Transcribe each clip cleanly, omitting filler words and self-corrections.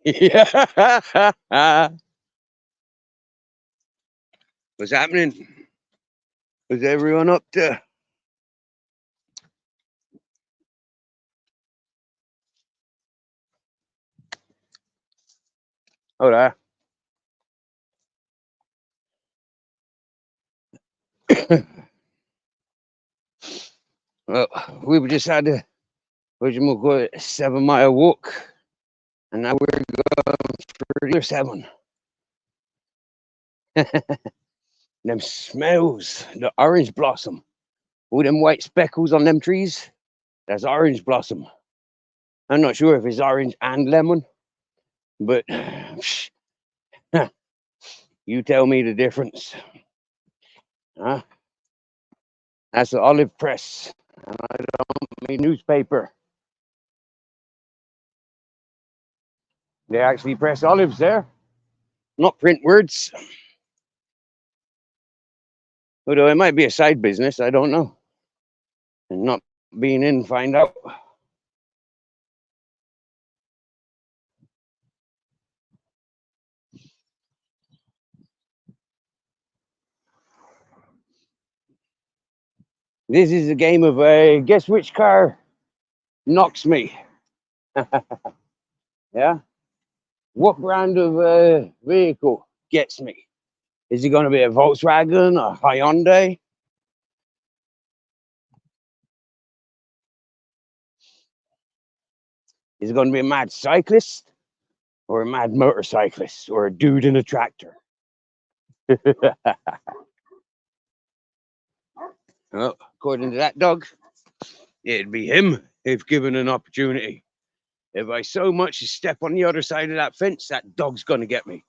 Yeah. What's happening? What's everyone up to? Hold on. Well, we just had a 7-mile walk, and now we're going for another 7. Them smells, the orange blossom, all them white speckles on them trees. That's orange blossom. I'm not sure if it's orange and lemon, but you tell me the difference. Huh? That's the olive press, and I don't mean newspaper. They actually press olives there, not print words. Although it might be a side business, I don't know. And not being in, find out. This is a game of guess which car knocks me. Yeah. What brand of vehicle gets me? Is it going to be a Volkswagen, a Hyundai? Is it going to be a mad cyclist or a mad motorcyclist or a dude in a tractor? Well, according to that dog, it'd be him if given an opportunity. If I so much as step on the other side of that fence, that dog's going to get me.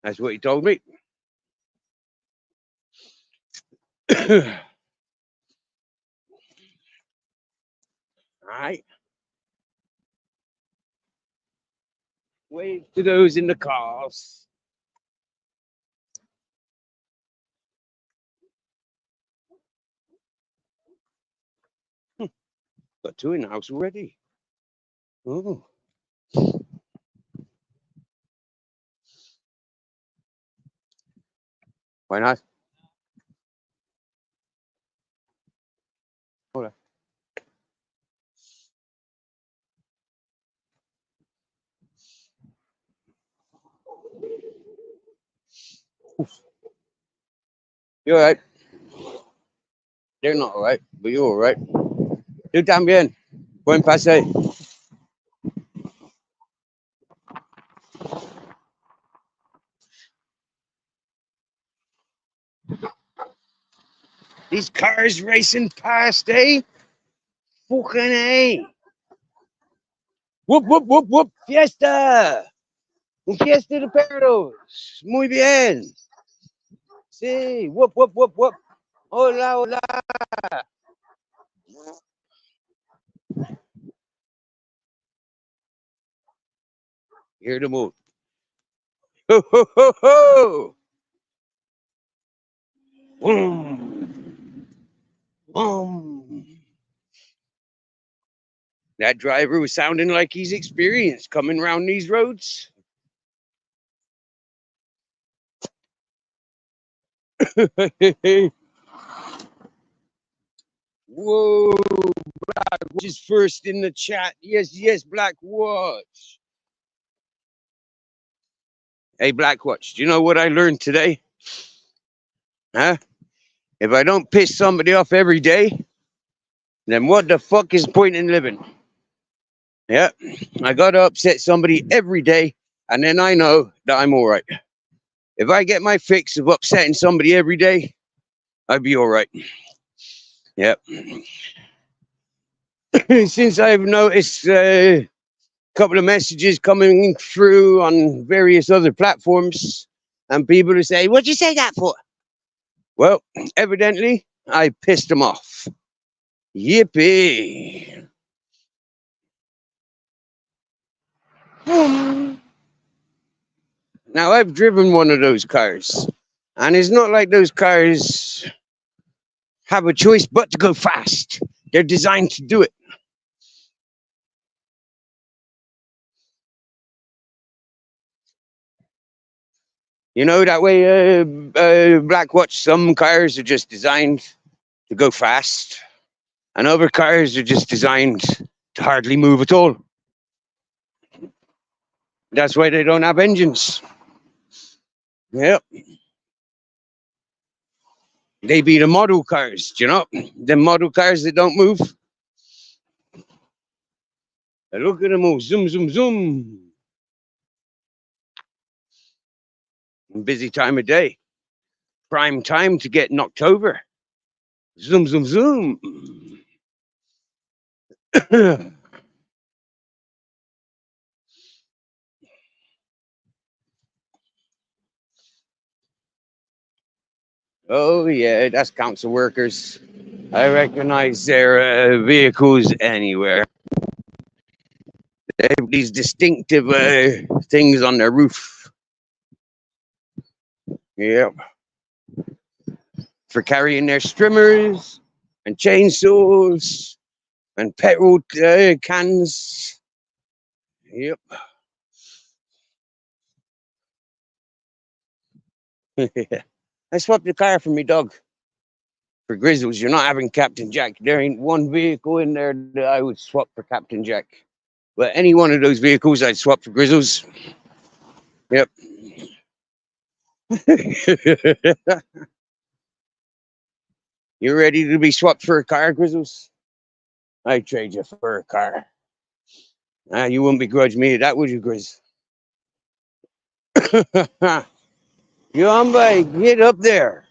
That's what he told me. All right. Wave to those in the cars. Got 2 in the house already. Oh. Why not? Hold on. You're all right. They're not all right, but you're all right. Tú también. Buen pase. These cars racing past, eh? Fucking A. Whoop, whoop, whoop, whoop. Fiesta. Un fiesta de perros. Muy bien. Sí. Whoop, whoop, whoop, whoop. Hola, hola. Hear the move. Ho, ho, ho, ho. Boom. Boom. That driver was sounding like he's experienced coming around these roads. Whoa, Black Watch is first in the chat. Yes, yes, Black Watch. Hey, Black Watch, do you know what I learned today? Huh? If I don't piss somebody off every day, then what the fuck is the point in living? Yeah, I gotta upset somebody every day, and then I know that I'm all right. If I get my fix of upsetting somebody every day, I'd be all right. Yep. Since I've noticed a couple of messages coming through on various other platforms, and people who say, "What'd you say that for?" Well, evidently, I pissed them off. Yippee! Now, I've driven one of those cars, and it's not like those cars have a choice but to go fast. They're designed to do it. You know, that way, Blackwatch, some cars are just designed to go fast, and other cars are just designed to hardly move at all. That's why they don't have engines. Yep. They be the model cars, do you know? The model cars that don't move. Look at them all. Zoom, zoom, zoom. Busy time of day. Prime time to get knocked over. Zoom, zoom, zoom. Oh, yeah, that's council workers. I recognize their vehicles anywhere. They have these distinctive things on their roof. Yep. For carrying their strimmers and chainsaws and petrol cans. Yep. I swapped the car for my dog. For Grizzles, you're not having Captain Jack. There ain't one vehicle in there that I would swap for Captain Jack. But any one of those vehicles, I'd swap for Grizzles. Yep. You ready to be swapped for a car, Grizzles? I'd trade you for a car. You wouldn't begrudge me that, would you, Grizz? You on bike, get up there.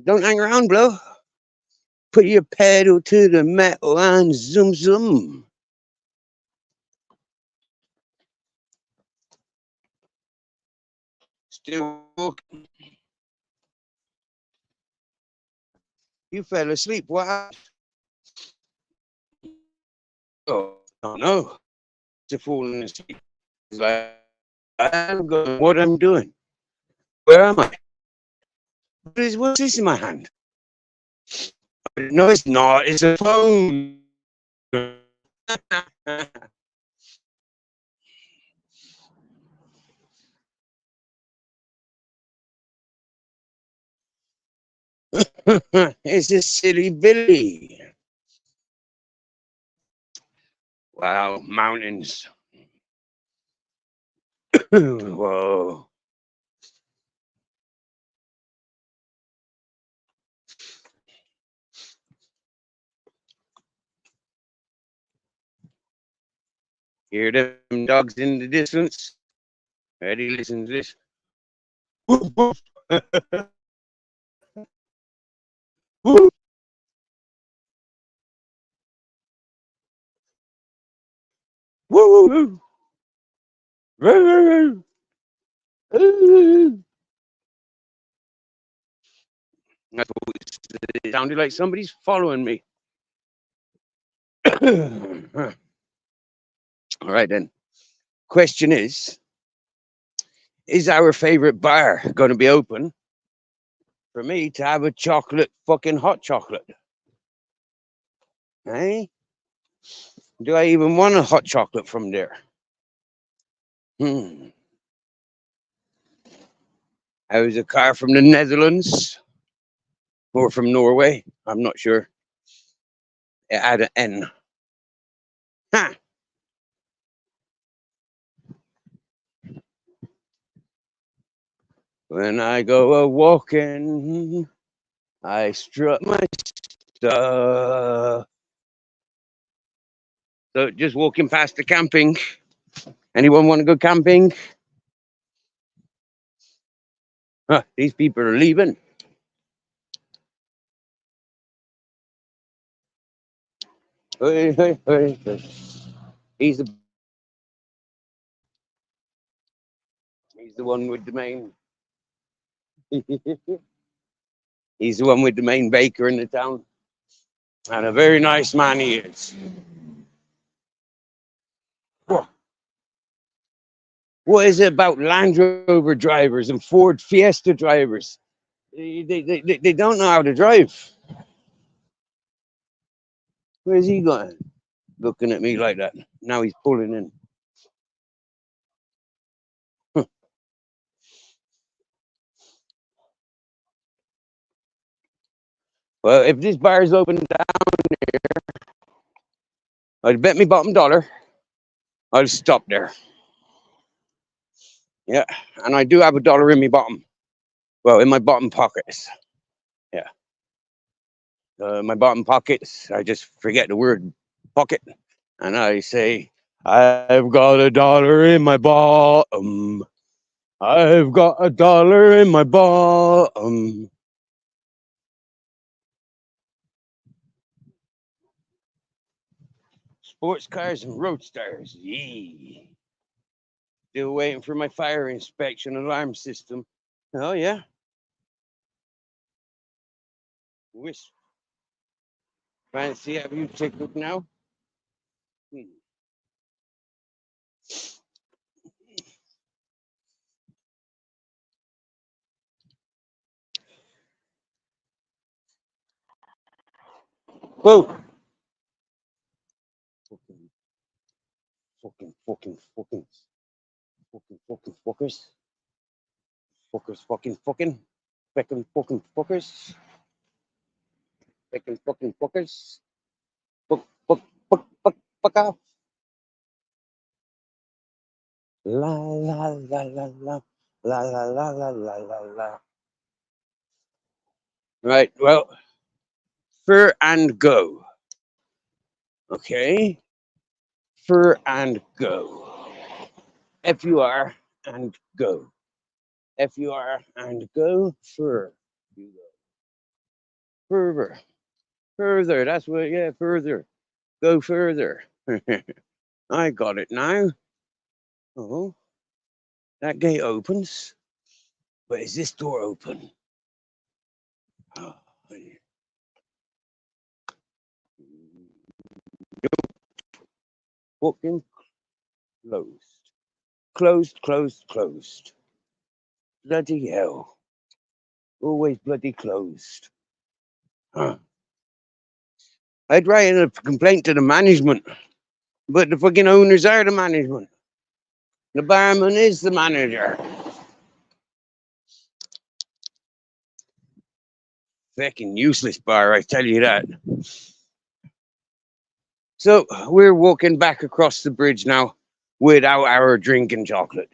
Don't hang around, blow. Put your pedal to the metal and zoom, zoom. Still walking. You fell asleep. What happened? Oh, no. To falling asleep. It's like, I'm going, what I'm doing? Where am I? What's this in my hand? No, it's not. It's a phone. It's a silly Billy. Wow, mountains. Whoa. Hear them dogs in the distance? Ready? Listen to this. Woo! It sounded like somebody's following me. All right then. Question is our favorite bar going to be open for me to have a chocolate, fucking hot chocolate? Hey? Do I even want a hot chocolate from there? How's a car from the Netherlands or from Norway? I'm not sure. It had an N. Ha! When I go a walking, I strut my stuff. So just walking past the camping. Anyone want to go camping? These people are leaving. Hey. He's the one with the main. He's the one with the main baker in the town. And a very nice man he is. What is it about Land Rover drivers and Ford Fiesta drivers? They don't know how to drive. Where's he going? Looking at me like that. Now he's pulling in. Well, if this bar is open down here, I'd bet me bottom dollar I'll stop there. Yeah, and I do have a dollar in my bottom. Well, in my bottom pockets. Yeah, my bottom pockets. I just forget the word pocket, and I say, "I've got a dollar in my bottom. I've got a dollar in my bottom." Sports cars and roadsters. Yee. Still waiting for my fire inspection alarm system. Oh yeah. Wish. Fancy have you tickled now? Hmm. Whoa. Fucking, fucking. Fuckers. Fucking. Fuckers. Fuckers. Fuck off. La la la la la. La la la la la la la. Right, well, fur and go. Okay. Fur and go. FUR and go. FUR and go. Fur. You go. Further. Further. That's what, yeah, further. Go further. I got it now. Oh, that gate opens. But is this door open? Oh, fucking closed. Closed. Bloody hell. Always bloody closed. Huh. I'd write in a complaint to the management, but the fucking owners are the management. The barman is the manager. Fucking useless bar, I tell you that. So we're walking back across the bridge now without our drinking chocolate.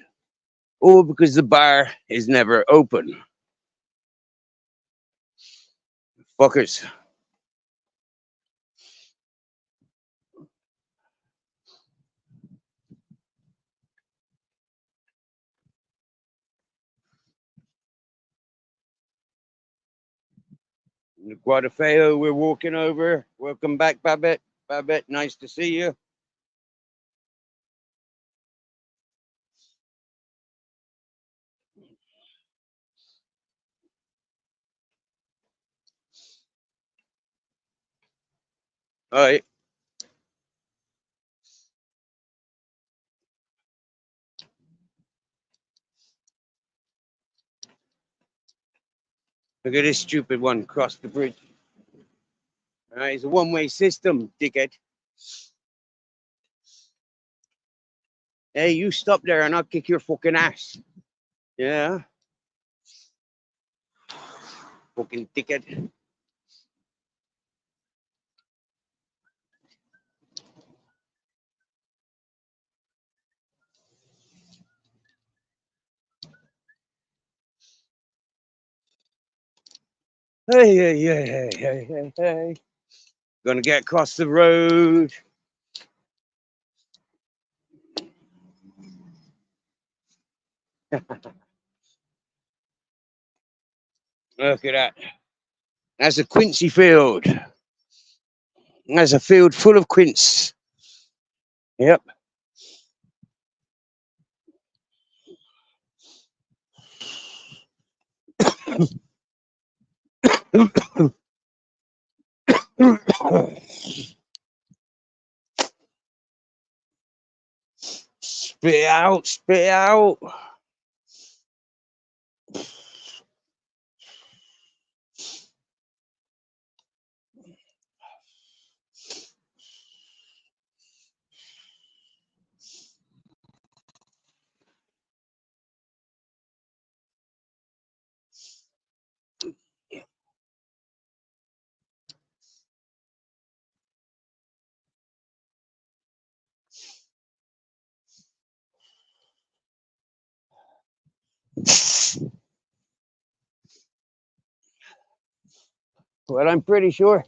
All because the bar is never open. Fuckers. Guadafeo, we're walking over. Welcome back, Babette. Babette, nice to see you. All right. Look at this stupid one across the bridge. All right, it's a one-way system, dickhead. Hey, you stop there and I'll kick your fucking ass. Yeah. Fucking dickhead. Hey. Gonna get across the road. Look at that. That's a quincy field. That's a field full of quince. Yep. Spit out. Well, I'm pretty sure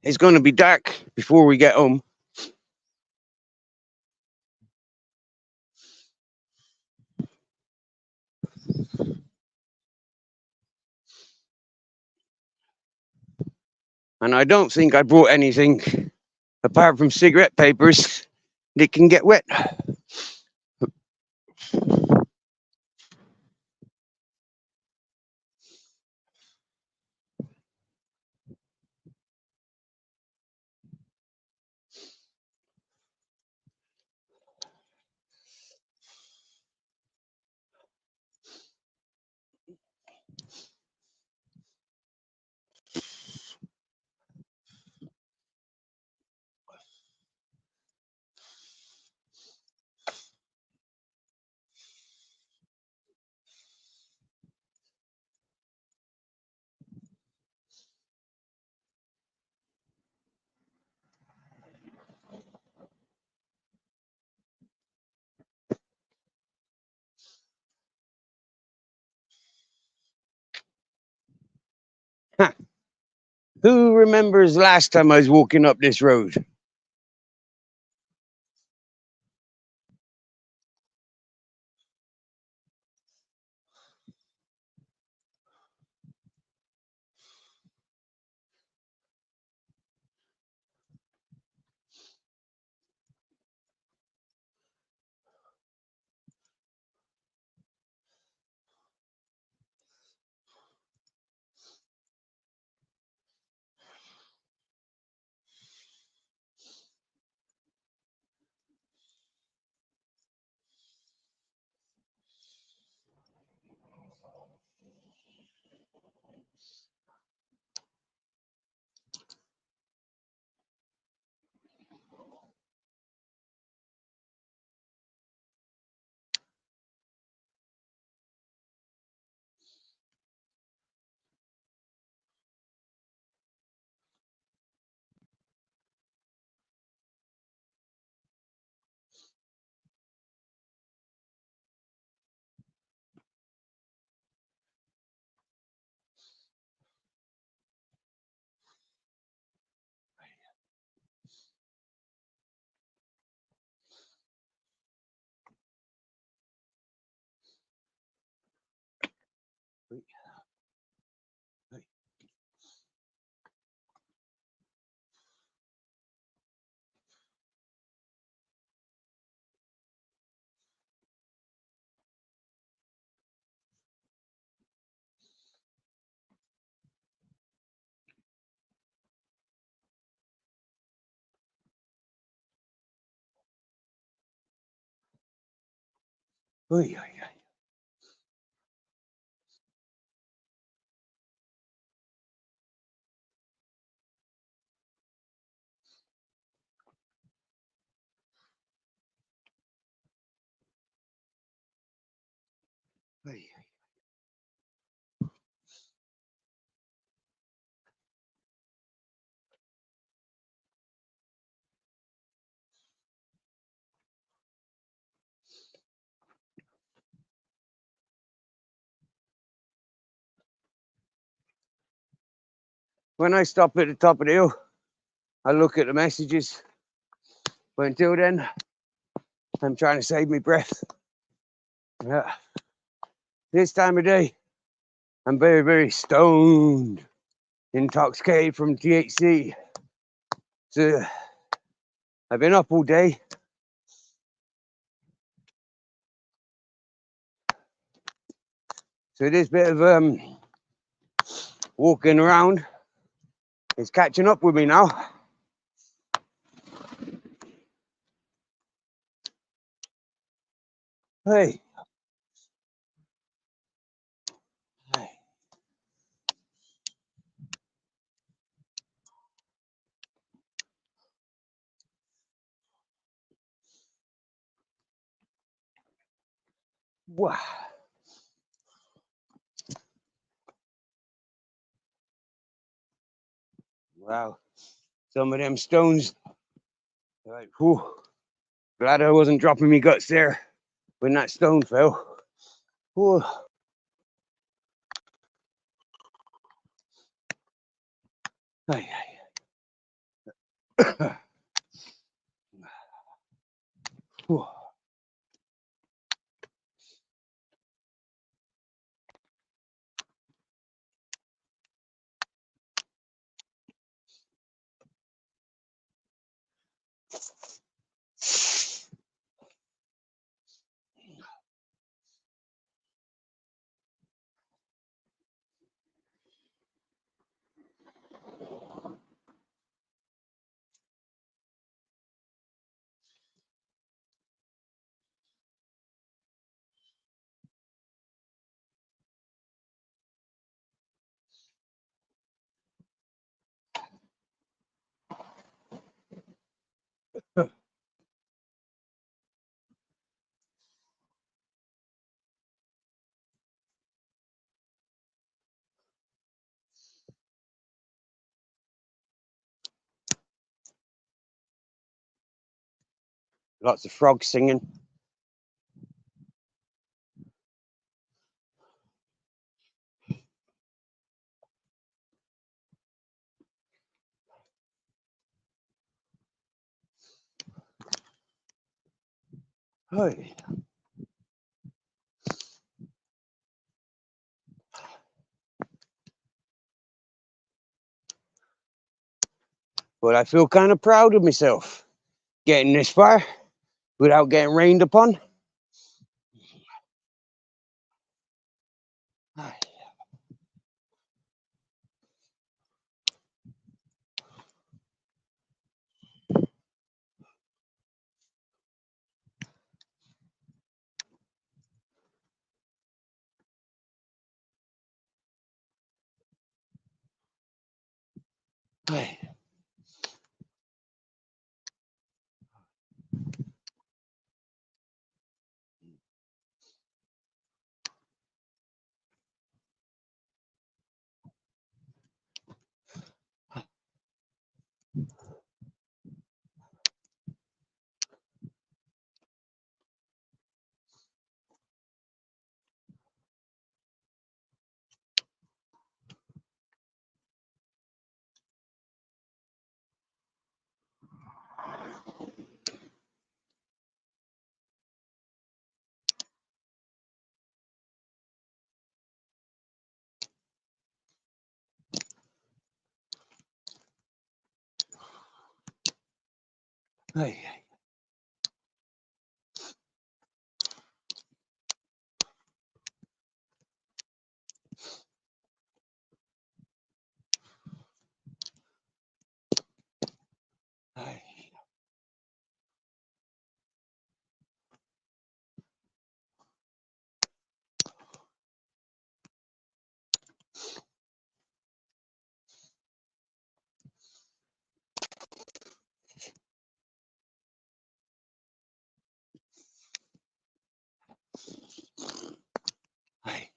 it's going to be dark before we get home. And I don't think I brought anything apart from cigarette papers that can get wet. Who remembers last time I was walking up this road? Oy, oy, oy, When I stop at the top of the hill, I look at the messages. But until then, I'm trying to save my breath. Yeah. This time of day, I'm very, very stoned, intoxicated from THC. So I've been up all day. So this bit of walking around is catching up with me now. Hey. Hey. Wow. Wow. Some of them stones. Like, whew. Glad I wasn't dropping me guts there when that stone fell. Whew. Ay, ay. Whew. Lots of frogs singing. Hey. But I feel kind of proud of myself getting this far without getting rained upon. Hey. Hey. Hey. Hey. Hey.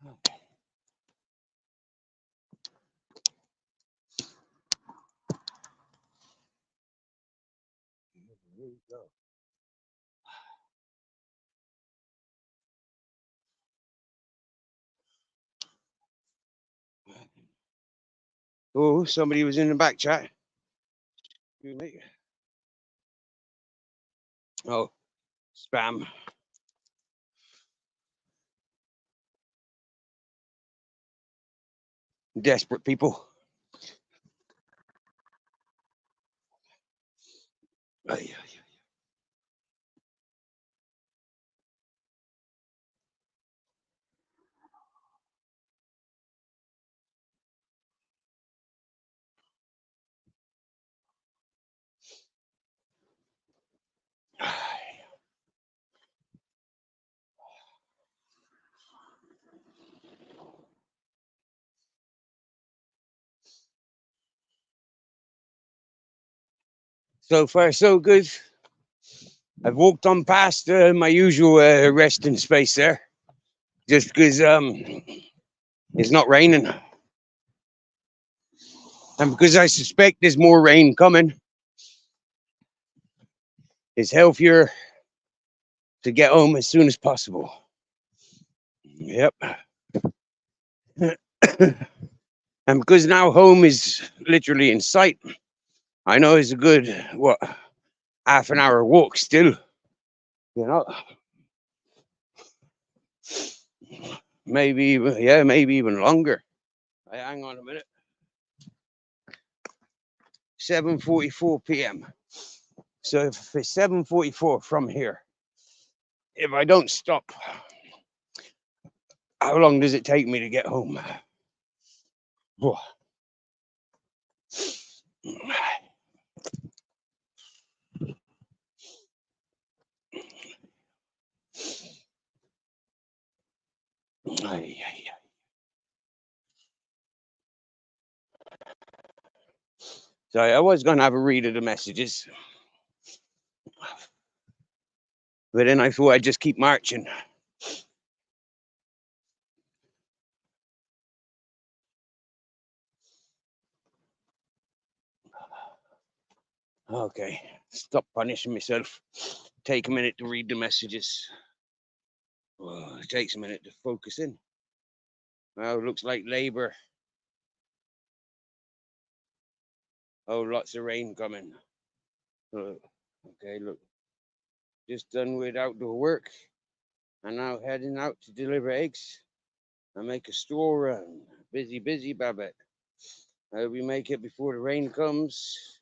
Okay. There you go. Oh, somebody was in the back chat. Excuse me. Oh, spam. Desperate people. Ay, ay, ay. So far, so good. I've walked on past my usual resting space there, just because it's not raining, and because I suspect there's more rain coming. it's healthier to get home as soon as possible. Yep. And because now home is literally in sight, I know it's a good, what, half an hour walk still, you know. Maybe even, yeah, maybe even longer. Hang on a minute. 7:44 p.m. So if it's 7:44 from here, if I don't stop, how long does it take me to get home? Whoa. So I was going to have a read of the messages, but then I thought I'd just keep marching. Okay, stop punishing myself. Take a minute to read the messages. Oh, it takes a minute to focus in. Well, it looks like Labour. Oh, lots of rain coming. Okay, look. Just done with outdoor work. I'm now heading out to deliver eggs and make a store run. Busy, busy, Babette. I hope we make it before the rain comes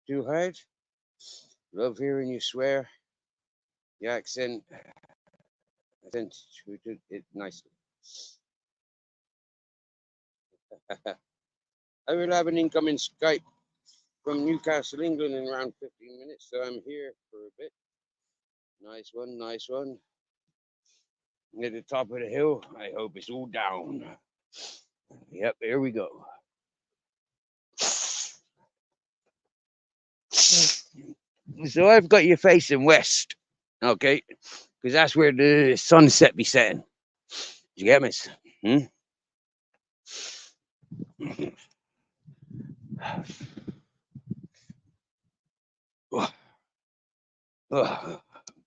too hard. Love hearing you swear. Your accent it nicely. I will have an incoming Skype from Newcastle, England in around 15 minutes, so I'm here for a bit. Nice one, nice one. At the top of the hill, I hope it's all down. Yep, here we go. So I've got you facing west, okay? Because that's where the sunset be setting. You get me?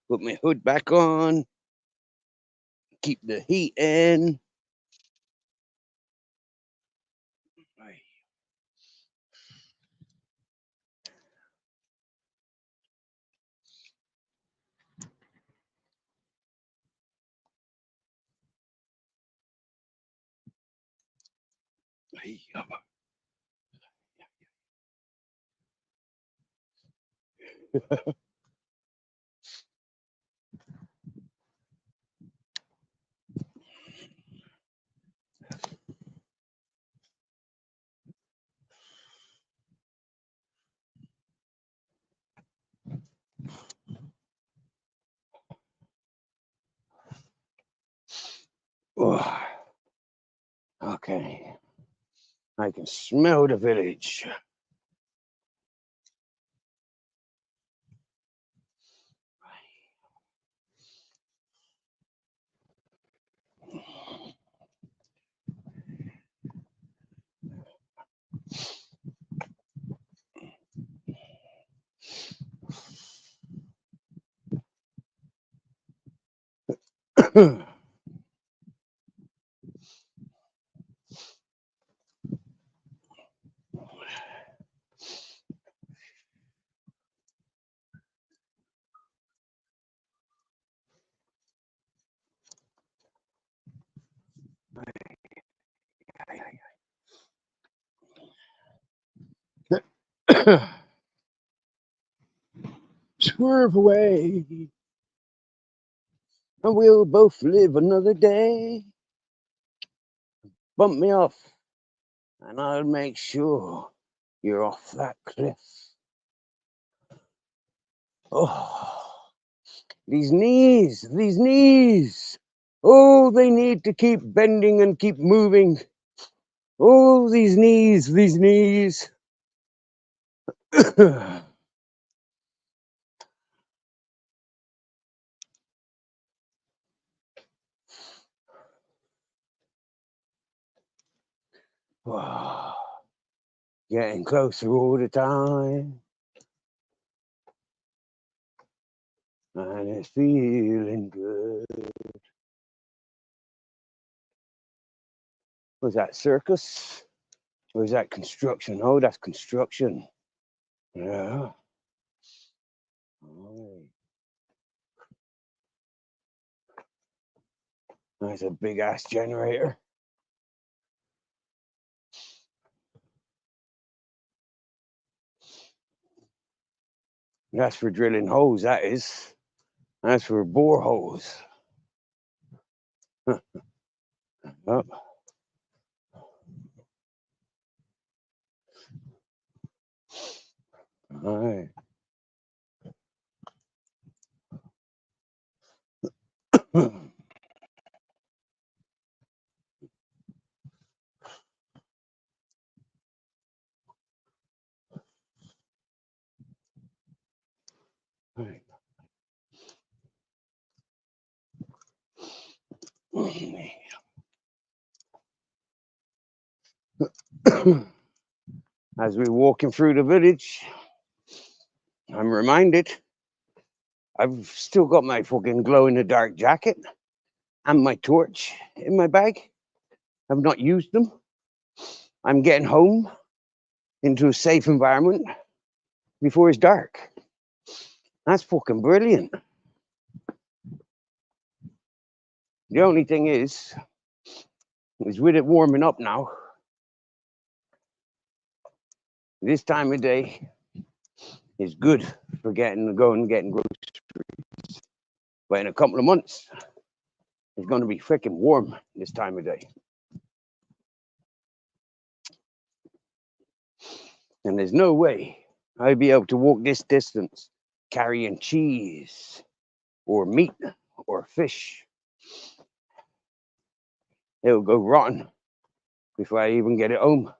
Put my hood back on. Keep the heat in. Okay. I can smell the village. Swerve away, and we'll both live another day. Bump me off, and I'll make sure you're off that cliff. Oh, these knees, these knees. Oh, they need to keep bending and keep moving. Oh, these knees, these knees. Wow. Getting closer all the time. and it's feeling good. Was that circus? Or is that construction? Oh, that's construction. Yeah. Oh, that's a big ass generator. That's for drilling holes, that is. That's for boreholes. Oh. All right. Right. As we're walking through the village, I'm reminded I've still got my fucking glow in the dark jacket and my torch in my bag. I've not used them. I'm getting home into a safe environment before it's dark. That's fucking brilliant. The only thing is with it warming up now, this time of day is good for getting groceries. But in a couple of months, it's going to be freaking warm this time of day. And there's no way I'd be able to walk this distance carrying cheese or meat or fish. It'll go rotten before I even get it home.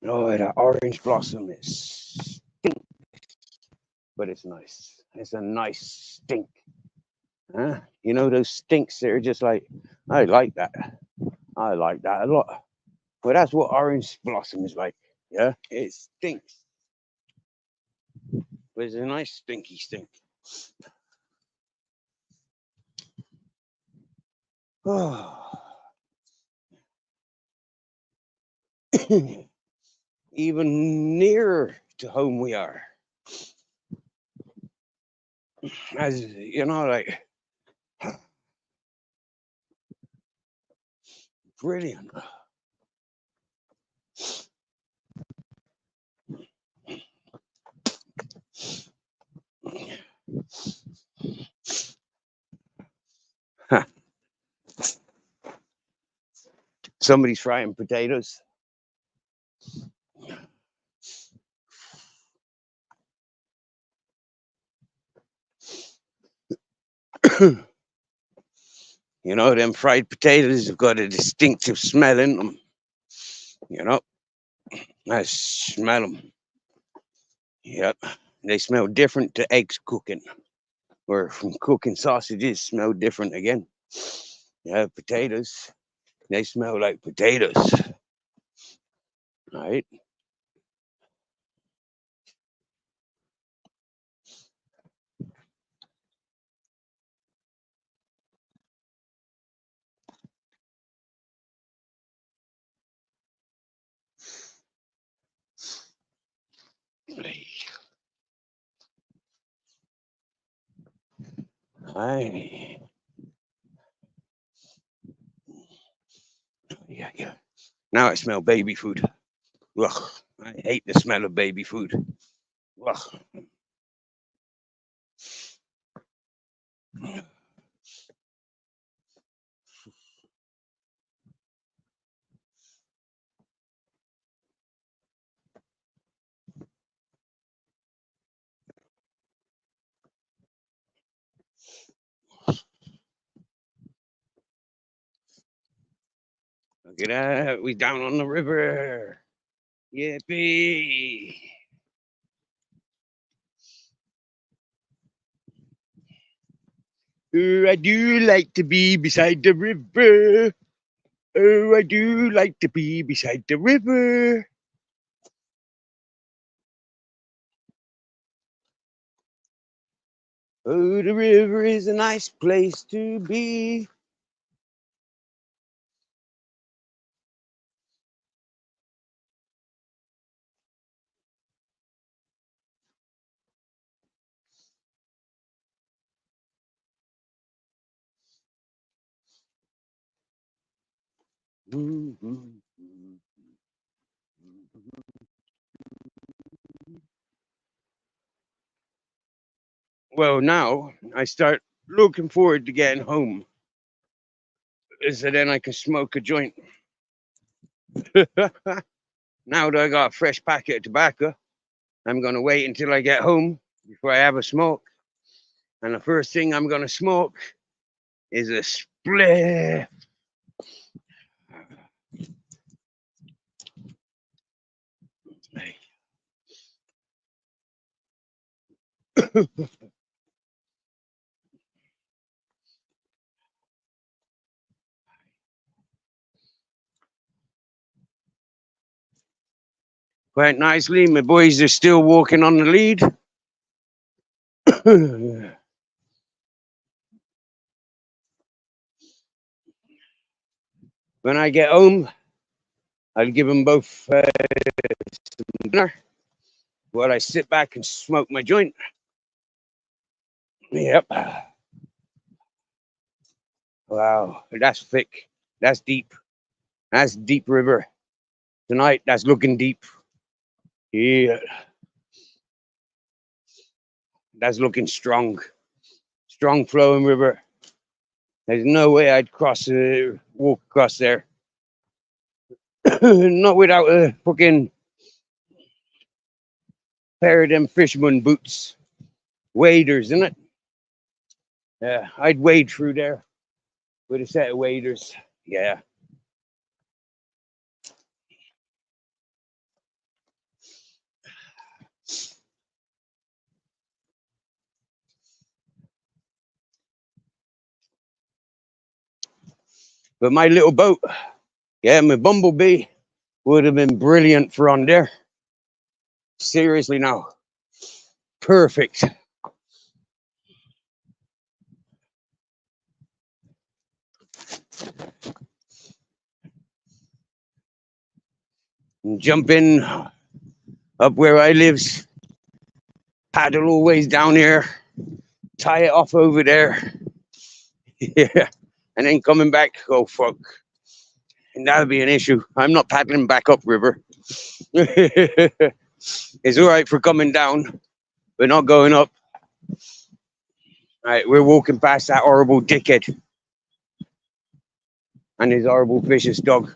Oh, that orange blossom is stink, but it's nice. It's a nice stink. Huh? You know those stinks that are just like, I like that. I like that a lot. But that's what orange blossom is like. Yeah, it stinks. But it's a nice stinky stink. Oh. Even nearer to home we are. As you know, like brilliant. Somebody's frying potatoes. You know, them fried potatoes have got a distinctive smell in them. You know, I smell them. Yep. They smell different to eggs cooking, or from cooking sausages smell different again. Yeah, potatoes, they smell like potatoes. Right? I, yeah. Now I smell baby food. Ugh, I hate the smell of baby food. Ugh. Look at that. We down on the river. Yippee. Oh, I do like to be beside the river. Oh, I do like to be beside the river. Oh, the river is a nice place to be. Well, now I start looking forward to getting home, so then I can smoke a joint. Now that I got a fresh packet of tobacco, I'm going to wait until I get home before I have a smoke. And the first thing I'm going to smoke is a spliff. Quite nicely, my boys are still walking on the lead. When I get home, I'll give them both some dinner while I sit back and smoke my joint. Yep. Wow, that's thick. That's deep. That's deep river. Tonight, that's looking deep. Yeah. That's looking strong. Strong flowing river. There's no way I'd walk across there. Not without a fucking pair of them fisherman boots. Waders, isn't it? Yeah, I'd wade through there with a set of waders. Yeah. But my little boat, yeah, my Bumblebee would have been brilliant for on there. Seriously now. Perfect. And jump in up where I lives, paddle always down here, tie it off over there. Yeah. And then coming back, oh fuck. And that would be an issue. I'm not paddling back up river. It's all right for coming down, but not going up. All right, we're walking past that horrible dickhead and his horrible vicious dog.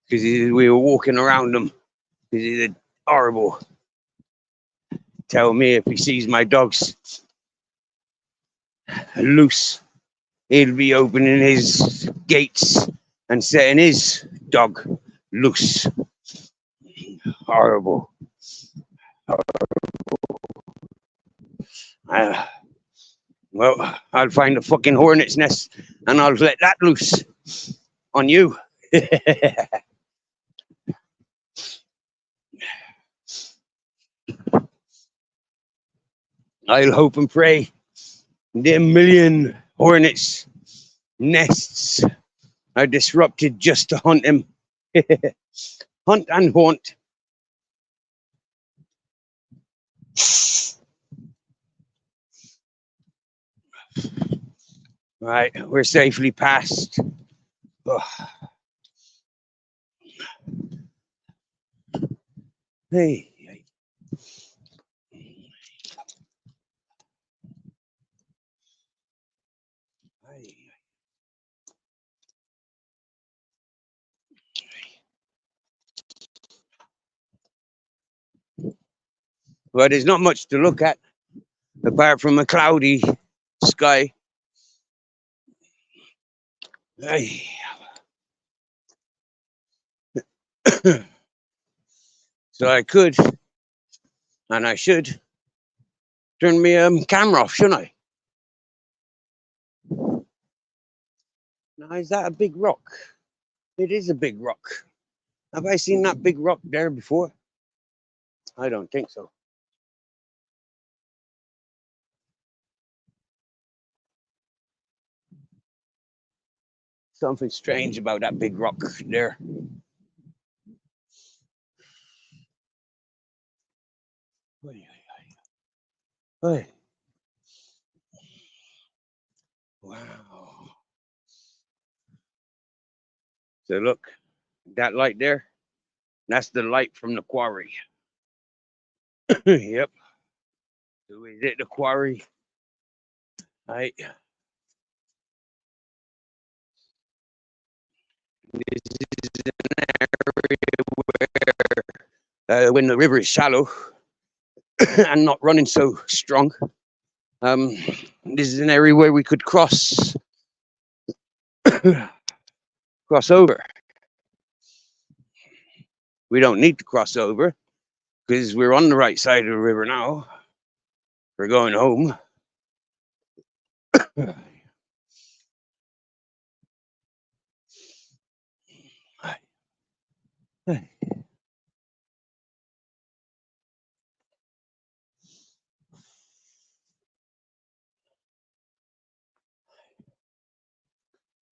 Because we were walking around him. Because he's a horrible. Tell me if he sees my dogs loose, he'll be opening his gates and setting his dog loose. Horrible. Well, I'll find a fucking hornet's nest and I'll let that loose on you. I'll hope and pray the million hornets' nests are disrupted just to hunt him. Hunt and haunt. Right, we're safely past. Oh. Hey. Well, there's not much to look at apart from a cloudy sky. Hey. So I could, and I should, turn my camera off, shouldn't I? Now, is that a big rock? It is a big rock. Have I seen that big rock there before? I don't think so. Something strange about that big rock there. Hey. Wow. So look, that light there, that's the light from the quarry. Yep. So we hit the quarry. Right. This is an area where, when the river is shallow and not running so strong, this is an area where we could cross over. We don't need to cross over because we're on the right side of the river now. We're going home.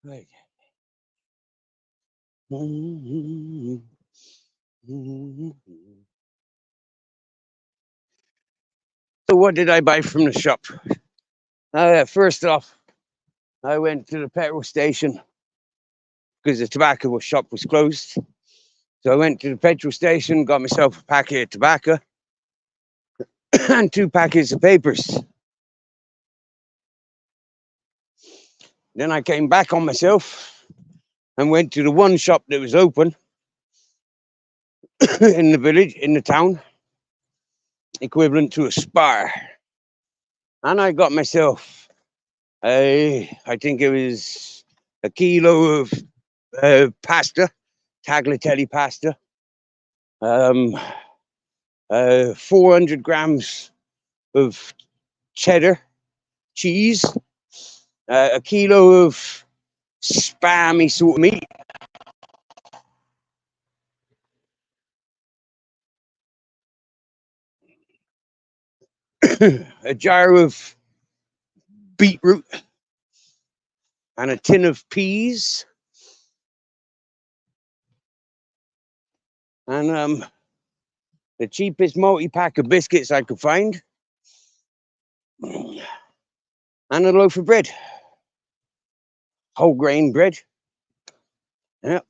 Right. So what did I buy from the shop? First off, I went to the petrol station because the tobacco shop was closed. So I went to the petrol station, got myself a packet of tobacco and 2 packets of papers. Then I came back on myself and went to the one shop that was open in the village, in the town, equivalent to a Spar. And I got myself I think it was a kilo of pasta, tagliatelle pasta, 400 grams of cheddar cheese, a kilo of spammy sort of meat, a jar of beetroot, and a tin of peas, and the cheapest multi-pack of biscuits I could find, and a loaf of bread, whole grain bread. Yep.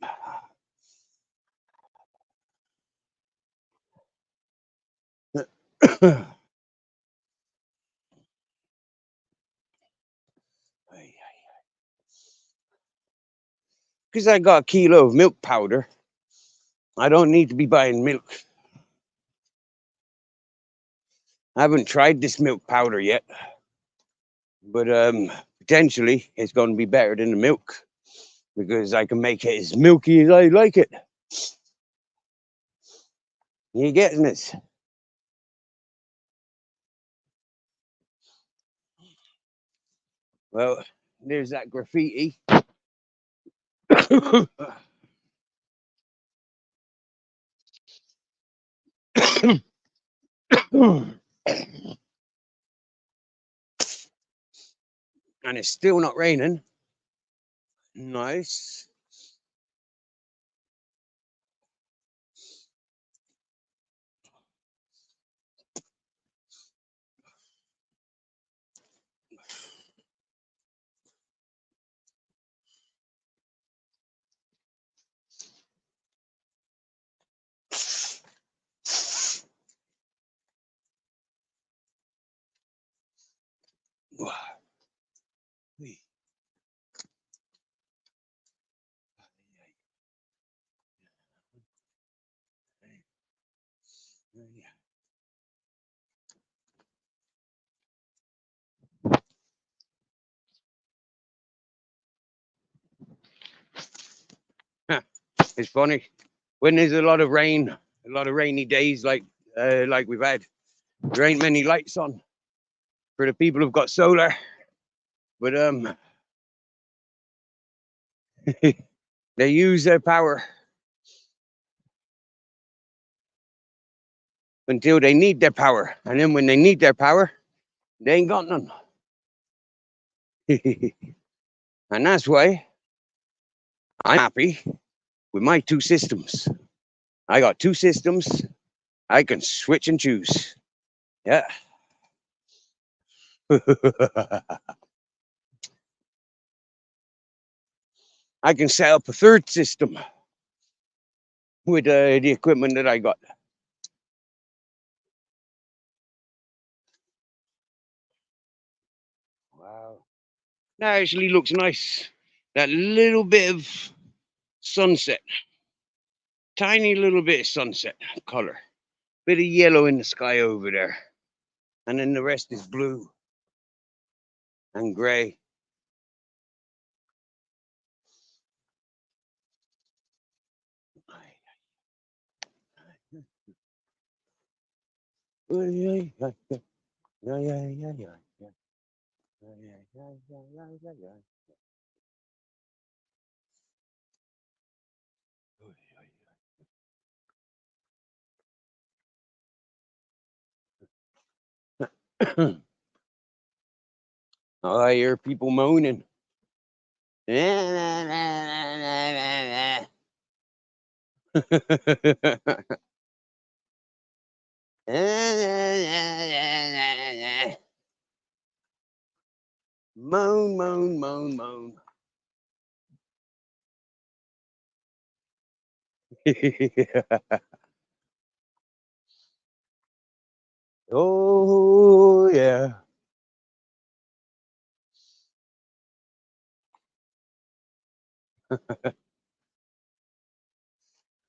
Because I got a kilo of milk powder, I don't need to be buying milk. I haven't tried this milk powder yet, but potentially it's going to be better than the milk because I can make it as milky as I like it. You getting this? Well, there's that graffiti. And it's still not raining. Nice. It's funny when there's a lot of rain, a lot of rainy days like we've had. There ain't many lights on for the people who've got solar, but they use their power until they need their power, and then when they need their power, they ain't got none. And that's why I'm happy with my two systems. I got two systems. I can switch and choose. Yeah. I can set up a third system with the equipment that I got. Wow. That actually looks nice. That little bit of sunset. Tiny little bit of sunset color. Bit of yellow in the sky over there. And then the rest is blue and gray. Oh, I hear people moaning. Moan, moan, moan, moan. Oh, yeah.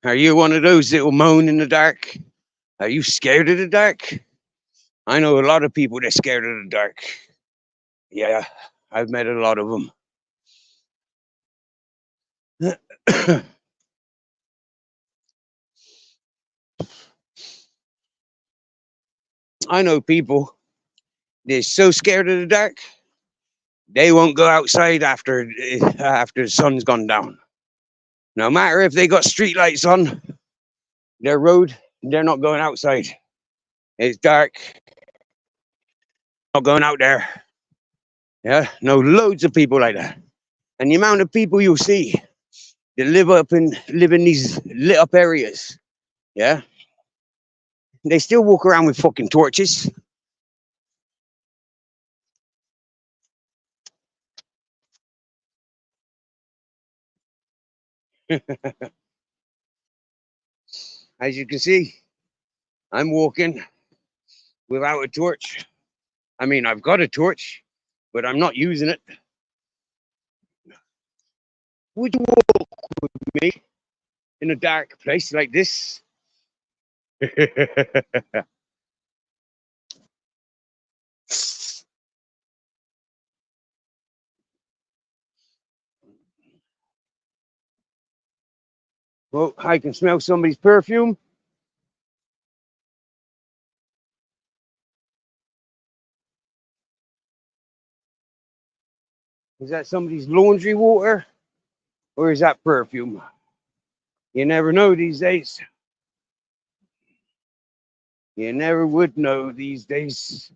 Are you one of those that will moan in the dark? Are you scared of the dark? I know a lot of people that are scared of the dark. Yeah, I've met a lot of them. I know people they're so scared of the dark, they won't go outside after the sun's gone down. No matter if they got street lights on their road, they're not going outside. It's dark, not going out there. Yeah, no, loads of people like that. And the amount of people you'll see that live in these lit up areas, yeah, they still walk around with fucking torches. As you can see, I'm walking without a torch. I mean, I've got a torch, but I'm not using it. Would you walk with me in a dark place like this? Well, I can smell somebody's perfume. Is that somebody's laundry water? Or is that perfume? You never know these days. You never would know these days.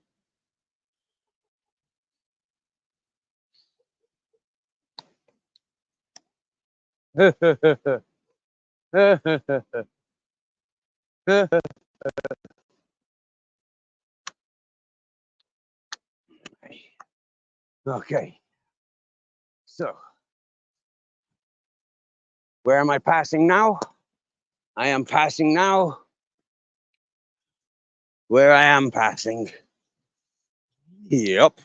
Okay, so where am I passing now? I am passing now where I am passing. Yep.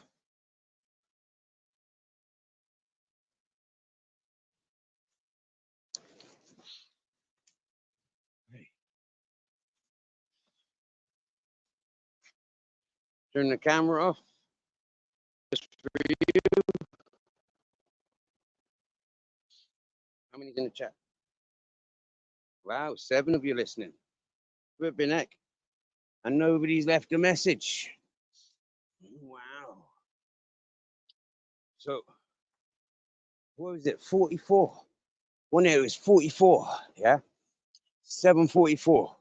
Turn the camera off. Just for you. How many's in the chat? Wow, 7 of you listening. Flipping heck. And nobody's left a message. Wow. So, what was it? 44. One day it was 44. Yeah. 7:44.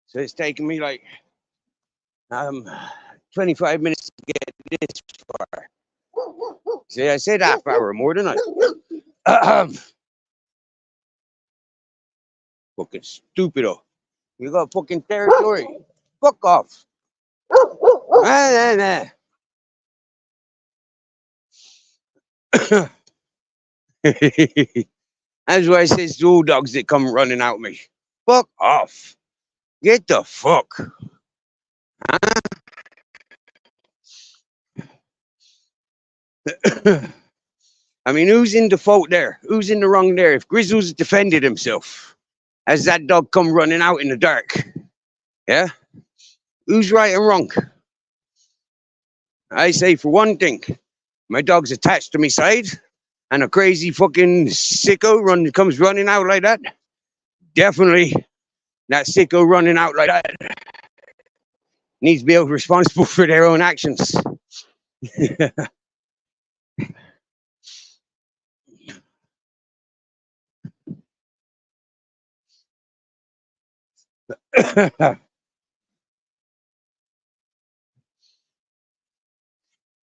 So it's taken me like 25 minutes to get this far. See, I said half hour more than I. Fucking stupido. You got fucking territory. Fuck off. That's why I says the old dogs that come running out me. Fuck off. Get the fuck. I mean, who's in the fault there? Who's in the wrong there? If Grizzles defended himself, as that dog come running out in the dark, yeah? Who's right and wrong? I say for one thing, my dog's attached to my side, and a crazy fucking sicko comes running out like that. Definitely, that sicko running out like that needs to be held responsible for their own actions.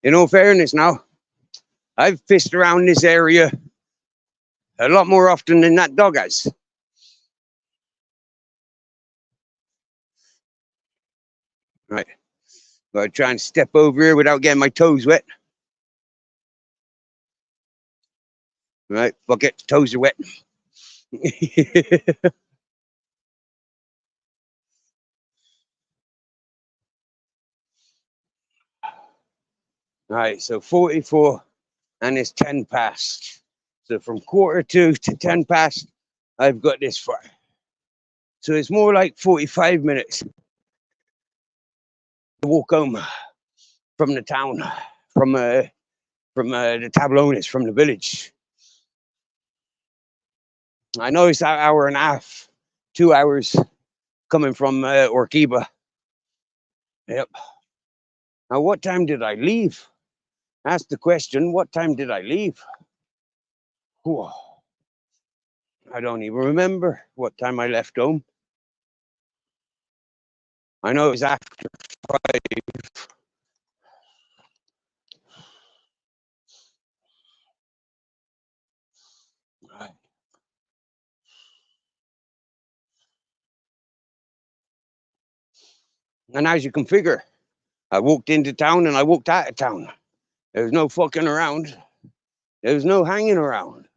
In all fairness, now I've pissed around this area a lot more often than that dog has. Right. Gotta try and step over here without getting my toes wet. Right, fuck it, toes are wet. Right, so 44 and it's 10 past. So from 1:45 to 10 past, I've got this far. So it's more like 45 minutes to walk home from the town, from the Tablones, from the village. I know it's an hour and a half, 2 hours coming from Orkiba. Yep. Now, what time did I leave? Ask the question, what time did I leave? Whew. I don't even remember what time I left home. I know it was after 5. Right. And as you can figure, I walked into town and I walked out of town. There was no fucking around. There was no hanging around.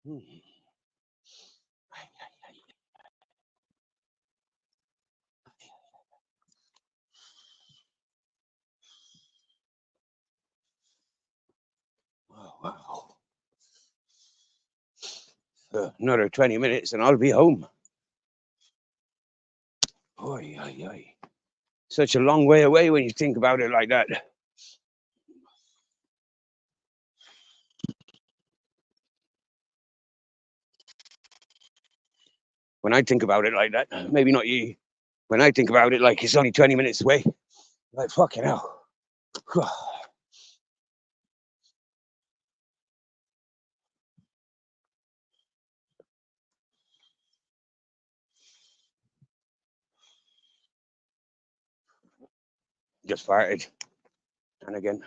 Hmm. Wow, wow. Another 20 minutes and I'll be home. Oy, oy, oy. Such a long way away when you think about it like that. When I think about it like that, maybe not you. When I think about it like it's only 20 minutes away, like fucking hell. Just farted. And again.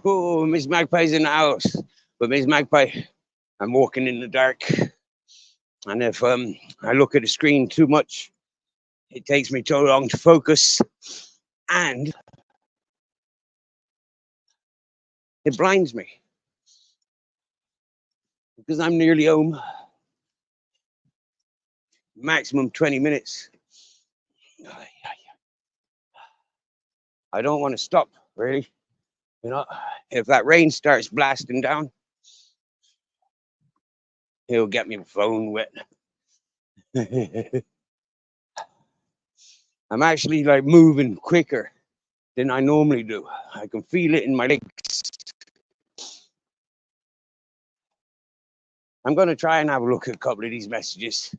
Oh, Miss Magpie's in the house. But Miss Magpie, I'm walking in the dark. And if I look at the screen too much, it takes me too long to focus. And it blinds me. Because I'm nearly home. Maximum 20 minutes. I don't want to stop, really. You know, if that rain starts blasting down, it'll get me phone wet. I'm actually like moving quicker than I normally do. I can feel it in my legs. I'm going to try and have a look at a couple of these messages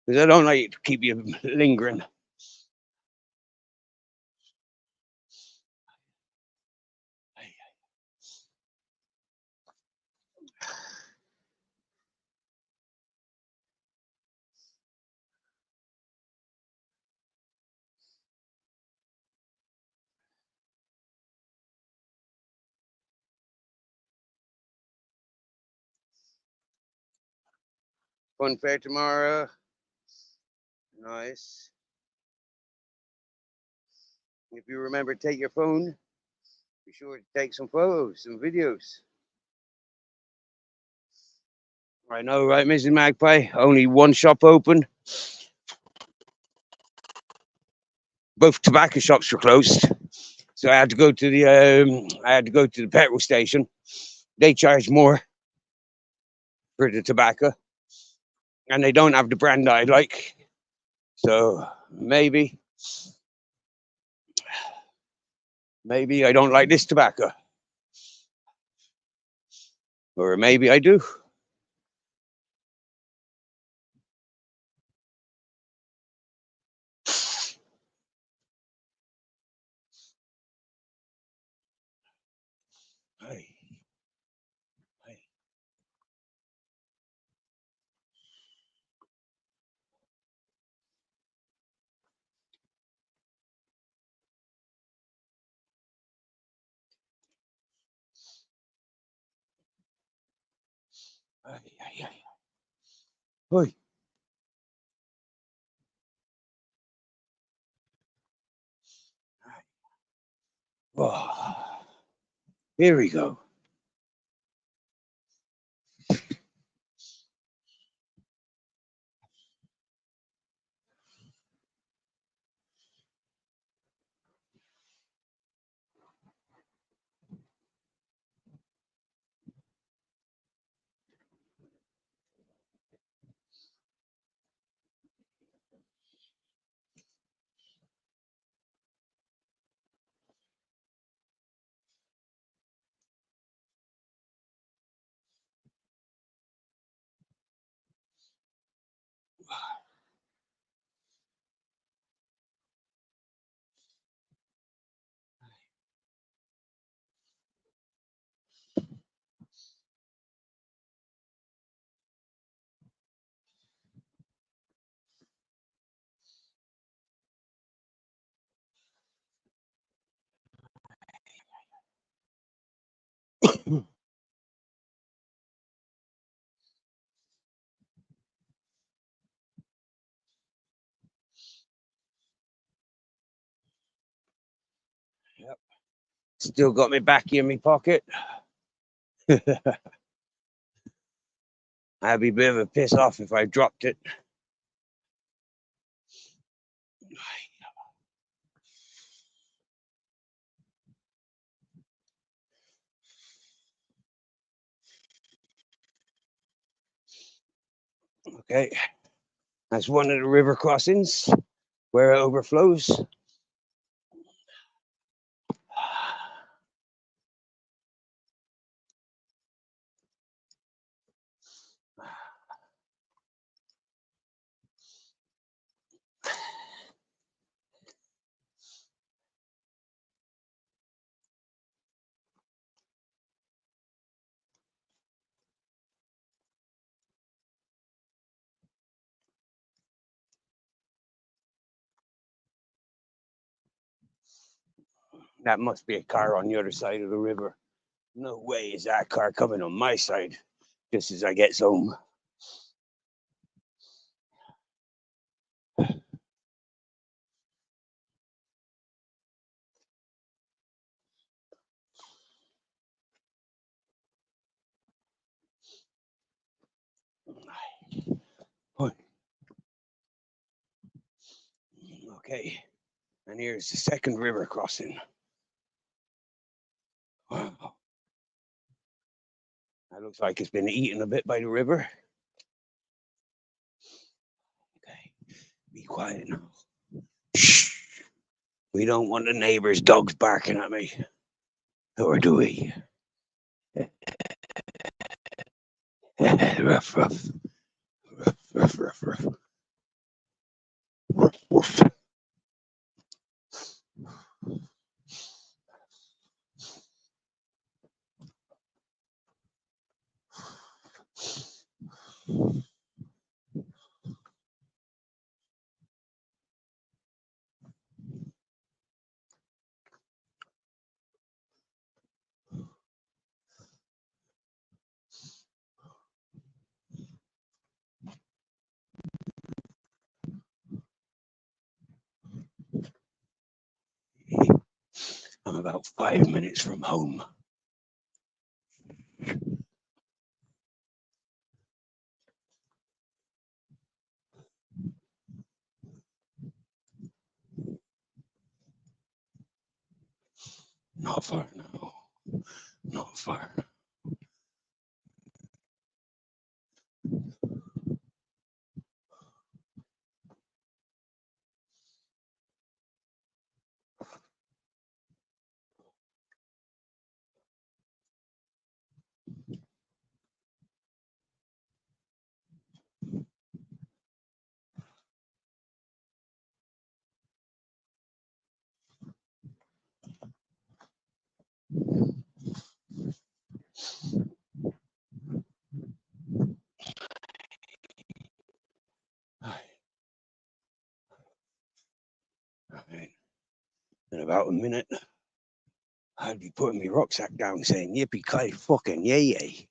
because I don't like it to keep you lingering. Fun fair tomorrow. Nice. If you remember, take your phone. Be sure to take some photos, some videos. I know, right, Mrs. Magpie? Only one shop open. Both tobacco shops were closed, so I had to go to the petrol station. They charge more for the tobacco, and they don't have the brand I like. So maybe I don't like this tobacco, or maybe I do. Hey, hey. Ay, ay, ay. Oi. Oh, here we go. Still got me back in my pocket. I'd be a bit of a piss off if I dropped it. Okay, that's one of the river crossings where it overflows. That must be a car on the other side of the river. No way is that car coming on my side just as I get home. Okay, and here's the second river crossing. Wow. That looks like it's been eaten a bit by the river. Okay, be quiet now. Shh. We don't want the neighbors' dogs barking at me. Or do we? Ruff, ruff. Ruff, ruff, ruff, ruff. Ruff, ruff. I'm about 5 minutes from home. Not far now. Not far. Right. In about a minute, I'd be putting my rucksack down saying, yippee ki fucking yay yay.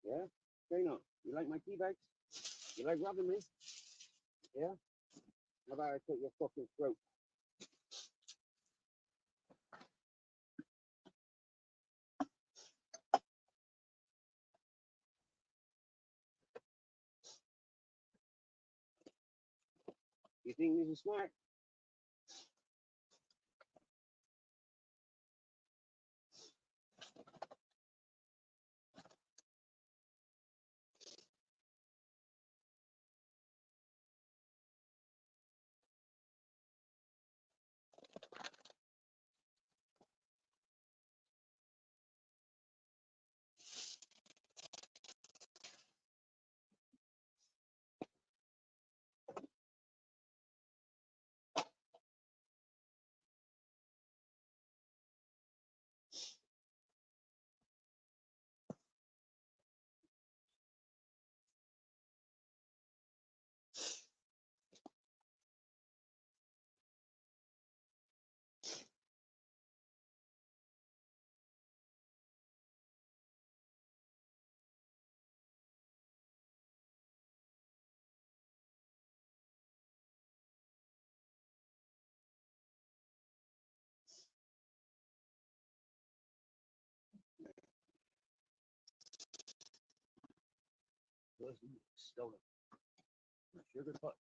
Yeah, straight on. You You like my tea bags? You like robbing me? Yeah? How about I cut your fucking throat? You think this is smart? Stolen. Sugar butts.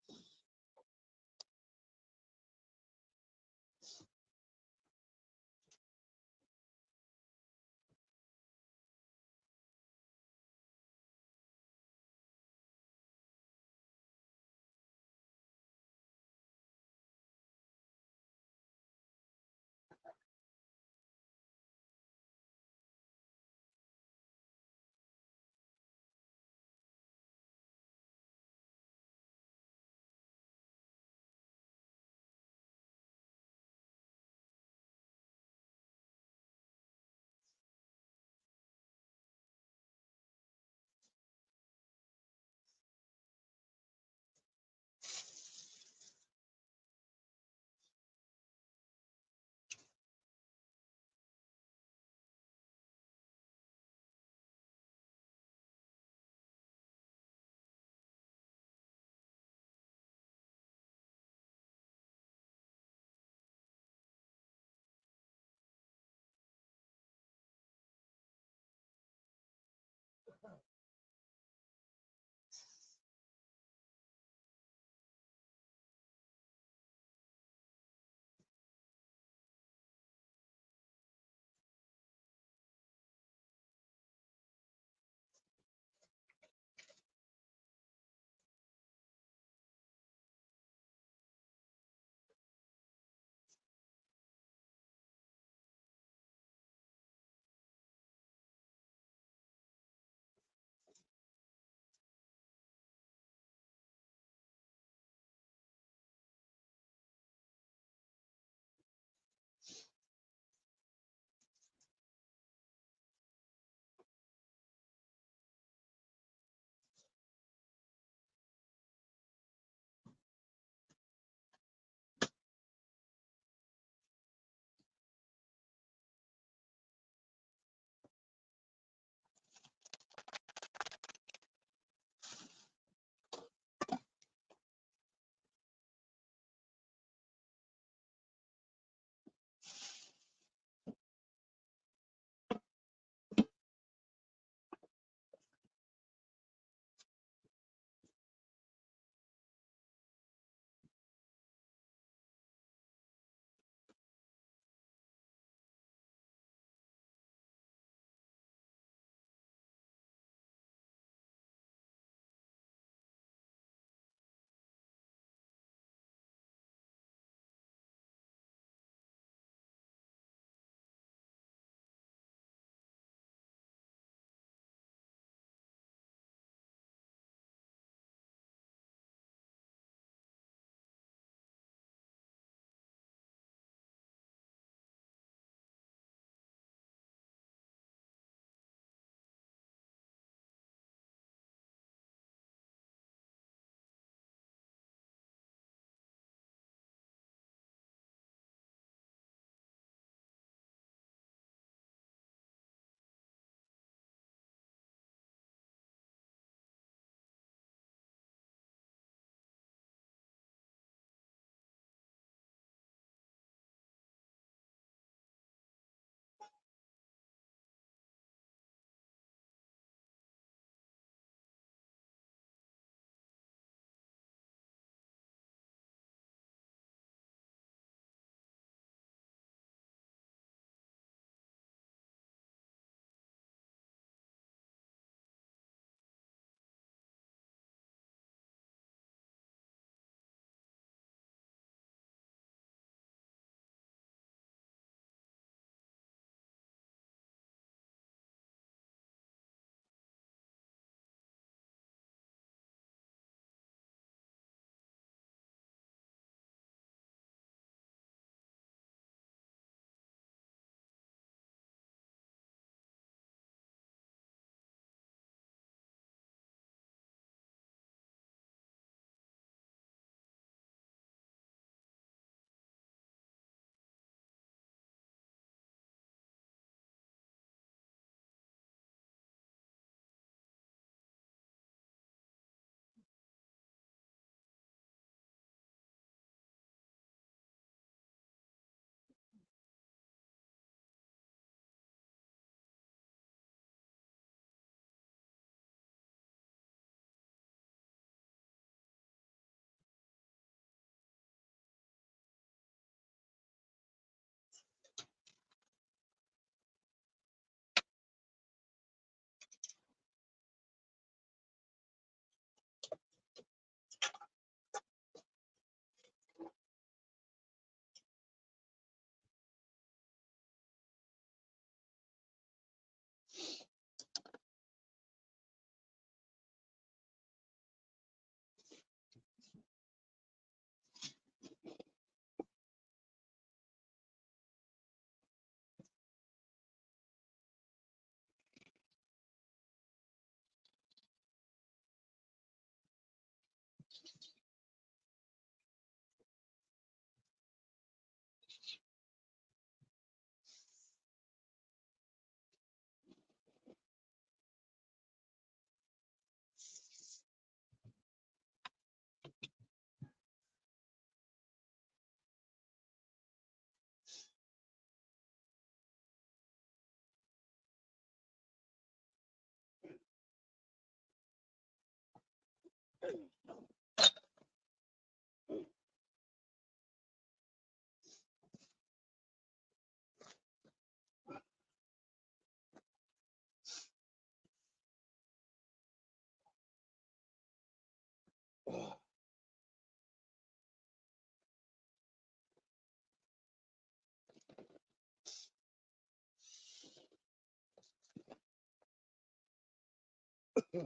Yeah,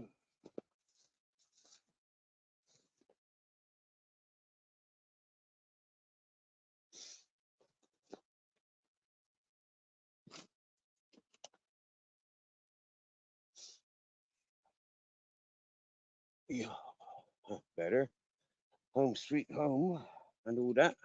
better. Home sweet home and all that.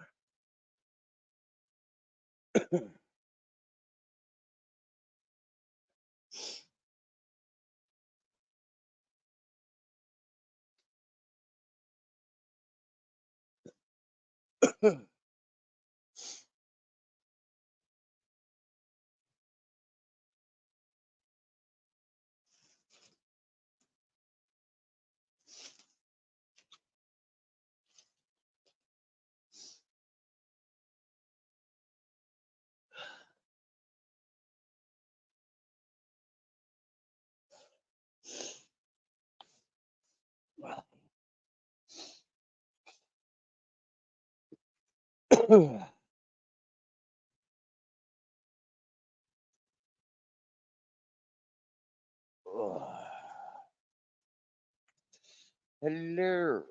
Hello.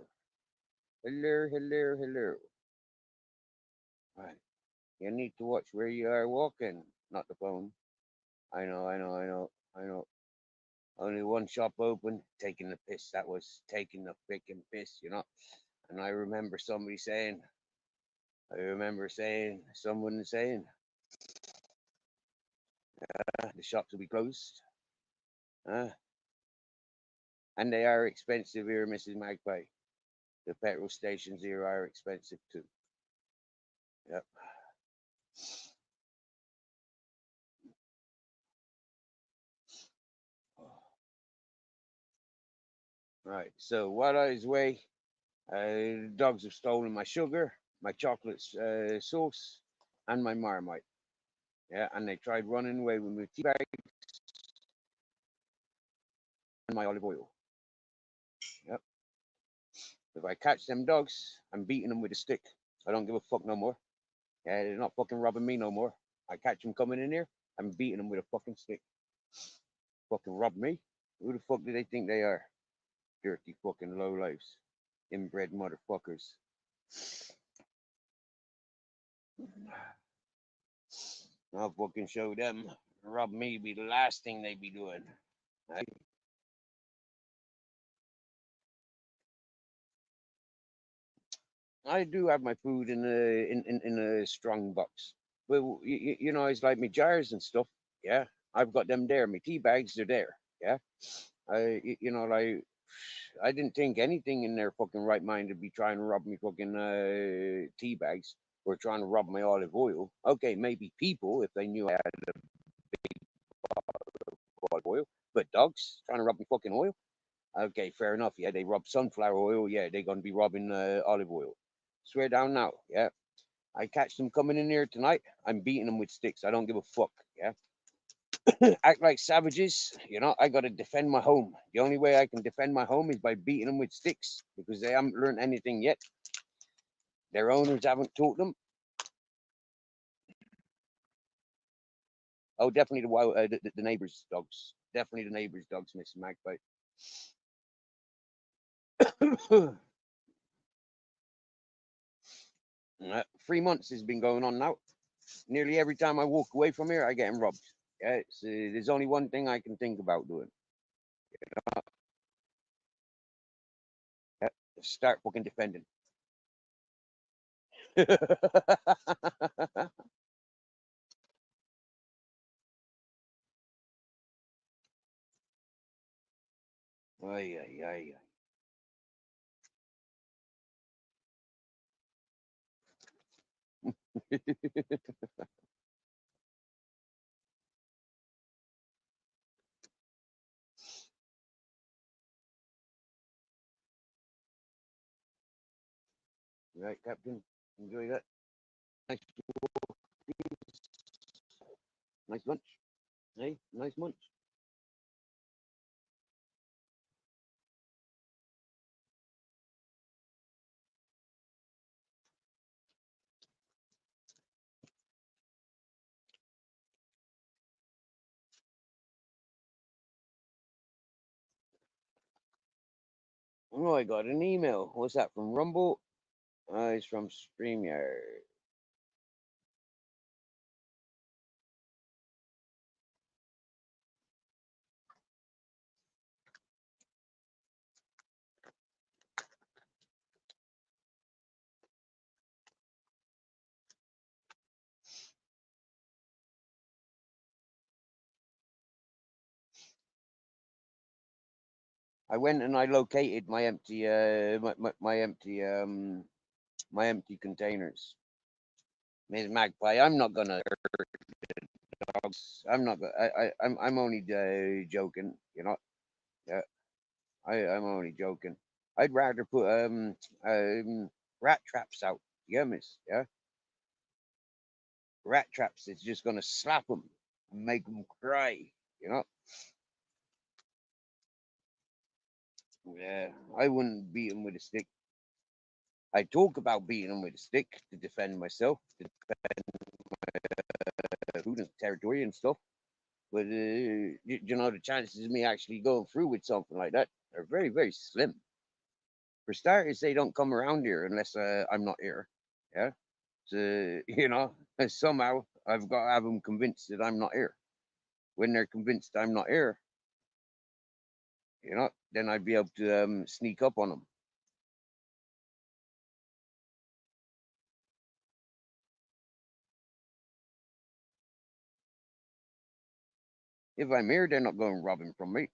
Hello, hello, hello. Right. You need to watch where you are walking, not the phone. I know, I know, I know, I know. Only one shop open, taking the piss. That was taking the freaking piss, you know. And I remember someone saying, the shops will be closed. Uh, and they are expensive here, Mrs. Magpie. The petrol stations here are expensive too. Yep. Right. So while I was away, the dogs have stolen my sugar, my chocolate sauce, and my Marmite. Yeah, and they tried running away with my tea bag and my olive oil. Yep. If I catch them dogs, I'm beating them with a stick. I don't give a fuck no more. Yeah, they're not fucking robbing me no more. I catch them coming in here, I'm beating them with a fucking stick. Fucking rob me? Who the fuck do they think they are? Dirty fucking low lives, inbred motherfuckers. I'll fucking show them. Rob me be the last thing they be doing. I do have my food in a strong box. Well, you know, it's like my jars and stuff. Yeah, I've got them there. My tea bags are there. Yeah, you know, like I didn't think anything in their fucking right mind to be trying to rob me fucking tea bags or trying to rob my olive oil. Okay, maybe people if they knew I had olive oil, but dogs trying to rob me fucking oil. Okay, fair enough. Yeah, they rob sunflower oil. Yeah, they're gonna be robbing olive oil. Swear down now. Yeah, I catch them coming in here tonight. I'm beating them with sticks. I don't give a fuck. Yeah, act like savages. You know, I got to defend my home. The only way I can defend my home is by beating them with sticks because they haven't learned anything yet. Their owners haven't taught them. Oh, definitely the neighbors' dogs. Definitely the neighbors' dogs, Miss Magpie. 3 months has been going on now. Nearly every time I walk away from here, I get robbed. Yeah, there's only one thing I can think about doing. Yeah, start fucking defending. Ay, ay, ay. Right, Captain. Enjoy that. Nice, nice lunch. Hey, nice lunch. Oh, I got an email. What's that from Rumble? It's from StreamYard. I went and I located my empty my empty containers. Ms. Magpie, I'm not gonna hurt dogs. I'm not gonna. I'm only joking. You know. Yeah. I'm only joking. I'd rather put rat traps out. Yeah, miss. Yeah. Rat traps. It's just gonna slap them and make them cry. You know. Yeah. I wouldn't beat them with a stick. I talk about beating them with a stick to defend myself, to defend food and territory and stuff. But you know, the chances of me actually going through with something like that are very, very slim. For starters, they don't come around here unless I'm not here. Yeah. So you know, somehow I've got to have them convinced that I'm not here. When they're convinced I'm not here, you know, then I'd be able to sneak up on them. If I'm here, they're not going robbing from me.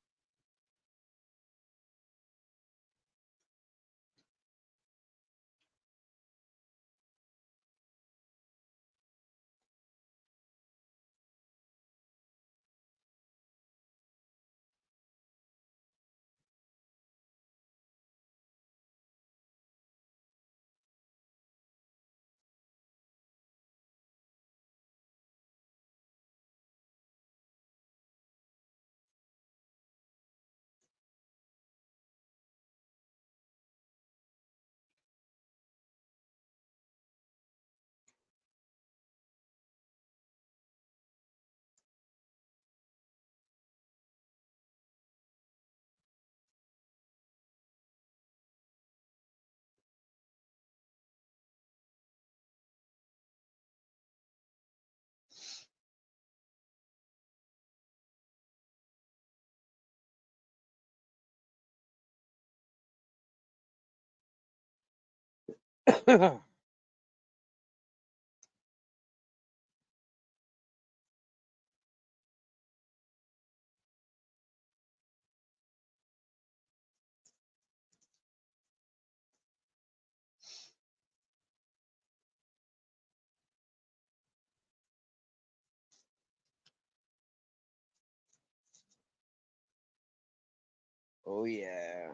Oh yeah.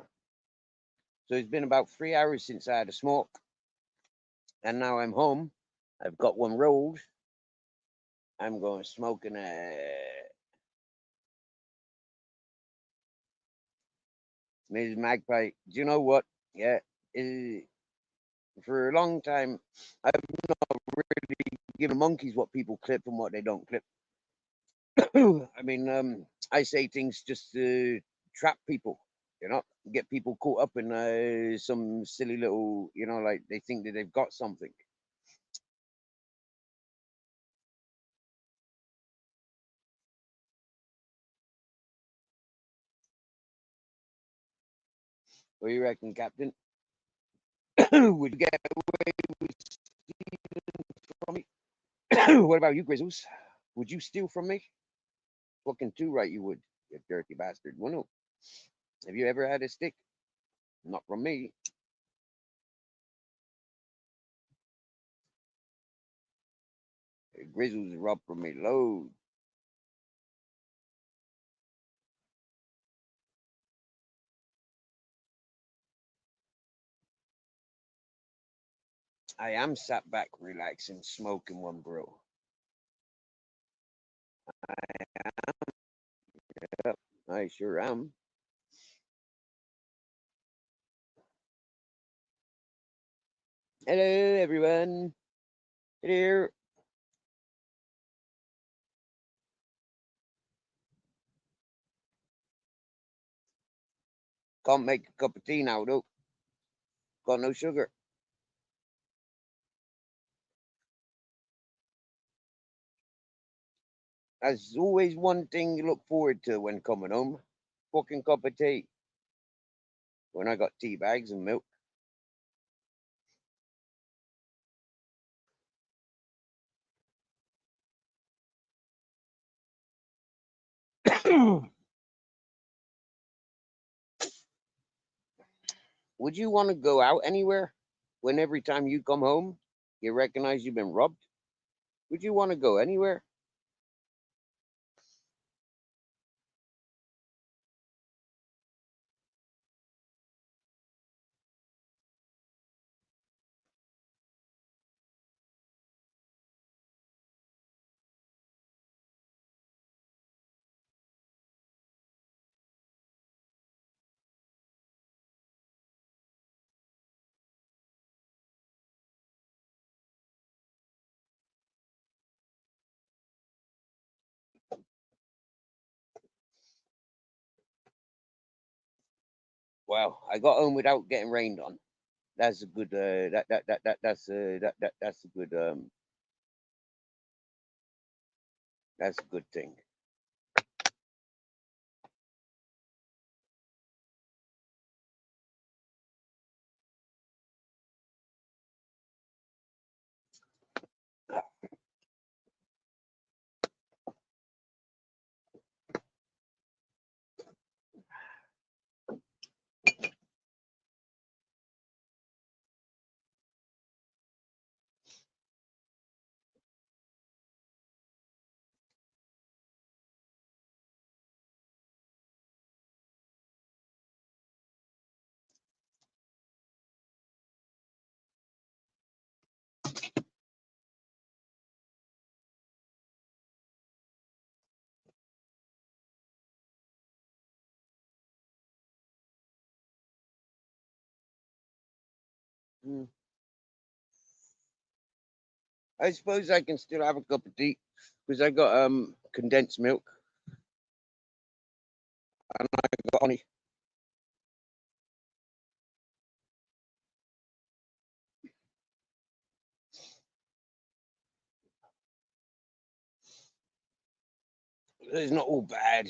So it's been about 3 hours since I had a smoke, and now I'm home. I've got one rolled. I'm going smoking a Ms. Magpie. Do you know what? Yeah, eh, for a long time, I've not really given monkeys what people clip and what they don't clip. I mean, I say things just to trap people, you know, get people caught up in some silly little, you know, like they think that they've got something. What do you reckon, Captain? Would you get away with stealing from me? What about you, Grizzles? Would you steal from me? Fucking too right you would, you dirty bastard. Well, no. Have you ever had a stick? Not from me. Grizzles robbed from me loads. I am sat back relaxing, smoking one, bro. Yep, I sure am. Hello, everyone. Hello. Can't make a cup of tea now, though. Got no sugar. There's always one thing you look forward to when coming home. Fucking cup of tea. When I got tea bags and milk. Would you want to go out anywhere when every time you come home you recognize you've been robbed? Would you want to go anywhere? Well, I got home without getting rained on. That's a good that's a good that's a good thing. Mm. I suppose I can still have a cup of tea because I got condensed milk and I got honey. It's not all bad.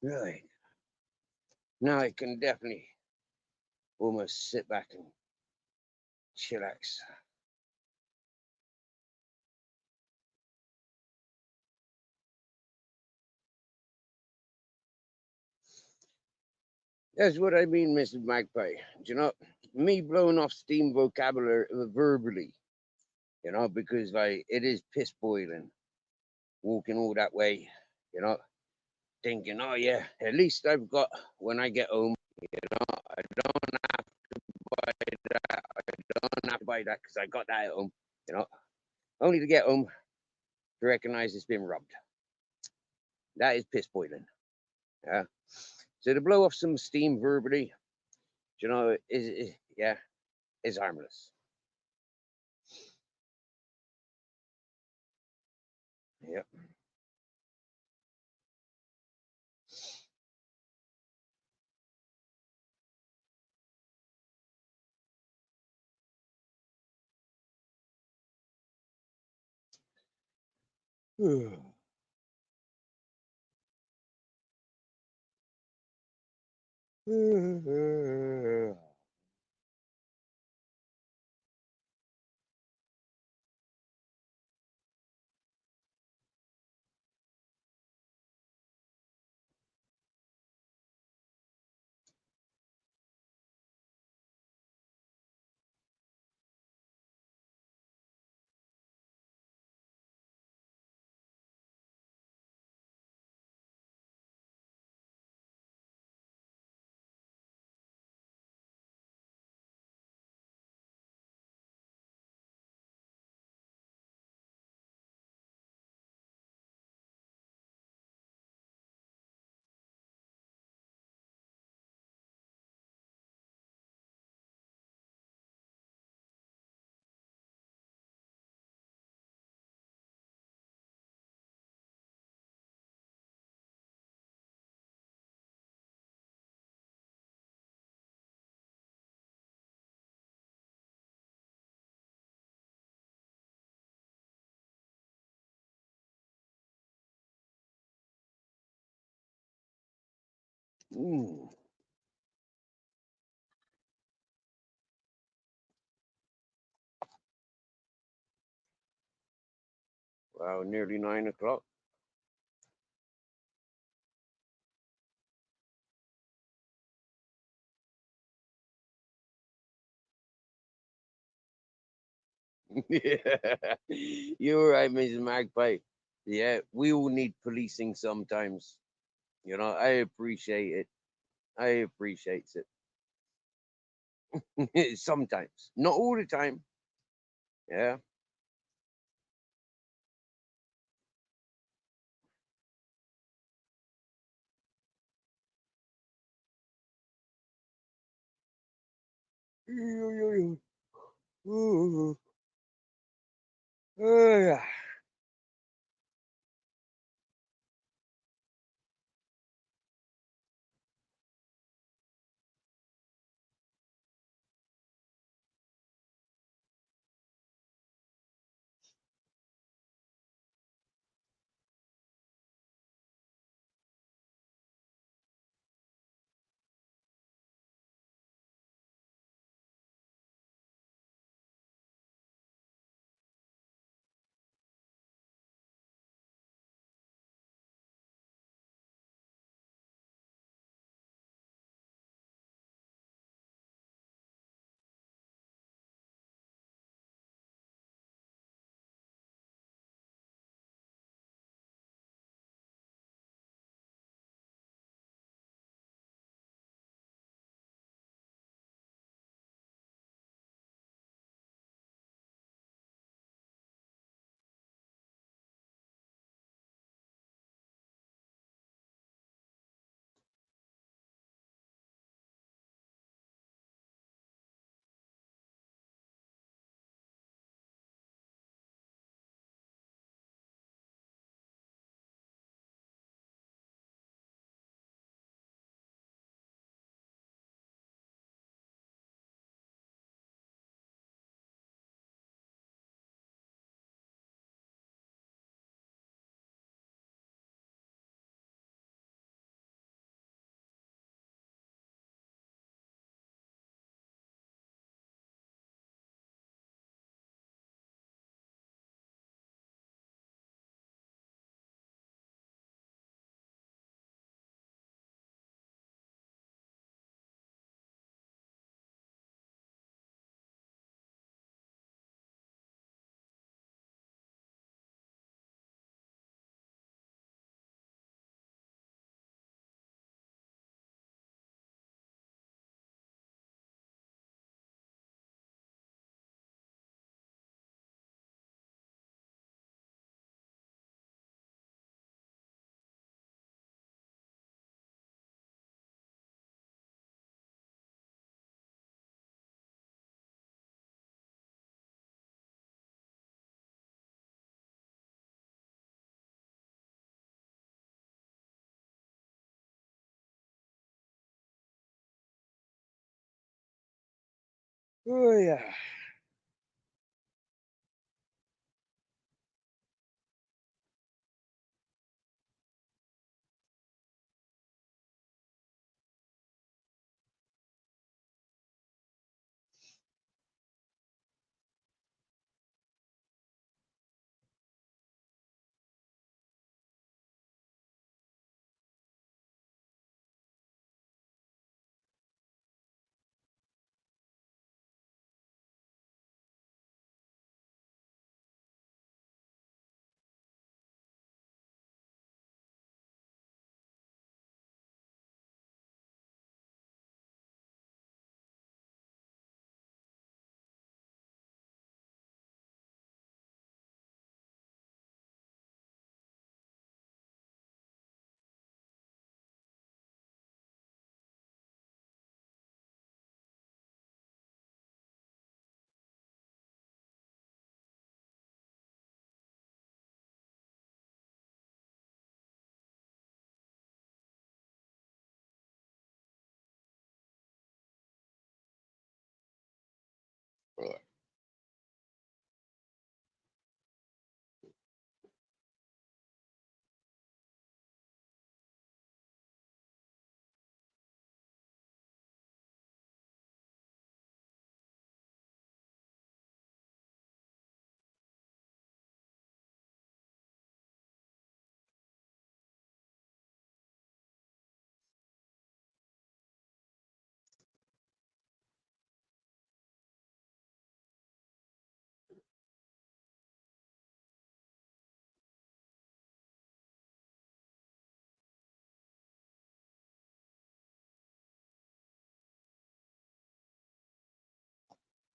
Right. Now I can definitely almost sit back and chillax. That's what I mean, Mrs. Magpie. Do you know, me blowing off steam vocabulary verbally, because like it is piss boiling, walking all that way, you know, thinking, oh yeah, at least I've got when I get home, I don't have to buy that. I don't have to buy that because I got that at home, you know, only to get home to recognize it's been robbed. That is piss boiling. Yeah. So to blow off some steam verbally, is yeah, is harmless. Yep. Mm. Wow, nearly 9 o'clock. Yeah, you're right, Mrs. Magpie. Yeah, we all need policing sometimes. I appreciate it. I appreciate it. Sometimes, not all the time. Yeah. Oh yeah.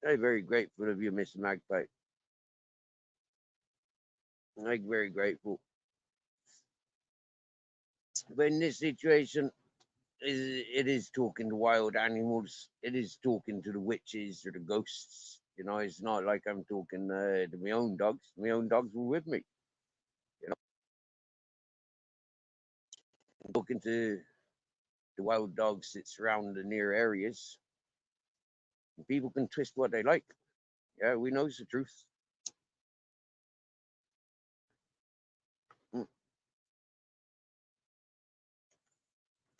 I'm very grateful of you, Mr. Magpie. I'm very grateful. But in this situation, it is talking to wild animals. It is talking to the witches or the ghosts. You know, it's not like I'm talking to my own dogs. My own dogs were with me. You know, I'm talking to the wild dogs that surround the near areas. And people can twist what they like. Yeah, we know the truth. Mm.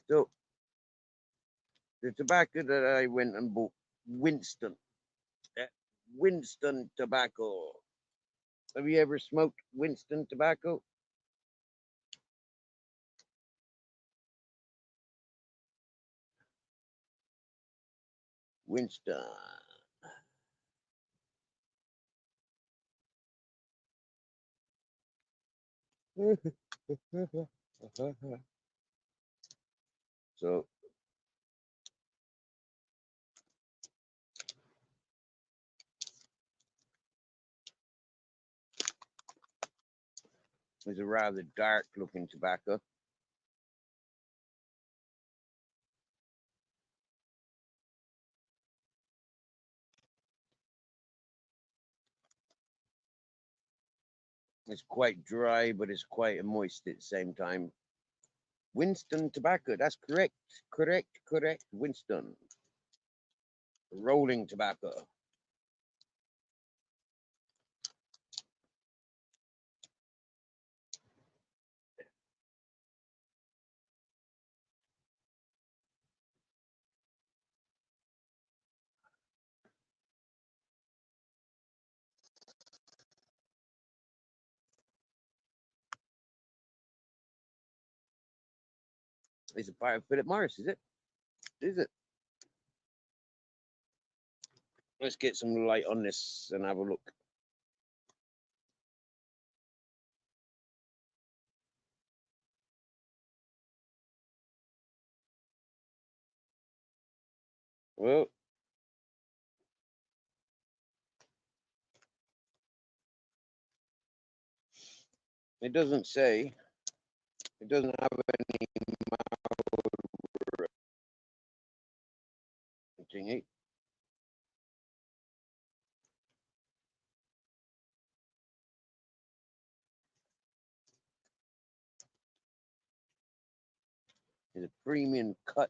So the tobacco that I went and bought, Winston, Winston tobacco. Have you ever smoked Winston tobacco? Winston. So it's a rather dark looking tobacco. It's quite dry, but it's quite moist at the same time. Winston tobacco, that's correct. Correct. Winston. Rolling tobacco. It's a part of Philip Morris, is it? Is it? Let's get some light on this and have a look. Well, it doesn't say. It doesn't have any marketing. It's a premium cut.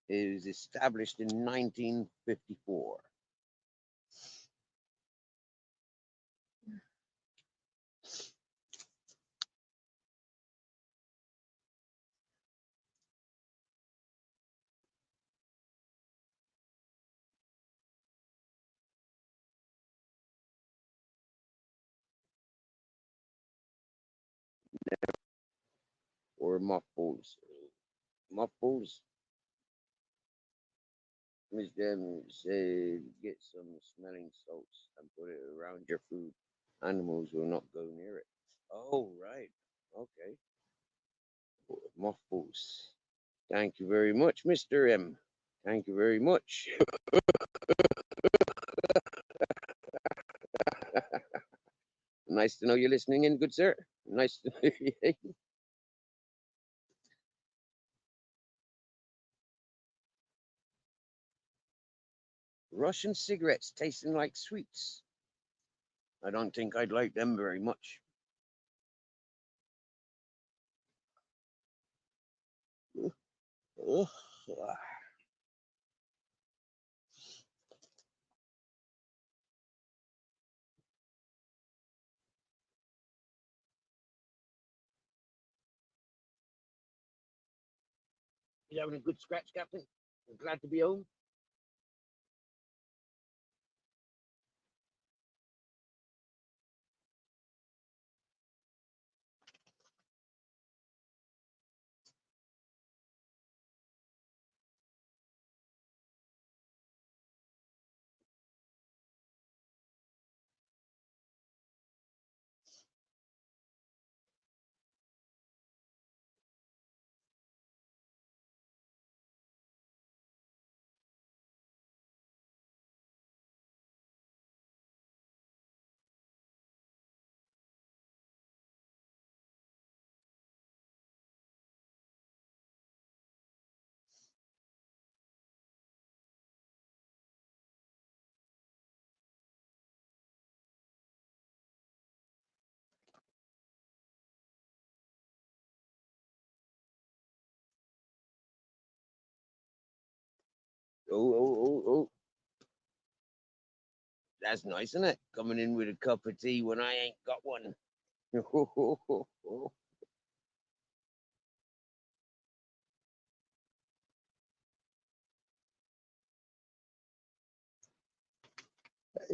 It was established in 1954. Or mothballs. Mothballs. Miss Dem said get some smelling salts and put it around your food. Animals will not go near it. Oh, right. Okay. Mothballs. Thank you very much, Mr. M. Thank you very much. Nice to know you're listening in, good sir. Nice to know you. Russian cigarettes tasting like sweets. I don't think I'd like them very much. Ugh. You having a good scratch, Captain? I'm glad to be home. Oh, oh, oh, oh. That's nice, isn't it? Coming in with a cup of tea when I ain't got one.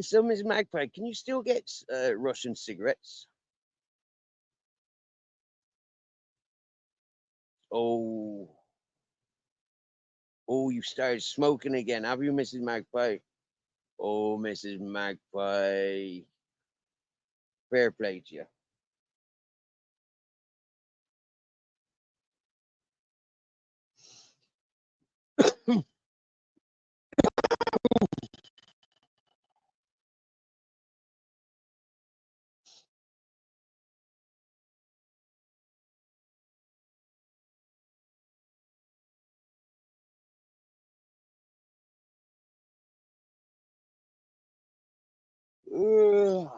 So, Ms. Magpie, can you still get Russian cigarettes? Oh, oh, you started smoking again, have you, Mrs. Magpie? Oh, Mrs. Magpie. Fair play to you. Ugh.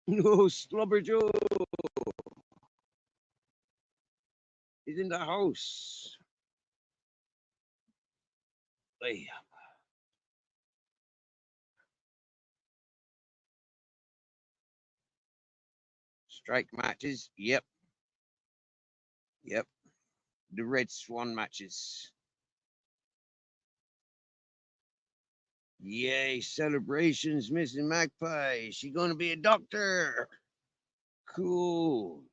No, Slobber Joe is in the house. Hey. Strike matches. Yep. Yep. The Red Swan matches. Yay, celebrations, Mrs. Magpie. She gonna be a doctor. Cool.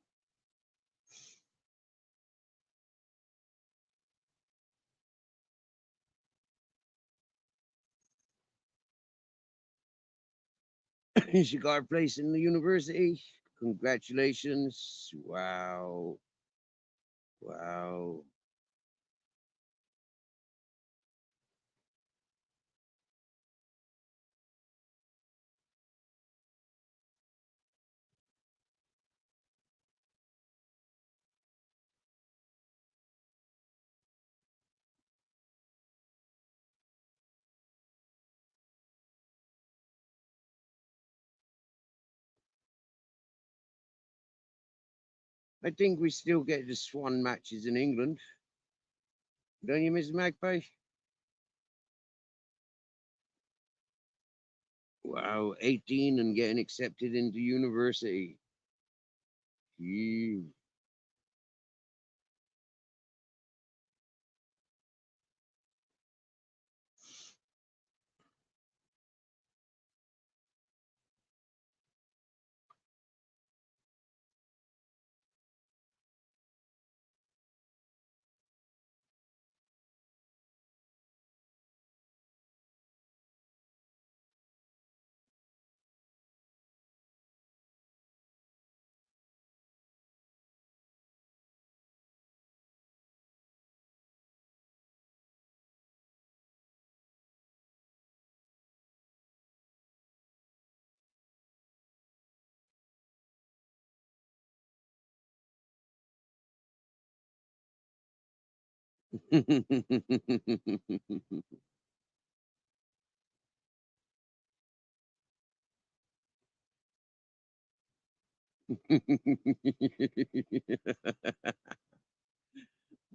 She got a place in the university. Congratulations. Wow. Wow. I think we still get the Swan matches in England. Don't you, Mrs. Magpie? Wow, 18 and getting accepted into university. Gee.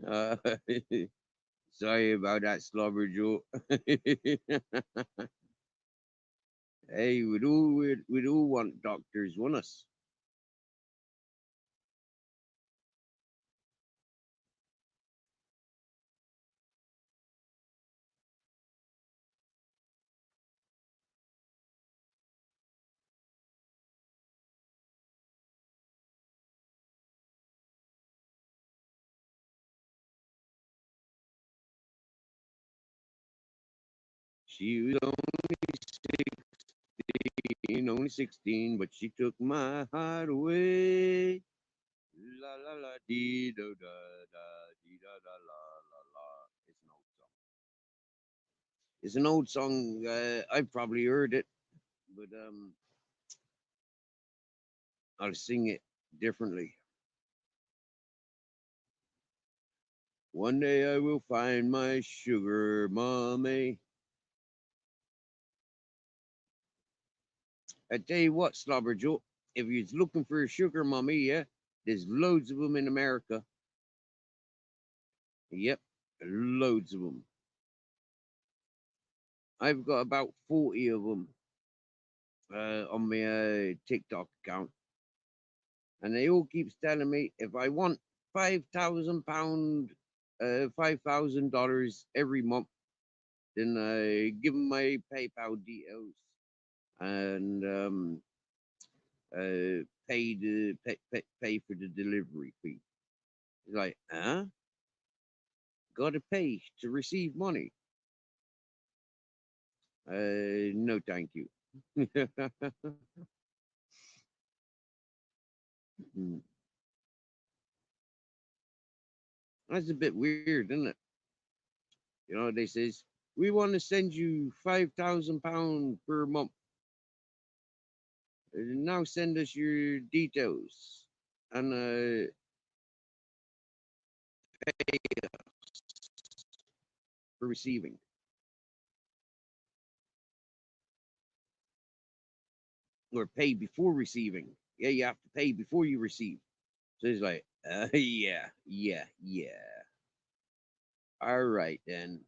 Uh, sorry about that, Slobber Joe. Hey, we do want doctors, want us. She was only 16, but she took my heart away. La la la dee da da da dee da da la la la. It's an old song. It's an old song. I've probably heard it, but I'll sing it differently. One day I will find my sugar mommy. I tell you what, Slobber Joe, if you're looking for a sugar mommy, yeah, there's loads of them in America. Yep, loads of them. I've got about 40 of them on my TikTok account, and they all keeps telling me if I want £5,000, $5,000 every month, then I give them my PayPal details and pay for the delivery fee. It's like, huh? Gotta pay to receive money. No, thank you. Mm. That's a bit weird, isn't it? You know, they says we want to send you £5,000 per month. Now send us your details and pay. for receiving. Or pay before receiving. Yeah, you have to pay before you receive. So he's like, yeah, yeah, yeah. All right then.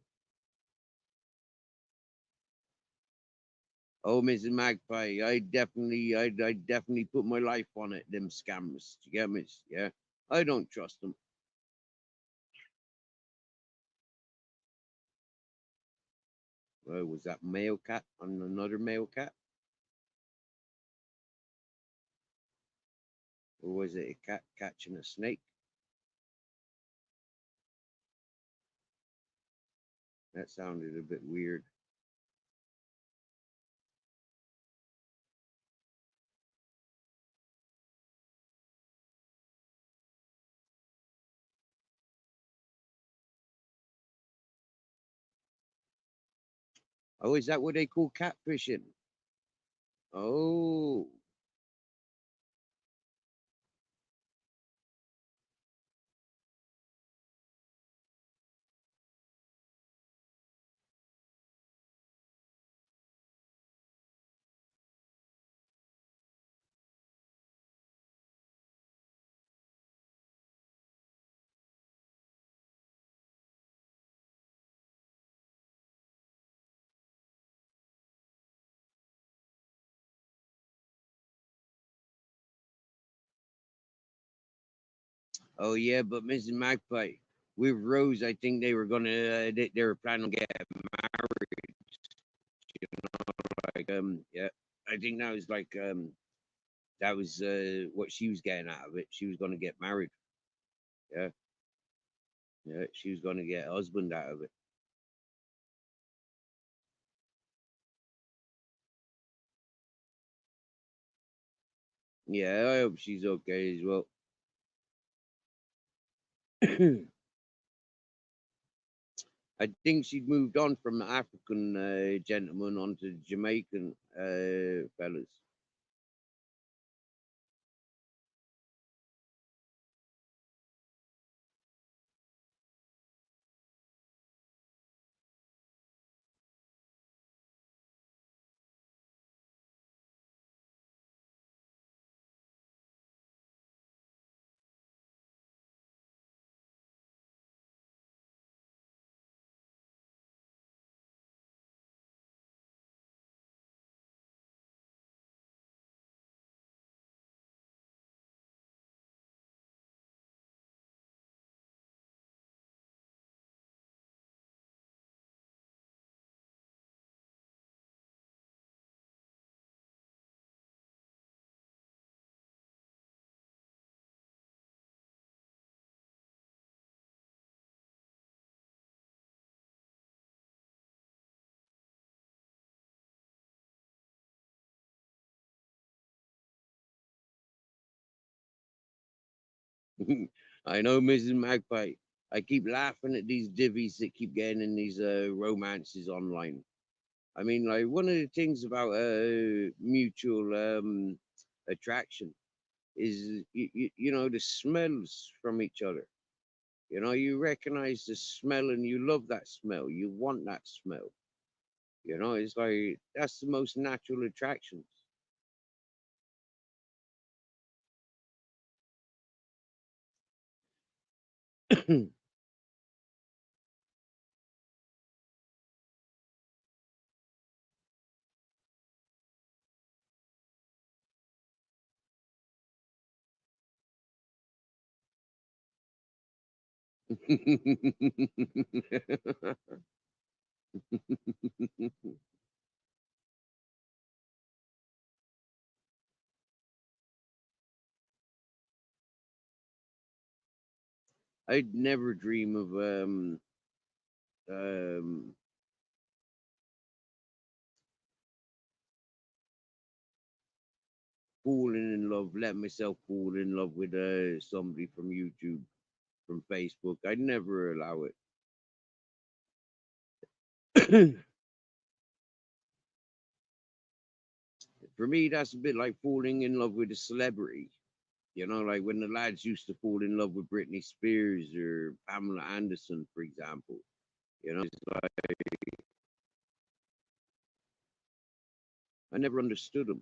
Oh, Mrs. Magpie, I definitely put my life on it. Them scammers, you get me? Yeah, I don't trust them. Was that male cat on another male cat, or was it a cat catching a snake? That sounded a bit weird. Oh, is that what they call catfishing? Oh, oh yeah, but Mrs. Magpie, with Rose, I think they were gonna, they were planning on getting married. You know, like, yeah, I think that was what she was getting out of it. She was gonna get married. Yeah, yeah, she was gonna get a husband out of it. Yeah, I hope she's okay as well. I think she'd moved on from the African gentleman onto Jamaican fellas. I know, Mrs. Magpie. I keep laughing at these divvies that keep getting in these romances online. I mean, like one of the things about mutual attraction is you know the smells from each other. You know, you recognize the smell and you love that smell. You want that smell. You know, it's like that's the most natural attractions. I'd never dream of um falling in love, let myself fall in love with somebody from YouTube, from Facebook. I'd never allow it. For me, that's a bit like falling in love with a celebrity. You know, like when the lads used to fall in love with Britney Spears or Pamela Anderson, for example. You know, it's like I never understood them.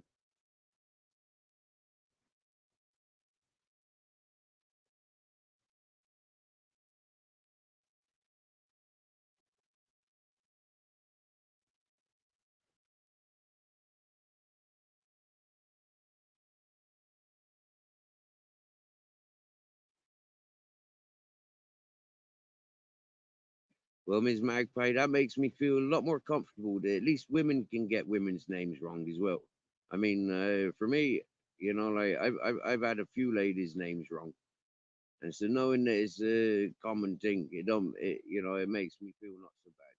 Well, Ms. Magpie, that makes me feel a lot more comfortable that at least women can get women's names wrong as well. I mean, for me, you know, like I've had a few ladies' names wrong, and so knowing that it's a common thing, you know, it makes me feel not so bad.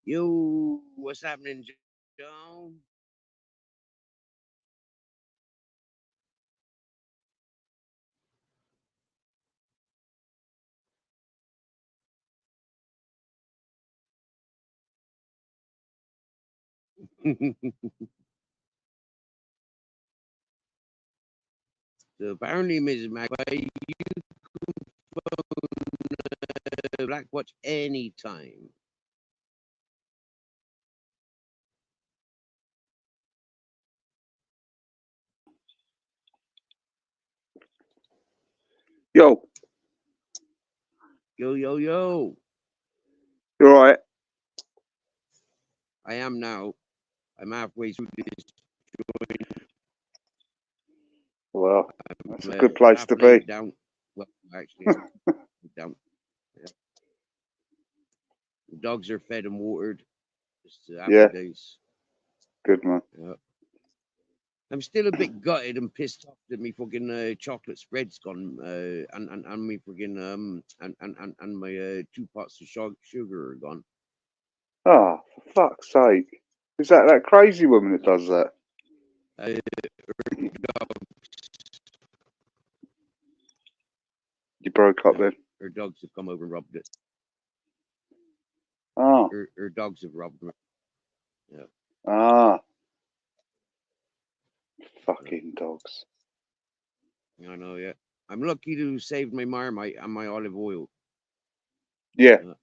Yo, what's happening, John? So apparently, Mrs. Magpie, Black Watch anytime. Yo, Yo, yo, yo. you alright? I am now. I'm halfway through this. Well, that's a I'm good place to halfway be. down. Well, actually, I'm down. Yeah. The dogs are fed and watered. Just happy Yeah, days. good man. Yeah. I'm still a bit gutted and pissed off that me fucking chocolate spread's gone, and me fucking and my 2 pots of sugar are gone. Oh, for fuck's sake. Is that crazy woman that does that? Uh, You broke up then? her dogs have come over and robbed it. Ah, Her dogs have robbed her. Yeah. ah. Fucking dogs. I know, yeah. I'm lucky to save my Marmite and my olive oil. Yeah. Yeah.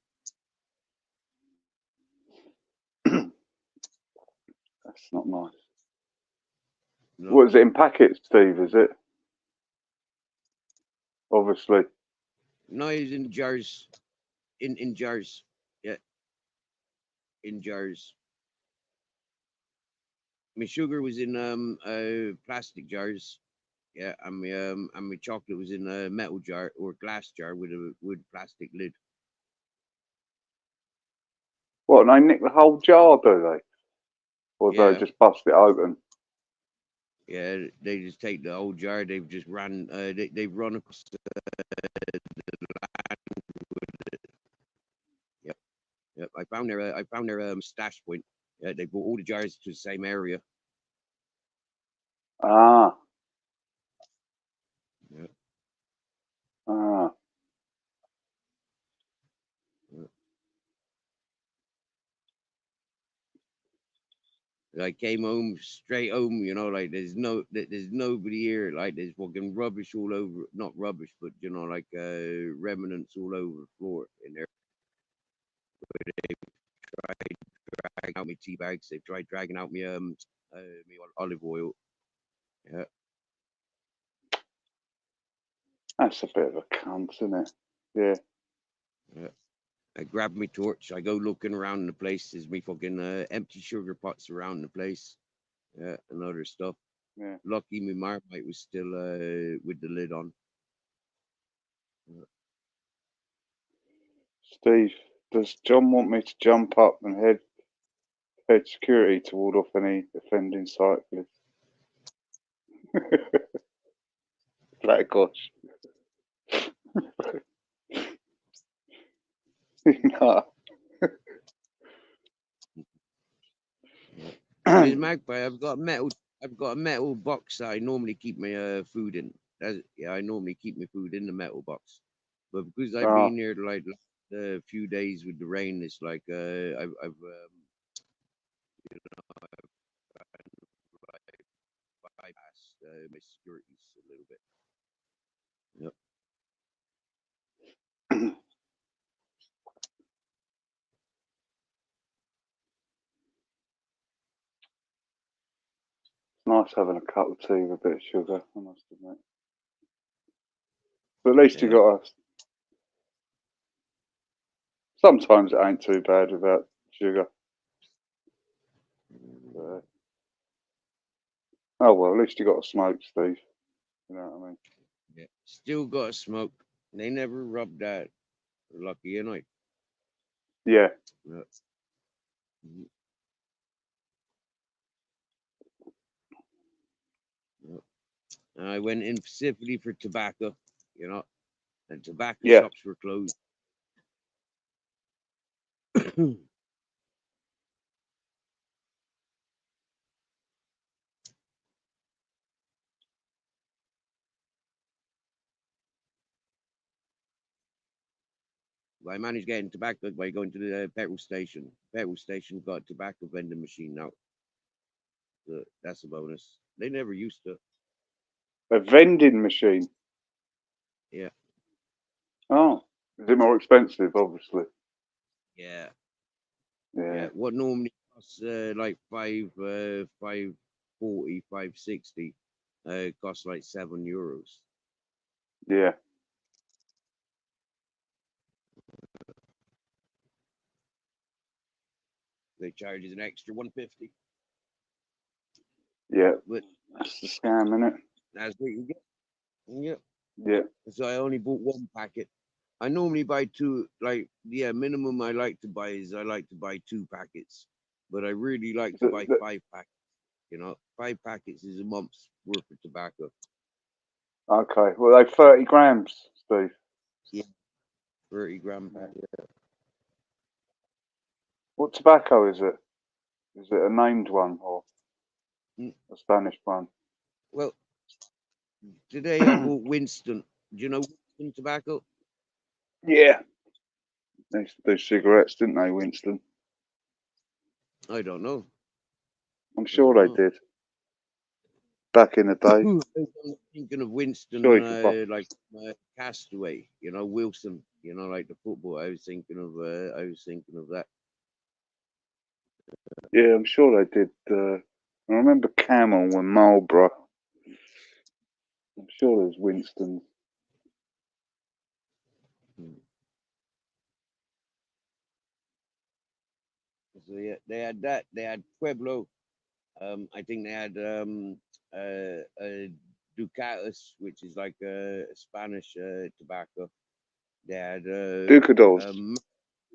That's not nice. No, What is it in packets, Steve? Is it? Obviously. no, he's in jars. In jars. Yeah, in jars. My sugar was in plastic jars. Yeah, and my chocolate was in a metal jar or glass jar with a wood plastic lid. What, they nick the whole jar, do they? Or do they Yeah, just bust it open? yeah. They just take the whole jar. They've just ran. They've run across the land with it. Yep, yep. I found their stash point. Yeah, they brought all the jars to the same area. Ah, Yeah. ah. I came home straight home, you know, like there's nobody here, like there's fucking rubbish all over, not rubbish, but you know, like remnants all over the floor in there. Tried dragging out my tea bags, they've tried dragging out me olive oil. Yeah. That's a bit of a cunt, isn't it? Yeah. Yeah. I grab my torch, I go looking around the place, there's me fucking empty sugar pots around the place. Yeah, and other stuff. Yeah. Lucky my Marmite was still with the lid on. Steve, does John want me to jump up and head security to ward off any offending cyclists? Black gosh. No. Miss Magpie, I've got a metal box that I normally keep my food in. I normally keep my food in the metal box. But because I've been here like a few days with the rain, it's like I've you know, I've bypassed my securities a little bit. Yep. Nice having a cup of tea with a bit of sugar, I must admit. But at least you got us. Sometimes it ain't too bad without sugar. Oh well, at least you got a smoke, Steve. You know what I mean? Yeah. Still got to smoke. They never rub that. Lucky, you know. Yeah. Yeah. Yeah. I went in specifically for tobacco, you know, and tobacco shops were closed. I managed getting tobacco by going to the petrol station. Petrol station got a tobacco vending machine now. So that's a bonus. They never used to. A vending machine? Yeah. Oh. Is it more expensive, obviously? Yeah. Yeah. Yeah. What normally costs like $5.40, $5.60, costs like €7. Yeah. They charge us an extra $1.50. Yeah. But that's the scam, isn't it? That's what you get. Yeah. Yeah. So I only bought one packet. I normally buy two, like, minimum I like to buy is I like to buy 2 packets. But I really like to buy 5 packets. You know, 5 packets is a month's worth of tobacco. Okay. Well, they 30 grams, Steve. Yeah. 30-gram packet. Yeah. What tobacco is it? Is it a named one or a Spanish one? Well, today I bought Winston. Do you know Winston tobacco? Yeah. They used to do cigarettes, didn't they, Winston? I don't know. I'm sure they did. Back in the day. I'm thinking of Winston, like Castaway, you know, Wilson, you know, like the football. I was thinking of that. Yeah, I'm sure they did. I remember Camel and Marlboro. I'm sure there's Winston. So yeah, they had that. They had Pueblo. I think they had Ducatus, which is like a Spanish tobacco. They had Ducados.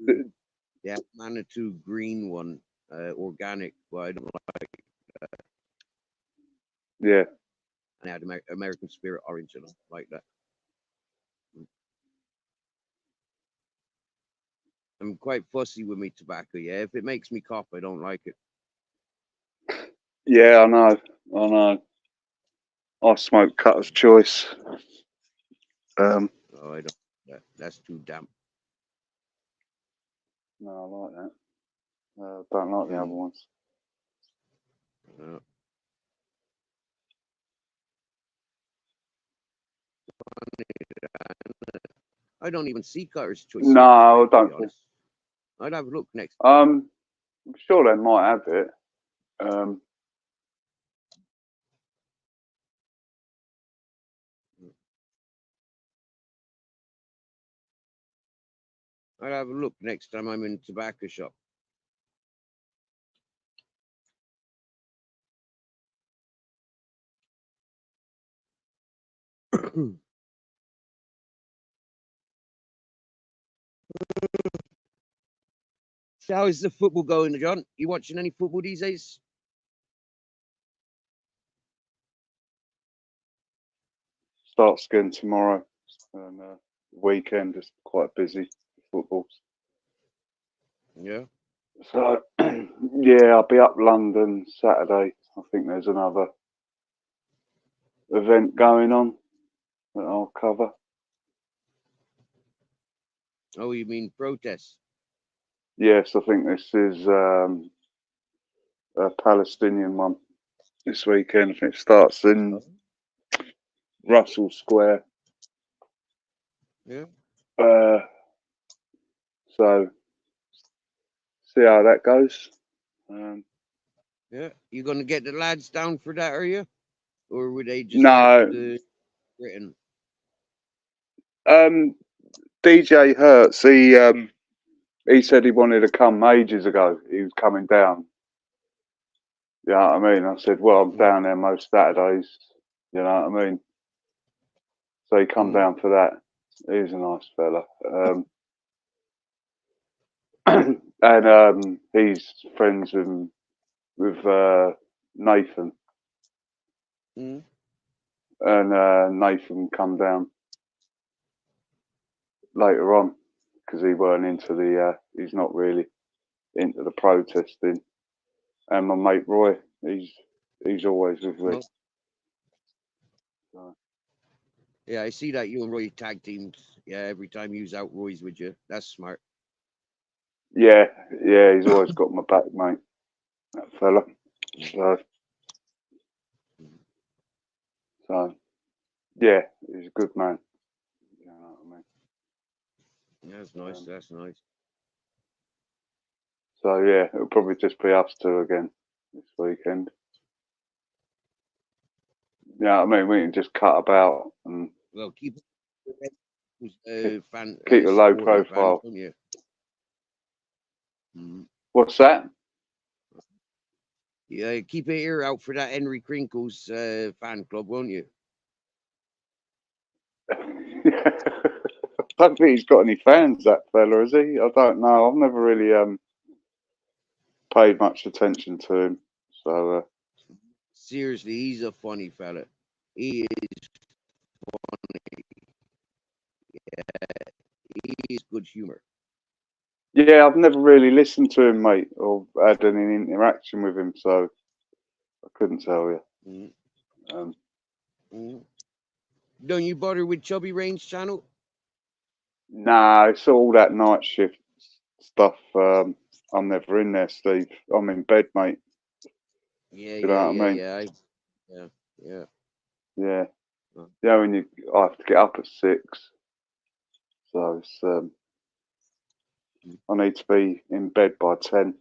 They had Manitou green one, organic, but I don't like that. Yeah. And they had American Spirit orange, and I like that. I'm quite fussy with me tobacco. Yeah, if it makes me cough, I don't like it. Yeah, I know. I smoke Cutter's Choice. Oh, I don't. That's too damp. No, I like that. Don't like the other ones. Uh, I don't even see Cutter's Choice No, here, I mate, to be don't think. honest. I'd have a look next. I'm sure they might have it. I'd have a look next time I'm in a tobacco shop. So how is the football going, John? You watching any football these days? Starts again tomorrow, and weekend is quite busy with football. Yeah. So yeah, I'll be up London Saturday. I think there's another event going on that I'll cover. Oh, you mean protests? Yes, I think this is a Palestinian one this weekend. I think it starts in Russell Square. Yeah. So see how that goes. Yeah. You gonna get the lads down for that, are you? Or would they just have No, the Britain? DJ Hertz. He said he wanted to come ages ago. He was coming down. You know what I mean? I said, well, I'm down there most Saturdays. You know what I mean? So he come down for that. He's a nice fella. And he's friends with Nathan. Mm. And Nathan come down later on because he weren't into he's not really into the protesting. And my mate Roy, he's always with me. Well, yeah, I see that you and Roy tag teams. Yeah, every time you out Roy's with you. That's smart. Yeah, he's always got my back, mate. That fella. So yeah, he's a good man. You know what I mean? That's nice. That's nice. So yeah, it'll probably just be us two again this weekend. Yeah, I mean, we can just cut about and Well, keep keep a low supporting fans, profile. don't you? Mm. What's that? Yeah, keep an ear out for that Henry Crinkles fan club, won't you? I don't think he's got any fans, that fella, has he? I don't know. I've never really paid much attention to him. So Seriously, he's a funny fella. He is funny. Yeah, he is good humor. yeah, I've never really listened to him, mate, or had any interaction with him, so I couldn't tell you. Don't you bother with Chubby Range channel? Nah, it's all that night shift stuff. I'm never in there, Steve. I'm in bed, mate. Yeah, You know what I mean? yeah. Yeah. Oh. Yeah, when I have to get up at 6, so it's I need to be in bed by 10.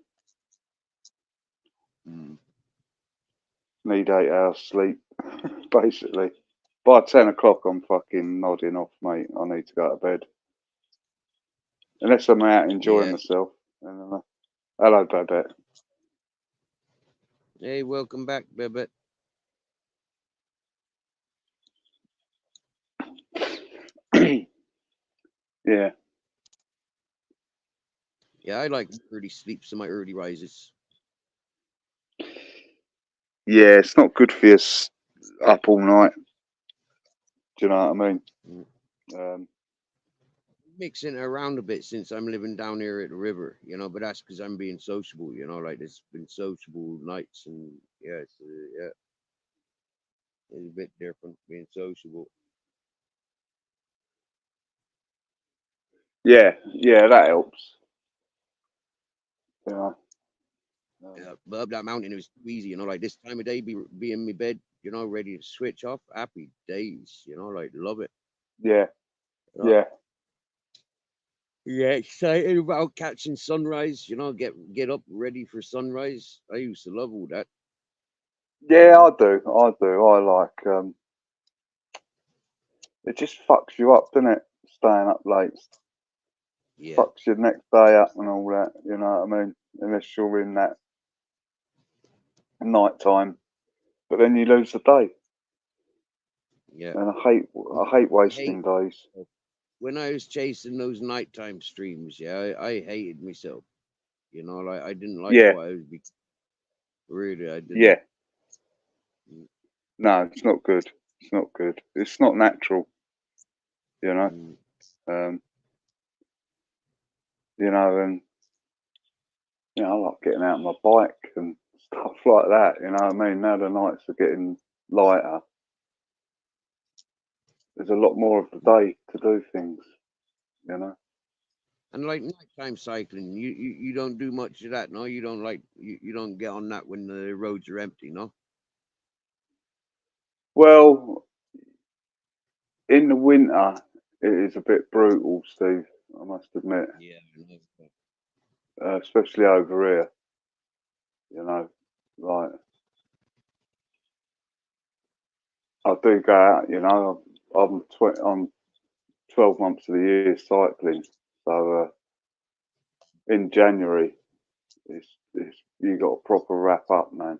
Need 8 hours sleep, basically. By 10 o'clock, I'm fucking nodding off, mate. I need to go to bed. Unless I'm out enjoying myself. Hello, Babette. Hey, welcome back, Babette. Yeah. Yeah, I like early sleeps and my early rises. Yeah, it's not good for you up all night. Do you know what I mean? Mixing it around a bit since I'm living down here at the river, you know, but that's because I'm being sociable, you know, like there's been sociable nights and yeah, it's a bit different being sociable. Yeah, that helps. Yeah. But up that mountain, it was too easy, you know. Like this time of day, be in my bed, you know, ready to switch off. Happy days, you know, like love it. Yeah, You know? yeah, Yeah, excited about catching sunrise. You know, get up ready for sunrise. I used to love all that. You yeah. know. I do. I do. I like. It just fucks you up, doesn't it? Staying up late Yeah, fucks your next day up and all that. You know what I mean? Unless you're in that night time, but then you lose the day, yeah. and I hate I hate wasting days. when I was chasing those nighttime streams. Yeah, I hated myself. You know, like I didn't like Yeah, what I was. Really, I didn't. yeah. No, it's not good. It's not good. It's not natural. You know. Mm, Um, and I like getting out on my bike and stuff like that. You know what I mean? Now the nights are getting lighter. There's a lot more of the mm. day to do things. You know. And like nighttime cycling, you don't do much of that, no. You don't you don't get on that when the roads are empty, no. Well, in the winter, it is a bit brutal, Steve. I must admit, Yeah, I know. especially over here. You know, like I do go out. You know, I'm 12 months of the year cycling, so in January, it's you got to proper wrap up, man.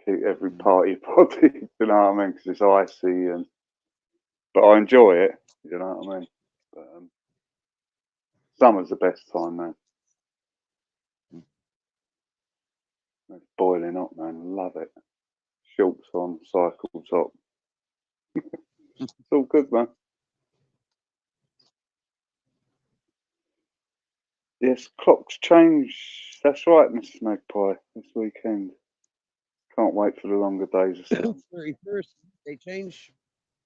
Keep every Mm. part of your body. You know what I mean? Because it's icy, but I enjoy it. You know what I mean? But summer's the best time, man. Mm. It's boiling up, man. Love it. Shorts on, cycle top. It's all good, man. Yes, clocks change. That's right, Mrs. Magpie. This weekend. Can't wait for the longer days of sun. 31st, they change.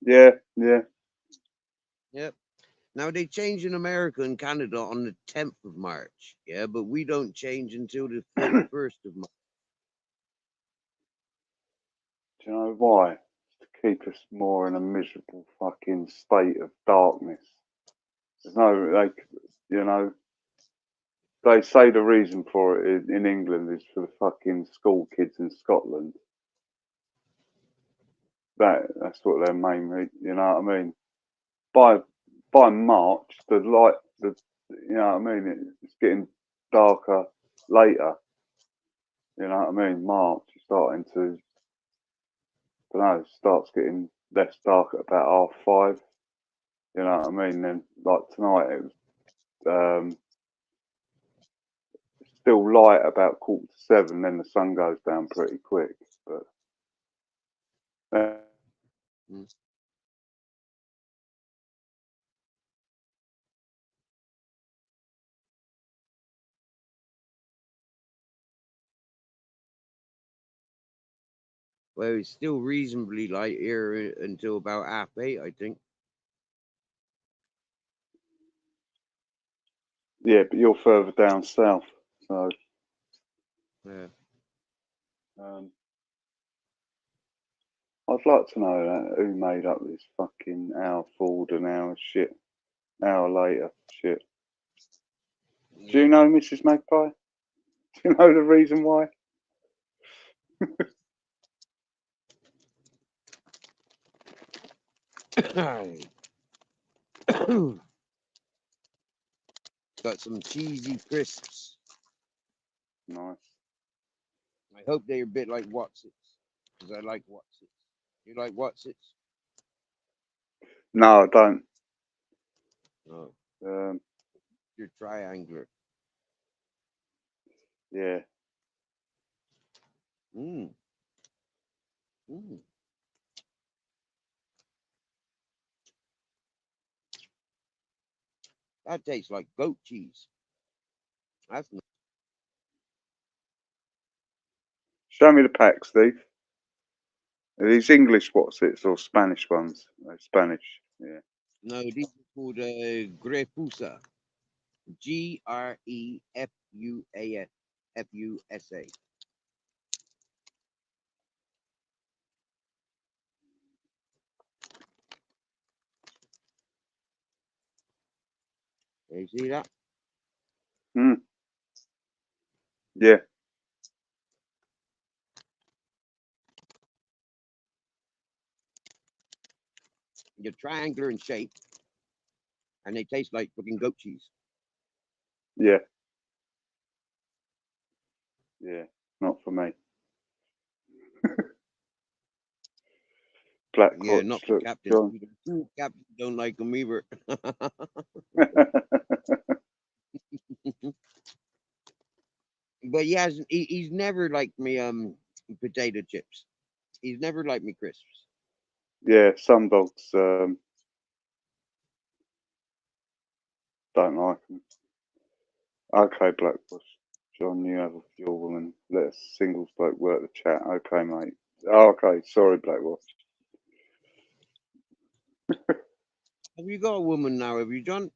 Yeah, yeah. Yep. Now they change in America and Canada on the 10th of March. Yeah, but we don't change until the Do 31st of March. you know why? To keep us more in a miserable fucking state of darkness. There's no, like, you know, they say the reason for it in England is for the fucking school kids in Scotland. That's what their main, you know what I mean? By by March, you know what I mean? It's getting darker later. You know what I mean? March is starting to, I don't know, it starts getting less dark at about 5:30. You know what I mean? Then like tonight, it was still light about 6:45. Then the sun goes down pretty quick. But Mm. Well, it's still reasonably light here until about 8:30, I think. yeah, but you're further down south, so Yeah. um, I'd like to know who made up this fucking hour forward and hour shit, hour later shit. Do you Yeah. know Mrs. Magpie? Do you know the reason why? Got some cheesy crisps. Nice. I hope they're a bit like Watsits, because I like Watsits. You like Watsits? No, I don't. No, Um, you're triangular. yeah. Mm. Mm. That tastes like goat cheese. That's not. Show me the pack, Steve. Are these English Watsits or Spanish ones? No, Spanish. Yeah. No, these are called Grefusa. Grefusas. FUSA. You see that? Hmm. Yeah. They're triangular in shape, and they taste like fucking goat cheese. Yeah. Yeah. Not for me. Black Yeah, Watch, not for look, Captain. John. Captain don't like them either. But he hasn't. He's never liked me. Potato chips. He's never liked me crisps. Yeah, some dogs don't like them. Okay, Black Watch, John, you have your woman. Let a singles bloke work the chat. Okay, mate. Okay, sorry, Black Watch. Have you got a woman now? Have you, John?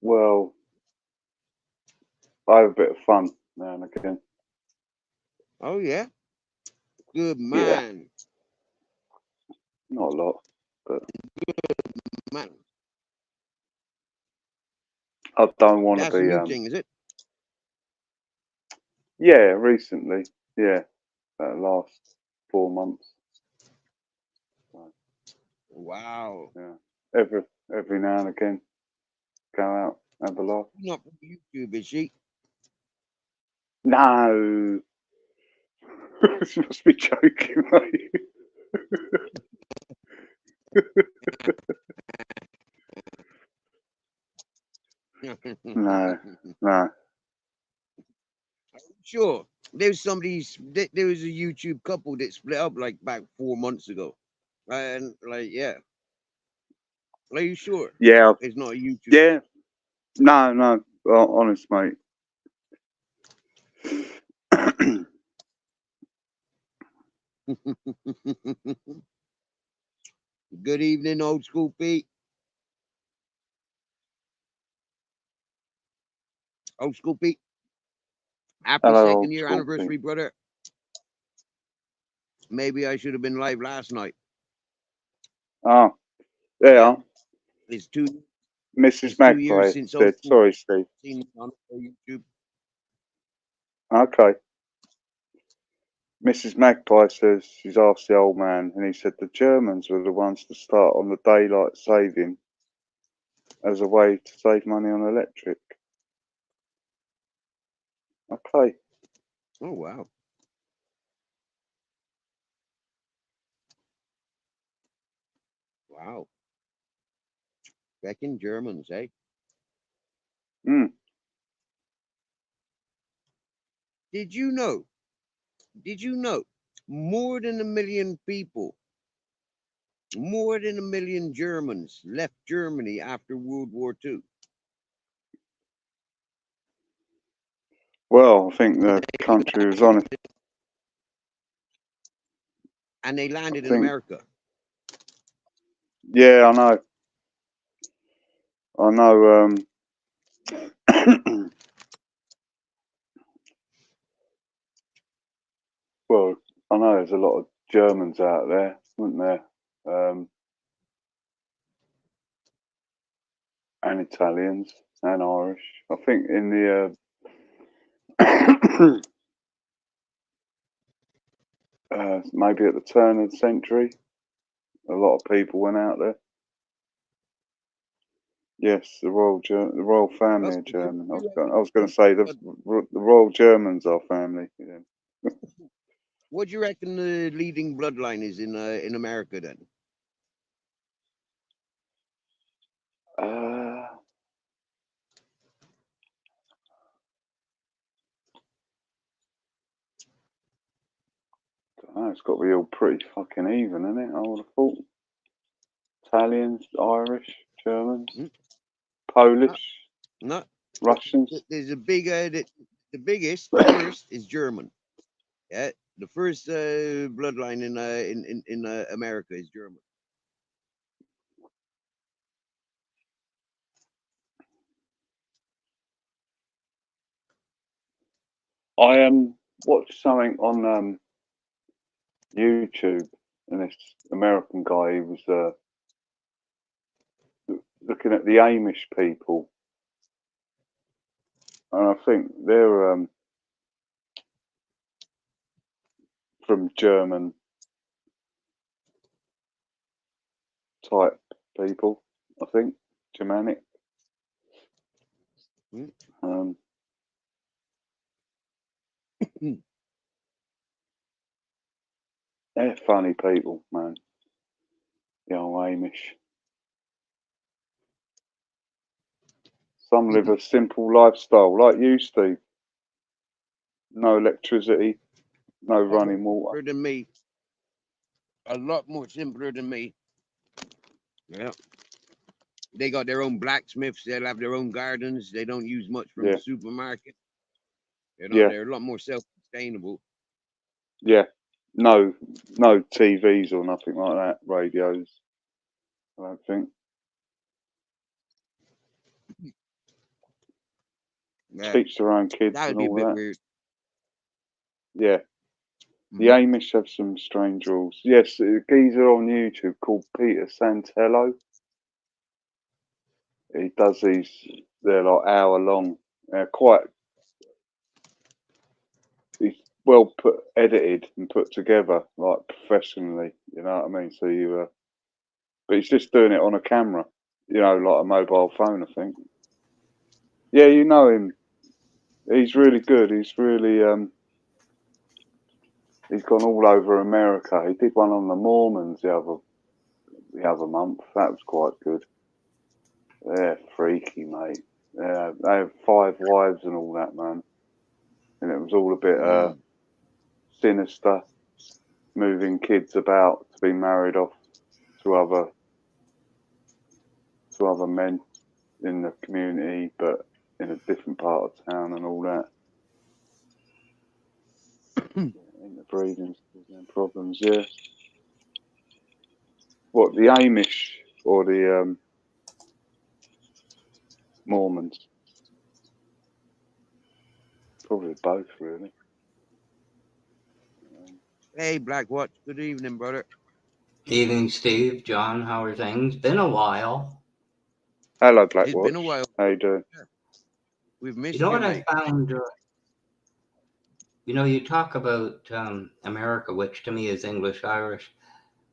Well, I have a bit of fun now and again. Oh yeah. Good Yeah, man. not a lot, but Man. I don't want to That's a be. new thing, is it? Yeah, recently. Yeah, last 4 months. So, Wow. yeah, every now and again, go out, have a laugh. Not from YouTube, is she? No, you must be joking, mate. No, no. Sure. There was a YouTube couple that split up like about 4 months ago. And like, yeah. Are you sure? Yeah, It's not a YouTube. yeah. No. Honest, mate. Good evening, old school Pete. Old school Pete. Happy Hello, second old year school anniversary, Pete. brother. Maybe I should have been live last night. Oh, Yeah. yeah. It's two Mrs. 2 years Magpie since said, old school sorry, Steve. seen it on YouTube. Okay. Mrs. Magpie says she's asked the old man, and he said the Germans were the ones to start on the daylight saving as a way to save money on electric. Okay. Oh wow. Wow. Back in Germans, eh? Mm. Did you know? Did you know? More than 1 million people, more than 1 million Germans left Germany after World War II. Well, I think the country was on it. And they landed I in think, America. yeah, I know. Well, I know there's a lot of Germans out there, weren't there? And Italians and Irish. I think in the maybe at the turn of the century, a lot of people went out there. Yes, the royal family Well, are German. I was going to say the royal Germans are family. Yeah. what do you reckon the leading bloodline is in America then? It's got to be all pretty fucking even, isn't it? I would have thought. Italians, Irish, Germans, Polish, No, Russians. there's a big the biggest, the first is German. Yeah, the first bloodline in America is German. I watched something on YouTube, and this American guy, he was looking at the Amish people, and I think they're from German type people. I think Germanic. Mm. They're funny people, man. The old Amish. Some live a simple lifestyle, like you, Steve. No electricity, no running water. Simpler than me. A lot more simpler than me. Yeah. They got their own blacksmiths. They'll have their own gardens. They don't use much from Yeah. the supermarket. You know, Yeah. they're a lot more self-sustainable. Yeah. No TVs or nothing like that. Radios. I don't think. Yeah, Teach their own kids that would and be a all bit that. weird. Yeah. The Mhm. Amish have some strange rules. Yes, a geezer on YouTube called Peter Santello. He does these. They're like hour long. Quite. He's well edited and put together like professionally. You know what I mean? So you. But he's just doing it on a camera. You know, like a mobile phone, I think. Yeah, you know him. He's really good. He's really he's gone all over America. He did one on the Mormons the other month. That was quite good. They're freaky, mate. Yeah, they have 5 wives and all that, man. And it was all a bit sinister, moving kids about to be married off to other men in the community, but in a different part of town and all that. Interbreeding and problems, yeah. What, the Amish or the Mormons? Probably both, really. Hey, Black Watch. Good evening, brother. Evening, Steve, John, how are things? Been a while. Hello, Black It's Watch. been a while. How you doing? We've missed You know you, what I mate. found? You talk about America, which to me is English-Irish,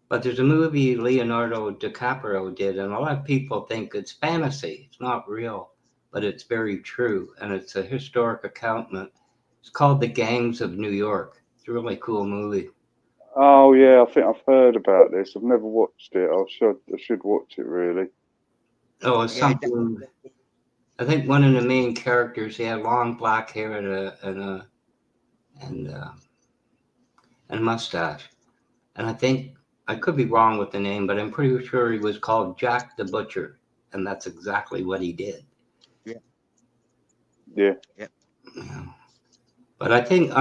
but there's a movie Leonardo DiCaprio did, and a lot of people think it's fantasy. It's not real, but it's very true, and it's a historic account. It's called The Gangs of New York. It's a really cool movie. Oh yeah, I think I've heard about this. I've never watched it. I should watch it, really. Oh, it's Yeah, something. I think one of the main characters, he had long black hair and a mustache. And I think I could be wrong with the name, but I'm pretty sure he was called Jack the Butcher, and that's exactly what he did. Yeah. Yeah. Yeah. But I think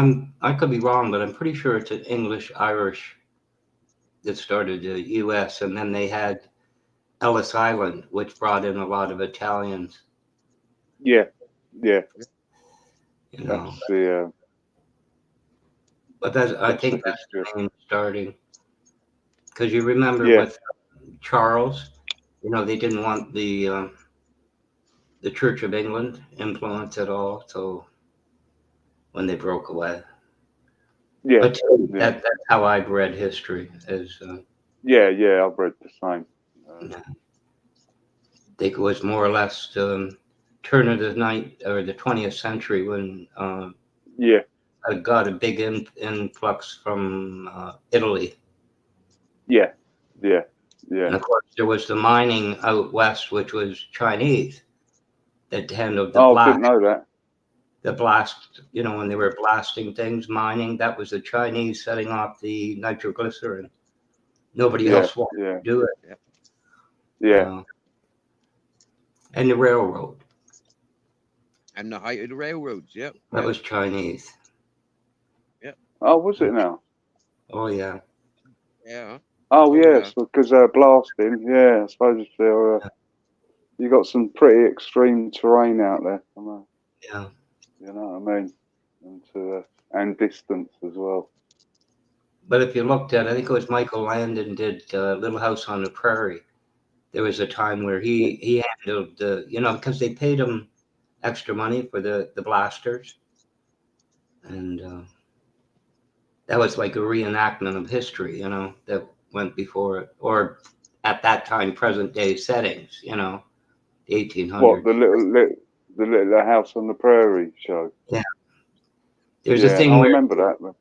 I could be wrong, but I'm pretty sure it's an English-Irish that started the U.S. and then they had Ellis Island, which brought in a lot of Italians. Yeah. Yeah. You know, That's the. but I think that's history. the main starting. Because you remember Yeah. with Charles, they didn't want the Church of England influence at all. So when they broke away, Yeah. but Yeah. that's how I've read history. Is Yeah. Yeah. I've read the same. I think it was more or less turn of the 20th century when Yeah. I got a big influx from Italy. Yeah. Yeah. Yeah. And of course, there was the mining out west, which was Chinese that handled the Oh, I blast. didn't know that. The blast, when they were blasting things, mining, that was the Chinese setting off the nitroglycerin. Nobody else wanted to do it. Yeah. And the railroad. And the height of the railroads, yep. That was Chinese. Yep. Oh, was it now? Oh, yeah. Yeah. Oh, yes, because blasting. Yeah, I suppose they're. You got some pretty extreme terrain out there. Yeah. You know what I mean? and distance as well. But if you looked at, I think it was Michael Landon did Little House on the Prairie. There was a time where he handled the, because they paid him extra money for the blasters, and that was like a reenactment of history, that went before it, or at that time, present day settings, the 1800s. What, the little House on the Prairie show? Yeah. There's a thing I where, remember that.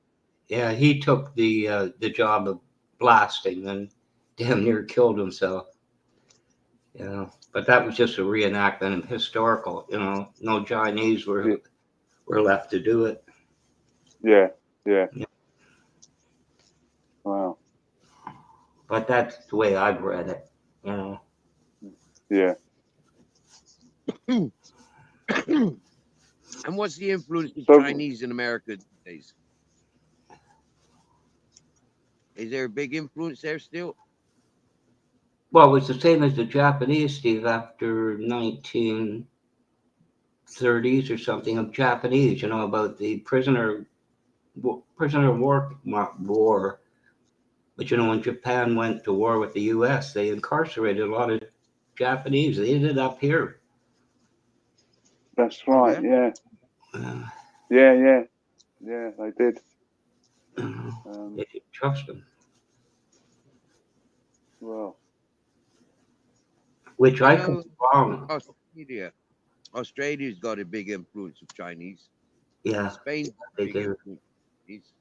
yeah, he took the job of blasting and damn near killed himself. But that was just a reenactment of historical. No Chinese were left to do it. Yeah. Wow. But that's the way I've read it. Yeah. And what's the influence of So- Chinese in America these days? Is there a big influence there still? Well, it was the same as the Japanese, Steve, after 1930s or something of Japanese, about the prisoner of war. But when Japan went to war with the U.S., they incarcerated a lot of Japanese. They ended up here. That's right. yeah? Yeah, they did. They didn't trust them. Well, Which I think is wrong. Australia's got a big influence of Chinese. Yeah, Spain's got a they big do. influence of Chinese.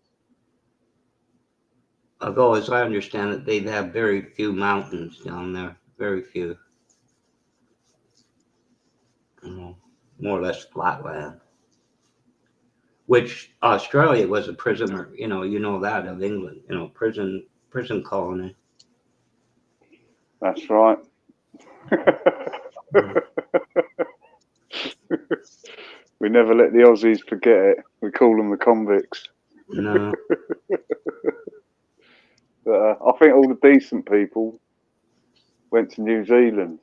Although, as I understand it, they have very few mountains down there. Very few. More or less flat land. Which Australia was a prisoner, that of England, prison colony. that's right. We never let the Aussies forget it. We call them the convicts. No, But I think all the decent people went to New Zealand,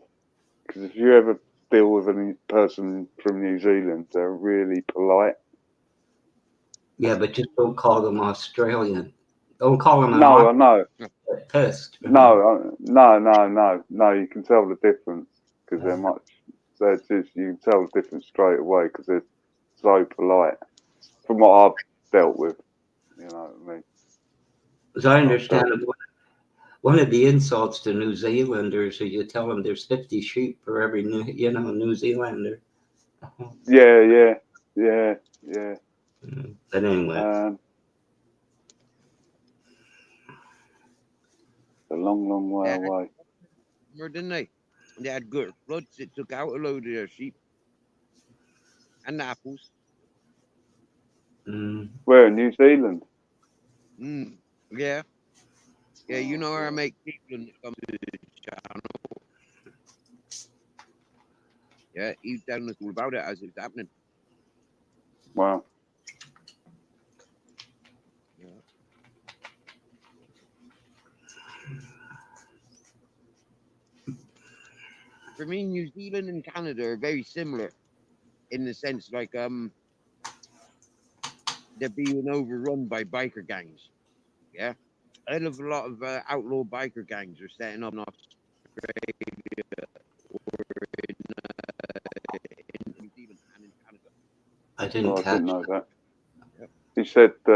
because if you ever deal with any person from New Zealand, they're really polite. yeah, but just don't call them Australian. Don't call them No, I know. pissed. No. You can tell the difference because they're just, you can tell the difference straight away because they're so polite. From what I've dealt with, you know what I mean. As I understand it, one of the insults to New Zealanders is you tell them there's 50 sheep for every New Zealander. Yeah. But anyway, a long way away. Didn't they? They had good floods. It took out a load of their sheep and apples. Where in New Zealand? Yeah. Yeah, I make people that come to the channel. Yeah, he's telling us all about it as it's happening. Wow. Yeah. For me, New Zealand and Canada are very similar in the sense like they're being overrun by biker gangs. Yeah. A hell of a lot of outlaw biker gangs are setting up in Australia or in New Zealand and in Canada. I didn't know that. Yep. He said a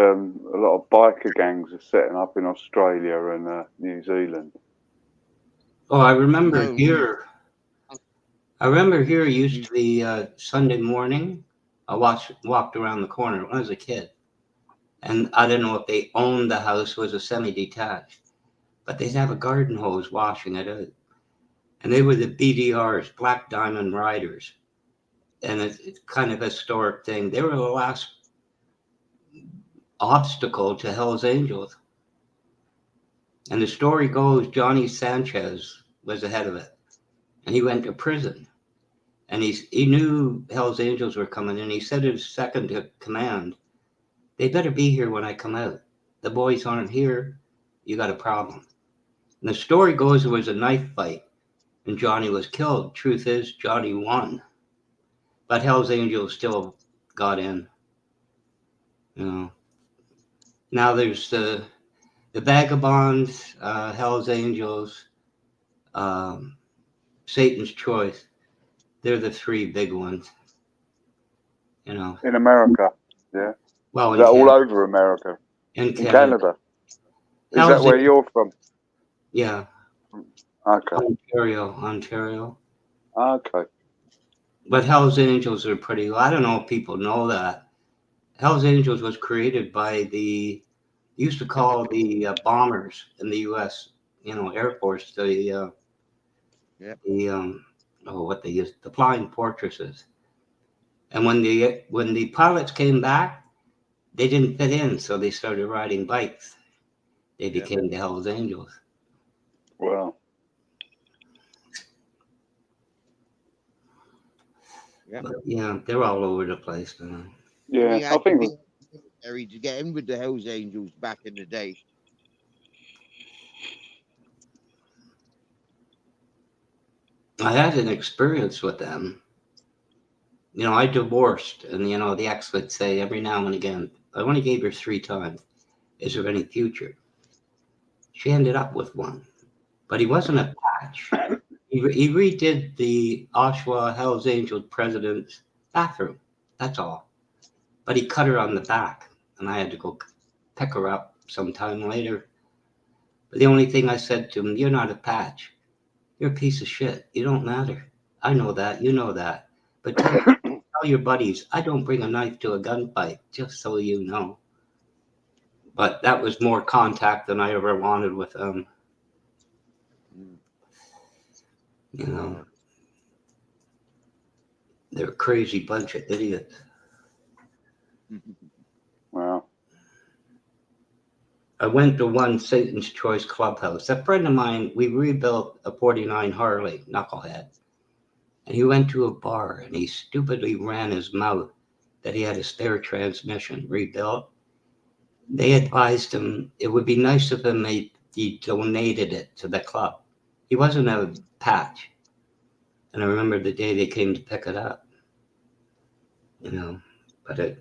lot of biker gangs are setting up in Australia and New Zealand. Oh, I remember here. I remember here used to be Sunday morning. I walked around the corner when I was a kid. And I didn't know if they owned the house, was a semi-detached. But they'd have a garden hose washing it out. And they were the BDRs, Black Diamond Riders. And it's kind of a historic thing. They were the last obstacle to Hell's Angels. And the story goes Johnny Sanchez was the head of it. And he went to prison. And he knew Hell's Angels were coming in. He said his second to command, they better be here when I come out. The boys aren't here. You got a problem. And the story goes there was a knife fight and Johnny was killed. Truth is, Johnny won. But Hell's Angels still got in. You know. Now there's the Vagabonds, Hell's Angels, Satan's Choice. They're the three big ones. You know. In America, yeah. Well, Is that all over America? in In Canada. Canada? Is Hell's that where you're from? Yeah, Okay. Ontario. Okay. But Hell's Angels are pretty. I don't know if people know that. Hell's Angels was created by used to call the bombers in the U.S. Air Force the what they used, the flying fortresses. And when the pilots came back, they didn't fit in, so they started riding bikes. They became the Hell's Angels. Well. But, they're all over the place now. Yeah, I think necessary to get in with the Hells Angels back in the day. I had an experience with them. I divorced, and the ex would say every now and again, "I only gave her 3 times. Is there any future?" She ended up with one, but he wasn't a patch. He redid the Oshawa Hells Angels president's bathroom. That's all. But he cut her on the back, and I had to go pick her up sometime later. But the only thing I said to him, "You're not a patch. You're a piece of shit. You don't matter. I know that. You know that. But tell your buddies, I don't bring a knife to a gunfight, just so you know." But that was more contact than I ever wanted with them. They're a crazy bunch of idiots. Wow. I went to one Satan's Choice clubhouse. A friend of mine, we rebuilt a 49 Harley, knucklehead. And he went to a bar and he stupidly ran his mouth that he had a spare transmission rebuilt. They advised him it would be nice of him if he donated it to the club. He wasn't a patch. And I remember the day they came to pick it up. But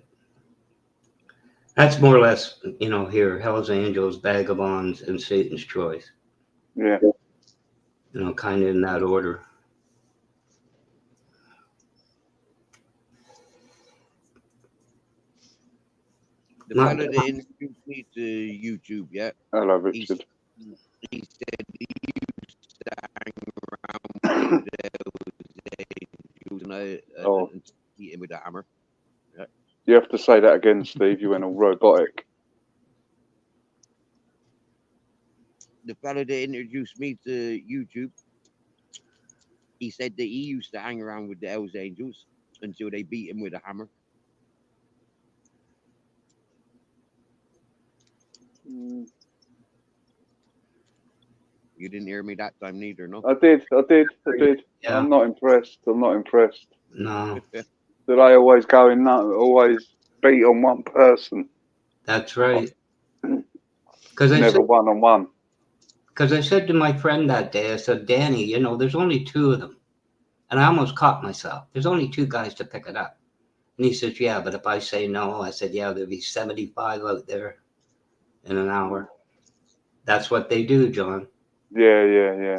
that's more or less, here, Hell's Angels, Vagabonds, and Satan's Choice. Yeah. Kind of in that order. The fella that introduced me to YouTube, Hello, Richard. He said he used to hang around with and beat him with a hammer. Yeah. You have to say that again, Steve. You went all robotic. The fella that introduced me to YouTube, he said that he used to hang around with the Hells Angels until they beat him with a hammer. You didn't hear me that time neither, no? I did. Yeah. I'm not impressed. No. That I always go in, always beat on one person. That's right. Never one-on-one. Because I said to my friend that day, I said, "Danny, there's only 2 of them." And I almost caught myself. There's only 2 guys to pick it up. And he says, "Yeah, but if I say no," I said, "Yeah, there'll be 75 out there in an hour." That's what they do, John. Yeah.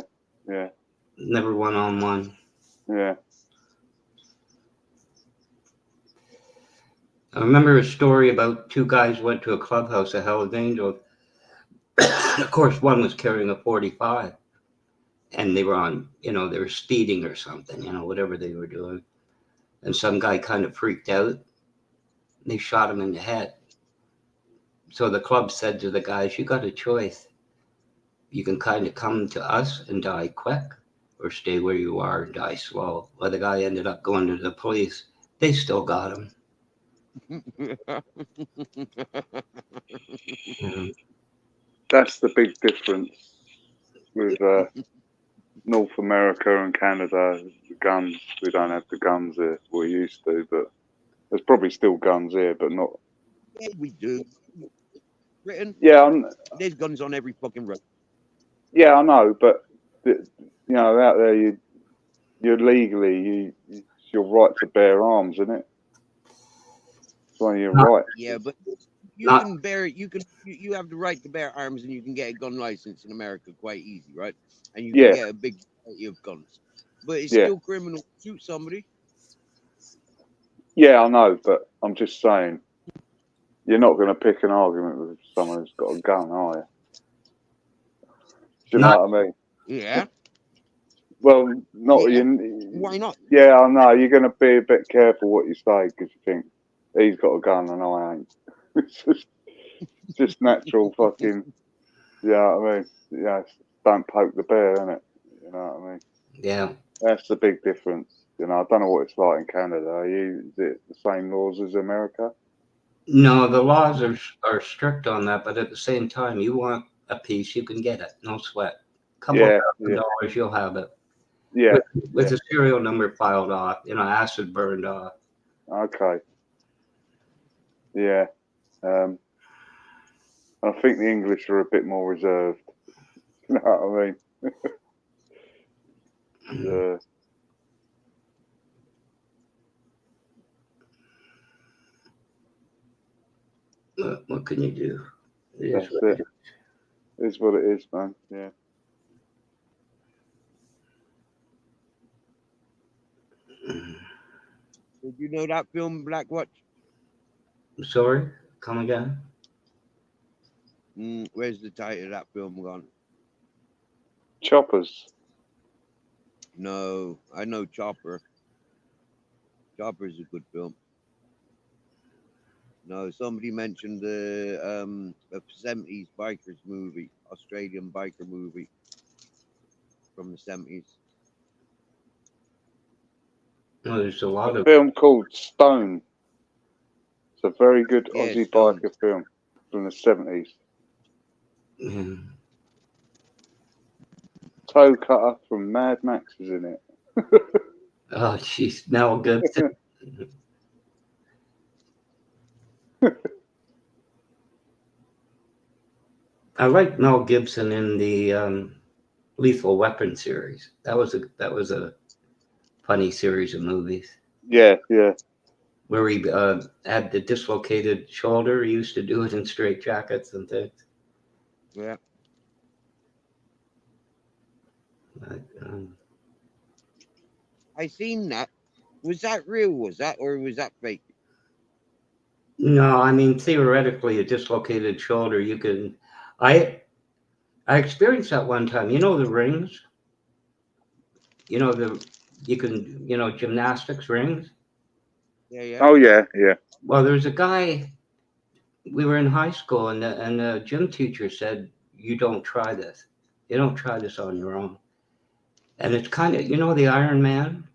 Never one-on-one. Yeah. I remember a story about 2 guys went to a clubhouse at Hell's Angels. Of course, one was carrying a 45. And they were on, they were speeding or something, whatever they were doing. And some guy kind of freaked out. They shot him in the head. So the club said to the guys, "You got a choice. You can kind of come to us and die quick, or stay where you are and die slow." Well, the guy ended up going to the police. They still got him. That's the big difference with North America and Canada. The guns. We don't have the guns here we used to, but there's probably still guns here, but not. Yeah, we do. Britain. Yeah, there's guns on every fucking road. Yeah, I know, but out there, you're legally, it's your right to bear arms, isn't it? It's one of your Not- rights. Yeah, but you Not- can bear you have the right to bear arms, and you can get a gun license in America quite easy, right? And you Yeah. can get a big variety of guns. But it's Yeah. still criminal to shoot somebody. Yeah, I know, but I'm just saying, you're not going to pick an argument with someone who's got a gun, are you? Do you know what I mean? Yeah. Well, not Yeah. you. Why not? Yeah, I know. You're going to be a bit careful what you say because you think he's got a gun and I ain't. It's just natural fucking. Yeah, I mean, yeah, don't poke the bear, innit? You know what I mean? Yeah. That's the big difference. You know, I don't know what it's like in Canada. Is it the same laws as America? No, the laws are strict on that, but at the same time, you want a piece, you can get it. No sweat. Couple Yeah, $1,000, you'll have it. yeah. With the serial number filed off, acid burned off. Okay. Yeah. I think the English are a bit more reserved. You know what I mean? Yeah. What can you do? It is That's what it. It's what it is, man. Yeah. is. Did you know that film Black Watch? Sorry, come again? Where's the title of that film gone? Choppers. No, I know Chopper. Chopper's a good film. No, somebody mentioned the 70s bikers movie, Australian biker movie from the 70s. No, there's a lot A of. film called Stone. It's a very good Yeah, Aussie Stone. biker film from the 70s. Yeah. Toe Cutter from Mad Max is in it. Oh, jeez, Mel Gibson. I like Mel Gibson in the Lethal Weapon series. That was a funny series of movies Yeah, yeah. where he had the dislocated shoulder. He used to do it in straight jackets and things. Yeah. But, I seen that. Was that real? Or was that fake? no, I mean theoretically, a dislocated shoulder. You can. I experienced that one time. You know the rings. You can gymnastics rings. Yeah, yeah. Oh, yeah, yeah. Well, there's a guy. We were in high school, and the gym teacher said, "You don't try this. You don't try this on your own." And it's kind of the Iron Man.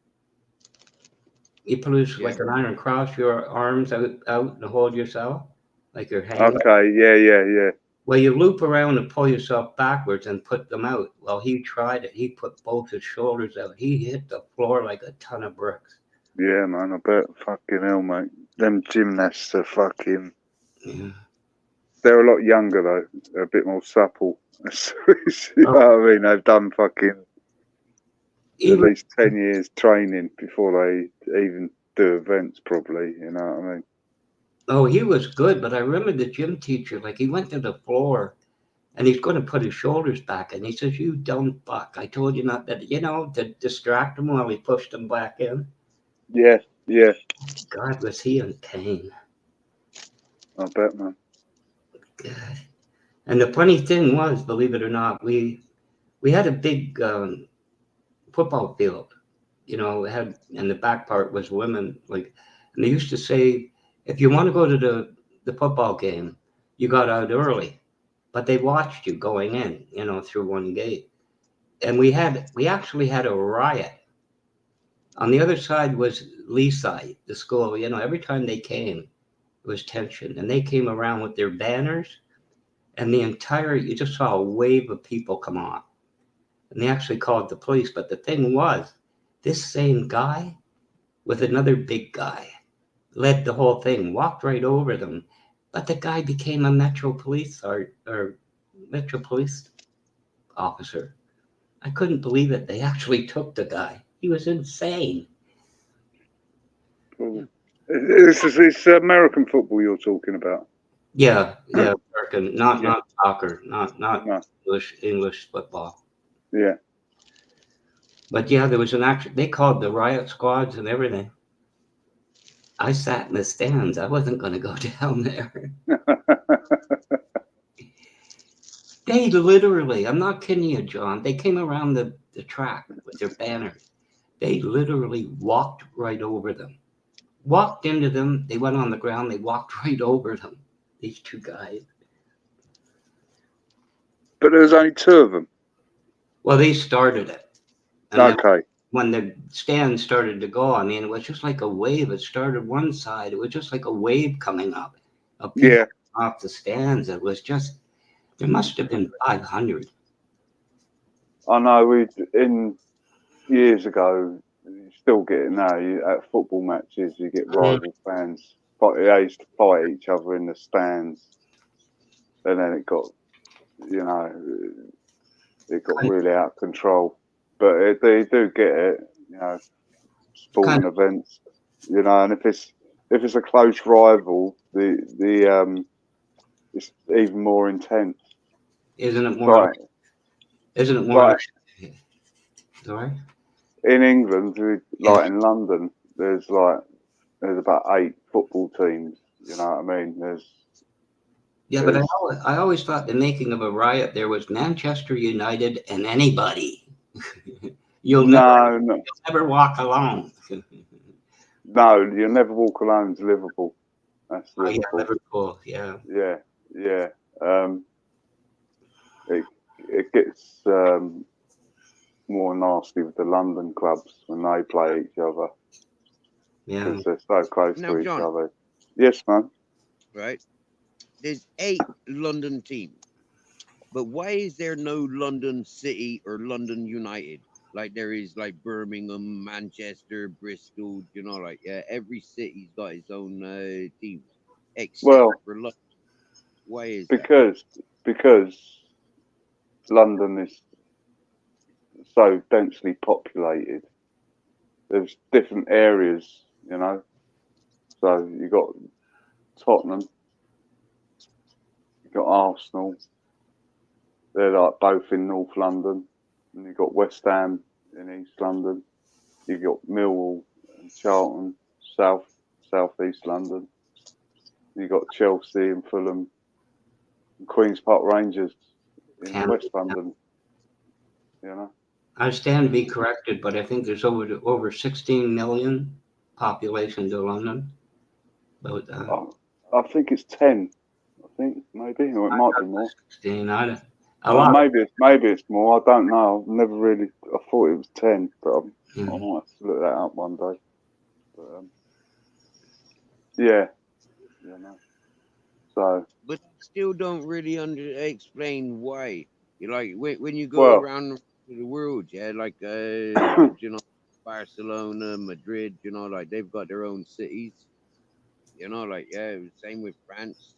You produce Yeah. like an iron cross, your arms out and hold yourself, like you're hanging. Okay, yeah, yeah, yeah. Well, you loop around and pull yourself backwards and put them out. Well, he tried it. He put both his shoulders out. He hit the floor like a ton of bricks. Yeah, man, I bet. Fucking hell, mate. Them gymnasts are fucking. Yeah. They're a lot younger, though. They're a bit more supple. You know what I mean? They've done fucking at Even, least 10 years training before they even do events, probably. You know what I mean? oh, he was good, but I remember the gym teacher, like he went to the floor and he's going to put his shoulders back. And he says, "You dumb fuck. I told you not that, to distract him while he pushed him back in." Yeah, yeah. God, was he in pain. I bet, man. God. And the funny thing was, believe it or not, we had a big football field. It had, and the back part was women. Like, and they used to say, if you want to go to the football game, you got out early, but they watched you going in, through one gate. And we actually had a riot. On the other side was Leaside, the school. Every time they came, it was tension, and they came around with their banners, and you just saw a wave of people come on, and they actually called the police. But the thing was, this same guy with another big guy led the whole thing, walked right over them, but the guy became a Metro Police or Metro Police officer. I couldn't believe it. They actually took the guy. He was insane. Cool. It's American football you're talking about. Yeah, American, not Yeah. not soccer, not No. English football. Yeah. But yeah, there was an action. They called the riot squads and everything. I sat in the stands. I wasn't going to go down there. They literally, I'm not kidding you, John. They came around the track with their banners. They literally walked right over them. Walked into them. They went on the ground. They walked right over them. These two guys. But there was only two of them. Well, they started it. And then Okay. when the stand started to go, I mean, it was just like a wave. It started one side. It was just like a wave coming up of people Yeah. off the stands. It was just, there must have been 500. I know. Years ago. You still get it now. At football matches, you get rival fans. But they used to fight each other in the stands, and then it got really out of control. But they do get it. Sporting events. And if it's a close rival, it's even more intense. Isn't it more? Right. Isn't it more? Right. Sorry? In England, in London, there's about 8 football teams. You know what I mean? Yeah, but I always thought the making of a riot there was Manchester United and anybody. You'll never walk alone. No, you'll never walk alone to Liverpool. That's Liverpool. Yeah, Liverpool, yeah. Yeah. It gets more nasty with the London clubs when they play each other. Yeah. Because they're so close to each John, other. Yes, man. Right. There's 8 London teams. But why is there no London City or London United? Like there is like Birmingham, Manchester, Bristol, every city's got its own teams. Except for London. Why is that? Because London is so densely populated. There's different areas, So you got Tottenham, you got Arsenal. They're like both in North London, and you got West Ham in East London. You got Millwall and Charlton, Southeast London. You got Chelsea and Fulham, and Queens Park Rangers in West London. I stand to be corrected, but I think there's over 16 million population to London. But I think it's 10. I think maybe, or it might be more. 16. Maybe it's more. I don't know. I've never really. I thought it was 10, but I might have to look that up one day. But yeah. So. But still don't really explain why. When you go around the world, Barcelona, Madrid, they've got their own cities. Same with France,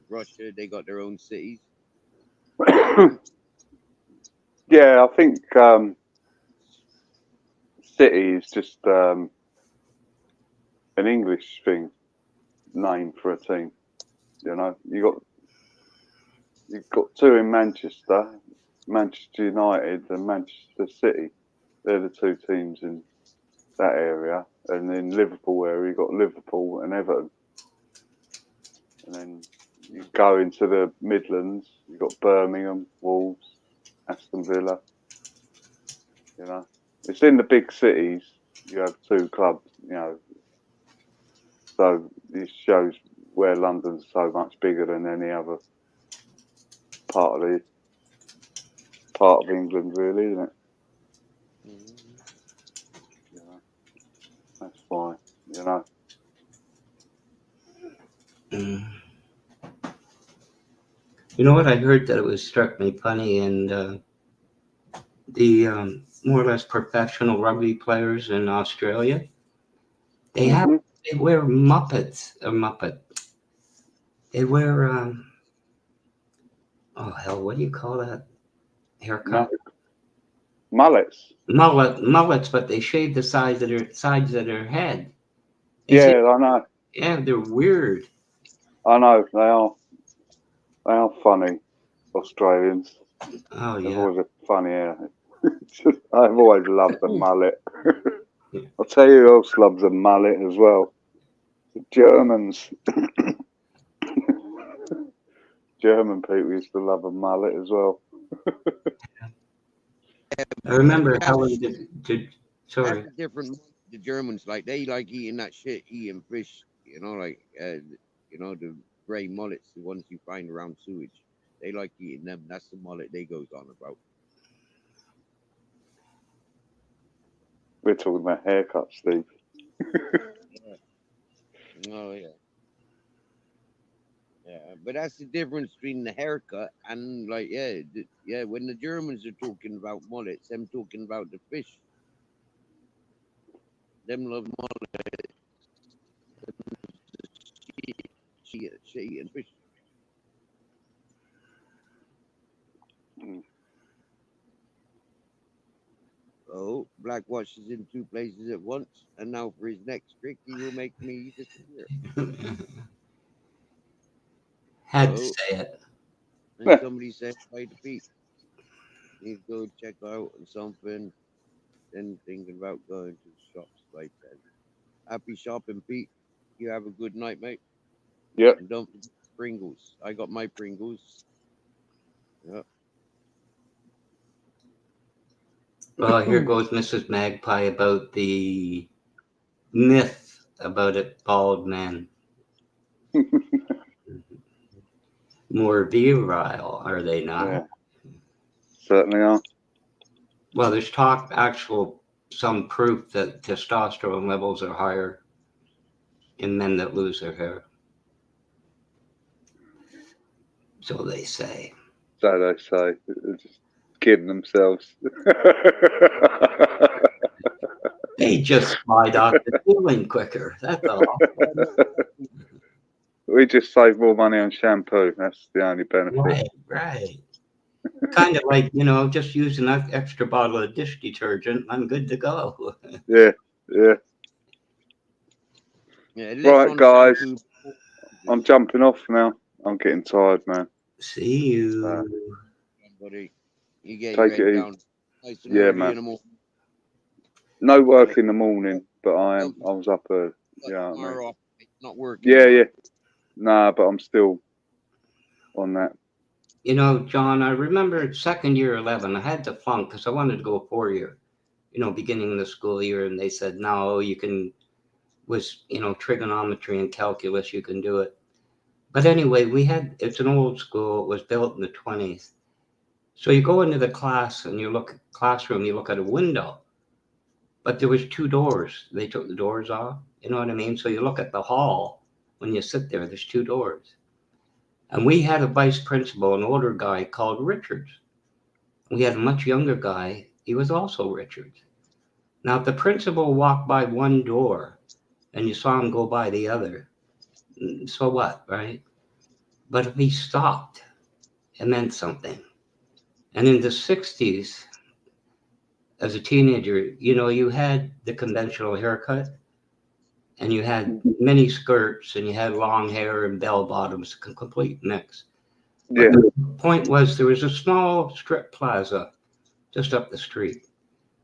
Russia, they got their own cities. Yeah, I think city is just an English name for a team. You've got 2 in Manchester, Manchester United and Manchester City. They're the 2 teams in that area. And in Liverpool area, you've got Liverpool and Everton. And then you go into the Midlands, you've got Birmingham, Wolves, Aston Villa. It's in the big cities. You have 2 clubs, So this shows where London's so much bigger than any other part of England, really, isn't it? That's why, You know what? I heard that it struck me funny, and the more or less professional rugby players in Australia, they wear Muppets. They wear what do you call that haircut? Mullets. Mullets, but they shave the sides of their head. Is it? Yeah, I know. Yeah, they're weird. I know. They are funny, Australians. Oh They've yeah. always a funny hair. I've always loved the mullet. I'll tell you who else loves a mullet as well. The Germans. German people used to love a mullet as well. I remember That's, Helen did that's sorry. a different. The Germans they like eating that shit, eating fish. The grey mullets, the ones you find around sewage. They like eating them. That's the mullet they goes on about. We're talking about haircuts, Steve. Oh yeah. Yeah, but that's the difference between the haircut and when the Germans are talking about mullets, them talking about the fish. Them love mullet, she and fish. Mm. Oh, Blackwatch is in two places at once, and now for his next trick, he will make me disappear. Had to Oh, say it. and somebody said hi to Pete. Need to go check out on something. Then thinking about going to the shops by 10. Happy shopping, Pete. You have a good night, mate. Yep. And don't forget Pringles. I got my Pringles. Yep. Well, here goes Mrs. Magpie about the myth about a bald man. More virile, are they not? Yeah. Certainly are. Well, there's some proof that testosterone levels are higher in men that lose their hair. So they say. So they say. They're just kidding themselves. They just slide off the ceiling quicker. That's all. We just save more money on shampoo. That's the only benefit. Right. Kind of like, just use an extra bottle of dish detergent. I'm good to go. Yeah. Yeah. Yeah, Right, guys. shampoo. I'm jumping off now. I'm getting tired, man. See you. Buddy. You get Take your it head easy. down nice and Yeah, early man. in the morning. No work in the morning, but I was up early. Yeah, Tomorrow off, not working. Yeah. Nah, but I'm still on that. John, I remember second year 11, I had to flunk because I wanted to go 4-year, beginning of the school year. And they said, no, trigonometry and calculus, you can do it. But anyway, it's an old school. It was built in the 20s. So you go into the classroom, you look at a window, but there was 2 doors. They took the doors off. You know what I mean? So you look at the hall when you sit there, there's 2 doors. And we had a vice principal, an older guy called Richards. We had a much younger guy. He was also Richards. Now, if the principal walked by one door and you saw him go by the other, so what, right? But if he stopped, it meant something. And in the 60s, as a teenager, you had the conventional haircut and you had mini skirts and you had long hair and bell bottoms, complete mix. Yeah. But the point was there was a small strip plaza just up the street.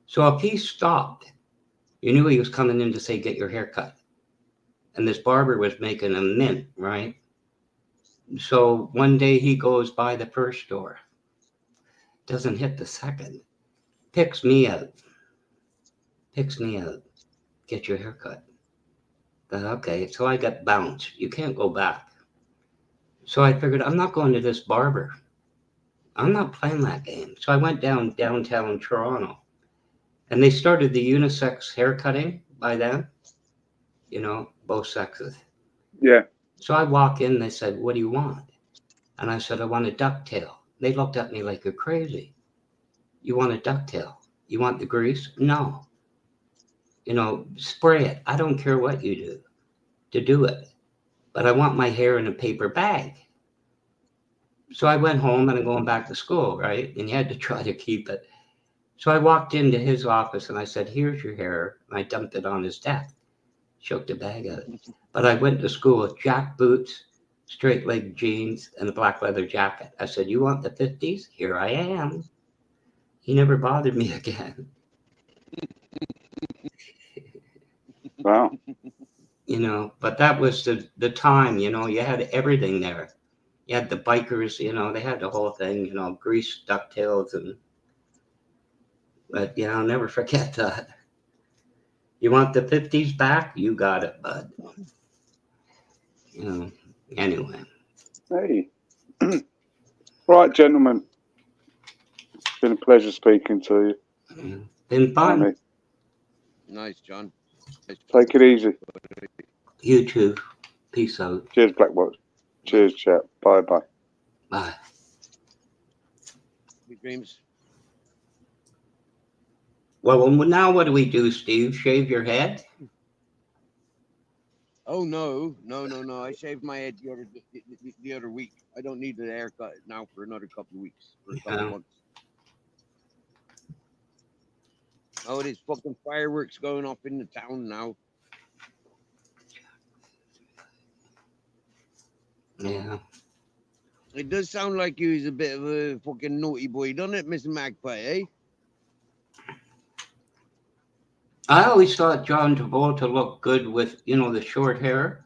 So if he stopped, you knew he was coming in to say, get your hair cut. And this barber was making a mint, right? So one day he goes by the first door, doesn't hit the second, picks me out, get your hair cut. Okay, so I got bounced. You can't go back. So I figured I'm not going to this barber. I'm not playing that game. So I went downtown Toronto. And they started the unisex haircutting by then, both sexes. Yeah. So I walk in, they said, what do you want? And I said, I want a ducktail. They looked at me like you're crazy. You want a ducktail? You want the grease? No. Spray it. I don't care what you do to do it. But I want my hair in a paper bag. So I went home and I'm going back to school, right? And you had to try to keep it. So I walked into his office and I said, here's your hair. And I dumped it on his desk. shook the bag at it. But I went to school with jack boots, straight leg jeans, and a black leather jacket. I said, "You want the 50s? Here I am." He never bothered me again. Wow. You know, but that was the time, you know, you had everything there. You had the bikers, you know, they had the whole thing, you know, grease, ducktails, and but yeah, I'll never forget that. You want the 50s back? You got it, bud. You know, anyway. Hey. Right, gentlemen. It's been a pleasure speaking to you. Yeah. Been fun. Annie. Nice, John. Nice. Take it easy. You too. Peace out. Cheers, Black Watch. Cheers, chat. Bye bye. Bye. Sweet dreams. Well, now what do we do, Steve? Shave your head? Oh no. I shaved my head the other week. I don't need a haircut now for another couple of weeks, for a couple Yeah. of months. Oh, there's fucking fireworks going off in the town now. Yeah. It does sound like you was a bit of a fucking naughty boy, doesn't it, Mr. Magpie, eh? I always thought John Travolta looked good with, you know, the short hair.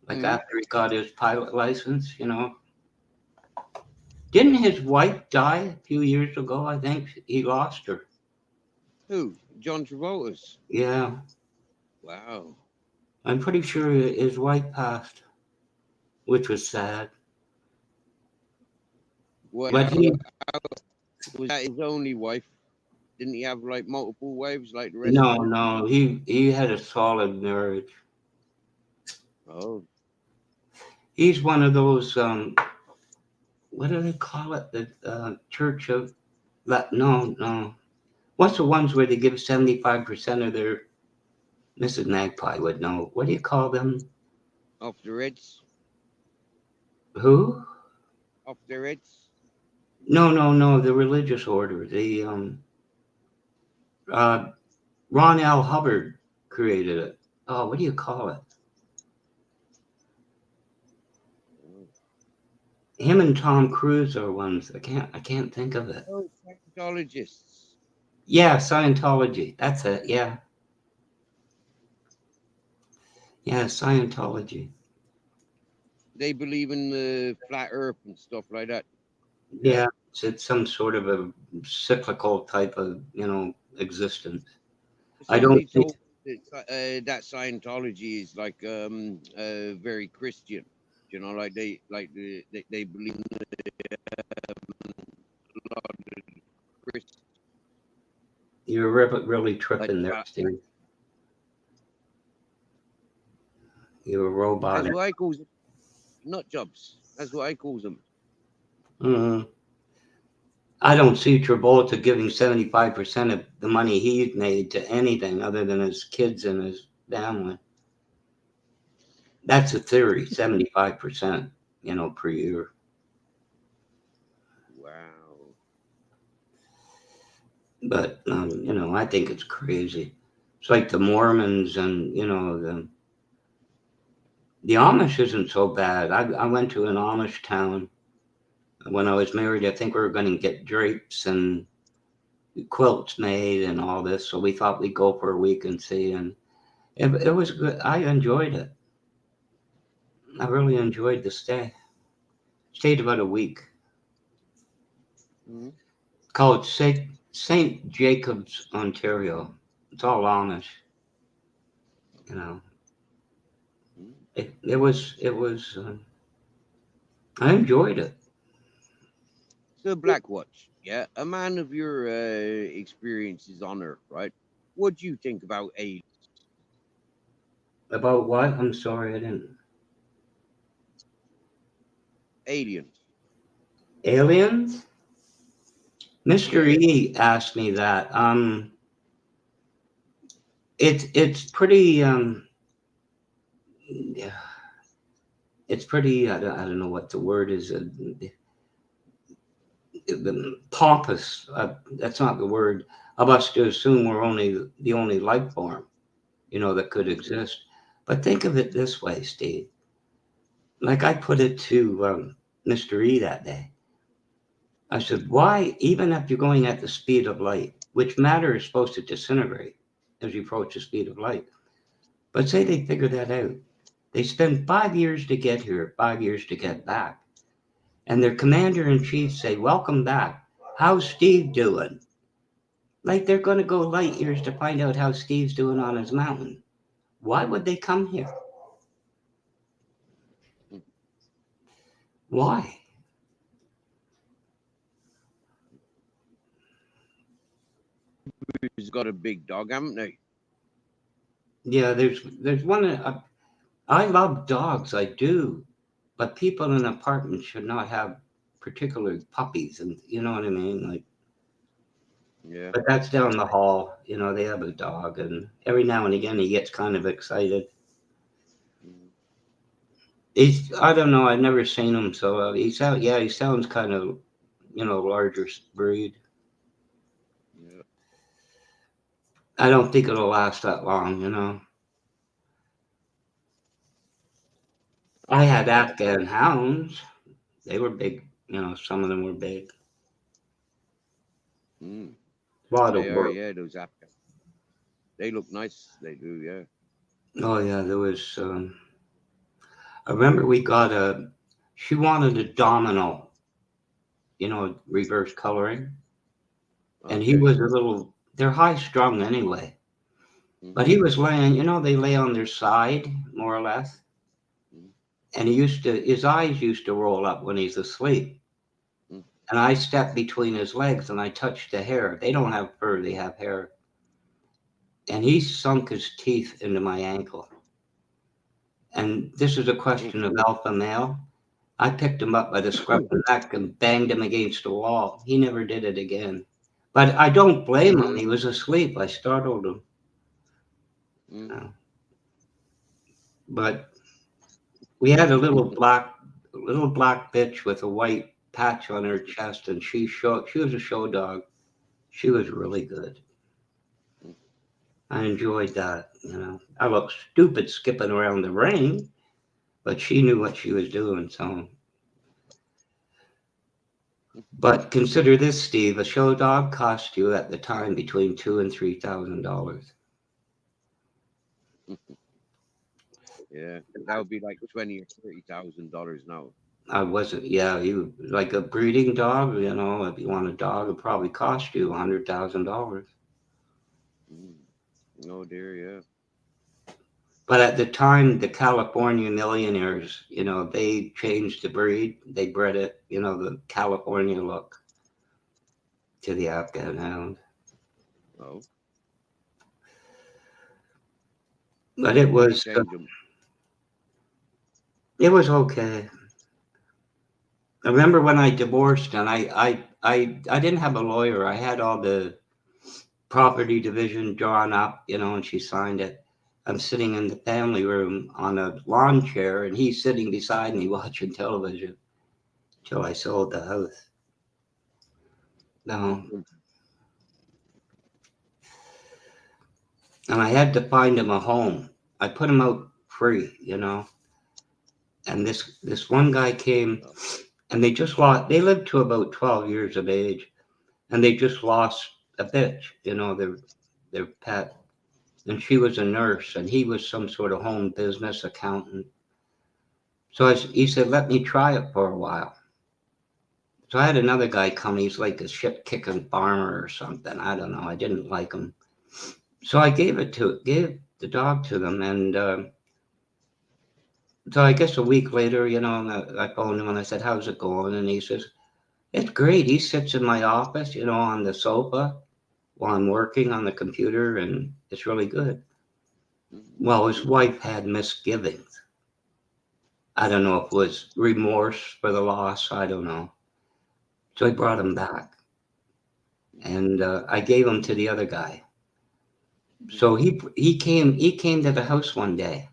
Like Mhm. after he got his pilot license, you know. Didn't his wife die a few years ago? I think he lost her. Who? John Travolta's? Yeah. Wow. I'm pretty sure his wife passed, which was sad. What, But he, was that his only wife? Didn't he have like multiple wives like the rest of them? no, he had a solid marriage. Oh. He's one of those, what do they call it? The Church of, no. What's the ones where they give 75% of their, Mrs. Magpie would know. What do you call them? Off their heads? Who? Off their heads? No, the religious order. Ron L. Hubbard created it. Oh, what do you call it? Him and Tom Cruise are ones. I can't think of it. Oh, Scientologists. Yeah, Scientology. That's it. Yeah. Yeah, Scientology. They believe in the flat earth and stuff like that. Yeah, it's some sort of a cyclical type of, you know, existence. I don't Somebody think. told me that Scientology is like very Christian. You know, like they believe in a lot of Christian. You're really tripping there, Steve. You're a robot. That's what I call them. Nut jobs. That's what I call them. I don't see Travolta giving 75% of the money he made to anything other than his kids and his family. That's a theory, 75%, you know, per year. Wow. But, you know, I think it's crazy. It's like the Mormons and, you know, the Amish isn't so bad. I went to an Amish town when I was married. I think we were going to get drapes and quilts made and all this. So we thought we'd go for a week and see. And it was good. I enjoyed it. I really enjoyed the stay. Stayed about a week. Mm-hmm. Called St. Jacobs, Ontario. It's all Amish. You know, it was. I enjoyed it. So Black Watch, yeah, a man of your experiences on Earth, right? What do you think about aliens? About what? I'm sorry, I didn't. Aliens. Aliens? Mr. E asked me that. It's pretty yeah, it's pretty I don't know what the word is, pompous. That's not the word. Of us to assume we're only the only life form, you know, that could exist. But think of it this way, Steve. Like I put it to Mr. E that day. I said, why, even if you're going at the speed of light, which matter is supposed to disintegrate as you approach the speed of light, but say they figure that out. They spend 5 years to get here, 5 years to get back. And their commander in chief say, welcome back. How's Steve doing? Like they're going to go light years to find out how Steve's doing on his mountain. Why would they come here? Why? He's got a big dog, haven't they? Yeah, there's one. I love dogs, I do, but people in apartments should not have particular puppies, and you know what I mean. Like, Yeah. but that's down the hall. You know, they have a dog, and every now and again he gets kind of excited. I don't know. I've never seen him, so he's out. Yeah, he sounds kind of, larger breed. Yeah. I don't think it'll last that long. I had Afghan hounds. They were big. Some of them were big. Mm. A lot They of are, work. yeah, those Afghans. They look nice. They do, yeah. Oh yeah, there was. I remember she wanted a domino, reverse coloring. And he Okay. was they're high strung anyway. But he was laying, they lay on their side, more or less. Mhm. And his eyes used to roll up when he's asleep. Mhm. And I stepped between his legs and I touched the hair. They don't have fur, they have hair. And he sunk his teeth into my ankle. And this is a question of alpha male. I picked him up by the scruff of the neck and banged him against the wall. He never did it again. But I don't blame him. He was asleep. I startled him. Mm. But we had a little black bitch with a white patch on her chest, and she was a show dog. She was really good. I enjoyed that. I looked stupid skipping around the ring, but she knew what she was doing. So, but consider this, Steve: a show dog cost you at the time between $2,000 and $3,000. Yeah, that would be like $20,000 or $30,000 now. I wasn't. Yeah, you like a breeding dog. If you want a dog, it probably cost you $100,000. Oh dear, yeah. But at the time, the California millionaires, they changed the breed. They bred it, the California look to the Afghan hound. Oh, But it they was change them. okay. I remember when I divorced and I didn't have a lawyer. I had all the property division drawn up, and she signed it. I'm sitting in the family room on a lawn chair, and he's sitting beside me watching television till I sold the house. No. And I had to find him a home. I put him out free, And this one guy came, and they lived to about 12 years of age, and they just lost a bitch, their pet. And she was a nurse, and he was some sort of home business accountant. So he said, let me try it for a while. So I had another guy come. He's like a shit-kicking farmer or something. I don't know. I didn't like him. So I gave the dog to them, and so I guess a week later, I phoned him and I said, how's it going? And he says, it's great. He sits in my office, on the sofa while I'm working on the computer, and it's really good. Well, his wife had misgivings. I don't know if it was remorse for the loss. I don't know. So I brought him back, and I gave him to the other guy. So he came to the house one day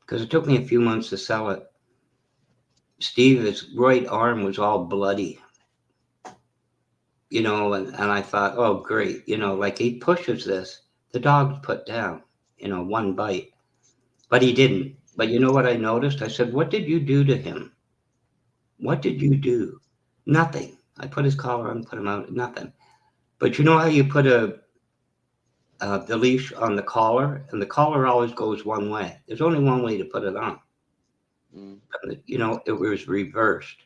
because it took me a few months to sell it. Steve, his right arm was all bloody, and I thought, oh, great. Like he pushes this, the dog's put down, one bite. But he didn't. But you know what I noticed? I said, "What did you do to him? What did you do?" Nothing. I put his collar on, put him out, nothing. But you know how you put the leash on the collar, and the collar always goes one way. There's only one way to put it on. Mm. You know, it was reversed.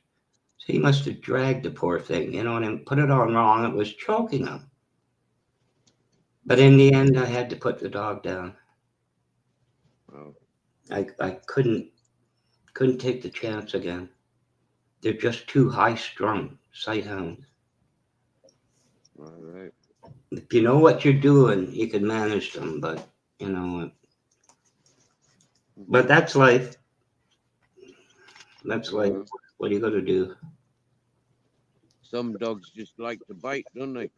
So he must have dragged the poor thing, you know, and put it on wrong. It was choking him. But in the end, I had to put the dog down. Wow. I couldn't take the chance again. They're just too high strung, sight hounds. All right. If you know what you're doing, you can manage them. But you know, but that's life. That's life. Uh, What are you gonna do? some dogs just like to bite, don't they?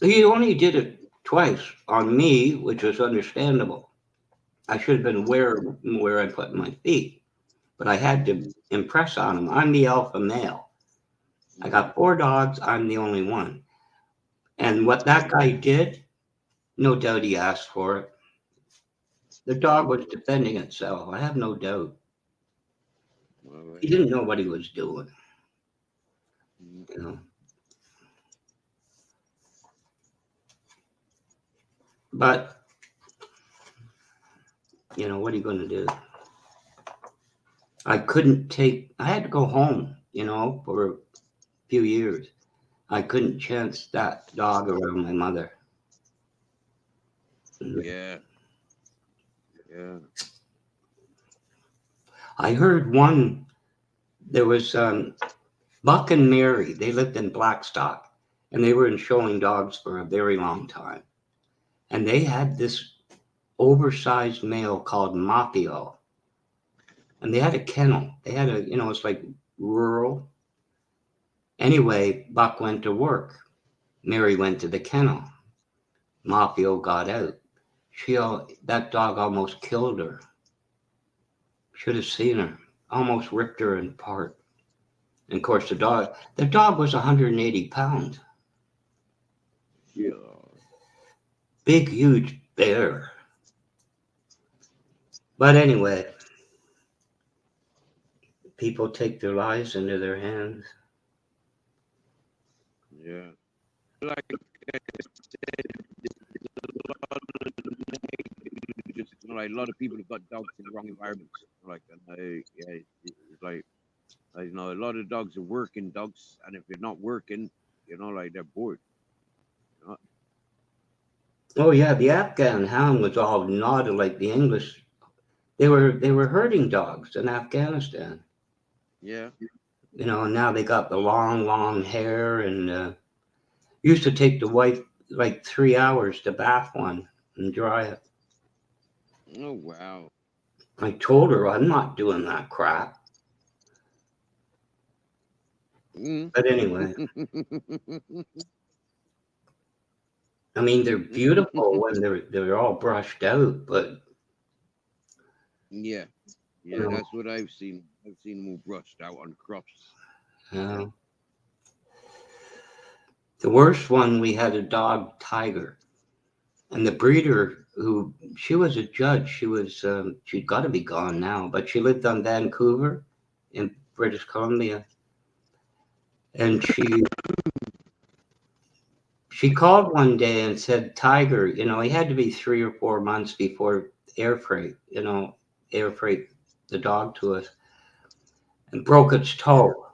He only did it twice on me, which was understandable. I should have been aware where I put my feet, but I had to impress on him. I'm the alpha male. I got 4 dogs. I'm the only one. And what that guy did, no doubt he asked for it. The dog was defending itself. I have no doubt. All right. He didn't know what he was doing. Mm. You know. But you know, what are you going to do? I had to go home, you know, for a few years. I couldn't chance that dog around my mother. Yeah. Yeah. I heard there was Buck and Mary. They lived in Blackstock, and they were in showing dogs for a very long time. And they had this oversized male called Mafio. And they had a kennel. They had it's like rural. Anyway, Buck went to work. Mary went to the kennel. Mafio got out. That dog almost killed her. Should have seen her. Almost ripped her apart. And of course, the dog was 180 pounds. Yeah. Big, huge bear. But anyway, people take their lives into their hands. Yeah. Like I said, just like a lot of people have got dogs in the wrong environments. Like, and it's like, you know, a lot of dogs are working dogs, and if they're not working, you know, like they're bored. You know? Oh yeah, the Afghan hound was all knotted like the English. They were herding dogs in Afghanistan. Yeah. You know, and now they got the long hair, and used to take the wife like 3 hours to bath one and dry it. Oh wow. I told her I'm not doing that crap. Mm. But anyway, I mean they're beautiful when they're all brushed out, but Yeah. you Yeah, know, that's what I've seen. I've seen them all brushed out on crops. uh, the worst one we had a dog, Tiger, and the breeder she was a judge. She'd got to be gone now, but she lived on Vancouver in British Columbia, and she called one day and said, Tiger, you know, he had to be 3 or 4 months before air freight the dog to us, and broke its toe.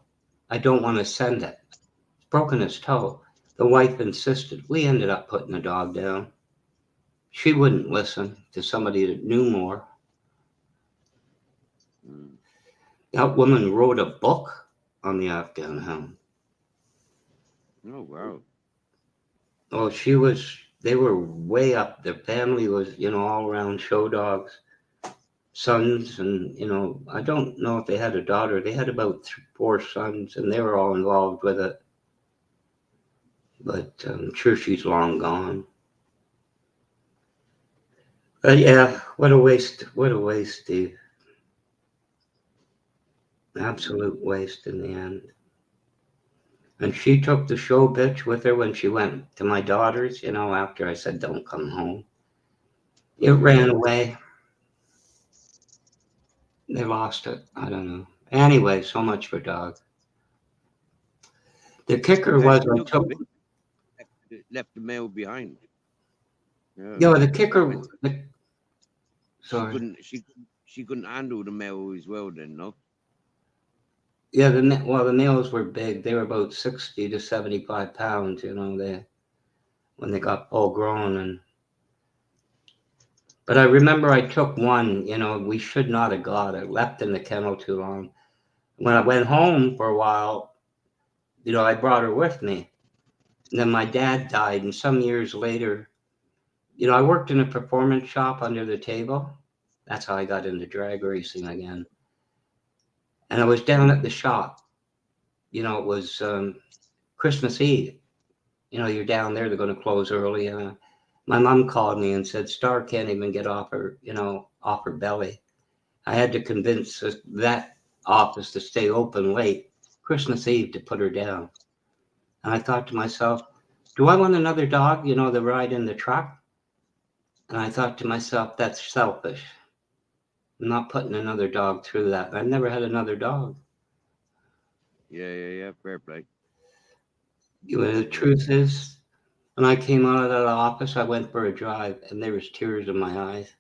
I don't want to send it. It's broken its toe. The wife insisted. We ended up putting the dog down. She wouldn't listen to somebody that knew more. Mm. That woman wrote a book on the Afghan hound. Oh wow. Oh, they were way up. Their family was, you know, all around show dogs, sons, and, you know, I don't know if they had a daughter. They had about 4 sons, and they were all involved with it. But I'm sure she's long gone. But yeah, what a waste. What a waste, Steve. Absolute waste in the end. And she took the show bitch with her when she went to my daughter's, you know, after I said, don't come home. It ran away. They lost it. I don't know. Anyway, so much for dog. The kicker Yeah, was she I looked took, big. Left the male behind. Yeah. you know, the kicker, the, She sorry. couldn't. She couldn't handle the male as well. Then no. Yeah, well, the males were big. They were about 60 to 75 pounds, you know, when they got full grown. But I remember I took one, you know, we should not have got it, left in the kennel too long. When I went home for a while, you know, I brought her with me. And then my dad died, and some years later, you know, I worked in a performance shop under the table. That's how I got into drag racing again. And I was down at the shop. You know, it was Christmas Eve. You know, you're down there, they're going to close early. My mom called me and said, Star can't even get off her, you know, off her belly. I had to convince that office to stay open late Christmas Eve to put her down. And I thought to myself, do I want another dog, you know, to ride in the truck? And I thought to myself, that's selfish. I'm not putting another dog through that. I've never had another dog. Yeah. Fair play. You know, the truth is, when I came out of that office, I went for a drive and there was tears in my eyes.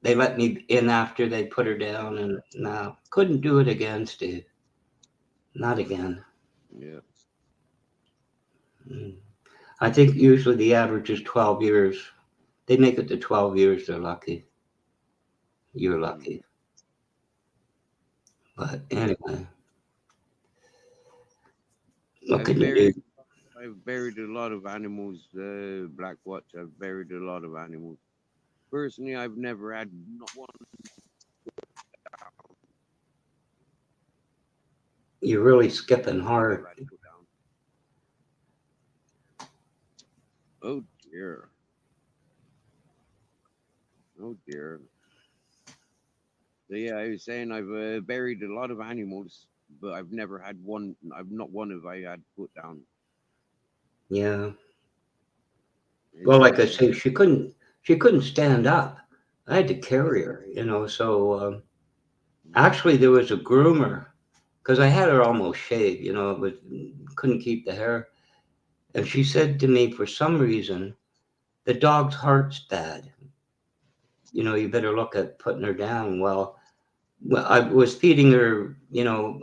They let me in after they put her down, and no, couldn't do it again, Steve. Not again. Yeah. Mm. I think usually the average is 12 years. They make it to 12 years, they're lucky. You're lucky. But anyway, what I've can you do? buried. I've buried a lot of animals. Black Watch. I've buried a lot of animals. Personally, I've never had not one. You're really skipping I've hard. ever had put down. Oh dear. Oh dear. So yeah, I was saying I've buried a lot of animals, but I've never had one. I've not one have I had put down. Yeah. It's Well, like I just say, she couldn't stand up. I had to carry her, you know. So actually, there was a groomer because I had her almost shaved, you know, but couldn't keep the hair. And she said to me, for some reason, the dog's heart's bad. You know, you better look at putting her down. Well, I was feeding her, you know,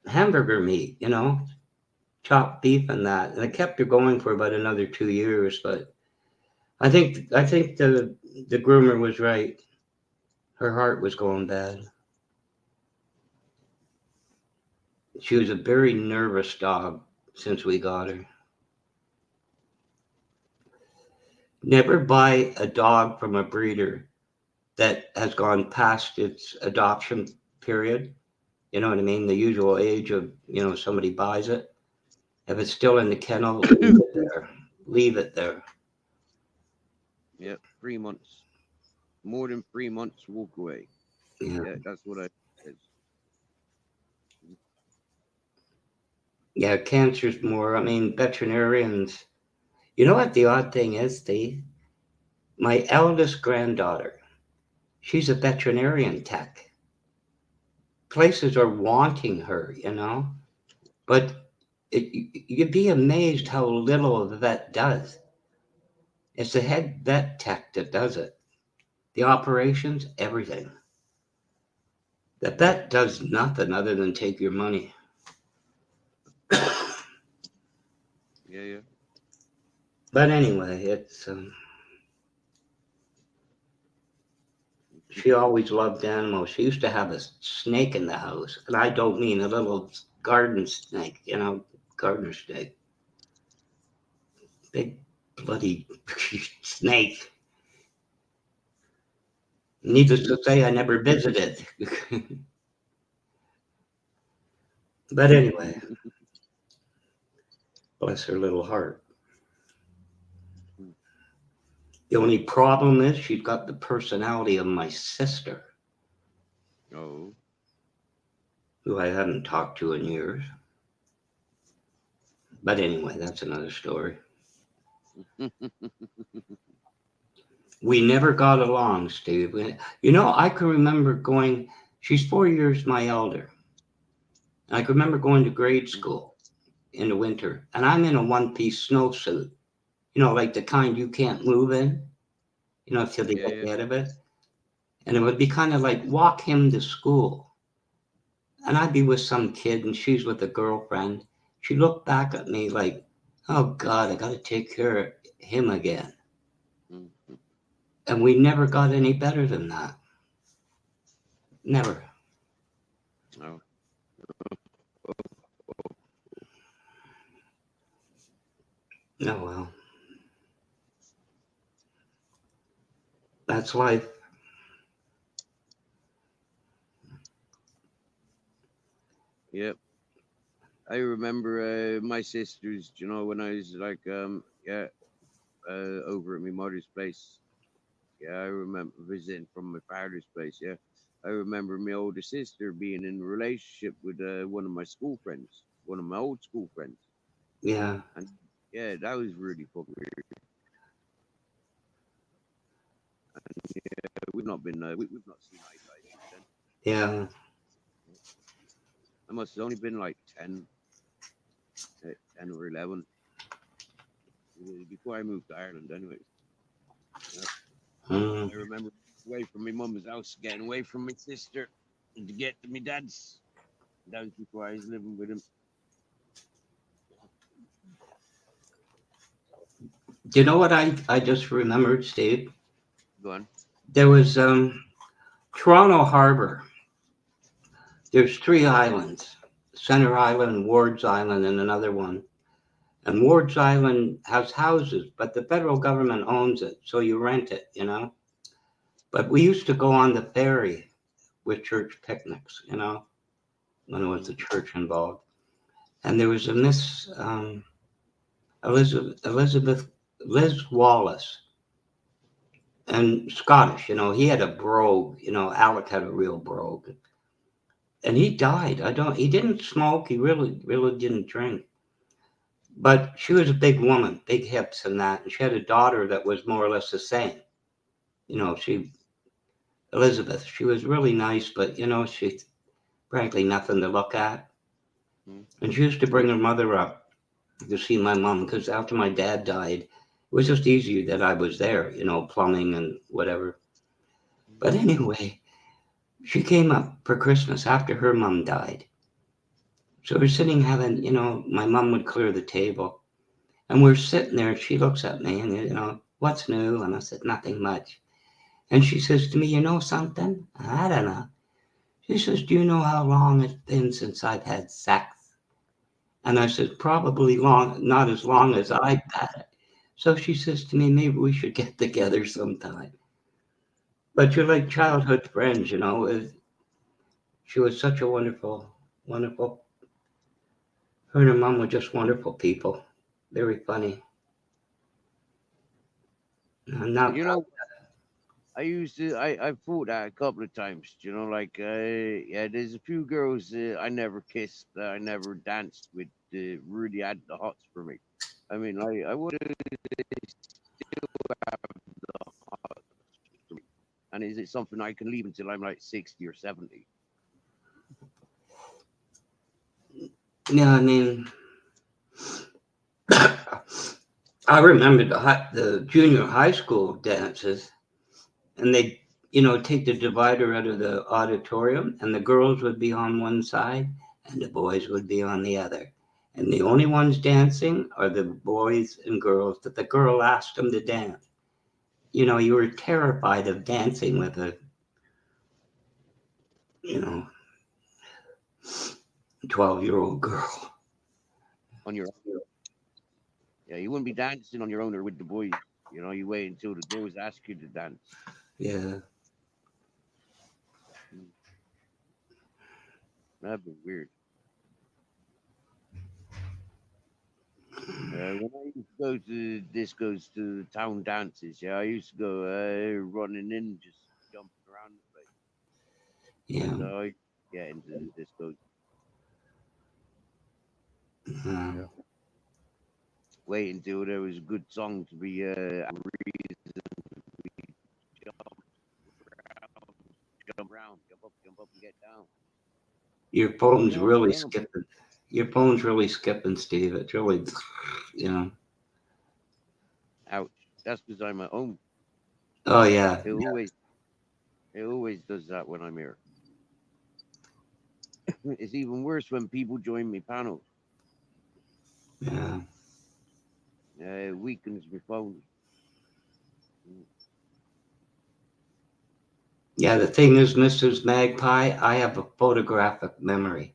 hamburger meat, you know, chopped beef and that, and I kept her going for about another 2 years. But I think the groomer was right. Her heart was going bad. She was a very nervous dog since we got her. Never buy a dog from a breeder that has gone past its adoption period. You know what I mean? The usual age of, you know, somebody buys it. If it's still in the kennel, leave it there. Leave it there. yeah, 3 months. More than 3 months, walk away. Yeah. Yeah, that's what I said. Yeah, cancer's more. I mean, veterinarians. You know what the odd thing is, Steve? My eldest granddaughter, she's a veterinarian tech. Places are wanting her, you know, but you'd be amazed how little the vet does. It's the head vet tech that does it. The operations, everything. The vet does nothing other than take your money. Yeah. But anyway, she always loved animals. She used to have a snake in the house, and I don't mean a little garden snake, you know, gardener snake. Big bloody snake. Needless to say, I never visited. But anyway, bless her little heart. The only problem is she's got the personality of my sister, Oh, who I haven't talked to in years. But anyway, that's another story. We never got along, Steve. You know, I can remember going, she's 4 years my elder. I can remember going to grade school in the winter, and I'm in a one-piece snowsuit, you know, like the kind you can't move in, you know, till they Yeah, get yeah. you out of it. And it would be kind of like walk him to school. And I'd be with some kid and she's with a girlfriend. She looked back at me like, oh God, I got to take care of him again. Mhm. And we never got any better than that. Never. No. Oh well, that's life. Yep. I remember my sisters, you know, when I was like, yeah, over at my mother's place. Yeah, I remember visiting from my father's place. Yeah, I remember my older sister being in a relationship with one of my school friends, one of my old school friends, Yeah, and yeah, that was really fucking weird. We've not seen eye to eye since then. yeah. I must have only been like 10 or 11 before I moved to Ireland. Anyway, yeah. Mm. I remember away from my mum's house, getting away from my sister, and to get to my dad's. That was before I was living with him. Do you know what I just remembered, Steve? Go on. There was Toronto Harbor. There's three islands: Center Island, Ward's Island, and another one. And Ward's Island has houses, but the federal government owns it, so you rent it, you know. But we used to go on the ferry with church picnics, you know, when there was Mm, a church involved. And there was a Miss Elizabeth Liz Wallace, and Scottish, you know. He had a brogue, you know. Alec had a real brogue, and he died. I don't. He didn't smoke. He really didn't drink. But she was a big woman, big hips and that. And she had a daughter that was more or less the same. You know, Elizabeth, she was really nice, but you know, she frankly nothing to look at. mm, And she used to bring her mother up to see my mom because after my dad died, it was just easier that I was there, you know, plumbing and whatever. mm, But anyway, she came up for Christmas after her mom died. So we're sitting having, you know, my mom would clear the table. And we're sitting there, and she looks at me and, you know, what's new? And I said, nothing much. And she says to me, you know something? I don't know. She says, do you know how long it's been since I've had sex? And I said, probably long, not as long as I've had it. So she says to me, maybe we should get together sometime. But you're like childhood friends, you know. She was such a wonderful. Her and her mom were just wonderful people. Very funny. And now, You know, I thought that a couple of times. You know, like yeah, there's a few girls I never kissed, I never danced with, really had the hots for me. I mean, I would have the hots for me. And is it something I can leave until I'm like 60 or 70? yeah, I mean, I remember the junior high school dances, and they, you know, take the divider out of the auditorium, and the girls would be on one side, and the boys would be on the other. And the only ones dancing are the boys and girls that the girl asked them to dance. You know, you were terrified of dancing with a, you know, 12-year-old girl. On your own. Yeah, you wouldn't be dancing on your own or with the boys. You know, you wait until the girls ask you to dance. Yeah. Mm, that'd be weird. When I used to go to discos, to town dances, yeah, I used to go running in, just jumping around the place. Yeah. That's how I get into the discos. Um, Yeah. wait until there was a good song to be jump around, jump up, and get down. Your phone's God really damn. skipping. Your phone's really skipping, Steve. It's really, you know. Ouch. That's because I'm at home. Oh yeah, It always does that when I'm here. It's even worse when people join me panels. yeah. It weakens my phone. Yeah, the thing is, Mrs. Magpie, I have a photographic memory.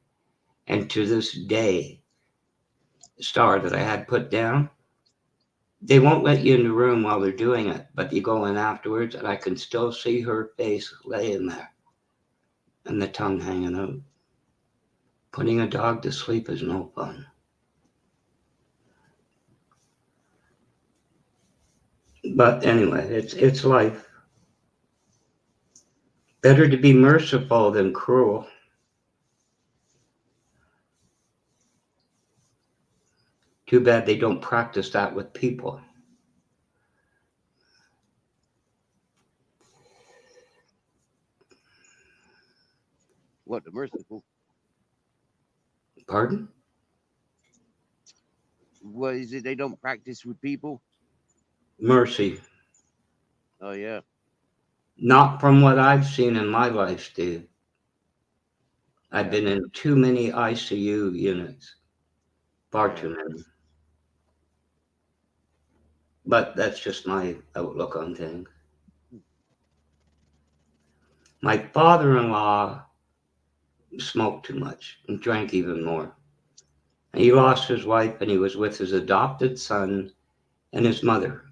And to this day, the star that I had put down, they won't let you in the room while they're doing it, but you go in afterwards, and I can still see her face laying there and the tongue hanging out. Putting a dog to sleep is no fun. But anyway, it's life. Better to be merciful than cruel. Too bad they don't practice that with people. What, the merciful? Pardon? What is it they don't practice with people? Mercy. Oh, yeah. Not from what I've seen in my life, Steve. I've Yeah. been in too many ICU units. Far Yeah. too many. But that's just my outlook on things. My father-in-law smoked too much and drank even more. He lost his wife and he was with his adopted son and his mother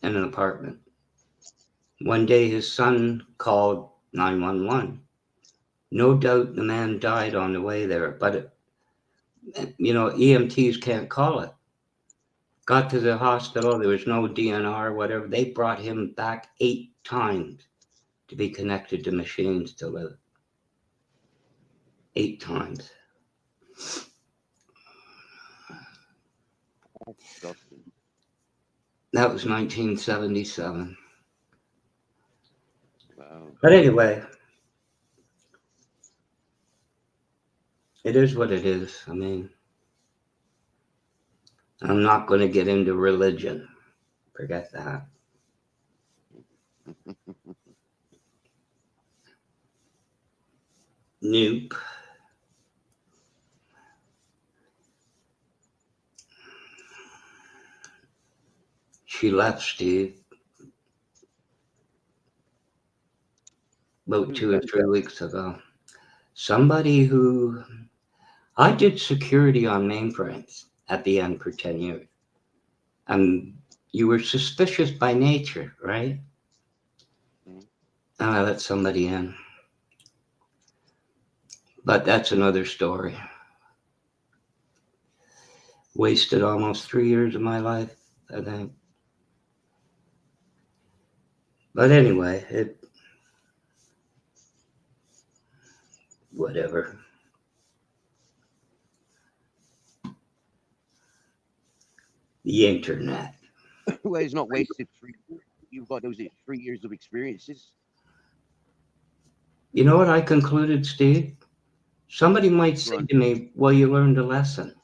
in an apartment. One day his son called 911. No doubt the man died on the way there, but EMTs can't call it. Got to the hospital, there was no DNR, whatever. They brought him back 8 times to be connected to machines to live. 8 times. Disgusting. That was 1977. Wow. But anyway, it is what it is. I mean, I'm not going to get into religion. Forget that. Nope. She left, Steve, about 2 or 3 weeks ago. Somebody who I did security on mainframes at the end for 10 years. And you were suspicious by nature, right? Mhm. And I let somebody in. But that's another story. Wasted almost 3 years of my life, I think. But anyway, whatever. The internet. Well, it's not wasted 3 years. You've got those 3 years of experiences. You know what I concluded, Steve? Somebody might Go say on. to me, well, you learned a lesson.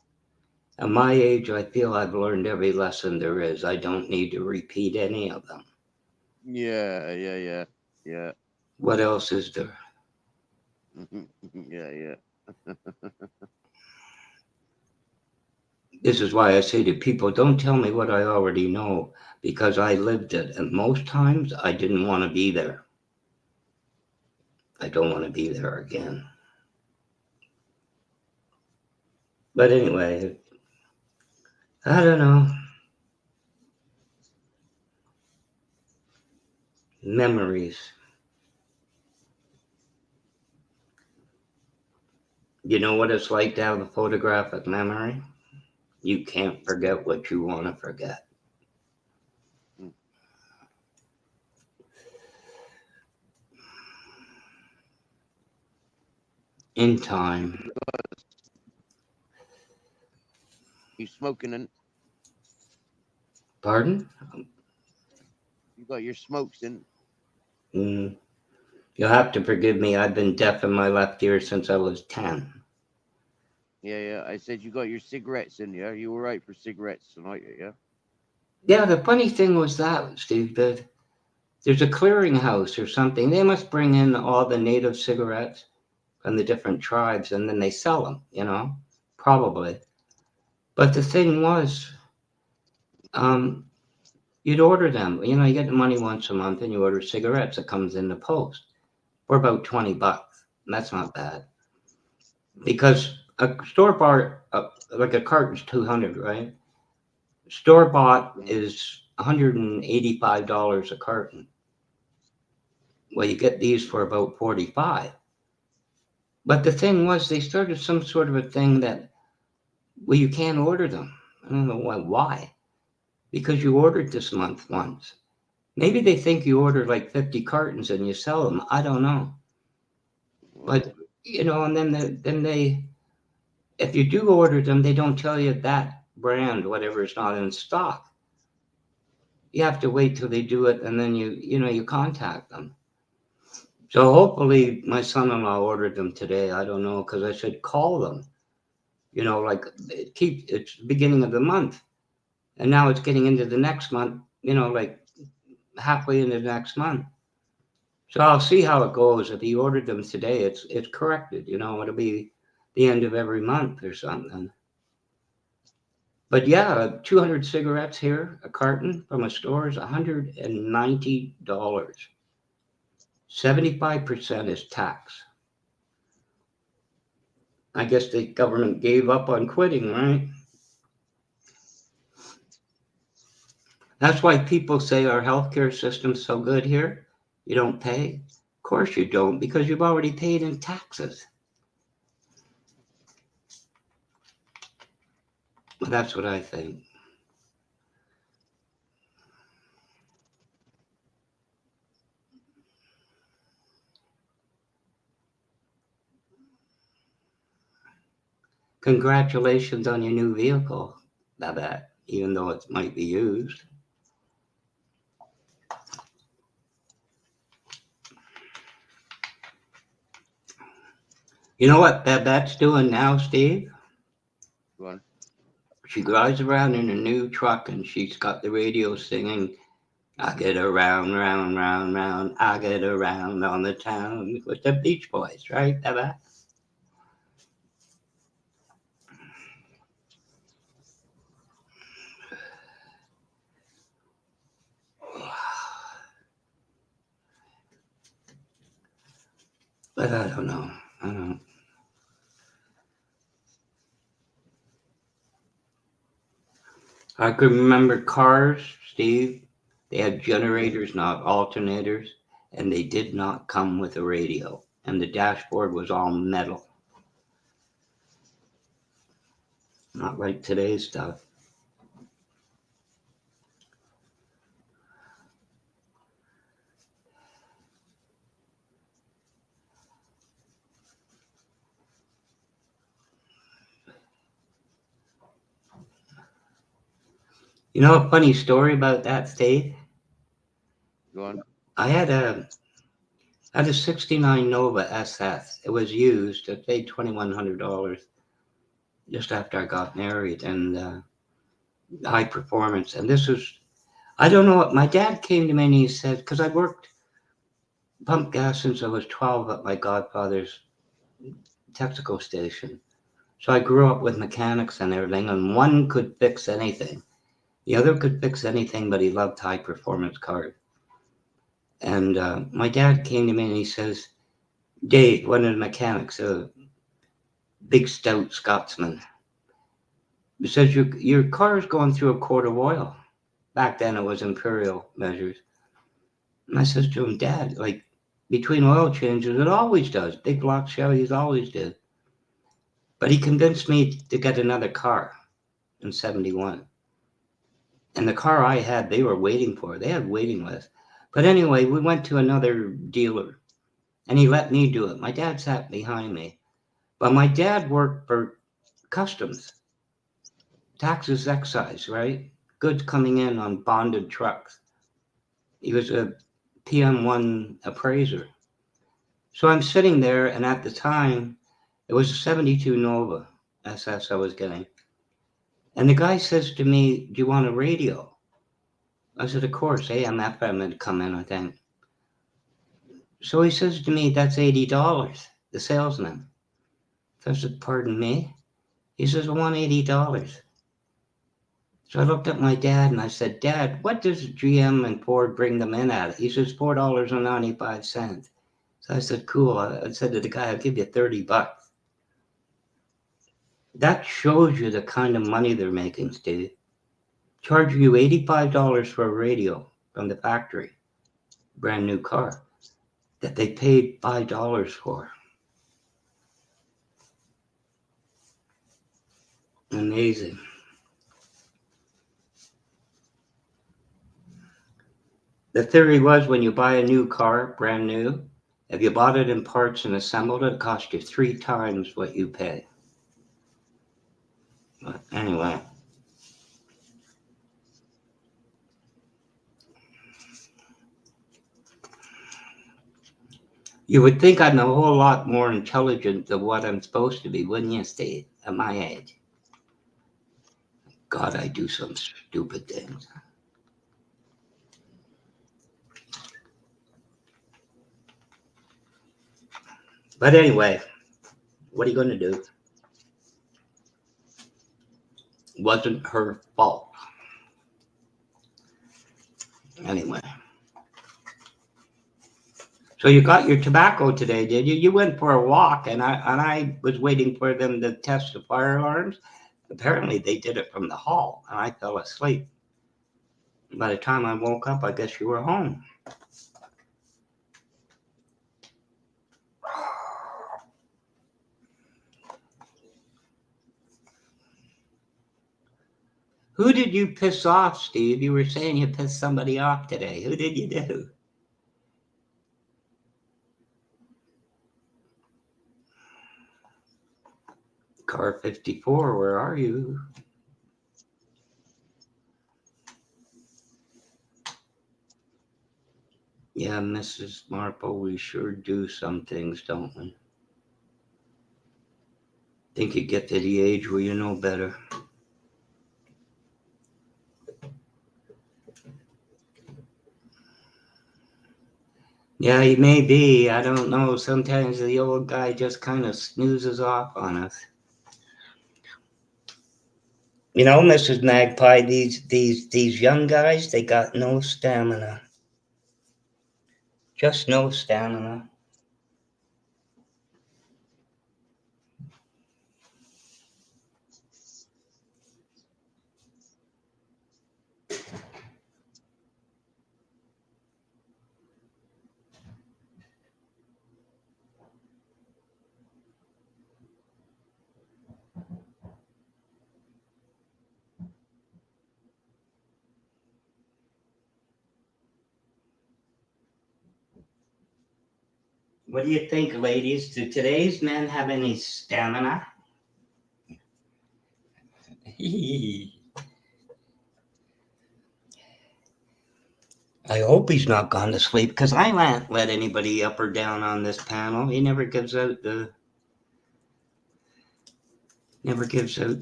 At my age, I feel I've learned every lesson there is. I don't need to repeat any of them. Yeah. What else is there? Yeah. This is why I say to people, don't tell me what I already know, because I lived it. And most times I didn't want to be there. I don't want to be there again. But anyway, I don't know. Memories. You know what it's like to have a photographic memory? You can't forget what you want to forget. Mm. In time. You smoking and Pardon? You got your smokes in. Mm, you'll have to forgive me. I've been deaf in my left ear since I was 10. Yeah. I said you got your cigarettes in. Yeah, you were right for cigarettes tonight. Yeah. Yeah, the funny thing was that, Steve, that there's a clearinghouse or something. They must bring in all the native cigarettes from the different tribes and then they sell them, probably. But the thing was, you'd order them. You get the money once a month and you order cigarettes that comes in the post for about $20. And that's not bad. Because a store bought, like a carton's 200, right? Store bought is $185 a carton. Well, you get these for about 45. But the thing was, they started some sort of a thing that, well, you can't order them. I don't know why. Because you ordered this month once. Maybe they think you ordered like 50 cartons and you sell them. I don't know. But and then they, if you do order them, they don't tell you that brand, whatever, is not in stock. You have to wait till they do it, and then you contact them. So hopefully my son-in-law ordered them today. I don't know, because I should call them. Like it's beginning of the month, and now it's getting into the next month. Like halfway into the next month. So I'll see how it goes. If he ordered them today, it's corrected. It'll be the end of every month or something. But yeah, 200 cigarettes here, a carton from a store is $190. 75% is tax. I guess the government gave up on quitting, right? That's why people say our healthcare system's so good here. You don't pay. Of course you don't, because you've already paid in taxes. Well, that's what I think. Congratulations on your new vehicle, Babette, even though it might be used. You know what Babette's doing now, Steve? What? She drives around in a new truck and she's got the radio singing, I get around, round, round, round, I get around on the town with the Beach Boys, right, Babette? But I don't know. I can remember cars, Steve. They had generators, not alternators, and they did not come with a radio. And the dashboard was all metal. Not like today's stuff. You know a funny story about that, Steve? Go on. I had a 69 Nova SS. It was used. I paid $2,100 just after I got married, and high performance. And this was, I don't know what, my dad came to me and he said, because I worked pump gas since I was 12 at my godfather's Texaco station. So I grew up with mechanics and everything, and one could fix anything. The other could fix anything, but he loved high performance cars. And my dad came to me and he says, Dave, one of the mechanics, a big stout Scotsman, he says, your car is going through a quart of oil. Back then it was imperial measures. And I says to him, Dad, like between oil changes, it always does. Big block Chevys always do. But he convinced me to get another car in 71. And the car I had, they were waiting for. They had waiting lists. But anyway, we went to another dealer and he let me do it. My dad sat behind me. But my dad worked for customs, taxes, excise, right? goods coming in on bonded trucks. He was a PM1 appraiser. So I'm sitting there, and at the time, it was a 72 Nova SS I was getting. And the guy says to me, "Do you want a radio?" I said, "Of course, AM, FM had come in, I think." So he says to me, "That's $80, the salesman." So I said, "Pardon me?" He says, "I want $80. So I looked at my dad and I said, "Dad, what does GM and Ford bring them in at?" He says, $4.95. So I said, "Cool." I said to the guy, "I'll give you $30. That shows you the kind of money they're making, Steve. Charging you $85 for a radio from the factory, brand new car, that they paid $5 for. Amazing. The theory was when you buy a new car, brand new, if you bought it in parts and assembled it, it cost you 3 times what you pay. But anyway. You would think I'm a whole lot more intelligent than what I'm supposed to be, wouldn't you, Steve, at my age? God, I do some stupid things. But anyway, what are you going to do? Wasn't her fault. Anyway. So you got your tobacco today, did you? You went for a walk, and I was waiting for them to test the fire alarms. Apparently, they did it from the hall, and I fell asleep. By the time I woke up, I guess you were home. Who did you piss off, Steve? You were saying you pissed somebody off today. Who did you do? Car 54, where are you? Yeah, Mrs. Marple, we sure do some things, don't we? Think you get to the age where you know better. Yeah, he may be. I don't know. Sometimes the old guy just kind of snoozes off on us. You know, Mrs. Magpie, these young guys, they got no stamina. Just no stamina. What do you think, ladies? Do today's men have any stamina? I hope he's not gone to sleep, because I won't let anybody up or down on this panel. He never gives out the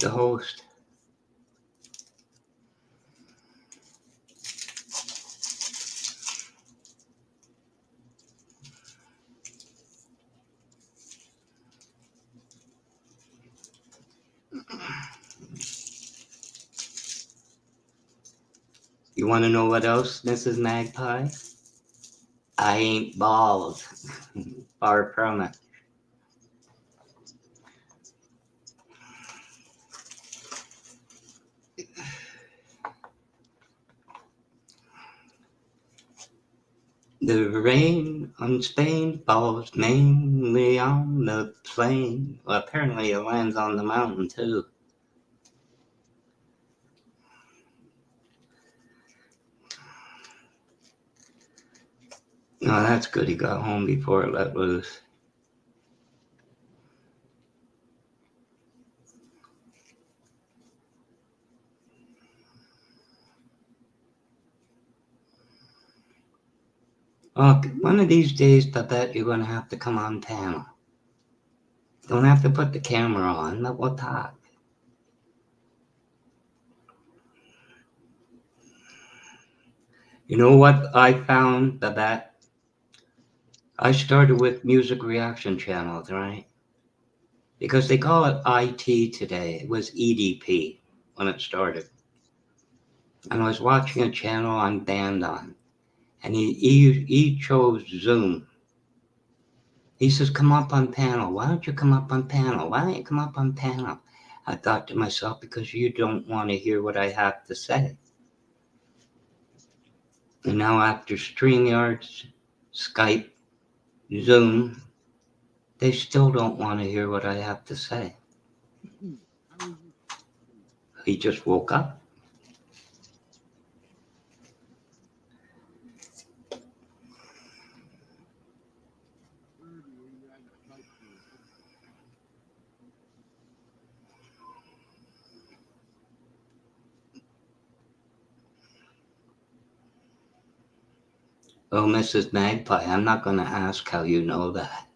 host. You want to know what else, Mrs. Magpie? I ain't bald. Far from it. The rain on Spain falls mainly on the plain. Well, apparently it lands on the mountain too. No, that's good. He got home before it let loose. Oh, one of these days, Babette, you're going to have to come on panel. Don't have to put the camera on, but we'll talk. You know what I found, Babette? I started with music reaction channels, right? Because they call it IT today. It was EDP when it started. And I was watching a channel I'm banned on. And he chose Zoom. He says, come up on panel. Why don't you come up on panel? Why don't you come up on panel? I thought to myself, because you don't want to hear what I have to say. And now after StreamYard, Skype, Zoom, they still don't want to hear what I have to say. He just woke up. Oh, Mrs. Magpie, I'm not going to ask how you know that.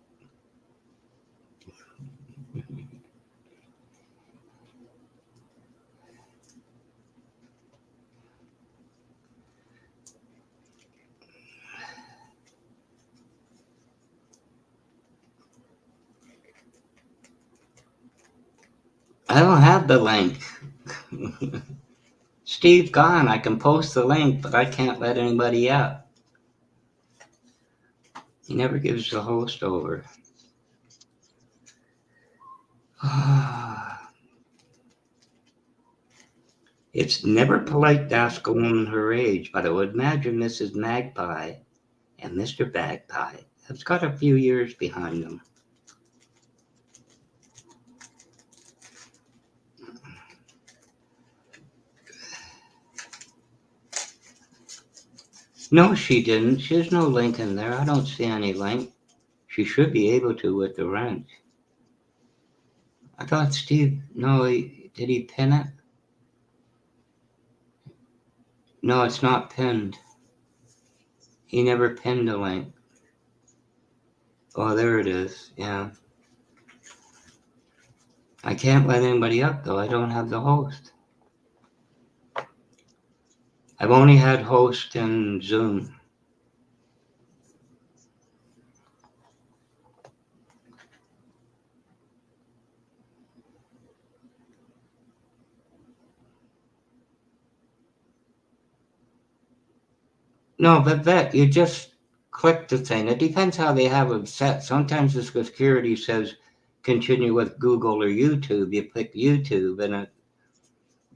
I don't have the link. Steve gone. I can post the link, but I can't let anybody out. He never gives the host over. It's never polite to ask a woman her age, but I would imagine Mrs. Magpie and Mr. Magpie have got a few years behind them. No, she didn't. There's no link in there. I don't see any link. She should be able to with the wrench. I thought Steve, no, did he pin it? No, it's not pinned. He never pinned a link. Oh, there it is. Yeah. I can't let anybody up though. I don't have the host. I've only had host in Zoom. No, but that you just click the thing. It depends how they have them set. Sometimes the security says continue with Google or YouTube. You click YouTube, and it,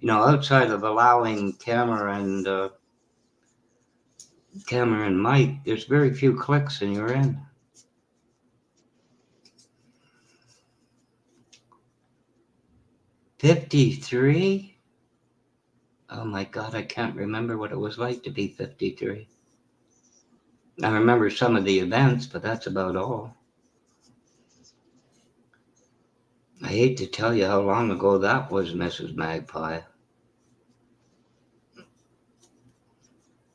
outside of allowing camera and mic, there's very few clicks and you're in. '53? Oh my God, I can't remember what it was like to be 53. I remember some of the events, but that's about all. I hate to tell you how long ago that was, Mrs. Magpie.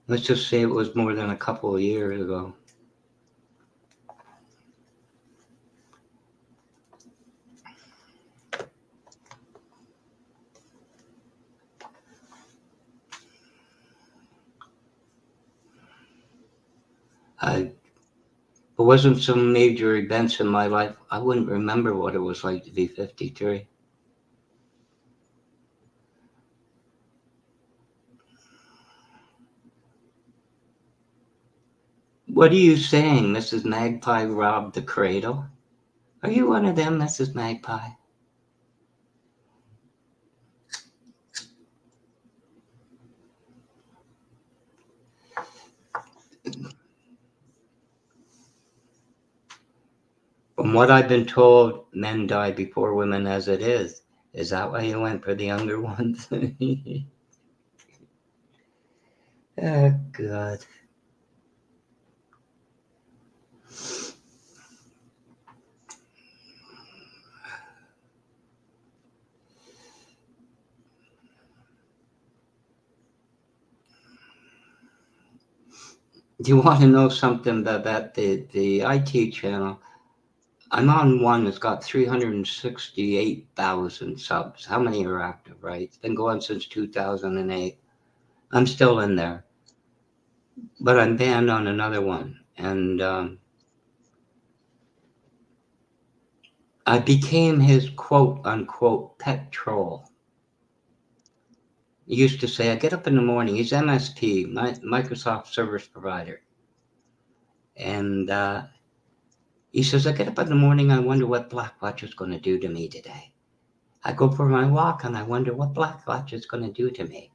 Let's just say it was more than a couple of years ago. It wasn't some major events in my life. I wouldn't remember what it was like to be 53. What are you saying, Mrs. Magpie robbed the cradle? Are you one of them, Mrs. Magpie? From what I've been told, men die before women as it is. Is that why you went for the younger ones? Oh, God. Do you want to know something about the IT channel? I'm on one that's got 368,000 subs. How many are active, right? It's been going since 2008. I'm still in there, but I'm banned on another one. And I became his quote unquote pet troll. He used to say, I get up in the morning, he's MSP, Microsoft Service Provider. And he says, I get up in the morning, I wonder what Blackwatch is going to do to me today. I go for my walk and I wonder what Blackwatch is going to do to me.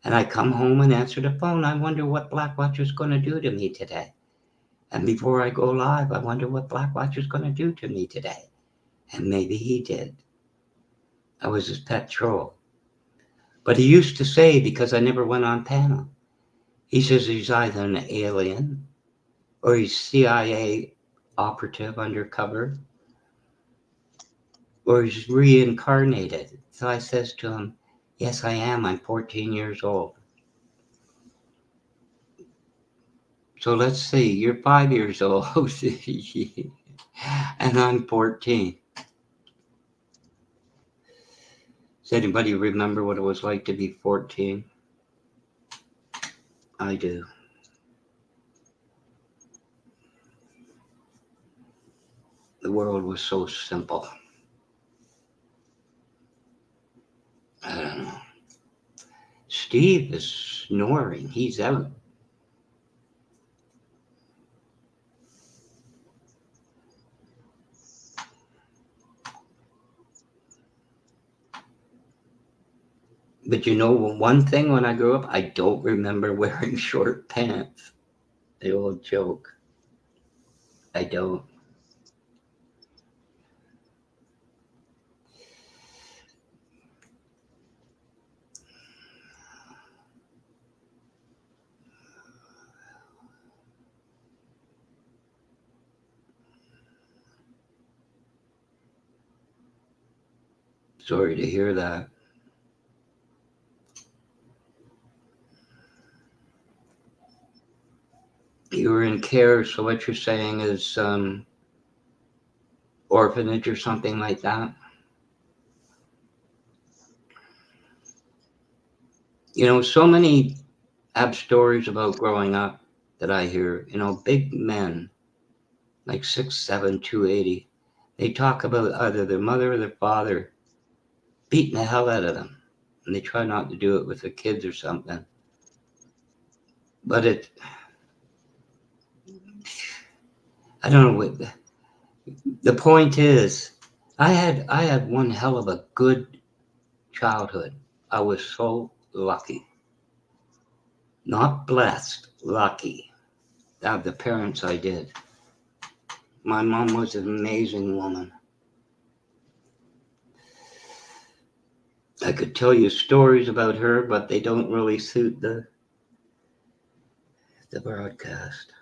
And I come home and answer the phone, I wonder what Blackwatch is going to do to me today. And before I go live, I wonder what Blackwatch is going to do to me today. And maybe he did. I was his pet troll. But he used to say, because I never went on panel, he says he's either an alien or he's CIA operative undercover or he's reincarnated. So I says to him, yes, I am. I'm 14 years old. So let's see, you're 5 years old and I'm 14. Does anybody remember what it was like to be 14? I do. The world was so simple. I don't know. Steve is snoring. He's out. But you know one thing, when I grew up, I don't remember wearing short pants. The old joke. I don't. Sorry to hear that. You were in care, so what you're saying is orphanage or something like that? You know, so many have stories about growing up that I hear, you know, big men, like 6'7", 280. They talk about either their mother or their father beating the hell out of them. And they try not to do it with their kids or something. But I don't know what the point is. I had one hell of a good childhood. I was so lucky. Not blessed, lucky. To have the parents I did. My mom was an amazing woman. I could tell you stories about her, but they don't really suit the broadcast.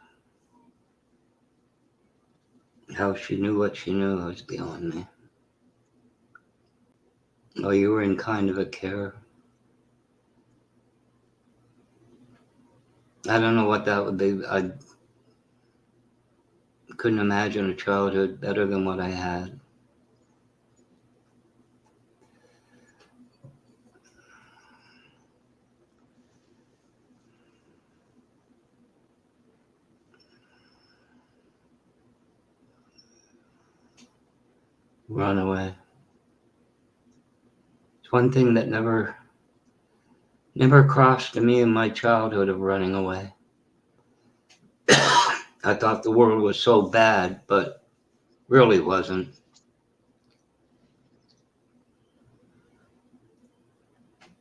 How she knew what she knew was beyond me. Oh, you were in kind of a care. I don't know what that would be. I couldn't imagine a childhood better than what I had. Run away. It's one thing that never crossed to me in my childhood of running away. I thought the world was so bad, but really wasn't.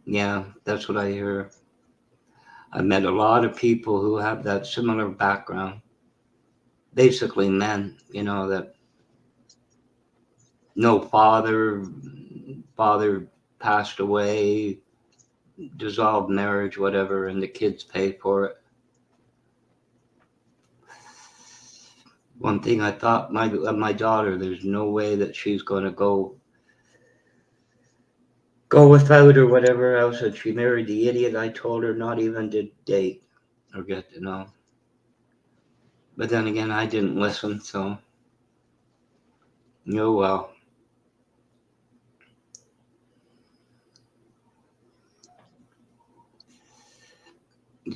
Yeah, that's what I hear. I met a lot of people who have that similar background. Basically men, you know, that no father passed away, dissolved marriage, whatever, and the kids pay for it. One thing I thought, my daughter, there's no way that she's going to go without or whatever else. That she married the idiot I told her not even to date or get to know. But then again, I didn't listen, so oh well.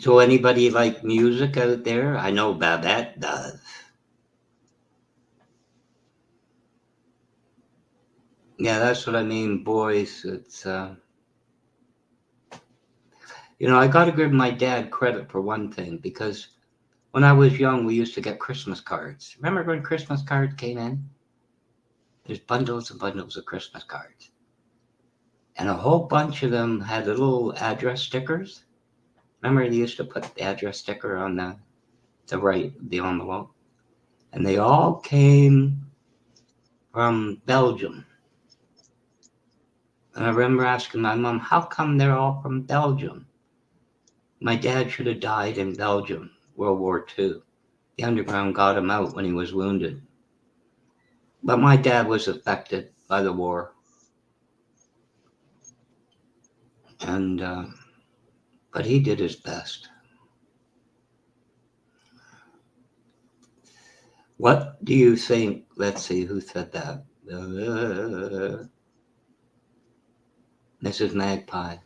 So anybody like music out there? I know Babette does. Yeah, that's what I mean, boys. It's I got to give my dad credit for one thing, because when I was young, we used to get Christmas cards. Remember when Christmas cards came in? There's bundles and bundles of Christmas cards, and a whole bunch of them had little address stickers. Remember, they used to put the address sticker on the envelope, and they all came from Belgium. And I remember asking my mom, how come they're all from Belgium? My dad should have died in Belgium, World War II. The underground got him out when he was wounded. But my dad was affected by the war. And but he did his best. What do you think? Let's see, who said that? Mrs. Magpie.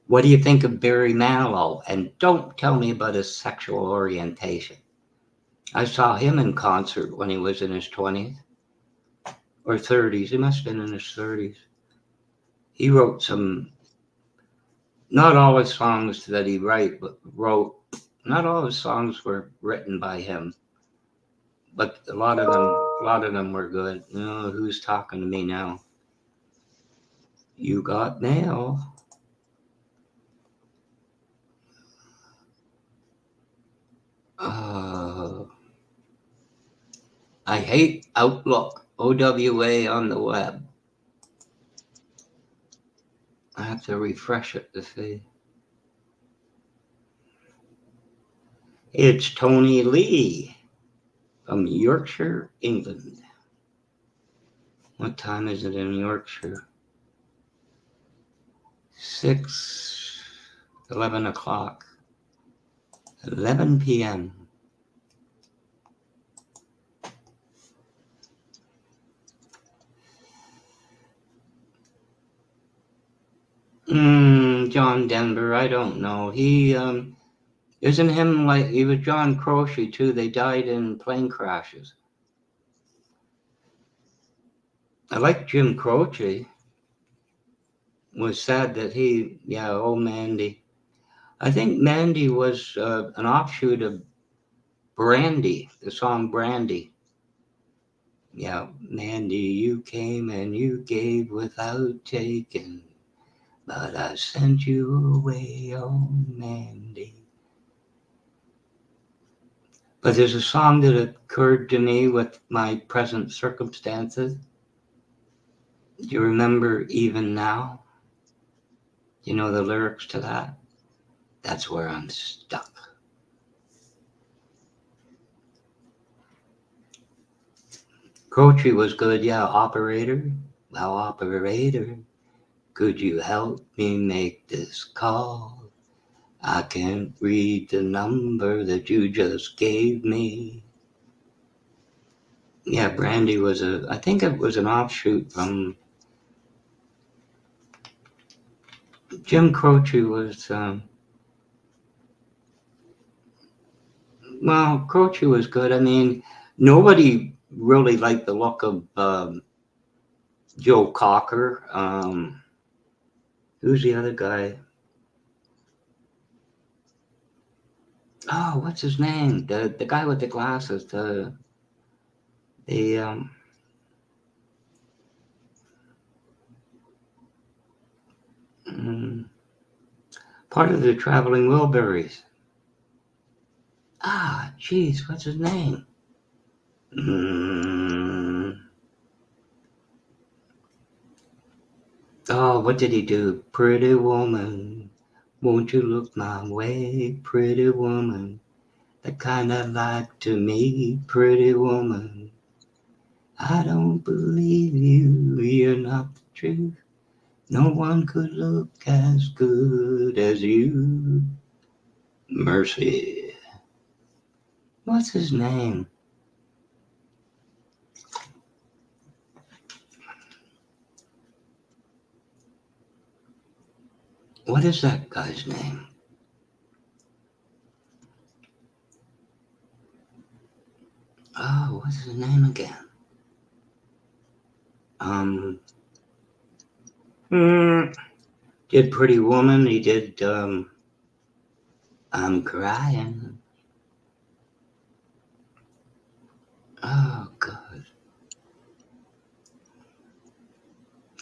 What do you think of Barry Manilow? And don't tell me about his sexual orientation. I saw him in concert when he was in his 20s or 30s. He must have been in his 30s. He wrote some, not all his songs that he wrote, not all his songs were written by him, but a lot of them were good. Who's talking to me now? You got mail. I hate Outlook, OWA on the web. I have to refresh it to see. It's Tony Lee from Yorkshire, England. What time is it in Yorkshire? 11 o'clock. 11 p.m. John Denver, I don't know. He isn't him like he was John Croce too. They died in plane crashes. I like Jim Croce. Was sad that old Mandy. I think Mandy was an offshoot of Brandy, the song Brandy. Yeah, Mandy, you came and you gave without taking, but I sent you away, oh Mandy. But there's a song that occurred to me with my present circumstances. Do you remember Even Now? You know the lyrics to that? That's where I'm stuck. Croce was good, yeah. Operator, well, operator, could you help me make this call? I can't read the number that you just gave me. Yeah, Brandy was I think it was an offshoot from Jim Croce was, well, Croce was good. I mean, nobody really liked the look of Joe Cocker. Who's the other guy? Oh, what's his name? The guy with the glasses. Part of the Traveling Wilburys. Geez, what's his name? Oh, what did he do? Pretty woman, won't you look my way? Pretty woman, the kind I like to meet. Pretty woman, I don't believe you, you're not the truth. No one could look as good as you. Mercy. What's his name? What is that guy's name? Oh, what's his name again? Did Pretty Woman. He did I'm Crying. Oh, God.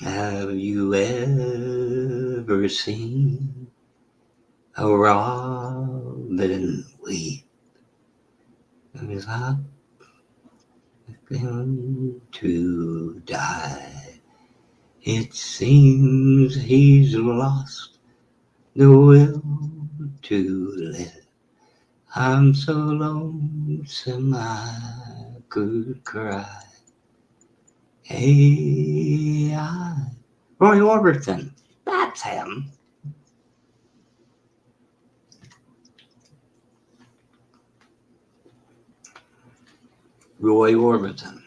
Have you ever seen a robin weep without going to die? It seems he's lost the will to live. I'm so lonesome I could cry. Hey, Roy Orbison. That's him. Roy Orbison.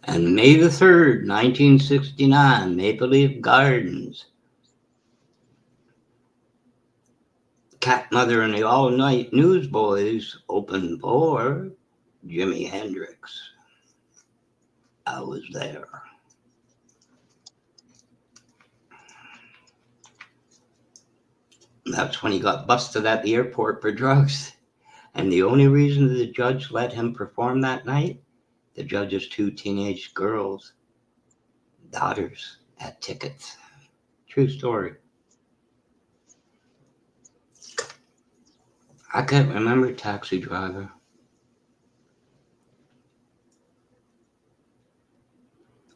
And May the 3rd, 1969, Maple Leaf Gardens. Cat Mother and the All Night Newsboys opened for Jimi Hendrix. I was there. That's when he got busted at the airport for drugs. And the only reason the judge let him perform that night, the judge's 2 teenage girls, daughters, had tickets. True story. I can't remember Taxi Driver.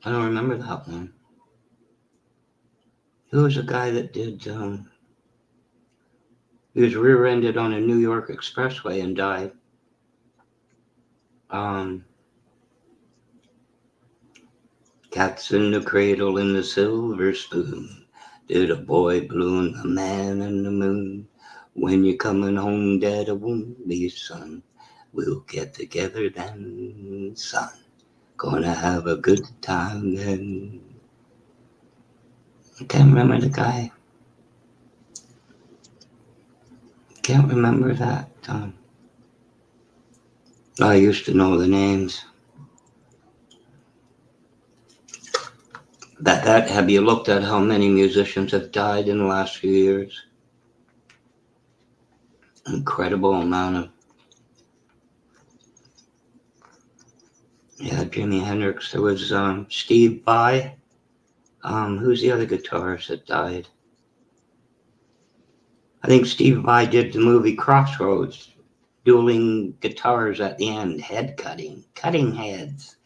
I don't remember that one. Who was the guy that did, he was rear-ended on a New York expressway and died. Cats in the Cradle and the Silver Spoon. Did a boy balloon a man in the moon? When you're coming home, Dad, it won't be son. We'll get together then, son. Gonna have a good time then. I can't remember the guy. Can't remember that. I used to know the names. Have you looked at how many musicians have died in the last few years? Incredible amount of. Yeah, Jimi Hendrix. There was Steve Vai. Who's the other guitarist that died? I think Steve Vai did the movie Crossroads, dueling guitars at the end, head cutting heads.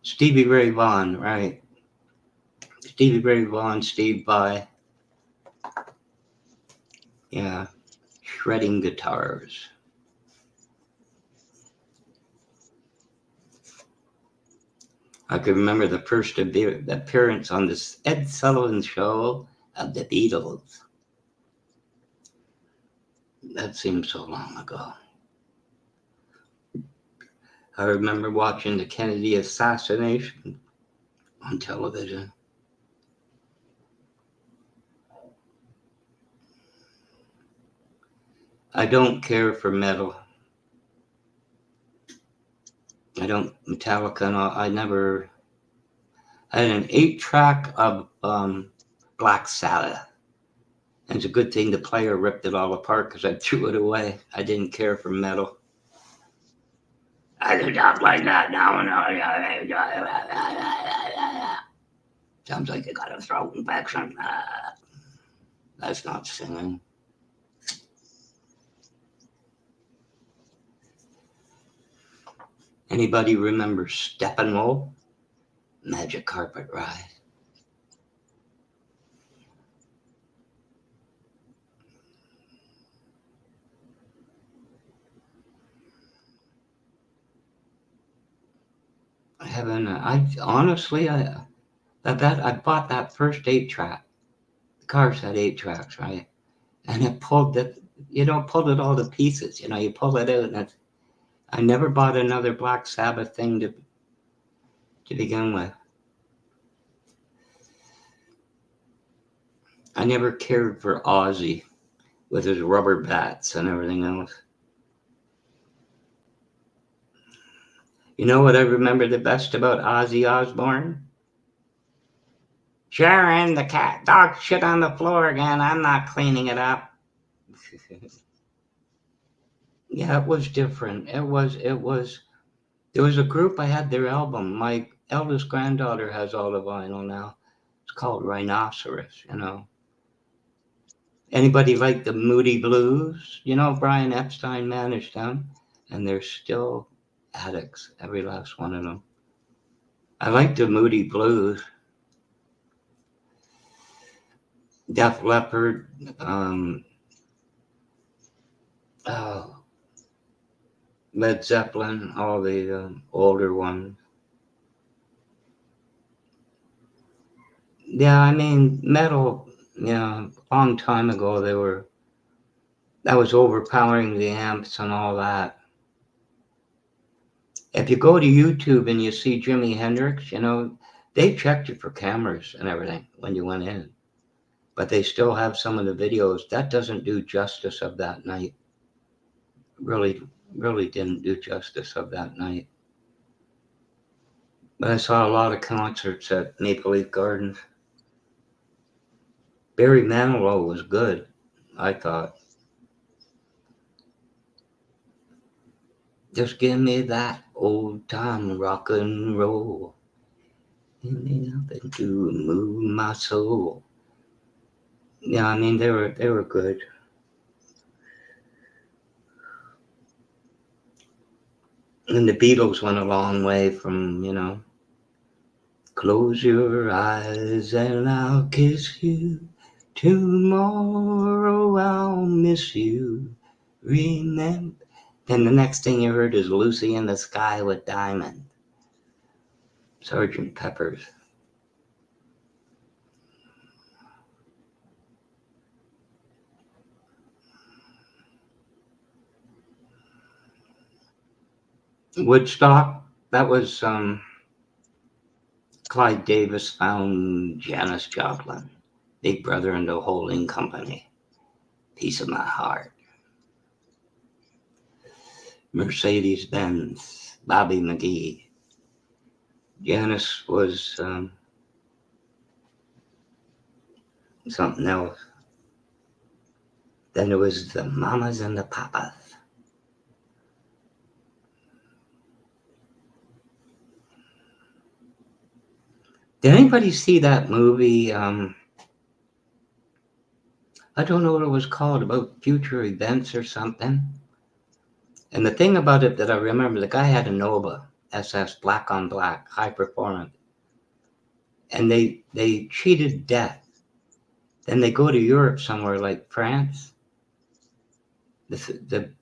Stevie Ray Vaughan, right. Stevie Ray Vaughan, Steve Vai. Yeah, shredding guitars. I can remember the first appearance on this Ed Sullivan Show of the Beatles. That seems so long ago. I remember watching the Kennedy assassination on television. I don't care for metal. I don't Metallica. And I never. I had an 8-track of Black Sabbath. And it's a good thing the player ripped it all apart because I threw it away. I didn't care for metal. I can talk like that now. Sounds like you got a throat infection. That's not singing. Anybody remember Steppenwolf? Magic Carpet Ride. Heaven, I honestly, I bet I bought that first 8-track. The cars had 8 tracks, right? And it pulled pulled it all to pieces. You pull it out, and I never bought another Black Sabbath thing to begin with. I never cared for Ozzy with his rubber bats and everything else. You know what I remember the best about Ozzy Osbourne? Sharon, the cat dog shit on the floor again. I'm not cleaning it up. Yeah, it was different. It was. There was a group, I had their album. My eldest granddaughter has all the vinyl now. It's called Rhinoceros. Anybody like the Moody Blues? Brian Epstein managed them, and they're still addicts, every last one of them. I like the Moody Blues. Def Leppard, oh, Led Zeppelin, all the older ones. Yeah, I mean, metal, a long time ago, that was overpowering the amps and all that. If you go to YouTube and you see Jimi Hendrix, they checked you for cameras and everything when you went in. But they still have some of the videos. That doesn't do justice of that night. Really, really didn't do justice of that night. But I saw a lot of concerts at Maple Leaf Gardens. Barry Manilow was good, I thought. Just give me that old time rock and roll. Give me nothing to move my soul. Yeah, I mean they were good. And the Beatles went a long way from, close your eyes and I'll kiss you. Tomorrow I'll miss you. Remember. Then the next thing you heard is Lucy in the Sky with Diamond. Sgt. Pepper's. Woodstock, that was Clyde Davis found Janis Joplin, Big Brother and the Holding Company, Piece of My Heart. Mercedes-Benz, Bobby McGee. Janis was something else. Then there was the Mamas and the Papas. Did anybody see that movie? I don't know what it was called, about future events or something. And the thing about it that I remember, the guy had a Nova SS black on black, high performance. And they cheated death. Then they go to Europe somewhere like France. The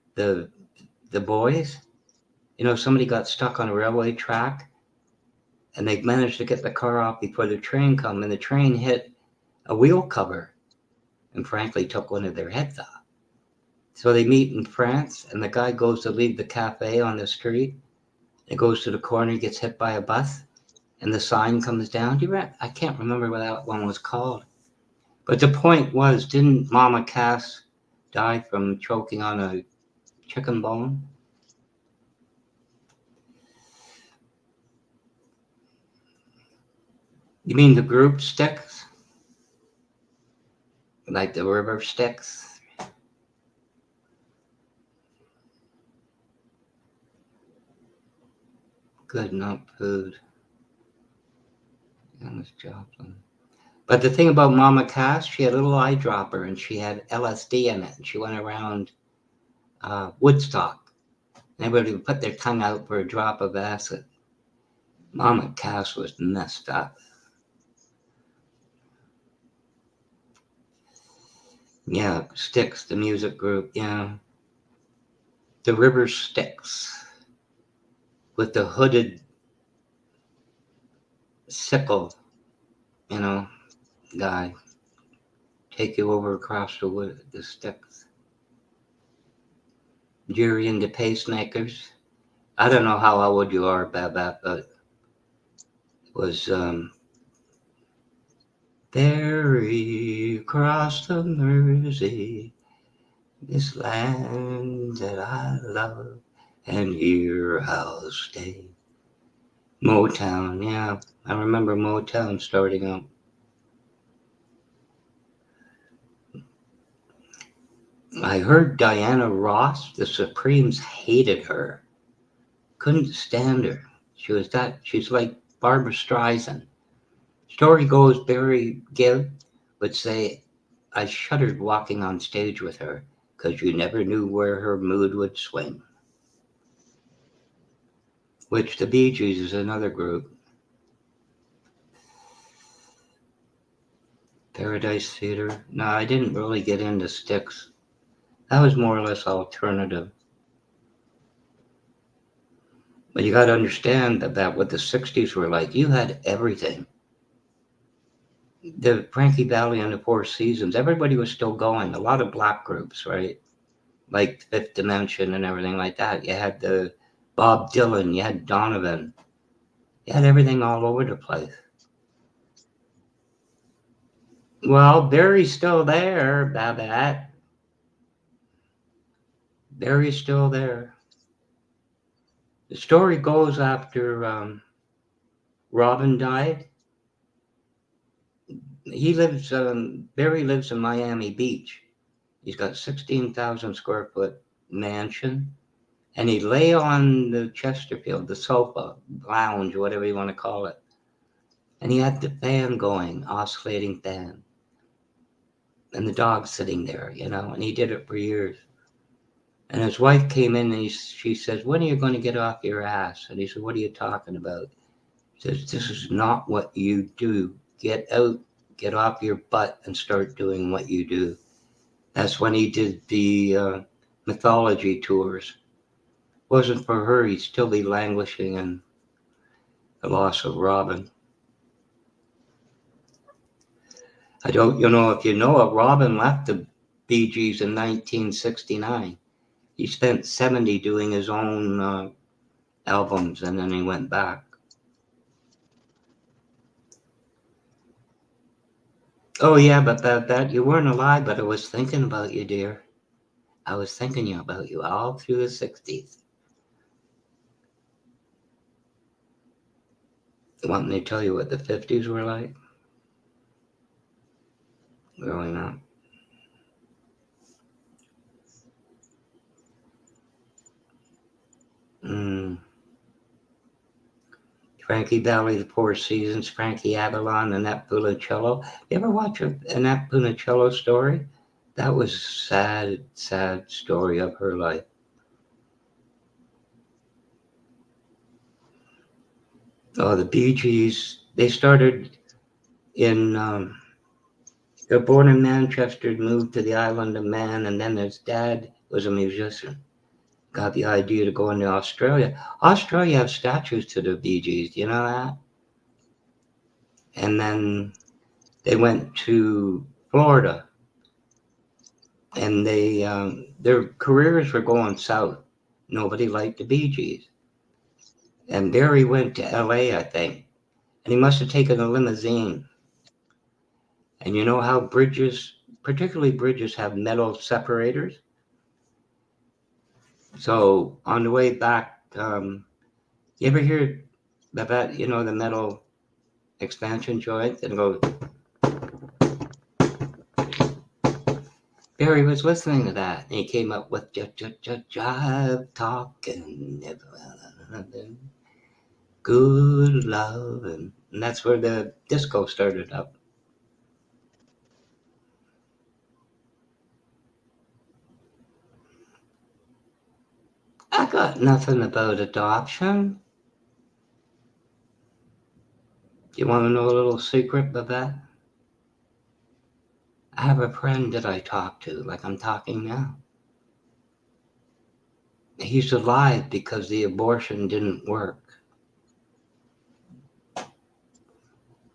boys, somebody got stuck on a railway track, and they managed to get the car off before the train come, and the train hit a wheel cover, and frankly took one of their heads off. So they meet in France, and the guy goes to leave the cafe on the street. It goes to the corner, gets hit by a bus, and the sign comes down. I can't remember what that one was called. But the point was, didn't Mama Cass die from choking on a chicken bone? You mean the group Styx? Like the river Styx? Good, not food. Janis Joplin. But the thing about Mama Cass, she had a little eyedropper and she had LSD in it. And she went around Woodstock. And everybody would put their tongue out for a drop of acid. Mama Cass was messed up. Yeah, Styx, the music group, yeah. The River Styx with the hooded sickle, you know, guy. Take you over across the wood, the sticks. Jerry and the Pacemakers. I don't know how old you are about that, but it was ferry across the Mersey, this land that I love, and here I'll stay. Motown, yeah. I remember Motown starting up. I heard Diana Ross, the Supremes hated her. Couldn't stand her. She's like Barbara Streisand. Story goes Barry Gibb would say, I shuddered walking on stage with her because you never knew where her mood would swing. Which the Bee Gees is another group. Paradise Theater. No, I didn't really get into Styx. That was more or less alternative. But you got to understand about what the 60s were like. You had everything. The Frankie Valli and the Four Seasons, everybody was still going. A lot of black groups, right? Like Fifth Dimension and everything like that. You had the Bob Dylan, you had Donovan. You had everything all over the place. Well, Barry's still there, Babette. Barry's still there. The story goes after Robin died. Barry lives in Miami Beach. He's got 16,000 square foot mansion. And he lay on the Chesterfield, the sofa, lounge, whatever you want to call it. And he had the fan going, oscillating fan. And the dog sitting there, and he did it for years. And his wife came in and she says, when are you going to get off your ass? And he said, what are you talking about? He says, this is not what you do. Get out, get off your butt and start doing what you do. That's when he did the mythology tours. Wasn't for her, he'd still be languishing in the loss of Robin. I don't, if you know it, Robin left the Bee Gees in 1969. He spent 70 doing his own albums, and then he went back. Oh yeah, but that you weren't alive, but I was thinking about you, dear. I was thinking about you all through the 60s. Want me to tell you what the 50s were like? Growing up. Frankie Valli, The Four Seasons, Frankie Avalon, Annette Funicello. You ever watch Annette Funicello story? That was a sad, sad story of her life. Oh, the Bee Gees, they started in, they're born in Manchester, moved to the island of Man, and then his dad was a musician. Got the idea to go into Australia. Australia have statues to the Bee Gees, do you know that? And then they went to Florida, and their careers were going south. Nobody liked the Bee Gees. And Barry went to LA, I think, and he must have taken a limousine. And you know how bridges, particularly bridges, have metal separators? So on the way back, you ever hear about, the metal expansion joint and go, Barry was listening to that, and he came up with jive talking, good love, and that's where the disco started up. I got nothing about adoption. You want to know a little secret, Babette? I have a friend that I talk to, like I'm talking now. He's alive because the abortion didn't work.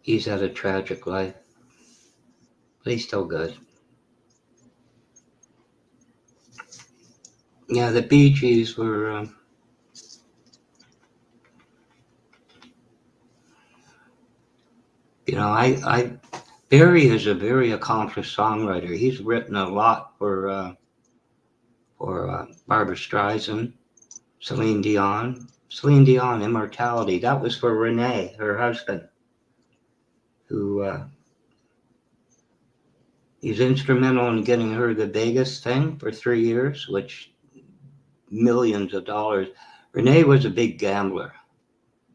He's had a tragic life, but he's still good. Yeah, the Bee Gees were. Barry is a very accomplished songwriter. He's written a lot for Barbra Streisand, Celine Dion. Celine Dion, Immortality. That was for Renee, her husband, who he's instrumental in getting her the Vegas thing for 3 years, which millions of dollars. Renee was a big gambler.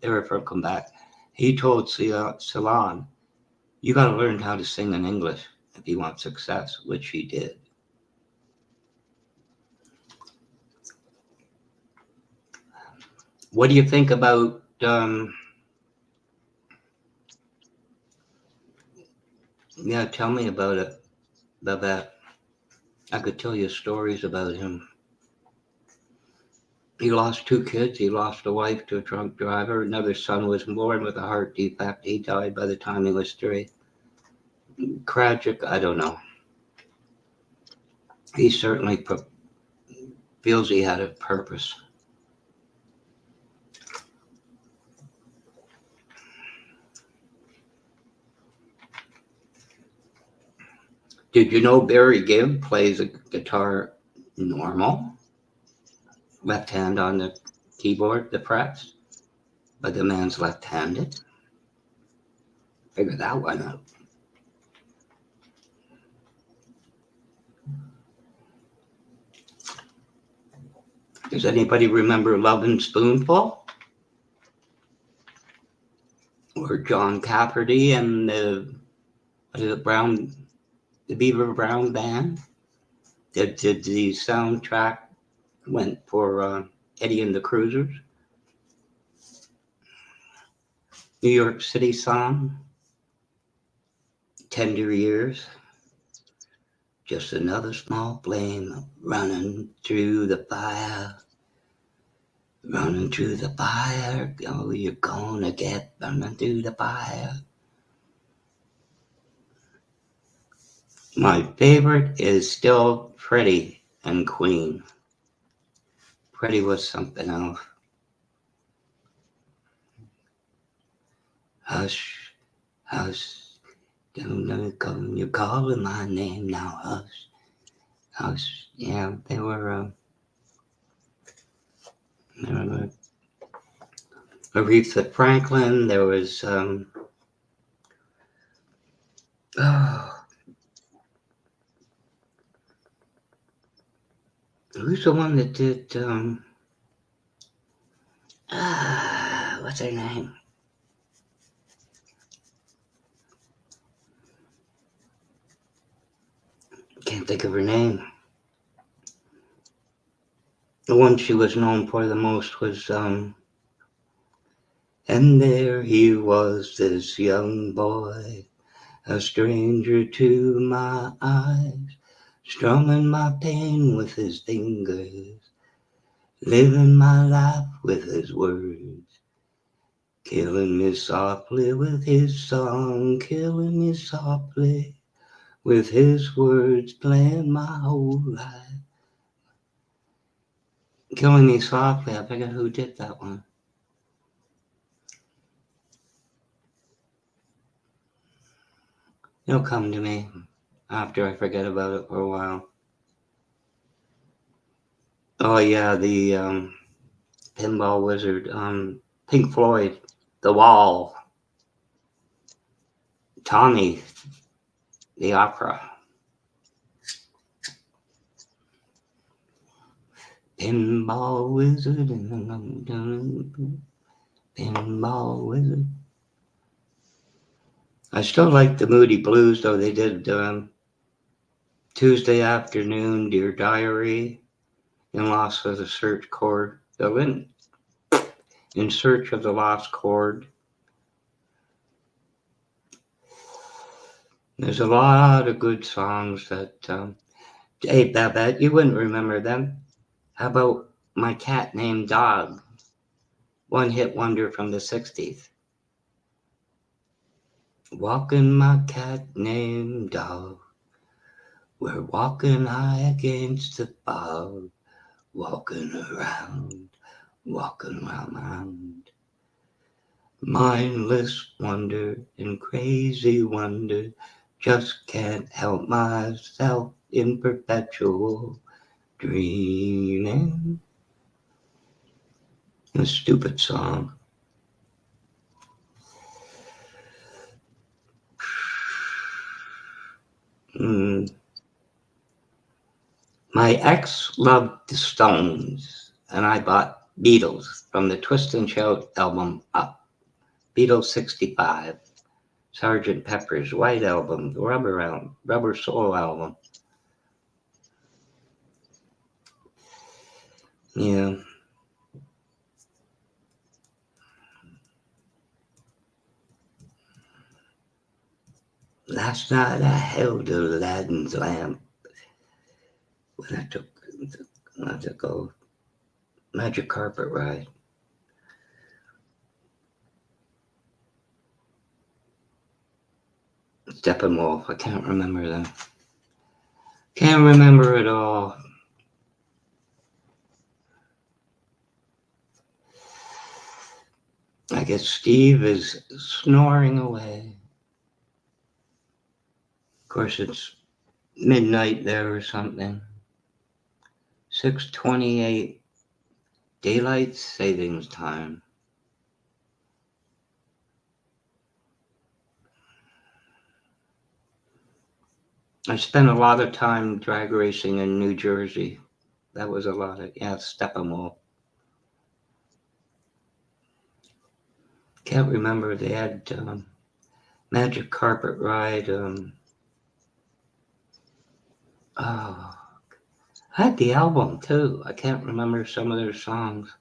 They were from Quebec. He told Celine, you got to learn how to sing in English if you want success, which she did. What do you think about yeah, tell me about it, about that. I could tell you stories about him. He lost 2 kids. He lost a wife to a drunk driver. Another son was born with a heart defect. He died by the time he was 3. Tragic, I don't know. He certainly feels he had a purpose. Did you know Barry Gibb plays a guitar normal? Left hand on the keyboard, the frets, but the man's left-handed. Figure that one out. Does anybody remember Lovin' Spoonful? Or John Cafferty and the Beaver Brown Band? Did the soundtrack went for Eddie and the Cruisers? New York City song, Tender Years. Just another small flame running through the fire. Running through the fire. Oh, you're gonna get running through the fire. My favorite is still Freddie and Queen. Freddie was something else. Hush, hush. Don't come, you're calling my name now, hush, hush. Yeah, they were Aretha Franklin. There was who's the one that did what's her name? Can't think of her name. The one she was known for the most was and there he was, this young boy, a stranger to my eyes, strumming my pain with his fingers, living my life with his words, killing me softly with his song, killing me softly with his words, playing my whole life. Killing Me Softly, I forget who did that one. It'll come to me after I forget about it for a while. Oh yeah, the Pinball Wizard, Pink Floyd, The Wall, Tommy, the opera. Pinball Wizard, Pinball Wizard. I still like the Moody Blues, though. They did Tuesday Afternoon, Dear Diary, and Lost of the Search Chord. In Search of the Lost Chord. There's a lot of good songs that, hey, Babette, you wouldn't remember them. How about My Cat Named Dog? One hit wonder from the 60s. Walking my cat named Dog. We're walking high against the fog. Walking around, walking round. Mindless wonder and crazy wonder. Just can't help myself in perpetual dreaming. A stupid song. My ex loved the Stones, and I bought Beatles from the Twist and Shout album Up, Beatles 65, Sgt. Pepper's White Album, the Rubber Soul album. Yeah. Last night I held Aladdin's lamp when I took a magic carpet ride. Steppenwolf, I can't remember them. Can't remember it all. I guess Steve is snoring away. Of course, it's midnight there or something. 6:28 daylight savings time. I spent a lot of time drag racing in New Jersey. That was a lot of, Steppenwolf. Can't remember. They had magic carpet ride. I had the album too. I can't remember some of their songs.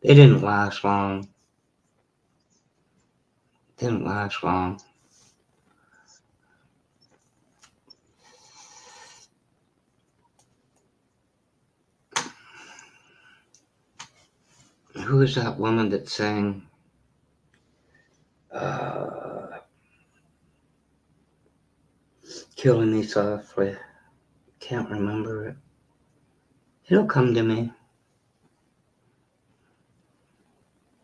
They didn't last long. Didn't last long. Who is that woman that sang? Killing Me Softly. Can't remember it. It'll come to me.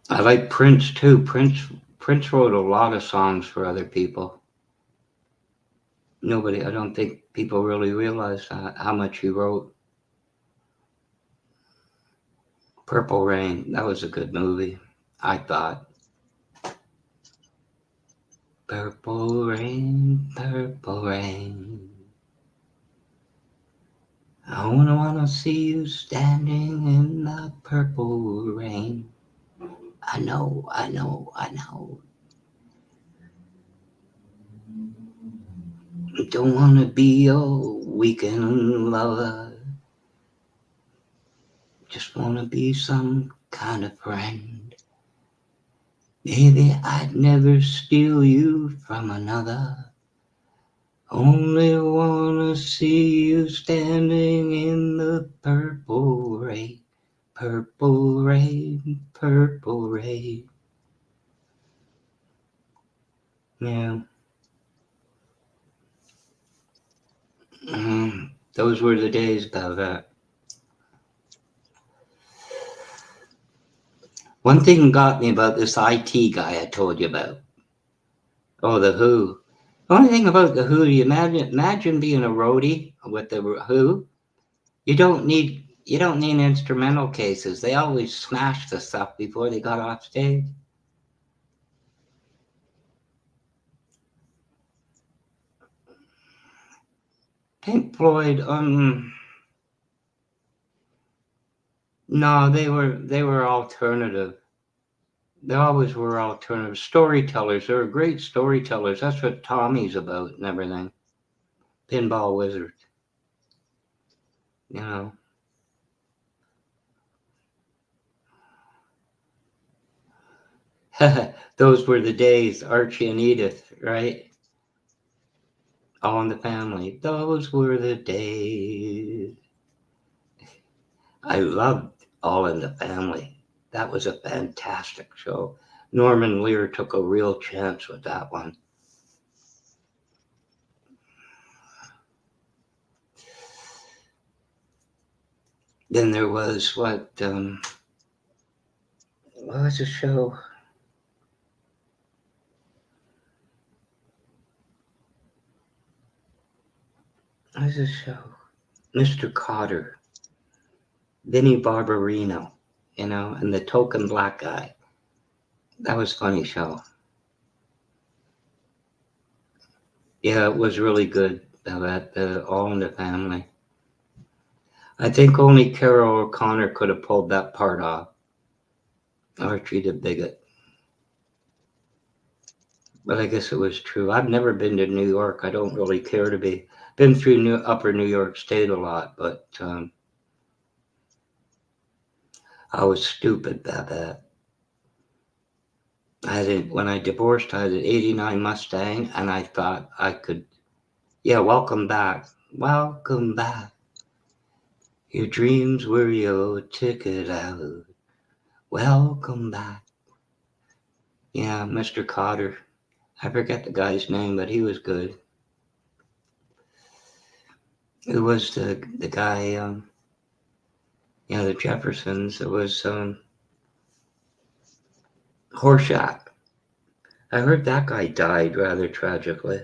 I like Prince too. Prince wrote a lot of songs for other people. I don't think people really realize how much he wrote. Purple Rain, that was a good movie, I thought. Purple rain, purple rain. I wanna see you standing in the purple rain. I know. Don't wanna be your weekend lover. Just wanna be some kind of friend. Maybe I'd never steal you from another. Only wanna see you standing in the purple rain. Purple rain, purple rain. Yeah. Those were the days about that. One thing got me about this IT guy I told you about. Oh, the Who. The only thing about the Who, you imagine being a roadie with the Who. You don't need instrumental cases. They always smashed the stuff before they got off stage. Pink Floyd, no, they were alternative. They always were alternative storytellers. They were great storytellers. That's what Tommy's about and everything. Pinball Wizard. You know. Those were the days, Archie and Edith, right? All in the Family. Those were the days. I loved All in the Family. That was a fantastic show. Norman Lear took a real chance with that one. Then there was what was the show? What was the show? Mr. Cotter, Vinnie Barbarino, and the token black guy. That was a funny show. Yeah, it was really good. That All in the Family. I think only Carol O'Connor could have pulled that part off. Archie the Bigot. But I guess it was true. I've never been to New York. I don't really care to be. Been through Upper New York State a lot, but I was stupid about that. When I divorced, I had an 89 Mustang, and I thought I could, welcome back. Welcome back. Your dreams were your ticket out. Welcome back. Yeah, Mr. Cotter. I forget the guy's name, but he was good. It was the guy, the Jeffersons. It was Horshack. I heard that guy died rather tragically.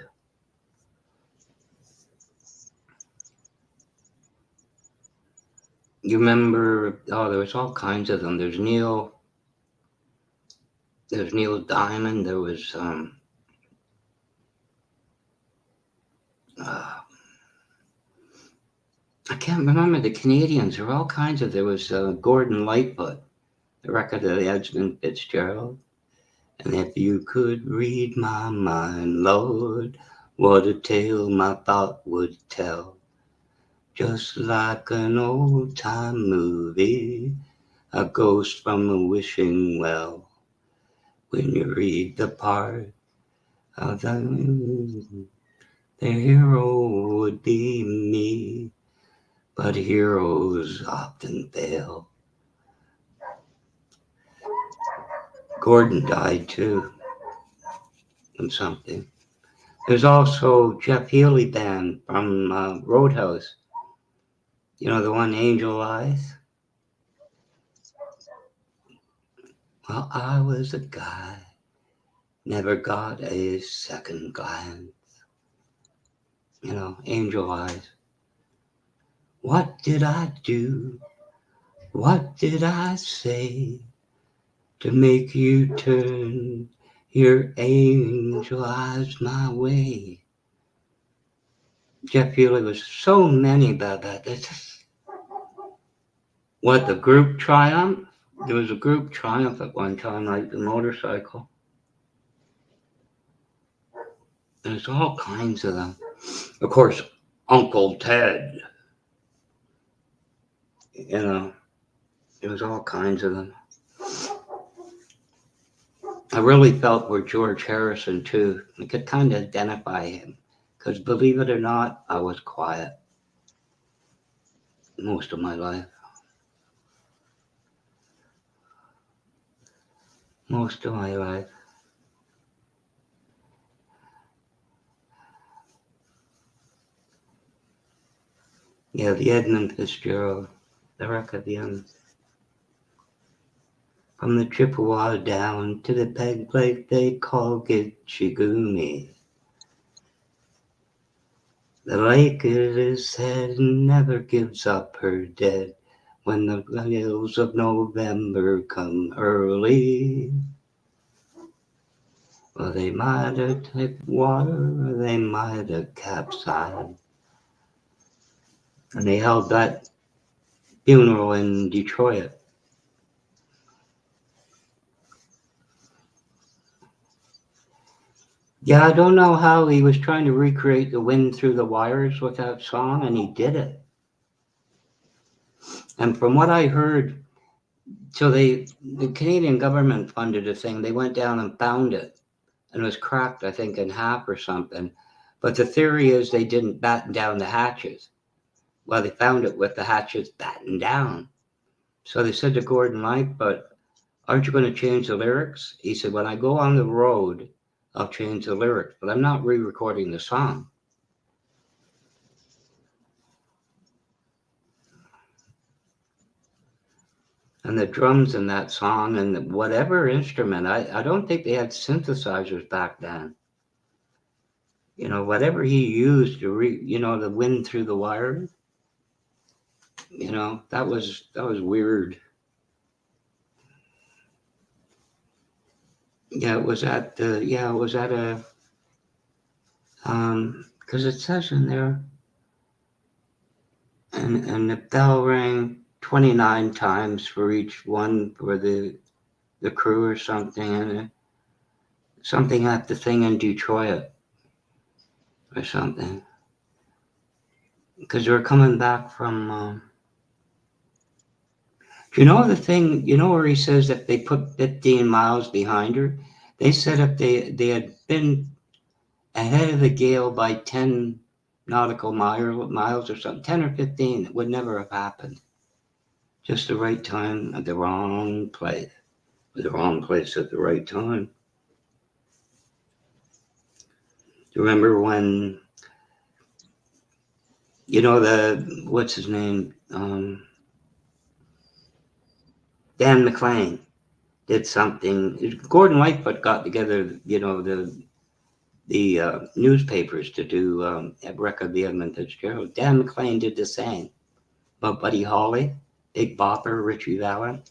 You remember? Oh, there was all kinds of them. There's Neil Diamond. There was I can't remember the Canadians. There were all kinds of. There was Gordon Lightfoot, the record of the Edmund Fitzgerald. And if you could read my mind, Lord, what a tale my thought would tell. Just like an old-time movie, a ghost from a wishing well. When you read the part of the hero would be me, but heroes often fail. Gordon died too from something. There's also Jeff Healey band from Roadhouse. You know the one, Angel Eyes? Well, I was a guy, never got a second glance. Angel Eyes. What did I do? What did I say to make you turn your angel eyes my way? Jeff Healey was so many about that. What, the group Triumph? There was a group Triumph at one time, like the motorcycle. There's all kinds of them. Of course, Uncle Ted. There was all kinds of them. I really felt for George Harrison too. I could kind of identify him. Because believe it or not, I was quiet most of my life. Most of my life. Yeah, the Edmund Fitzgerald, the record, from the Chippewa down to the peg plate they call Gitchigumi. The lake is head and never gives up her dead when the gales of November come early. Well, they might have taken water or they might have capsized. And they held that funeral in Detroit. Yeah, I don't know how he was trying to recreate the Wind Through the Wires with that song, and he did it. And from what I heard, so the Canadian government funded a thing. They went down and found it, and it was cracked, I think, in half or something. But the theory is they didn't batten down the hatches. Well, they found it with the hatches battened down. So they said to Gordon Lightfoot, aren't you going to change the lyrics? He said, when I go on the road, I'll change the lyrics, but I'm not re-recording the song. And the drums in that song and whatever instrument, I don't think they had synthesizers back then. You know, whatever he used to the wind through the wire, that was weird. Yeah, it was at a because it says in there, and the bell rang 29 times for each one for the crew or something, and something at the thing in Detroit or something, because they were coming back from. Do you know the thing? You know where he says that they put 15 miles behind her? They said if they had been ahead of the gale by 10 nautical miles or something, 10 or 15, it would never have happened. Just the right time at the wrong place. The wrong place at the right time. Do you remember when, what's his name? Dan McLean did something. Gordon Lightfoot got together, the newspapers to do a record of the Edmund Fitzgerald. Dan McLean did the same. But Buddy Holly, Big Bopper, Richie Valens.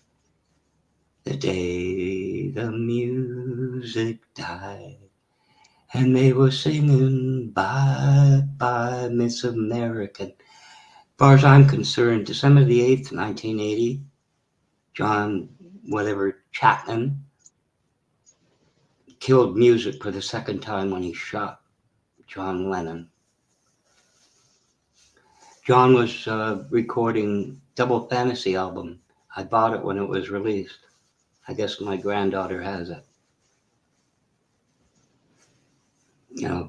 The day the music died, and they were singing Bye Bye Miss American. As far as I'm concerned, December the 8th, 1980, John Chapman killed music for the second time when he shot John Lennon. John was recording Double Fantasy album. I bought it when it was released. I guess my granddaughter has it.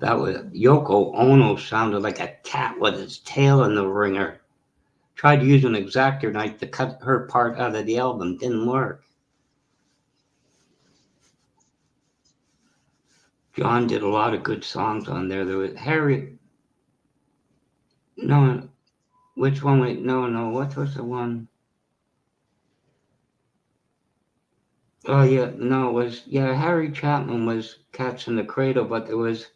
That was Yoko Ono sounded like a cat with its tail in the wringer. Tried to use an X-Acto knife to cut her part out of the album. Didn't work. John did a lot of good songs on there. There was Harry. No, which one? Wait, no. What was the one? Oh yeah, no, it was Harry Chapman was Cats in the Cradle, but there was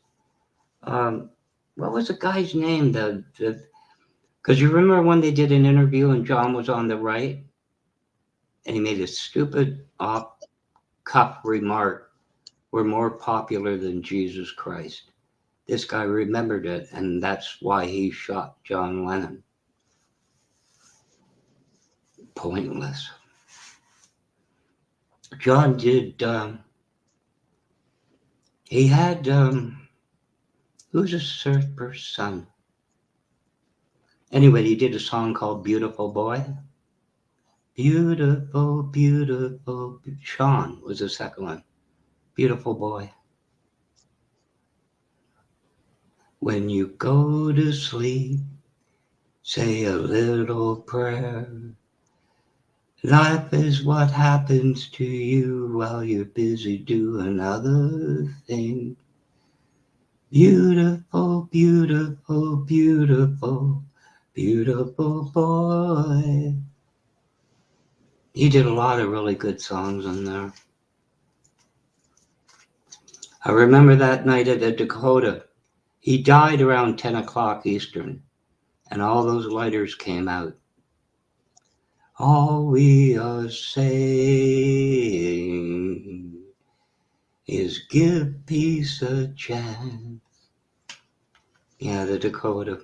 what was the guy's name? Because you remember when they did an interview and John was on the right, and he made a stupid off-cuff remark, "We're more popular than Jesus Christ." This guy remembered it, and that's why he shot John Lennon. Pointless. John did. He had. Who's a surfer's son? Anyway, he did a song called "Beautiful Boy." Beautiful, beautiful. Sean was the second one. Beautiful Boy. When you go to sleep, say a little prayer. Life is what happens to you while you're busy doing other things. Beautiful, beautiful, beautiful, beautiful boy. He did a lot of really good songs in there. I remember that night at the Dakota. He died around 10 o'clock Eastern, and all those lighters came out. All we are saying is give peace a chance. Yeah, the Dakota.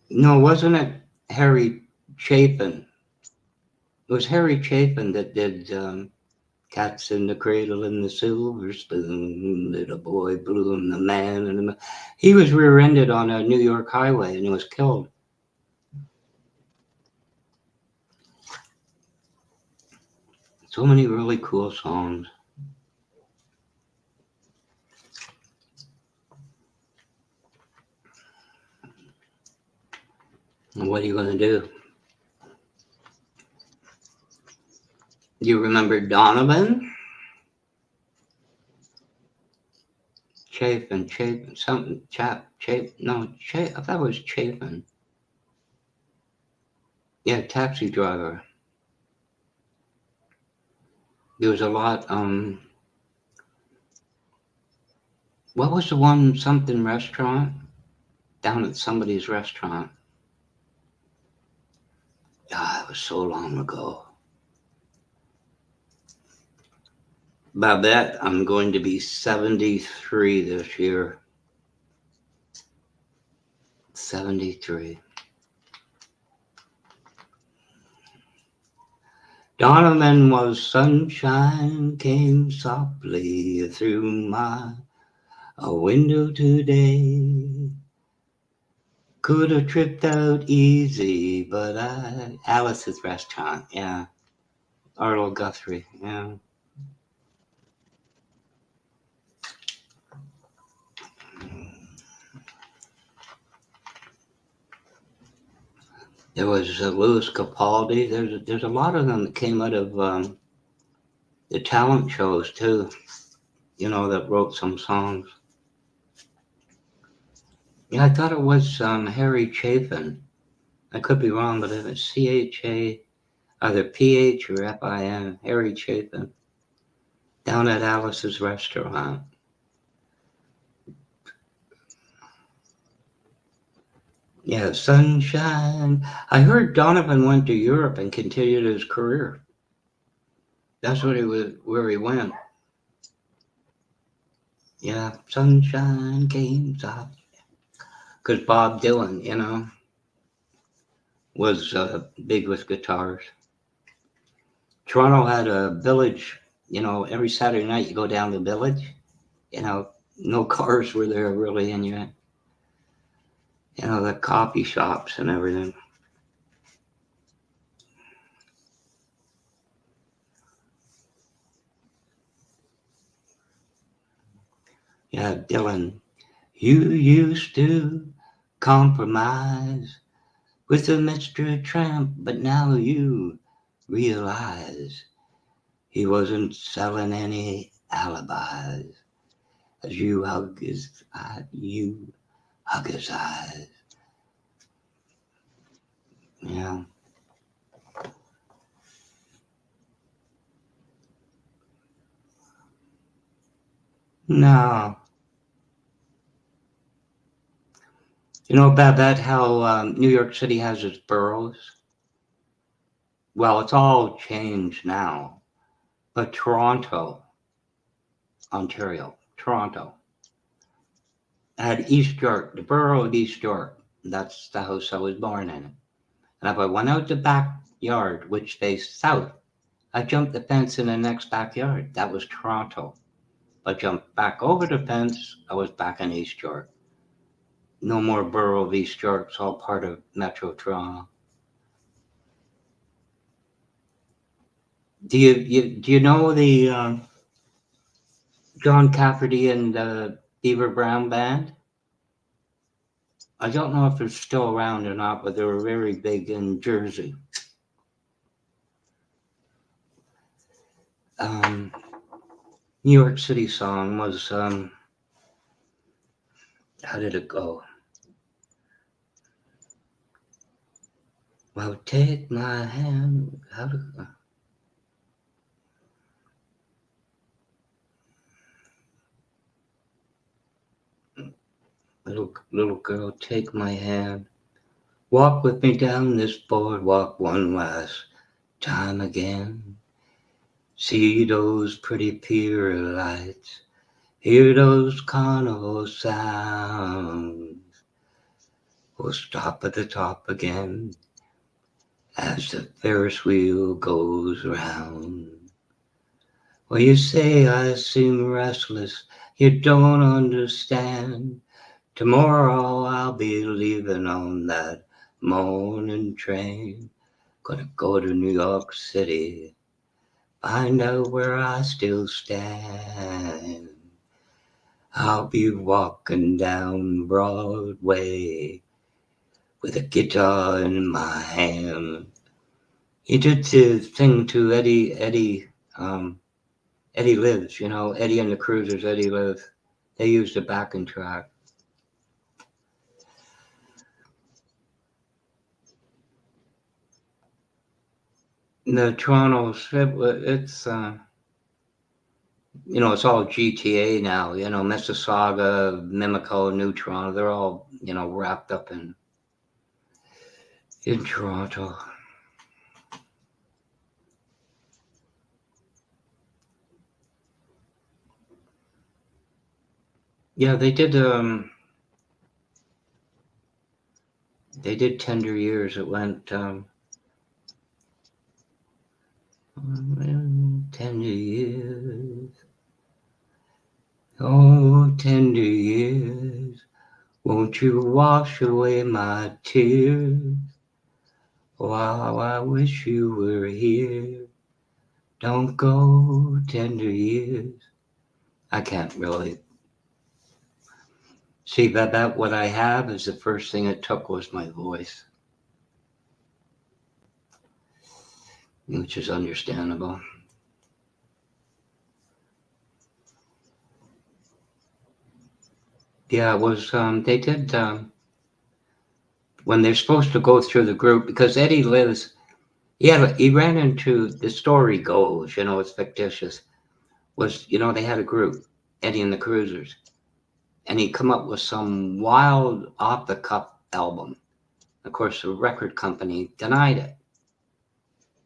No, wasn't it Harry Chapin? It was Harry Chapin that did Cats in the Cradle and the Silver Spoon, Little Boy Blue and the Man. He was rear-ended on a New York highway and he was killed. So many really cool songs. And what are you going to do? You remember Donovan? Chapin, something, I thought it was Chapin. Yeah, taxi driver. There was a lot. What was the one something restaurant down at somebody's restaurant? Ah, it was so long ago. Babette, I'm going to be 73 this year. 73. Donovan was sunshine came softly through my window today. Could have tripped out easy, but Alice's restaurant, yeah. Arlo Guthrie, yeah. There was Louis Capaldi. There's a lot of them that came out of the talent shows too. You know, that wrote some songs. Yeah, I thought it was Harry Chapin. I could be wrong, but it was CHA, either PH or FIN. Harry Chapin, down at Alice's restaurant. Yeah, sunshine. I heard Donovan went to Europe and continued his career. That's what where he went. Yeah, sunshine came soft. Because Bob Dylan, you know, was big with guitars. Toronto had a village, you know, every Saturday night you go down the village, you know, no cars were there really, and you know, the coffee shops and everything. Yeah, Dylan, you used to compromise with a Mr. Tramp, but now you realize he wasn't selling any alibis. As you hug his eyes. Yeah. No. You know about that, how New York City has its boroughs? Well, it's all changed now. But Toronto, Ontario, Toronto, had East York, the borough of East York. That's the house I was born in. And if I went out the backyard, which faced south, I jumped the fence in the next backyard. That was Toronto. If I jumped back over the fence, I was back in East York. No more borough of East York. It's all part of Metro Toronto. Do you know the John Cafferty and the Beaver Brown Band? I don't know if they're still around or not, but they were very big in Jersey. New York City song was how did it go? Well, take my hand. How to go? Little girl, take my hand. Walk with me down this boardwalk one last time again. See those pretty pier lights. Hear those carnival sounds. We'll stop at the top again as the Ferris wheel goes round. Well, you say I seem restless. You don't understand. Tomorrow I'll be leaving on that morning train. Gonna go to New York City, find out where I still stand. I'll be walking down Broadway with a guitar in my hand. He did the thing to Eddie Lives, you know, Eddie and the Cruisers, Eddie Lives. They used a backing track. The Toronto strip, it's it's all GTA now. Mississauga, Mimico, New Toronto. They're all wrapped up in Toronto. Yeah, they did Tender Years. It went 10 years. Oh, 10 years. Won't you wash away my tears? Wow, I wish you were here. Don't go, 10 years. I can't really see that what I have is the first thing it took was my voice, which is understandable. Yeah, it was, they did, when they're supposed to go through the group, because Eddie lives, he ran into, the story goes, it's fictitious, was, they had a group, Eddie and the Cruisers, and he come up with some wild off-the-cuff album. Of course, the record company denied it.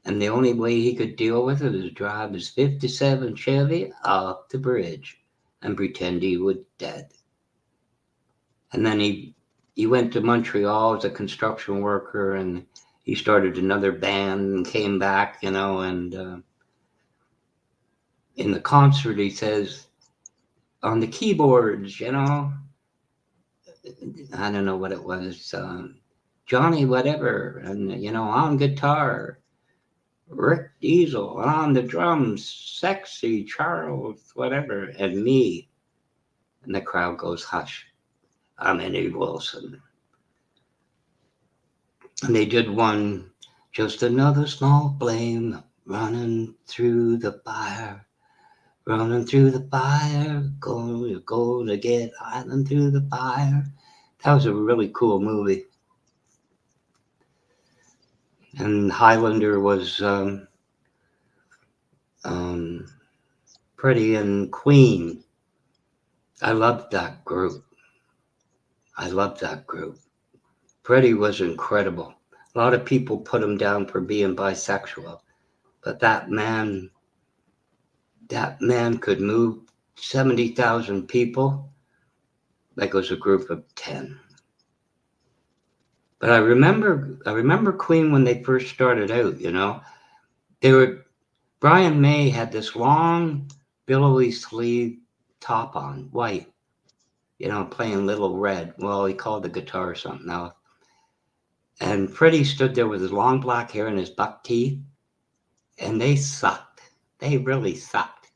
And the only way he could deal with it is drive his 57 Chevy off the bridge and pretend he was dead. And then he went to Montreal as a construction worker, and he started another band and came back, and in the concert he says on the keyboards, I don't know what it was, Johnny whatever, and on guitar, Rick Diesel, and on the drums, Sexy Charles whatever, and me. And the crowd goes hush. I'm Eddie Wilson. And they did one, just another small flame running through the fire. Running through the fire, go to get Island through the fire. That was a really cool movie. And Highlander was Freddie and Queen. I loved that group. Freddie was incredible. A lot of people put him down for being bisexual, but that man could move 70,000 people like it was a group of 10. But I remember Queen when they first started out, Brian May had this long billowy sleeve top on, white, playing Little Red. Well, he called the guitar something else. And Freddie stood there with his long black hair and his buck teeth, and they sucked. They really sucked.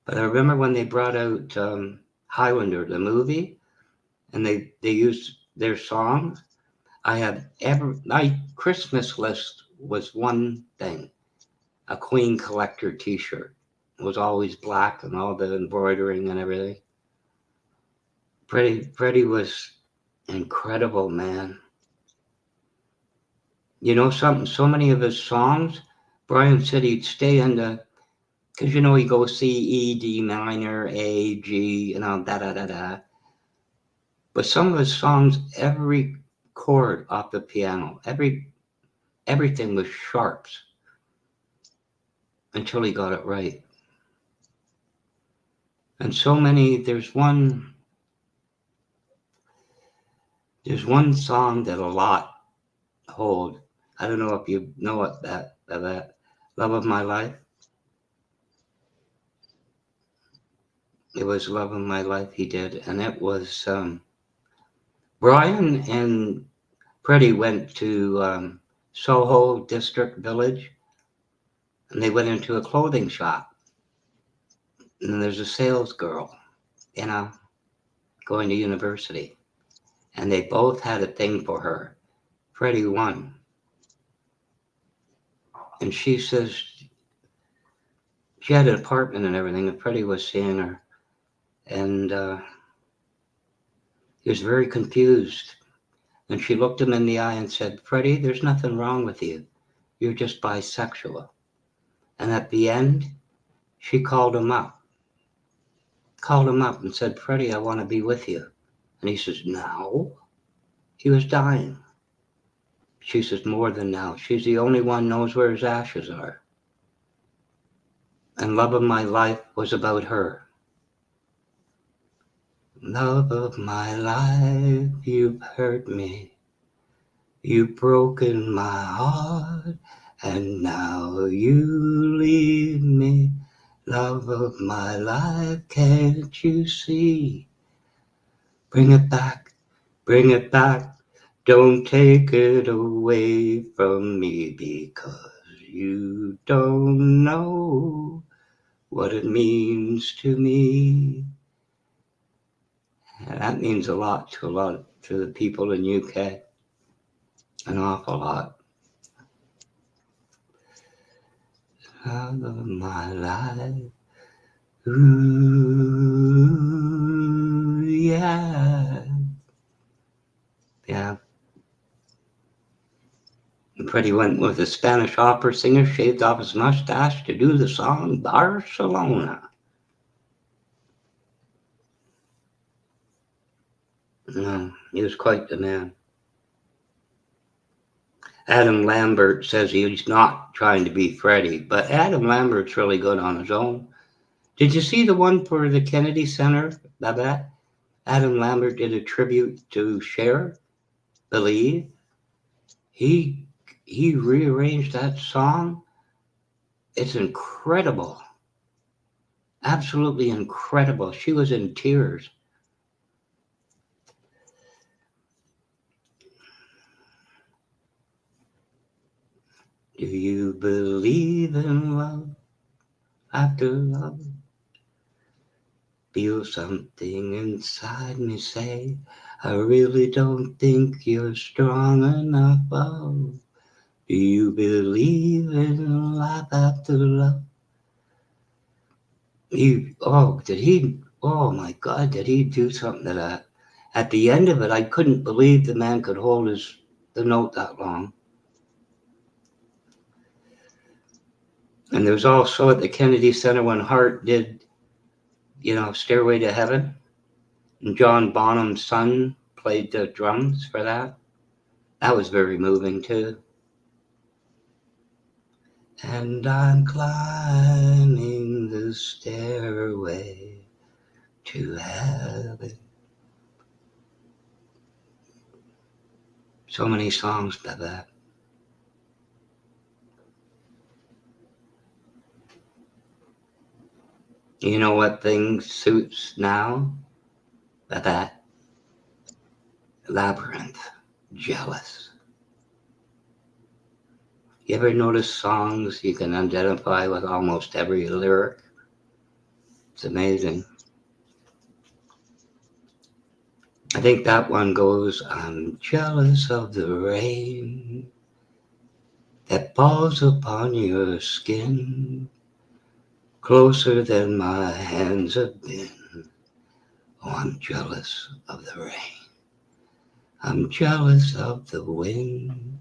But I remember when they brought out Highlander, the movie, and they used their songs. My Christmas list was one thing, a Queen collector t-shirt. It was always black and all the embroidering and everything. Freddie was incredible, man. Something, so many of his songs, Brian said he'd stay in because he goes C, E, D minor, A, G, da-da-da-da. But some of his songs, every chord off the piano, everything was sharps until he got it right. And so many, there's one song that a lot hold. I don't know if you know what that Love of My Life. It was Love of My Life he did, and it was Brian and Freddie went to Soho District Village, and they went into a clothing shop, and there's a sales girl, going to university, and they both had a thing for her. Freddie won. And she says she had an apartment and everything, and Freddie was seeing her, and he was very confused. And she looked him in the eye and said, "Freddie, there's nothing wrong with you. you're just bisexual. And at the end, she called him up and said, Freddie, I want to be with you. And he says, now? He was dying. She says, more than now. She's the only one knows where his ashes are. And Love of My Life was about her. Love of my life, you've hurt me. You've broken my heart, and now you leave me. Love of my life, can't you see? Bring it back, don't take it away from me, because you don't know what it means to me. And that means a lot to the people in UK. An awful lot. Love of my life. Ooh, yeah. Yeah. And Freddie went with a Spanish opera singer, shaved off his mustache to do the song Barcelona. He was quite the man. Adam Lambert says he's not trying to be Freddie, but Adam Lambert's really good on his own. Did you see the one for the Kennedy Center, Babette? Adam Lambert did a tribute to Cher, Believe. He rearranged that song. It's incredible. Absolutely incredible. She was in tears. Do you believe in love after love? Feel something inside me say, I really don't think you're strong enough. Oh, do you believe in life after love? Oh my God, did he do something to that? At the end of it, I couldn't believe the man could hold the note that long. And there was also at the Kennedy Center when Hart did, Stairway to Heaven. And John Bonham's son played the drums for that. That was very moving too. And I'm climbing the stairway to heaven. So many songs by that. You know what thing suits now? That Labyrinth, Jealous. You ever notice songs you can identify with almost every lyric? It's amazing. I think that one goes, I'm jealous of the rain that falls upon your skin, closer than my hands have been. Oh, I'm jealous of the rain. I'm jealous of the wind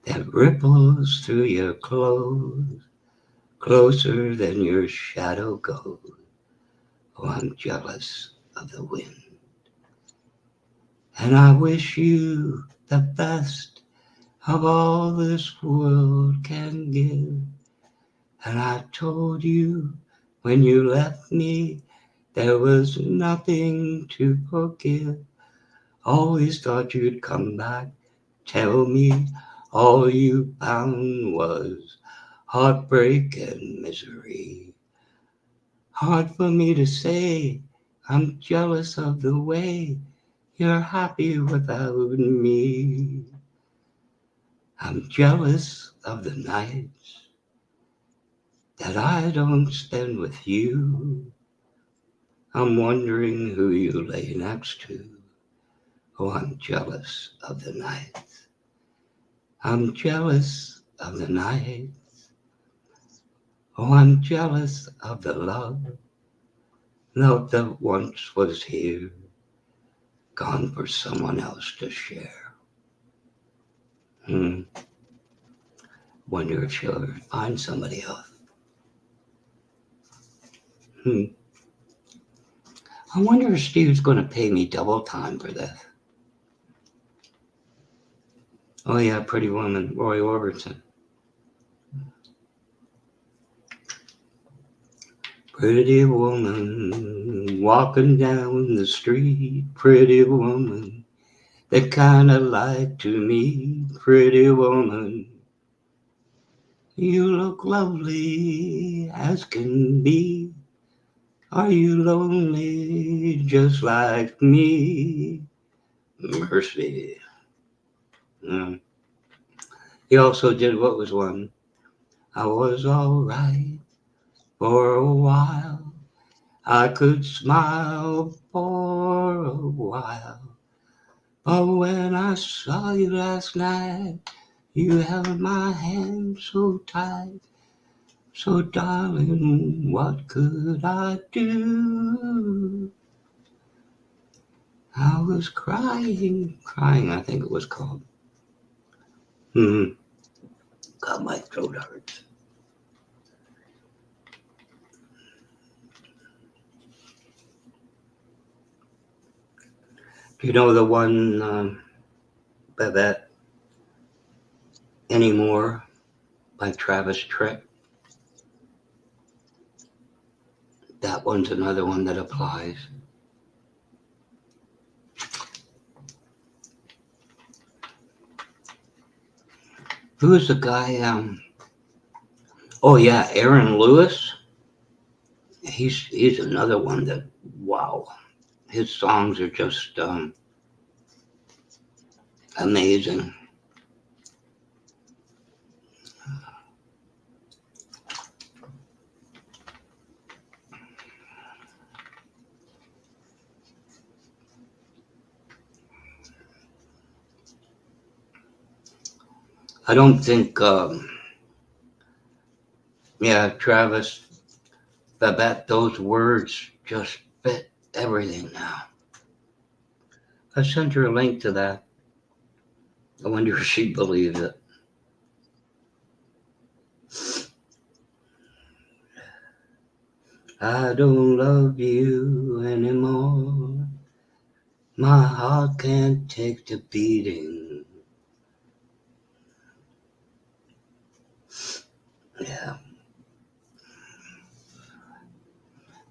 that ripples through your clothes, closer than your shadow goes. Oh, I'm jealous of the wind. And I wish you the best of all this world can give. And I told you when you left me, there was nothing to forgive. Always thought you'd come back, tell me all you found was heartbreak and misery. Hard for me to say, I'm jealous of the way you're happy without me. I'm jealous of the nights that I don't spend with you. I'm wondering who you lay next to. Oh, I'm jealous of the nights. I'm jealous of the nights. Oh, I'm jealous of the love that once was here, gone for someone else to share. Wonder if she'll ever find somebody else. I wonder if Steve's going to pay me double time for this. Oh yeah, Pretty Woman, Roy Orbison. Pretty woman walking down the street, pretty woman that kind of lied to me, pretty woman. You look lovely as can be. Are you lonely just like me? Mercy. Mm. He also did what was one? I was alright for a while. I could smile for a while. But when I saw you last night, you held my hand so tight. So darling, what could I do? I was crying, I think it was called. God, my throat hurts. Do you know the one, Babette Anymore by Travis Tritt? That one's another one that applies. Who is the guy? Oh yeah, Aaron Lewis. He's another one that, wow, his songs are just amazing. I don't think, Travis, Babette, those words just fit everything now. I sent her a link to that. I wonder if she believes it. I don't love you anymore. My heart can't take the beating. Yeah.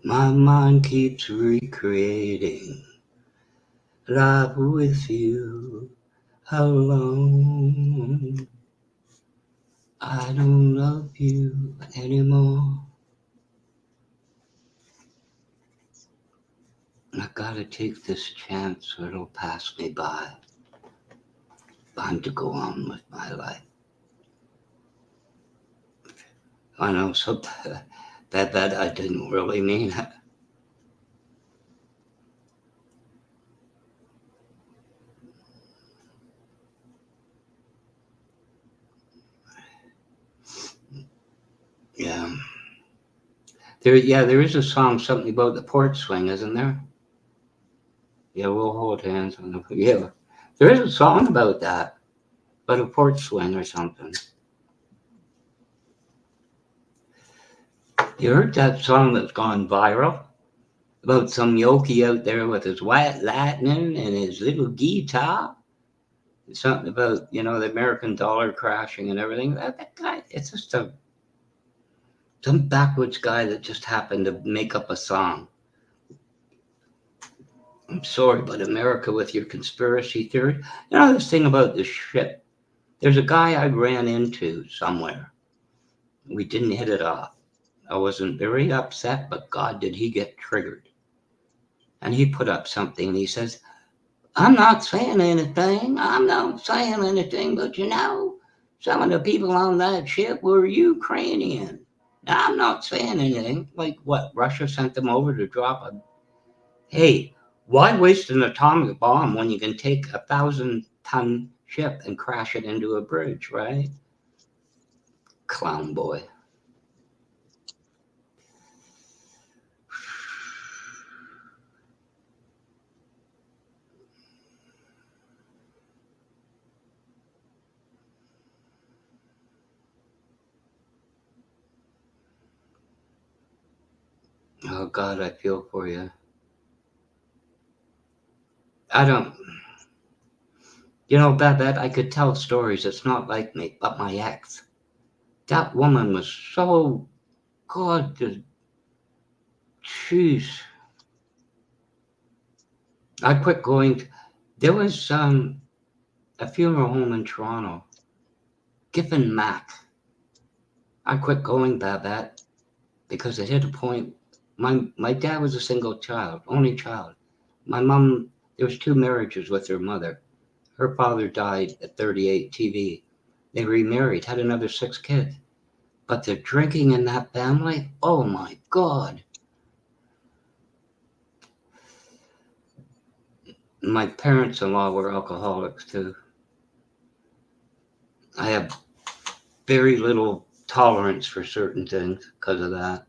My mind keeps recreating life with you alone. I don't love you anymore. I gotta take this chance or it'll pass me by. Time to go on with my life. I know, so that I didn't really mean it. Yeah. There is a song, something about the porch swing, isn't there? Yeah, we'll hold hands on the, yeah. There is a song about that, about a porch swing or something. You heard that song that's gone viral? About some yoki out there with his white lightning and his little guitar? Something about, the American dollar crashing and everything. That guy, it's just some backwoods guy that just happened to make up a song. I'm sorry, but America with your conspiracy theory. This thing about the ship. There's a guy I ran into somewhere. We didn't hit it off. I wasn't very upset, but God, did he get triggered. And he put up something and he says, I'm not saying anything. But some of the people on that ship were Ukrainian. I'm not saying anything. Like what? Russia sent them over to drop a. Hey, why waste an atomic bomb when you can take 1,000-ton ship and crash it into a bridge, right? Clown boy. Oh God, I feel for you. I don't, Babette, I could tell stories. It's not like me, but my ex. That woman was so God. Jeez. I quit going. There was a funeral home in Toronto, Giffen Mac. I quit going, Babette, because it hit a point. My dad was a single child, only child. My mom, there was 2 marriages with her mother. Her father died at 38 TV. They remarried, had another 6 kids. But the drinking in that family, oh my God. My parents-in-law were alcoholics too. I have very little tolerance for certain things because of that.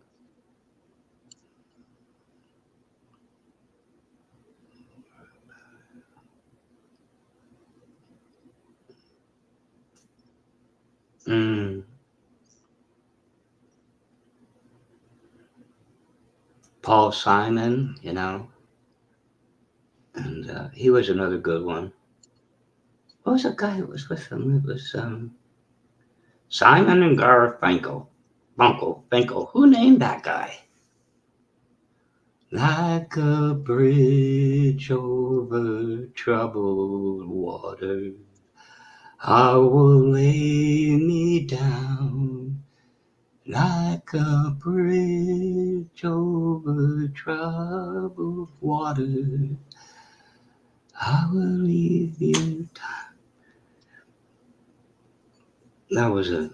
Mm. Paul Simon, and he was another good one. What was the guy who was with him? It was Simon and Garfunkel. Finkel. Who named that guy? Like a bridge over troubled water, I will lay me down. Like a bridge over troubled water, I will leave you. That was I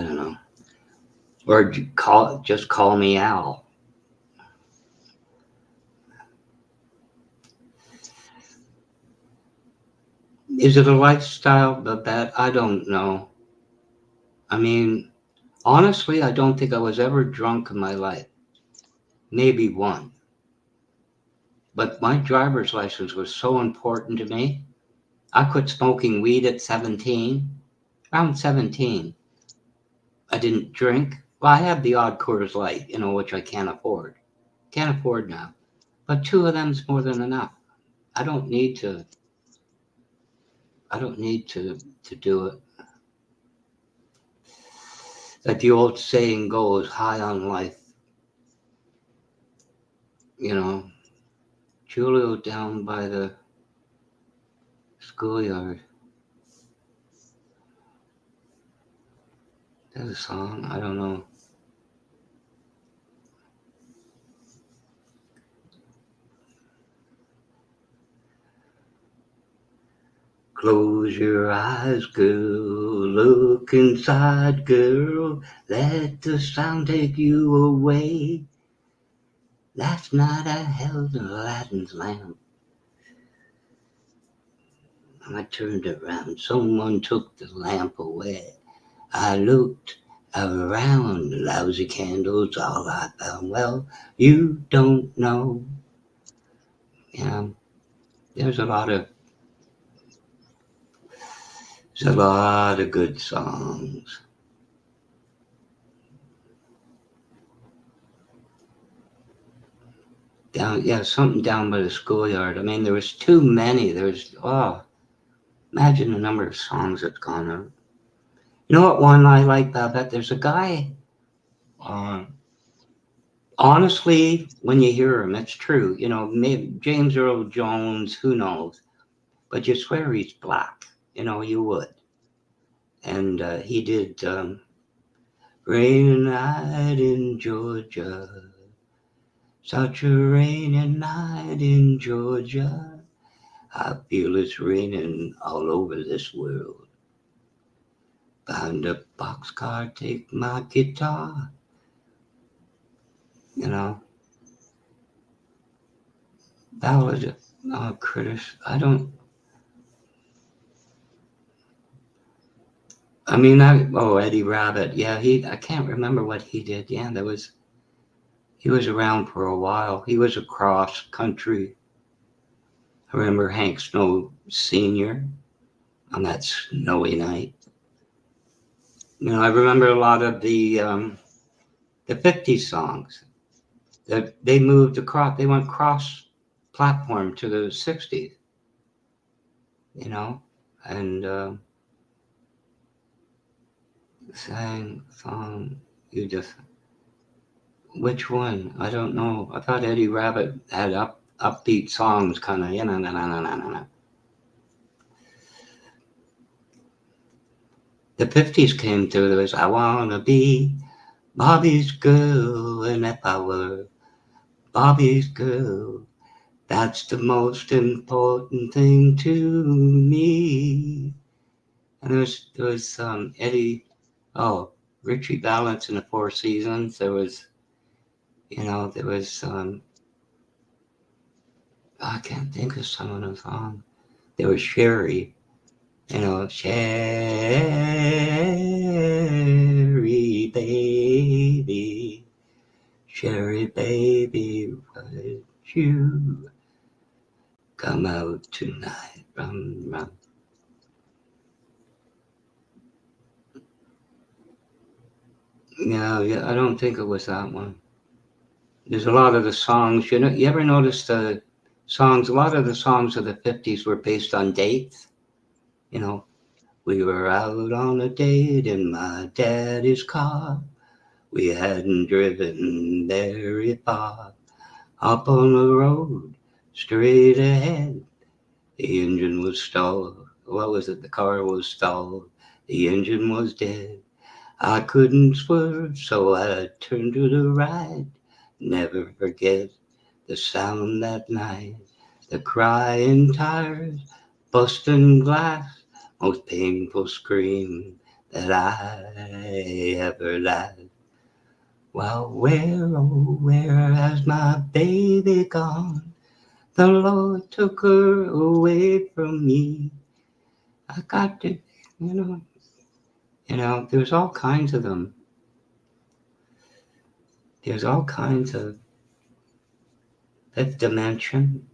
don't know. Or just call me Al. Is it a lifestyle that I don't know. I mean, honestly, I don't think I was ever drunk in my life. Maybe one. But my driver's license was so important to me. I quit smoking weed at 17. Around 17. I didn't drink. Well, I have the odd Coors Light, which I can't afford. Can't afford now. But 2 of them's more than enough. I don't need to. I don't need to do it. Like the old saying goes, high on life. Julio down by the schoolyard. That's a song. I don't know. Close your eyes, girl. Look inside, girl. Let the sound take you away. Last night I held Aladdin's lamp. I turned around. Someone took the lamp away. I looked around. Lousy candles, all I found. Well, you don't know. There's a lot of good songs. Something down by the schoolyard. I mean, there was too many. Imagine the number of songs that's gone out. You know what one I like about that? There's a guy, honestly, when you hear him, it's true. Maybe James Earl Jones, who knows? But you swear he's black. You would. And he did Rainy Night in Georgia. Such a rainy night in Georgia. I feel it's raining all over this world. Find a boxcar, take my guitar. Ballad of Critters. Eddie Rabbitt. Yeah, I can't remember what he did. Yeah, he was around for a while. He was across country. I remember Hank Snow Sr. on that snowy night. I remember a lot of the 50s songs. they moved across, they went cross platform to the 60s, you know, and sang song, you just, which one? I don't know. I thought Eddie Rabbit had upbeat songs, kind of, The 50s came through. There was I Wanna Be Bobby's Girl, and if I were Bobby's Girl, that's the most important thing to me. And there was Eddie, Richie Valens in the Four Seasons. There was, there was I can't think of some of the songs. There was Sherry, Sherry baby, Sherry baby, would you come out tonight? Rum. Yeah, I don't think it was that one. There's a lot of the songs, you ever notice the songs, a lot of the songs of the 50s were based on dates, we were out on a date in my daddy's car. We hadn't driven very far. Up on the road, straight ahead. The engine was stalled. What was it? The car was stalled. The engine was dead. I couldn't swerve, so I turned to the right. Never forget the sound that night. The crying tires, busting glass. Most painful scream that I ever laughed. Well, where, oh, where has my baby gone? The Lord took her away from me. I got to, there's all kinds of them. There's all kinds of Fifth Dimension.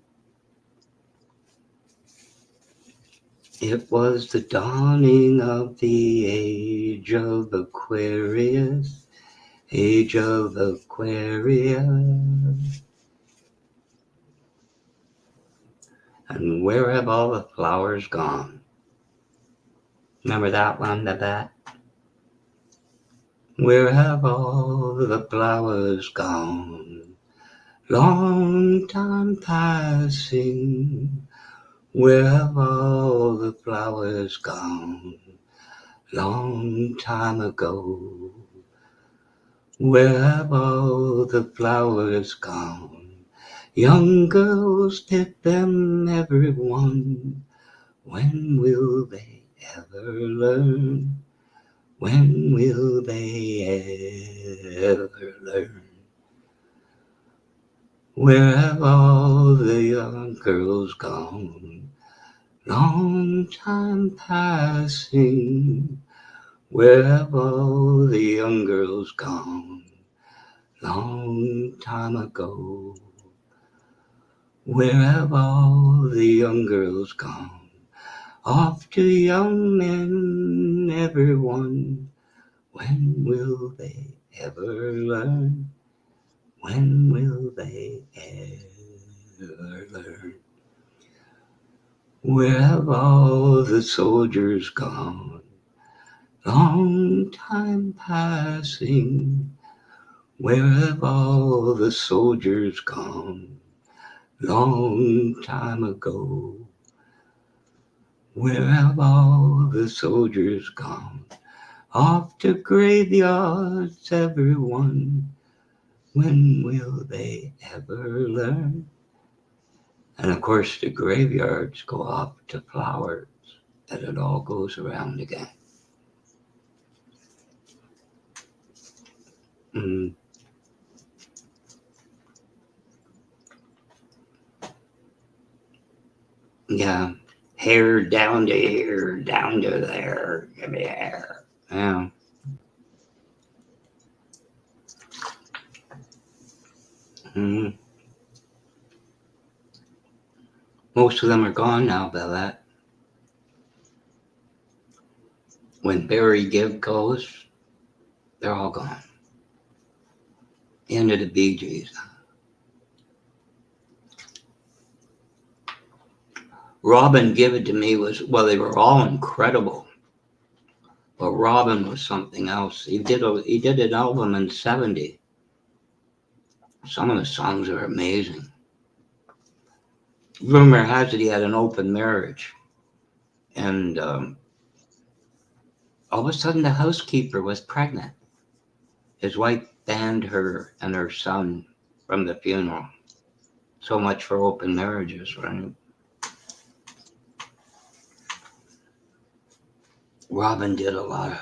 It was the dawning of the age of Aquarius, age of Aquarius. And where have all the flowers gone? Remember that one, the bat? Where have all the flowers gone? Long time passing. Where have all the flowers gone? Long time ago. Where have all the flowers gone? Young girls pick them, every one. When will they ever learn? When will they ever learn? Where have all the young girls gone? Long time passing. Where have all the young girls gone? Long time ago. Where have all the young girls gone? Off to young men, everyone. When will they ever learn? When will they ever learn? Where have all the soldiers gone? Long time passing. Where have all the soldiers gone? Long time ago. Where have all the soldiers gone? Off to graveyards, everyone. When will they ever learn? And of course, the graveyards go off to flowers, and it all goes around again. Yeah, hair down to here, down to there, give me hair. Yeah. Most of them are gone now, Bellette. When Barry Gibb goes, they're all gone. The end of the Bee Gees. Robin Gibb to me was, well, they were all incredible, but Robin was something else. He did an album in '70. Some of the songs are amazing. Rumor has it he had an open marriage, and all of a sudden the housekeeper was pregnant. His wife banned her and her son from the funeral. So much for open marriages, right? Robin did a lot of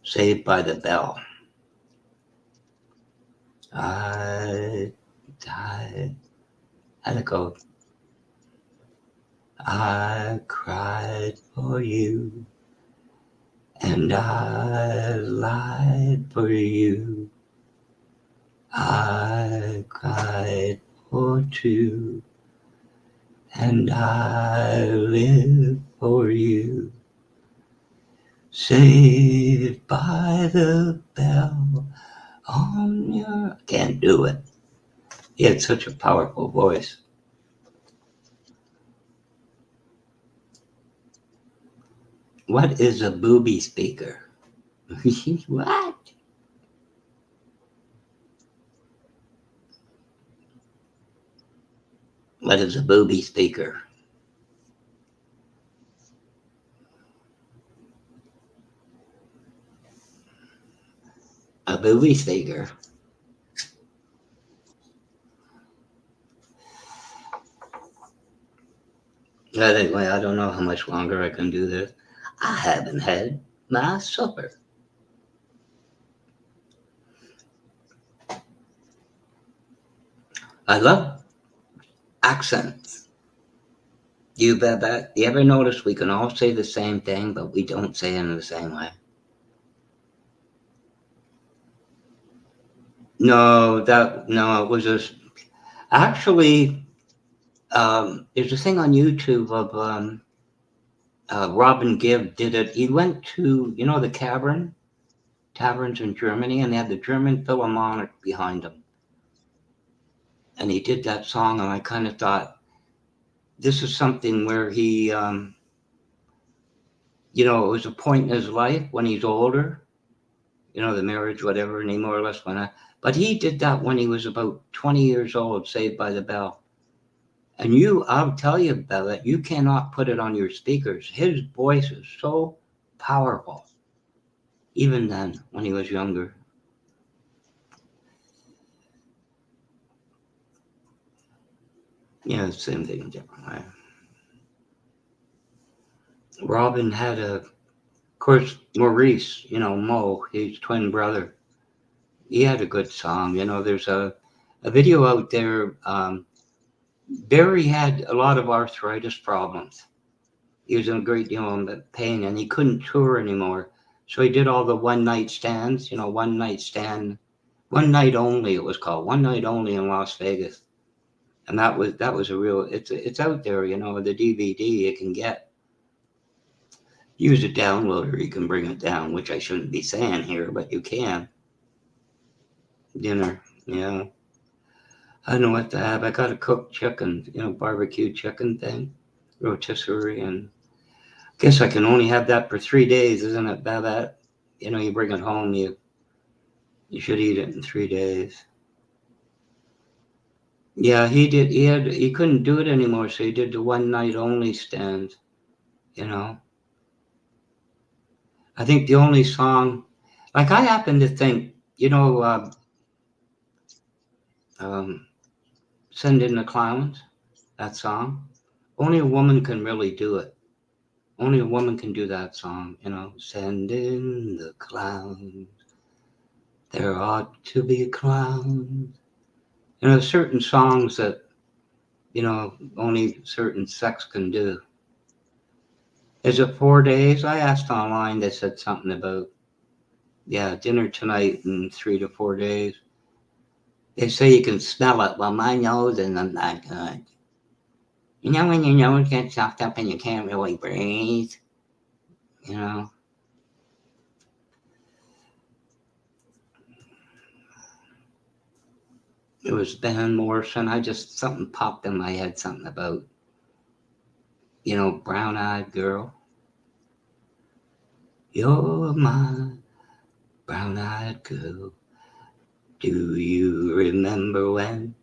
Saved by the Bell. I died. How'd it go? I cried for you, and I lied for you. I cried for two, and I live for you. Saved by the bell on your... Can't do it. He had such a powerful voice. What is a booby speaker? What? What is a booby speaker? A booby speaker. Anyway, I don't know how much longer I can do this. I haven't had my supper. I love accents. You bet that. You ever notice we can all say the same thing, but we don't say it in the same way? No, it was just actually. There's a thing on YouTube of Robin Gibb did it. He went to the taverns in Germany, and they had the German Philharmonic behind him, and he did that song, and I kind of thought this is something where he, it was a point in his life when he's older, the marriage, whatever, and he more or less went out. But he did that when he was about 20 years old, Saved by the Bell. And I'll tell you about it, you cannot put it on your speakers. His voice is so powerful, even then, when he was younger. Yeah, same thing, different way. Robin had of course, Maurice, Mo, his twin brother. He had a good song. There's a video out there. Barry had a lot of arthritis problems. He was in a great deal of pain, and he couldn't tour anymore. So he did all the one night stands, one night stand, one night only. It was called One Night Only in Las Vegas, and that was a real. It's out there, the DVD you can get. Use a downloader, you can bring it down, which I shouldn't be saying here, but you can. Dinner, yeah. I don't know what to have. I got a cooked chicken, barbecue chicken thing, rotisserie, and I guess I can only have that for 3 days, isn't it, Babette? You bring it home, you should eat it in 3 days. Yeah, he did. He couldn't do it anymore, so he did the one night only stand. I think the only song, like I happen to think, Send in the Clowns, that song. Only a woman can really do it. Only a woman can do that song, Send in the clowns. There ought to be clowns. Certain songs that, only certain sex can do. Is it 4 days? I asked online, they said something about, dinner tonight in 3 to 4 days. They say you can smell it. Well, my nose isn't that good. When your nose gets sucked up and you can't really breathe, It was Van Morrison. Something popped in my head, something about You know, brown-eyed girl. You're my brown-eyed girl. Do you remember when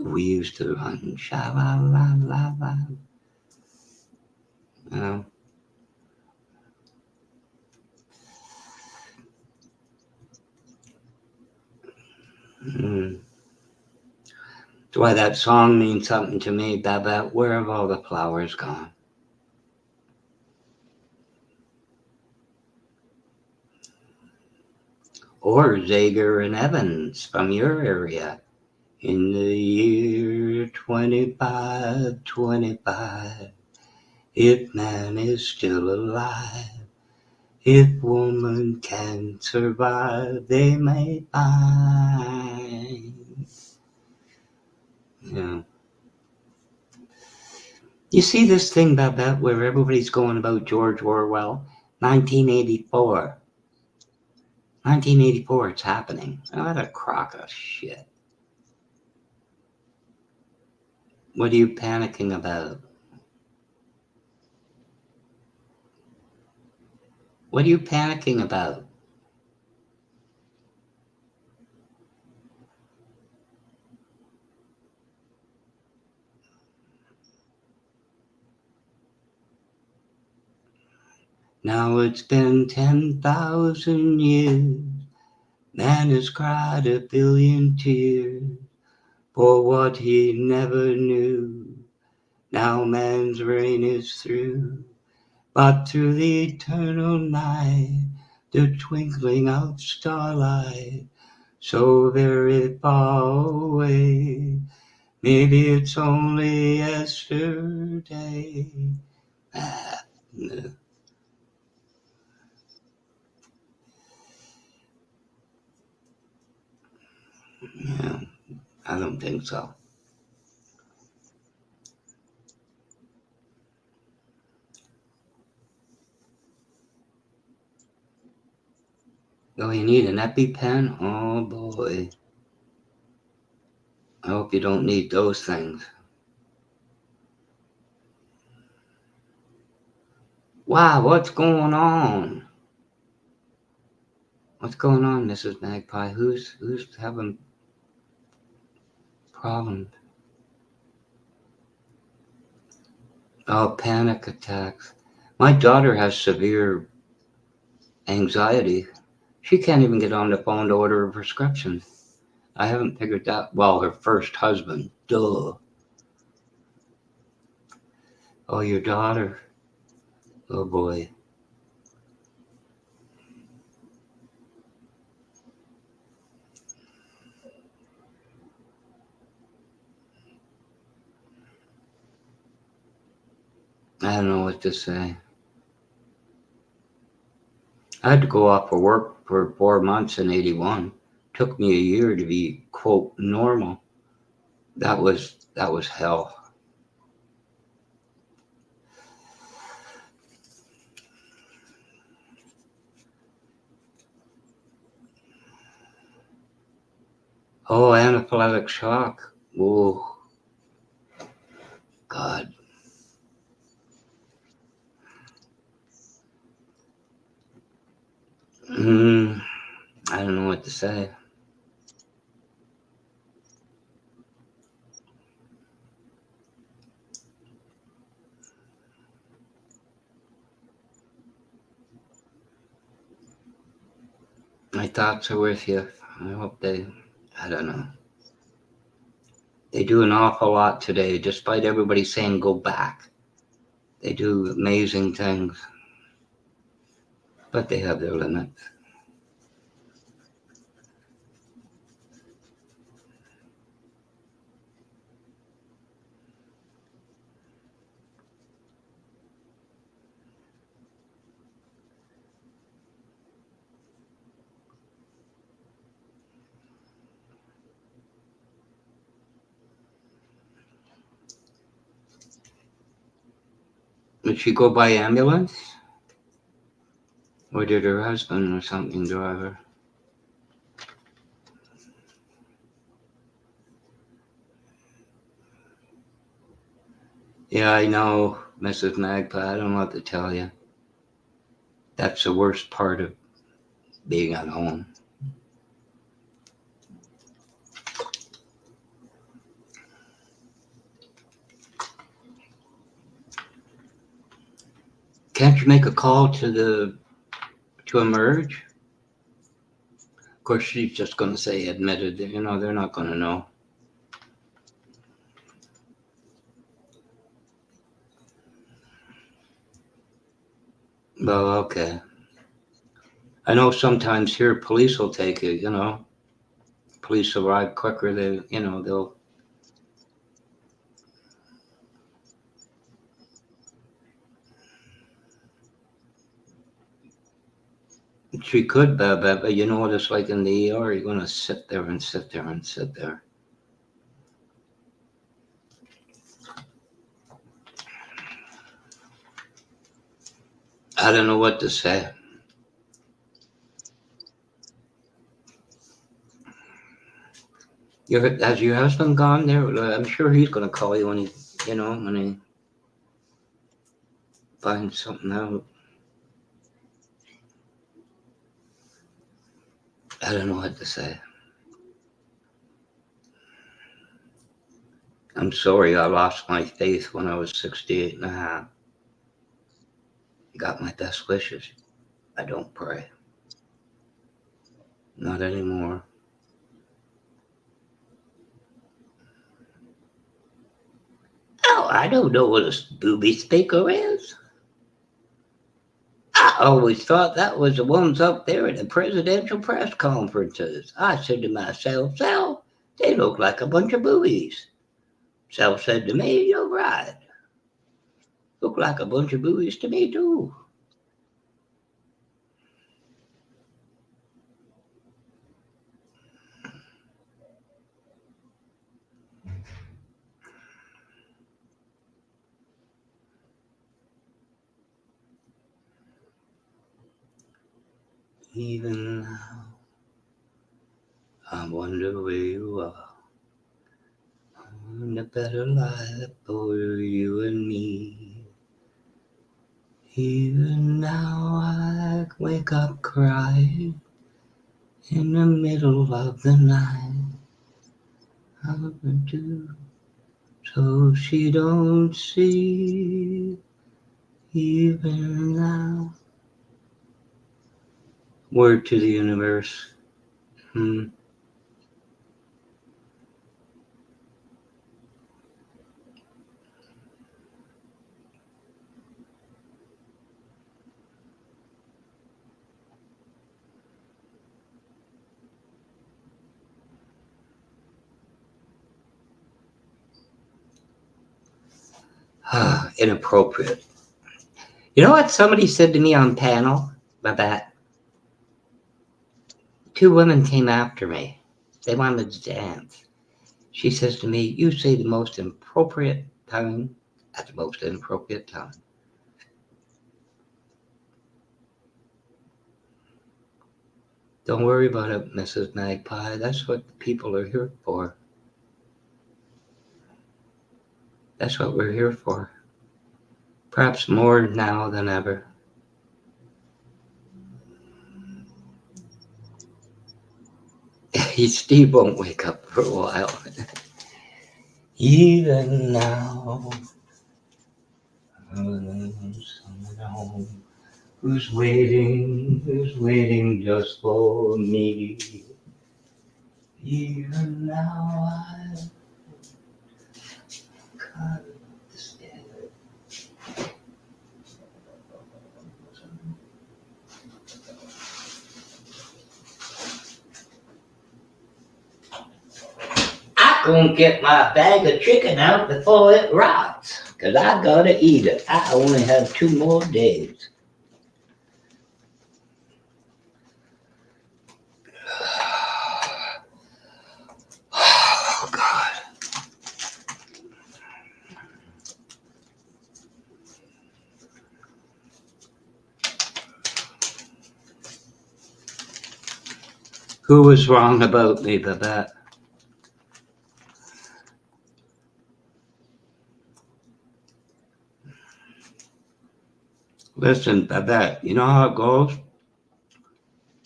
we used to run sha-la-la-la-la? You know? Mm. That's why that song means something to me, Babette. Where have all the flowers gone? Or Zager and Evans from your area. In the year 2525, if man is still alive, if woman can survive, they may find. Yeah. You see this thing, Babette, where everybody's going about George Orwell? 1984. 1984, it's happening. What a crock of shit. What are you panicking about? What are you panicking about? Now it's been 10,000 years. Man has cried a billion tears for what he never knew. Now man's reign is through, but through the eternal night, the twinkling of starlight, so very far away, maybe it's only yesterday. No. Yeah, I don't think so. Oh, you need an EpiPen? Oh boy. I hope you don't need those things. Wow, what's going on? What's going on, Mrs. Magpie? Who's having problems? Oh, panic attacks. My daughter has severe anxiety. She can't even get on the phone to order a prescription. I haven't figured that. Well, her first husband. Duh. Oh, your daughter. Oh boy. I don't know what to say. I had to go off for work for 4 months in 81. Took me a year to be, quote, normal. That was hell. Oh, anaphylactic shock. Oh, God. I don't know what to say. My thoughts are with you. I hope I don't know. They do an awful lot today, despite everybody saying go back. They do amazing things, but they have their limits. Did she go by ambulance? Or did her husband or something drive her? Yeah, I know, Mrs. Magpie. I don't know what to tell you. That's the worst part of being at home. Can't you make a call to Emerge? Of course, she's just going to say admitted. You know, they're not going to know. Well, okay. I know sometimes here police will take it, you know. Police arrive quicker. They'll. She could, but you know what it's like in the ER? You're going to sit there and sit there and sit there. I don't know what to say. Has your husband gone there? I'm sure he's going to call you when he finds something out. I don't know what to say. I'm sorry I lost my faith when I was 68 and a half. Got my best wishes. I don't pray. Not anymore. Oh, I don't know what a booby speaker is. I always thought that was the ones up there at the presidential press conferences. I said to myself, Sal, they look like a bunch of boobies. Sal said to me, you're right. Look like a bunch of boobies to me, too. Even now, I wonder where you are. In a better life for you and me. Even now, I wake up crying in the middle of the night. How to do so she don't see. Even now. Word to the universe. Inappropriate. You know what somebody said to me on panel about that? Two women came after me. They wanted to dance. She says to me, you say the most inappropriate time at the most inappropriate time. Don't worry about it, Mrs. Magpie. That's what the people are here for. That's what we're here for. Perhaps more now than ever. Steve won't wake up for a while. Even now, someone who's waiting just for me. Even now, I've got to stand. I'm gonna get my bag of chicken out before it rots, because I gotta eat it. I only have 2 more days. Oh, God. Who was wrong about me, Babette? Listen, Babette, you know how it goes?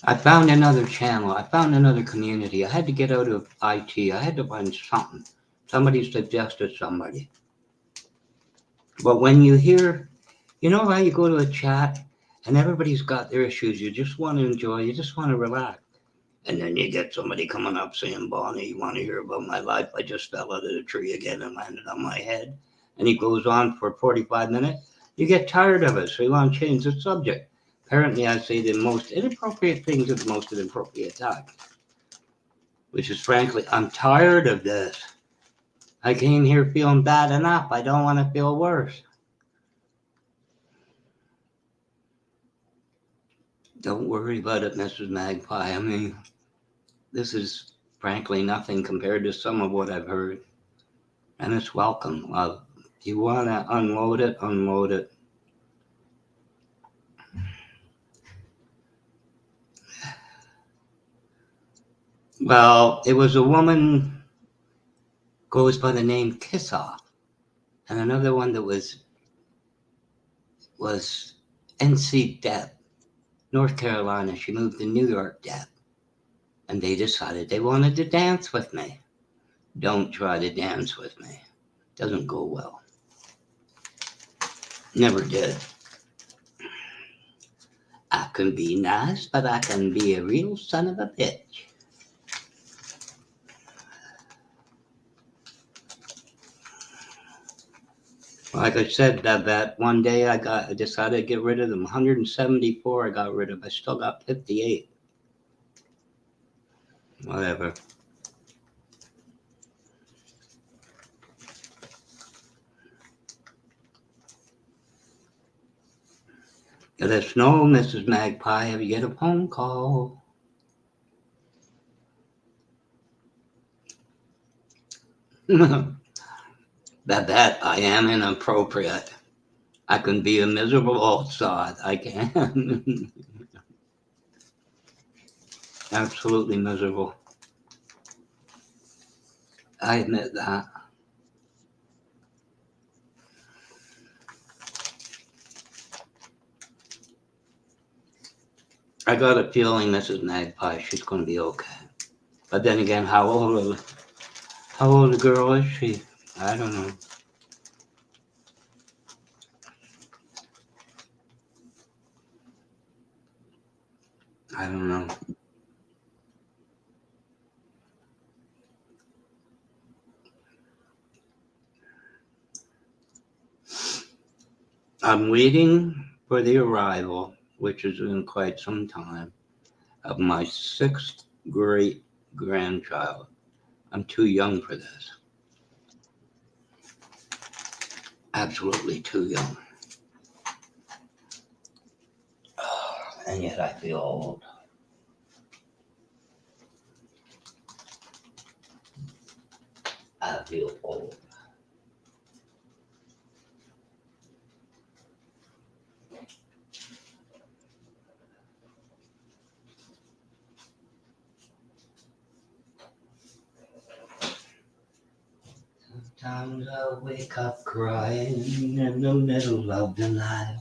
I found another channel. I found another community. I had to get out of IT. I had to find something. Somebody suggested somebody. But when you hear, you know how you go to a chat and everybody's got their issues. You just want to enjoy. You just want to relax. And then you get somebody coming up saying, Bonnie, you want to hear about my life? I just fell out of the tree again and landed on my head. And he goes on for 45 minutes. You get tired of it, so you want to change the subject. Apparently, I say the most inappropriate things at the most inappropriate time, which is frankly, I'm tired of this. I came here feeling bad enough. I don't want to feel worse. Don't worry about it, Mrs. Magpie. I mean, this is frankly nothing compared to some of what I've heard. And it's welcome. If you want to unload it, unload it. Well, it was a woman goes by the name Kissoff, and another one that was NC Deb, North Carolina. She moved to New York Deb, and they decided they wanted to dance with me. Don't try to dance with me. Doesn't go well. Never did. I can be nice, but I can be a real son of a bitch. Like I said, that one day I decided to get rid of them. 174 I got rid of. I still got 58. Whatever. Let us know, Mrs. Magpie, if you get a phone call. That I am inappropriate. I can be a miserable old sod. I can. Absolutely miserable. I admit that. I got a feeling Mrs. Magpie, she's going to be okay. But then again, how old a girl is she? I don't know. I don't know. I'm waiting for the arrival, which is in quite some time, of my 6th great grandchild. I'm too young for this. Absolutely too young. And yet I feel old. I feel old. Sometimes I wake up crying in the middle of the night.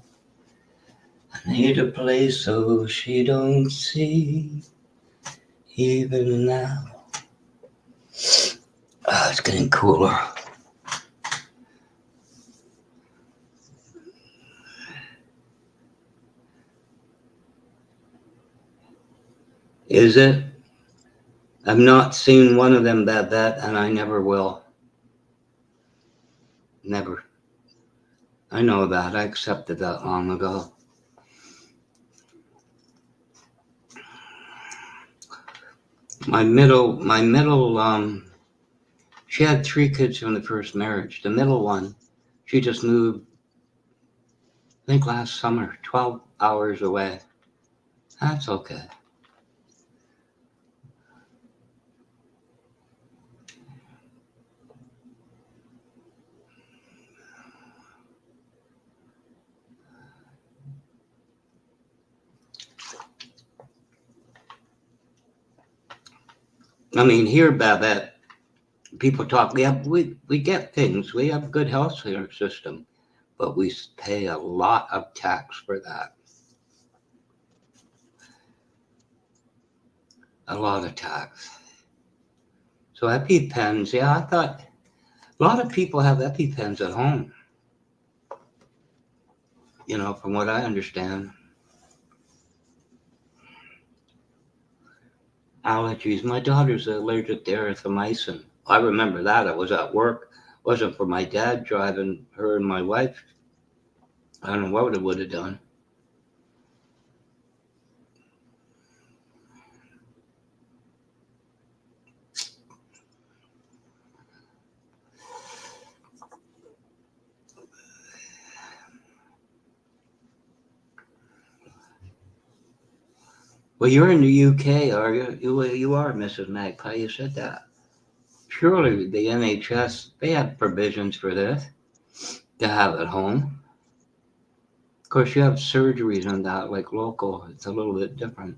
I need a place so she don't see, even now. Oh, it's getting cooler. Is it? I've not seen one of them that, and I never will. Never. I know that. I accepted that long ago. My middle, she had 3 kids from the first marriage. The middle one, she just moved, I think last summer, 12 hours away. That's okay. I mean, here, Babette, people talk, we get things. We have a good health care system. but we pay a lot of tax for that. A lot of tax. So EpiPens, yeah, I thought a lot of people have EpiPens at home. You know, from what I understand. Allergies. My daughter's allergic to erythromycin. I remember that. I was at work. It wasn't for my dad driving her and my wife. I don't know what it would have done. Well, you're in the UK, are you? You are, Mrs. Magpie. You said that. Surely the NHS, they have provisions for this to have at home. Of course, you have surgeries and that, like local. It's a little bit different.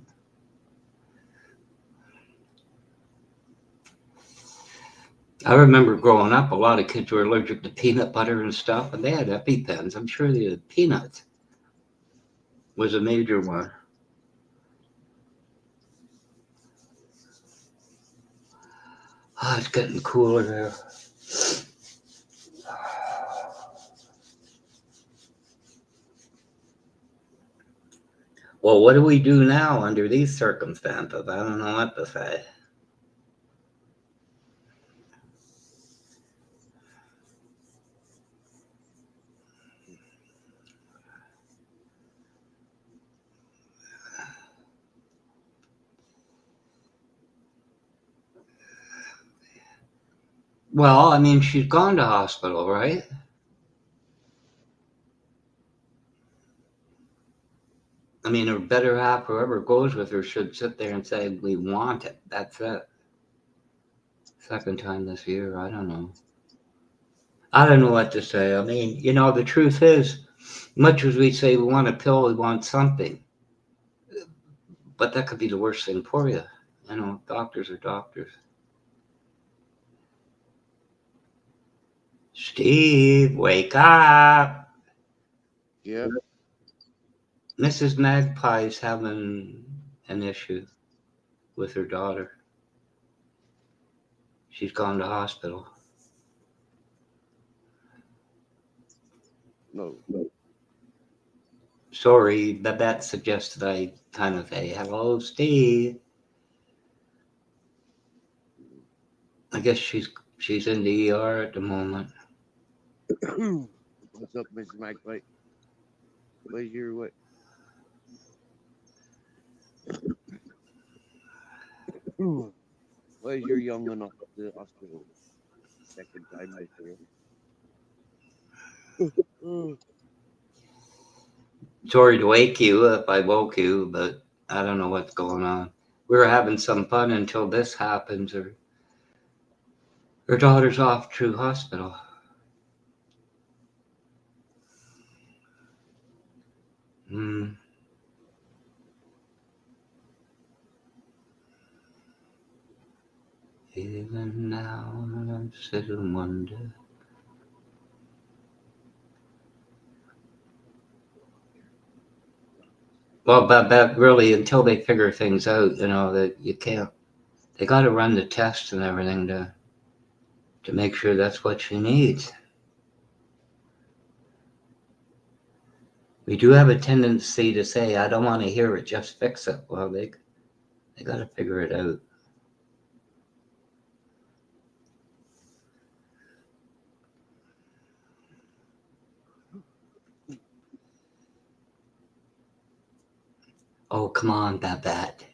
I remember growing up, a lot of kids were allergic to peanut butter and stuff, and they had EpiPens. I'm sure they had peanuts was a major one. Oh, it's getting cooler there. Well, what do we do now under these circumstances? I don't know what to say. Well, I mean, she's gone to hospital, right? I mean, her better half, whoever goes with her, should sit there and say, "We want it." That's it. Second time this year. I don't know. I don't know what to say. I mean, you know, the truth is, much as we say we want a pill, we want something. But that could be the worst thing for you. You know, doctors are doctors. Steve, wake up. Yeah. Mrs. Magpie's having an issue with her daughter. She's gone to hospital. No. Sorry, but that suggested I kind of say, hello, Steve. I guess she's in the ER at the moment. What's up, Mrs. Magpie? Where's your what? Where's your young one off the hospital? Second time this year. Sorry to wake you if I woke you, but I don't know what's going on. We were having some fun until this happens. Her daughter's off to hospital. Hmm. Even now, I sit and wonder. Well, but really, until they figure things out, you know, that you can't. They got to run the tests and everything to make sure that's what she needs. We do have a tendency to say, "I don't want to hear it. Just fix it." Well, they got to figure it out. Oh, come on, Babette.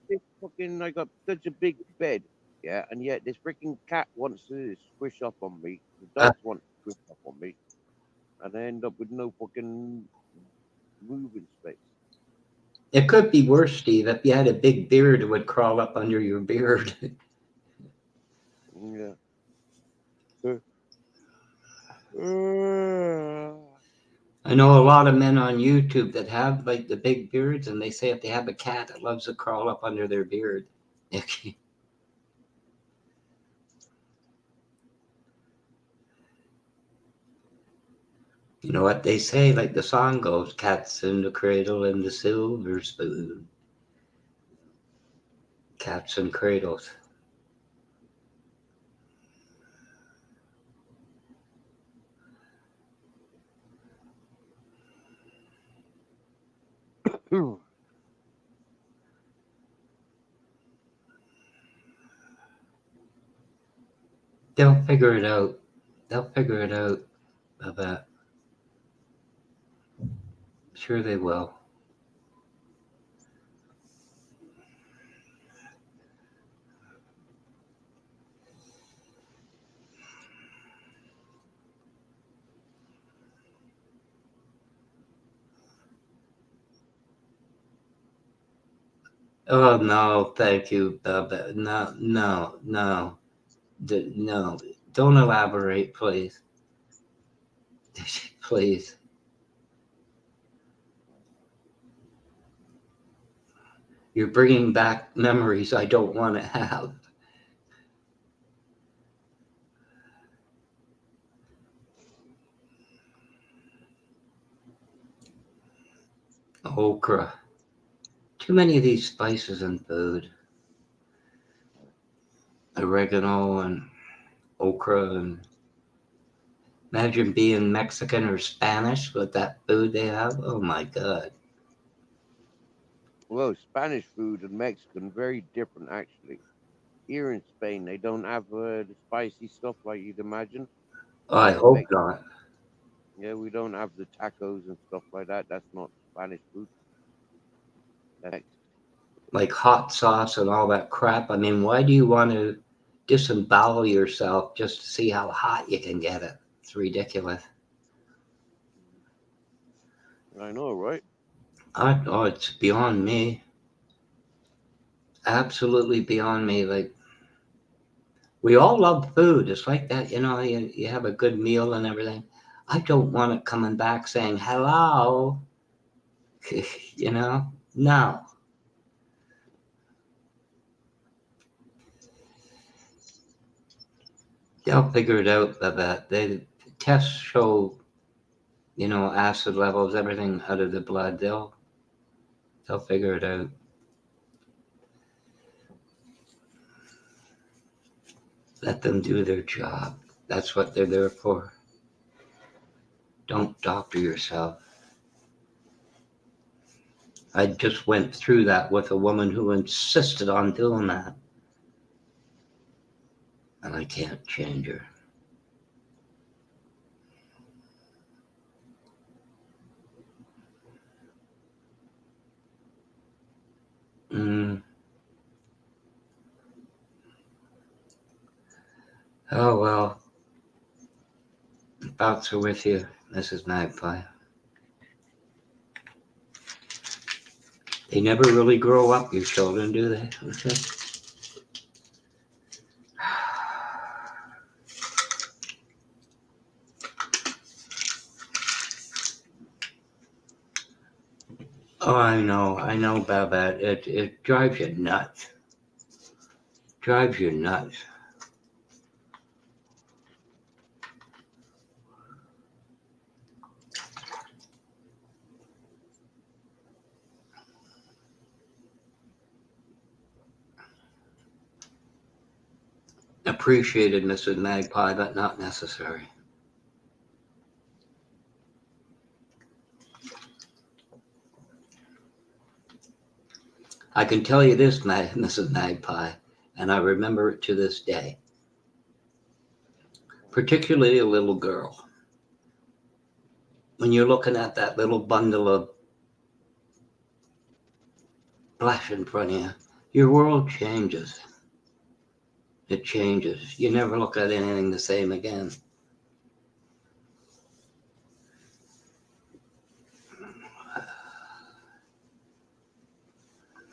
This fucking, I got such a big bed, yeah, and yet this freaking cat wants to squish up on me. The dogs want to squish up on me, and I end up with no fucking moving space. It could be worse, Steve. If you had a big beard, it would crawl up under your beard. Yeah. I know a lot of men on YouTube that have like the big beards, and they say if they have a cat, it loves to crawl up under their beard. You know what they say, like the song goes, cats in the cradle and the silver spoon. Cats and cradles. They'll figure it out. They'll figure it out, I bet. Sure they will. Oh no, thank you, Babette. No, no, no, no. Don't elaborate, please. Please. You're bringing back memories I don't want to have. Okra. Too many of these spices in food. Oregano and okra, and imagine being Mexican or Spanish with that food they have. Oh my God. Well, Spanish food and Mexican very different actually. Here in Spain, they don't have the spicy stuff like you'd imagine. Oh, I Like hope Mex- not. yeah, we don't have the tacos and stuff like that. That's not Spanish food. That's Like hot sauce and all that crap. I mean, why do you want to disembowel yourself just to see how hot you can get it? It's ridiculous. I know, right? Oh, it's beyond me. Absolutely beyond me. Like, we all love food. It's like that, you have a good meal and everything. I don't want it coming back saying hello. No. They'll figure it out, Babette. Tests show, acid levels, everything out of the blood. They'll figure it out. Let them do their job. That's what they're there for. Don't doctor yourself. I just went through that with a woman who insisted on doing that. And I can't change her. Oh, well. Thoughts are with you, Mrs. Magpie. They never really grow up, your children, do they? Okay. Oh, I know, Babette. It drives you nuts. Drives you nuts. Appreciated, Mrs. Magpie, but not necessary. I can tell you this, Mrs. Magpie, and I remember it to this day. Particularly a little girl. When you're looking at that little bundle of flesh in front of you, your world changes. It changes. You never look at anything the same again.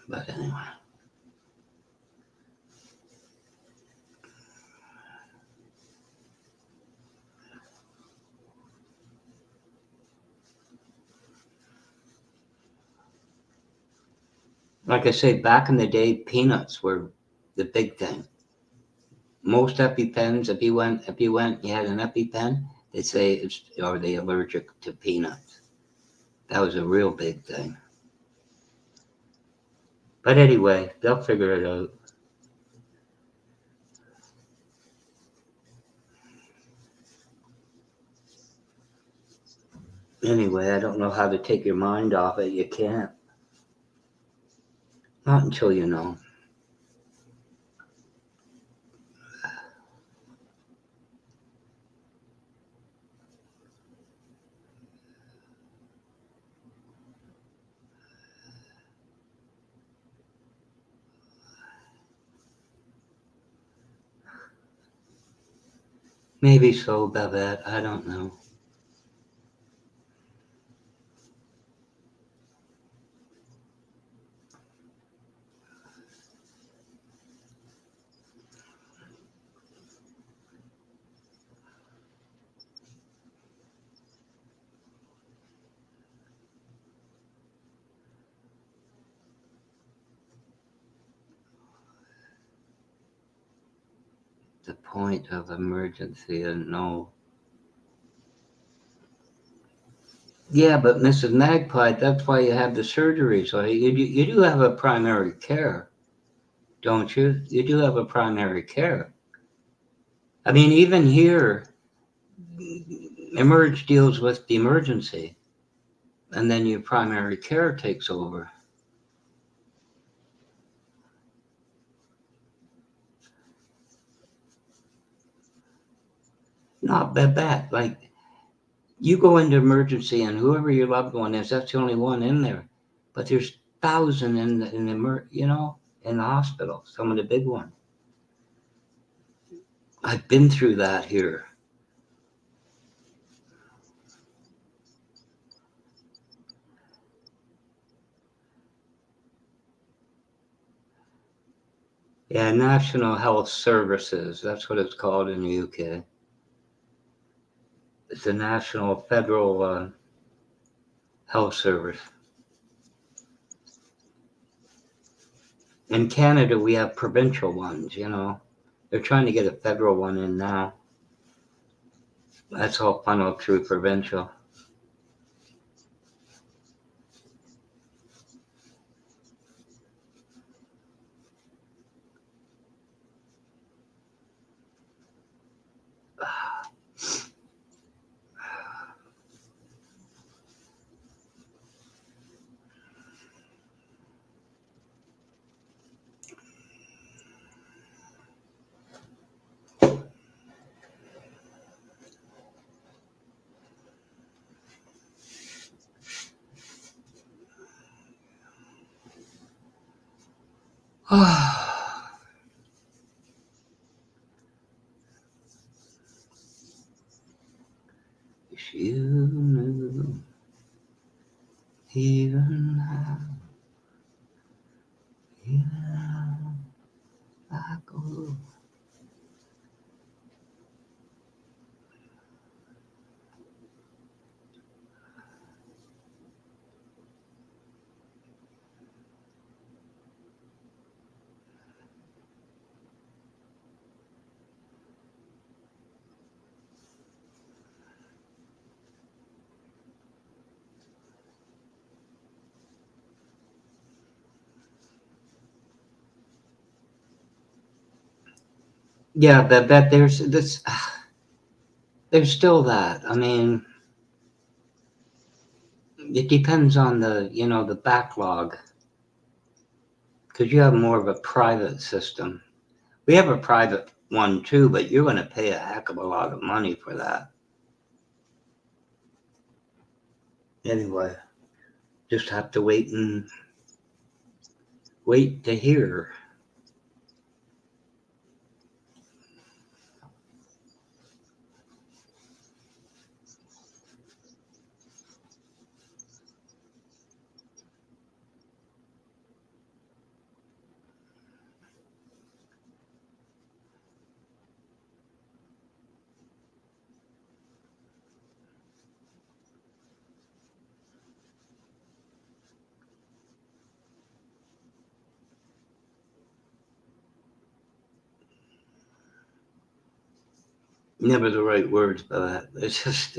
But anyway. Like I say, back in the day, peanuts were the big thing. Most EpiPens, if you went, you had an EpiPen, They say, are they allergic to peanuts? That was a real big thing. But anyway, they'll figure it out. Anyway, I don't know how to take your mind off it. You can't. Not until you know. Maybe so, Babette. I don't know. The point of emergency and no. Yeah, but Mrs. Magpie, that's why you have the surgery. So you do have a primary care, don't you? You do have a primary care. I mean, even here, Emerge deals with the emergency, and then your primary care takes over. Not bad. Like, you go into emergency, and whoever your loved one is, that's the only one in there. But there's thousands in the hospital. Some of the big ones. I've been through that here. Yeah, National Health Services. That's what it's called in the UK. It's the National Federal Health Service. In Canada, we have provincial ones. They're trying to get a federal one in now. That's all funneled through provincial. If you knew even now, I go. Yeah, but there's this. There's still that. I mean, it depends on the backlog, because you have more of a private system. We have a private one too, but you're going to pay a heck of a lot of money for that. Anyway, just have to wait to hear. never the right words, but it's just,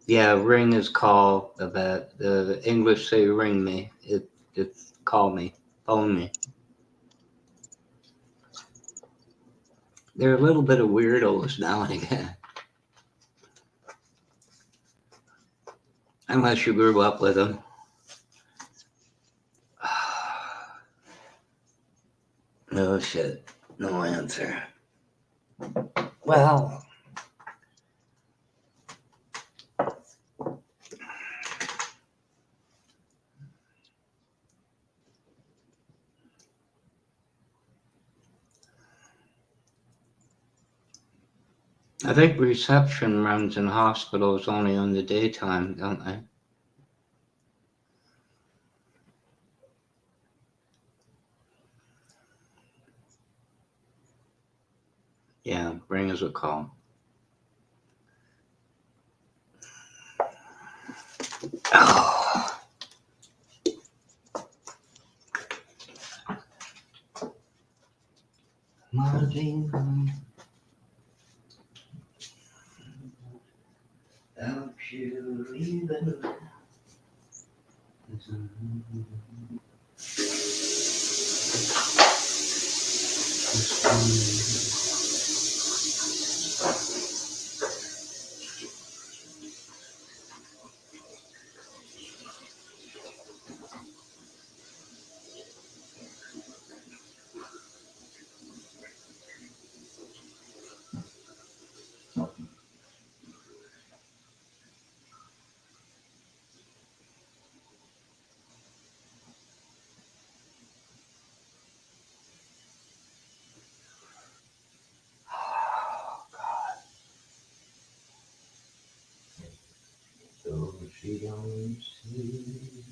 yeah, ring is call. The English say ring me. It's call me, phone me. They're a little bit of weirdos now and again. Unless you grew up with them. No shit. No answer. Well, I think reception runs in hospitals only in the daytime, don't they? Yeah, ring is a call. Oh. Martin, don't you even. So she don't see.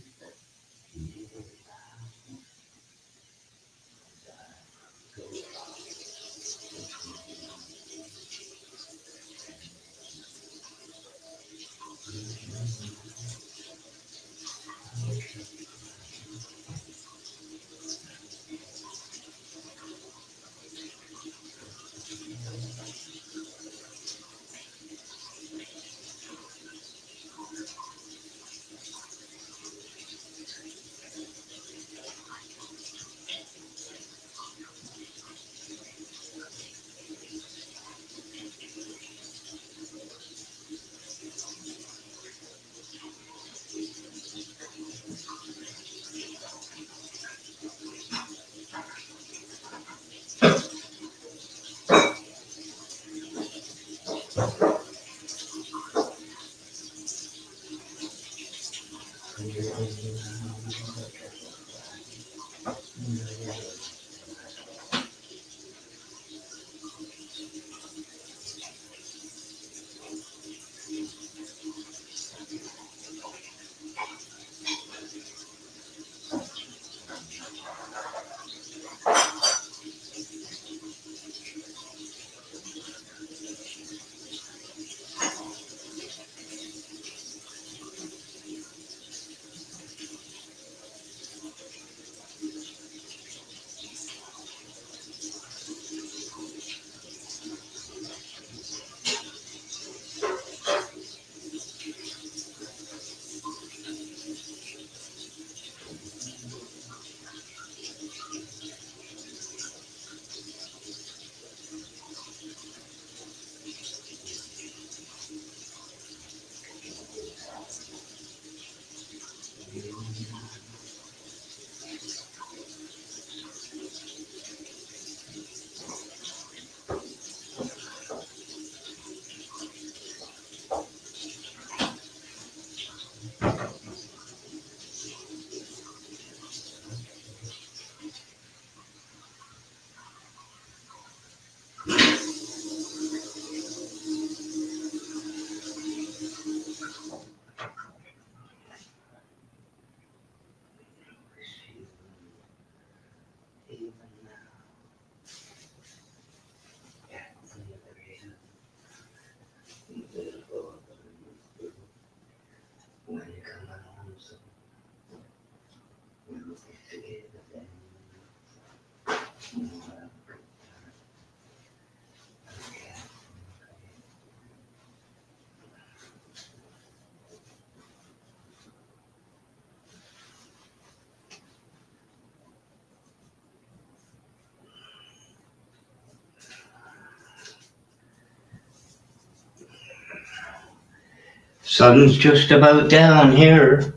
Sun's just about down here.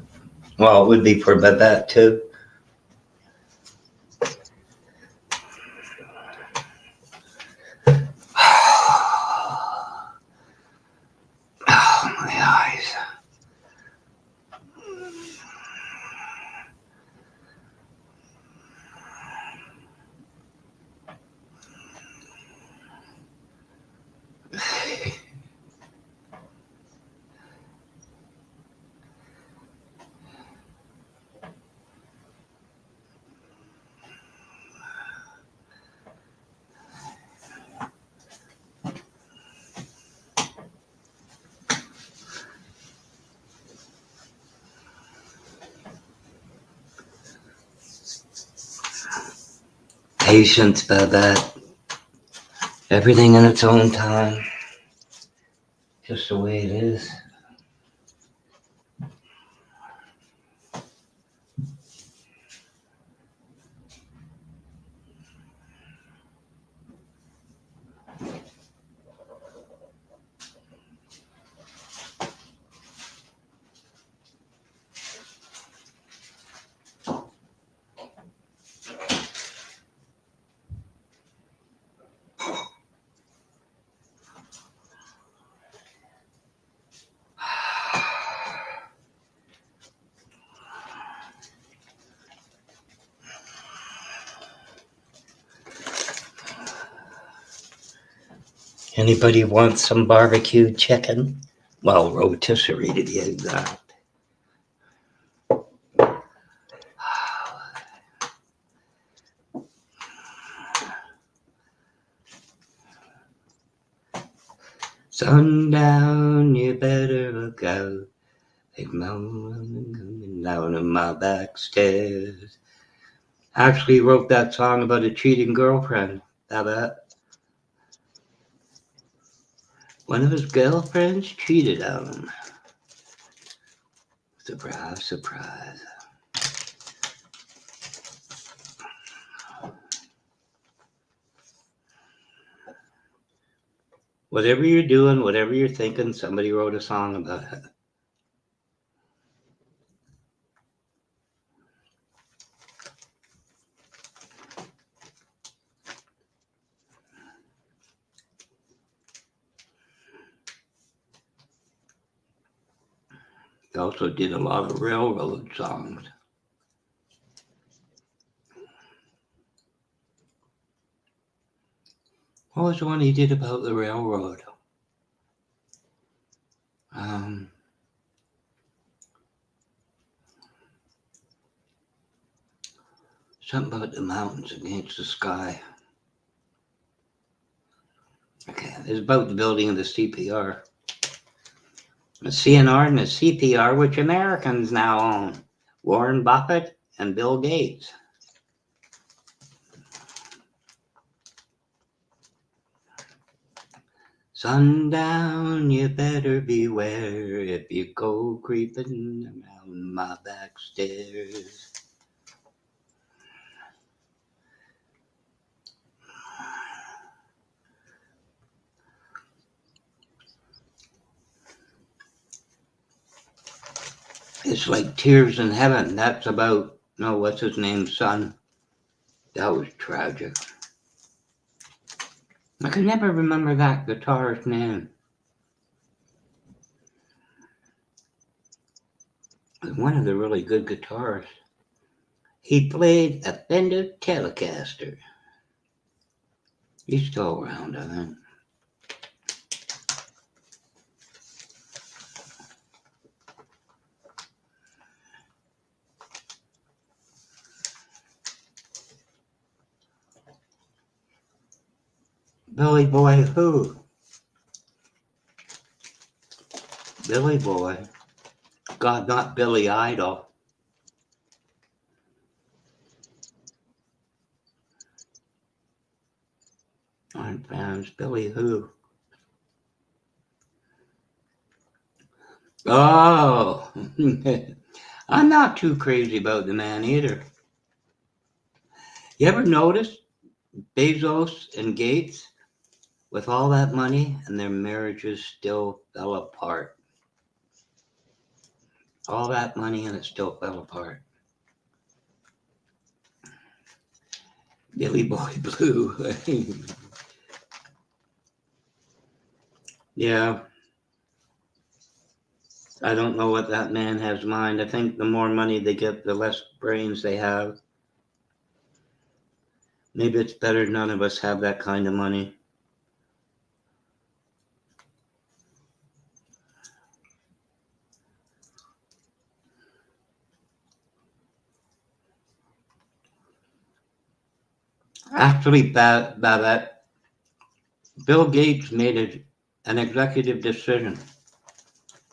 Well, it would be for Babette too. Oh, my eyes. Patience, Babette. Everything in its own time. Just the way it is. Anybody want some barbecued chicken? Well, rotisserie to be exact. Sundown, you better look out. Big mountain coming down on my back stairs. Actually wrote that song about a cheating girlfriend. Babette. One of his girlfriends cheated on him. Surprise, surprise. Whatever you're doing, whatever you're thinking, somebody wrote a song about it. He also did a lot of railroad songs. What was the one he did about the railroad? Something about the mountains against the sky. Okay, it's about the building of the CPR. The CNR and the CPR, which Americans now own. Warren Buffett and Bill Gates. Sundown, you better beware if you go creeping around my back stairs. It's like Tears in Heaven. That's about, no, what's his name's son. That was tragic. I can never remember that guitarist's name. One of the really good guitarists. He played a Fender Telecaster. He's still around, I think. Billy Boy who? Billy Boy. God, not Billy Idol. aren't fans. Billy who? Oh, I'm not too crazy about the man either. You ever notice Bezos and Gates with all that money and their marriages still fell apart? All that money and it still fell apart. Billy Boy Blue. Yeah, I don't know what that man has in mind. I think the more money they get, the less brains they have. Maybe it's better none of us have that kind of money. Actually, Babette, Bill Gates made an executive decision.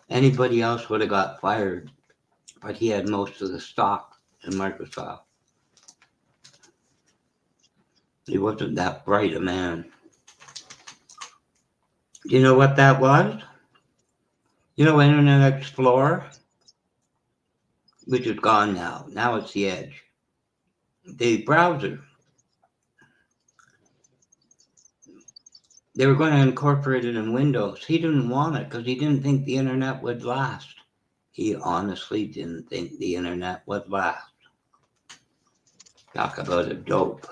Anybody else would have got fired, but he had most of the stock in Microsoft. He wasn't that bright a man. You know what that was? You know Internet Explorer, which is gone now. Now it's the Edge. The browser. They were going to incorporate it in Windows. He didn't want it because he didn't think the internet would last. He honestly didn't think the internet would last. Talk about a dope.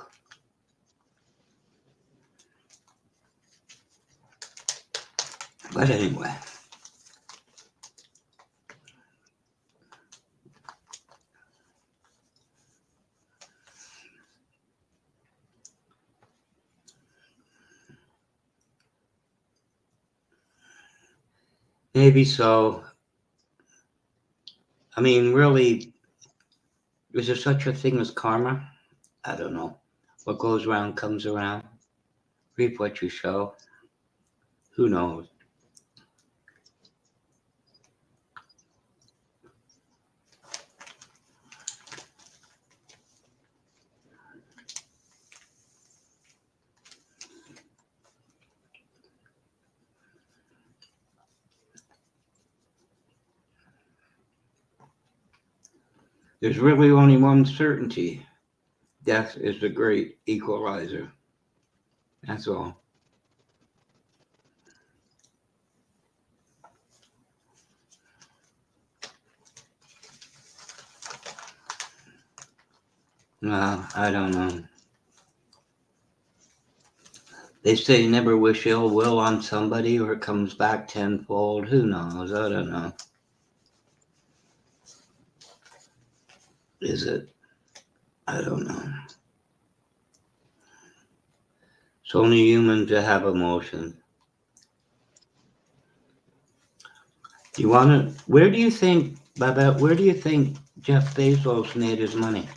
But anyway. Maybe so. I mean, really, is there such a thing as karma? I don't know. What goes around comes around. Reap what you sow. Who knows? There's really only one certainty. Death is the great equalizer. That's all. Well, I don't know. They say never wish ill will on somebody or it comes back tenfold. Who knows? I don't know. Is it? I don't know. It's only human to have emotion. Do you want to? Where do you think, Babette? Where do you think Jeff Bezos made his money?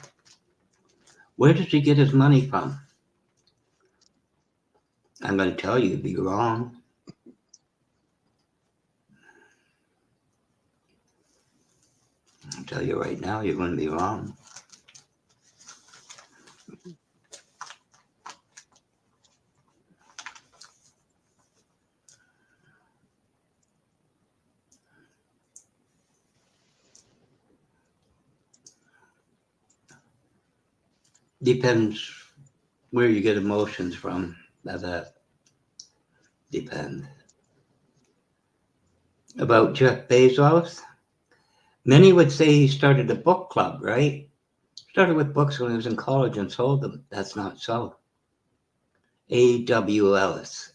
Where does he get his money from? I'm going to tell you, you'd be wrong. I'll tell you right now, you're going to be wrong. Depends where you get emotions from. That depends. About Jeff Bezos, many would say he started a book club, right? Started with books when he was in college and sold them. That's not so. AWS.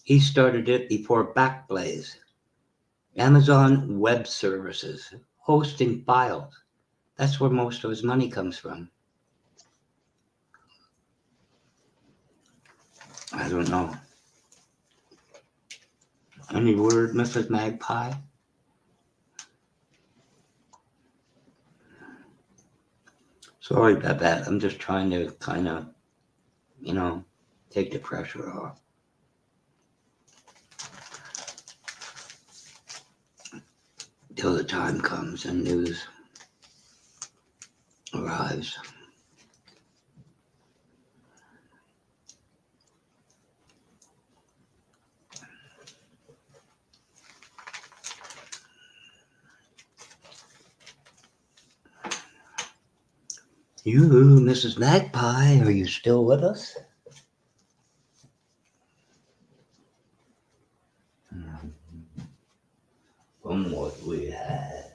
He started it before Backblaze. Amazon Web Services, hosting files. That's where most of his money comes from. I don't know. Any word, Mrs. Magpie? Sorry about that. I'm just trying to kind of, take the pressure off. Till the time comes and news arrives. You, Mrs. Magpie, are you still with us? From what we had.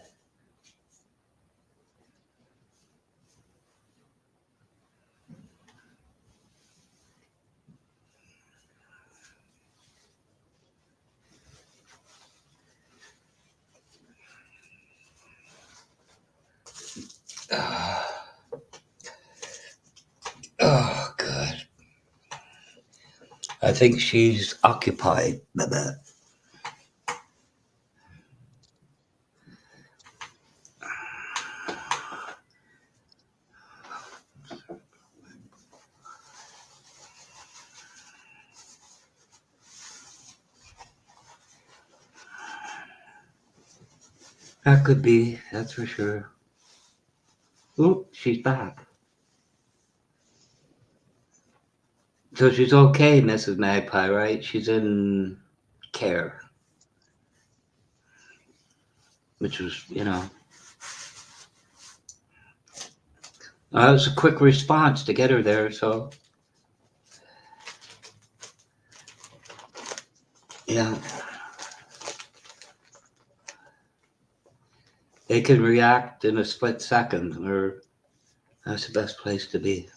Oh, God. I think she's occupied by that. That could be, that's for sure. Oop, she's back. So she's okay, Mrs. Magpie, right? She's in care. Which was, that was a quick response to get her there, so. Yeah. They can react in a split second, or that's the best place to be.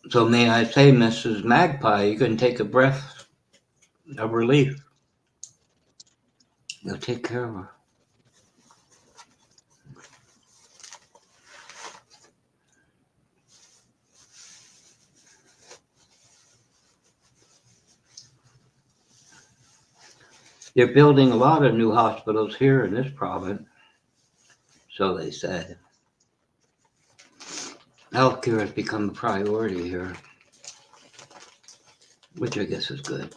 So may I say, Mrs. Magpie, you can take a breath of relief. You'll take care of her. They're building a lot of new hospitals here in this province, so they said. Healthcare has become a priority here, which I guess is good.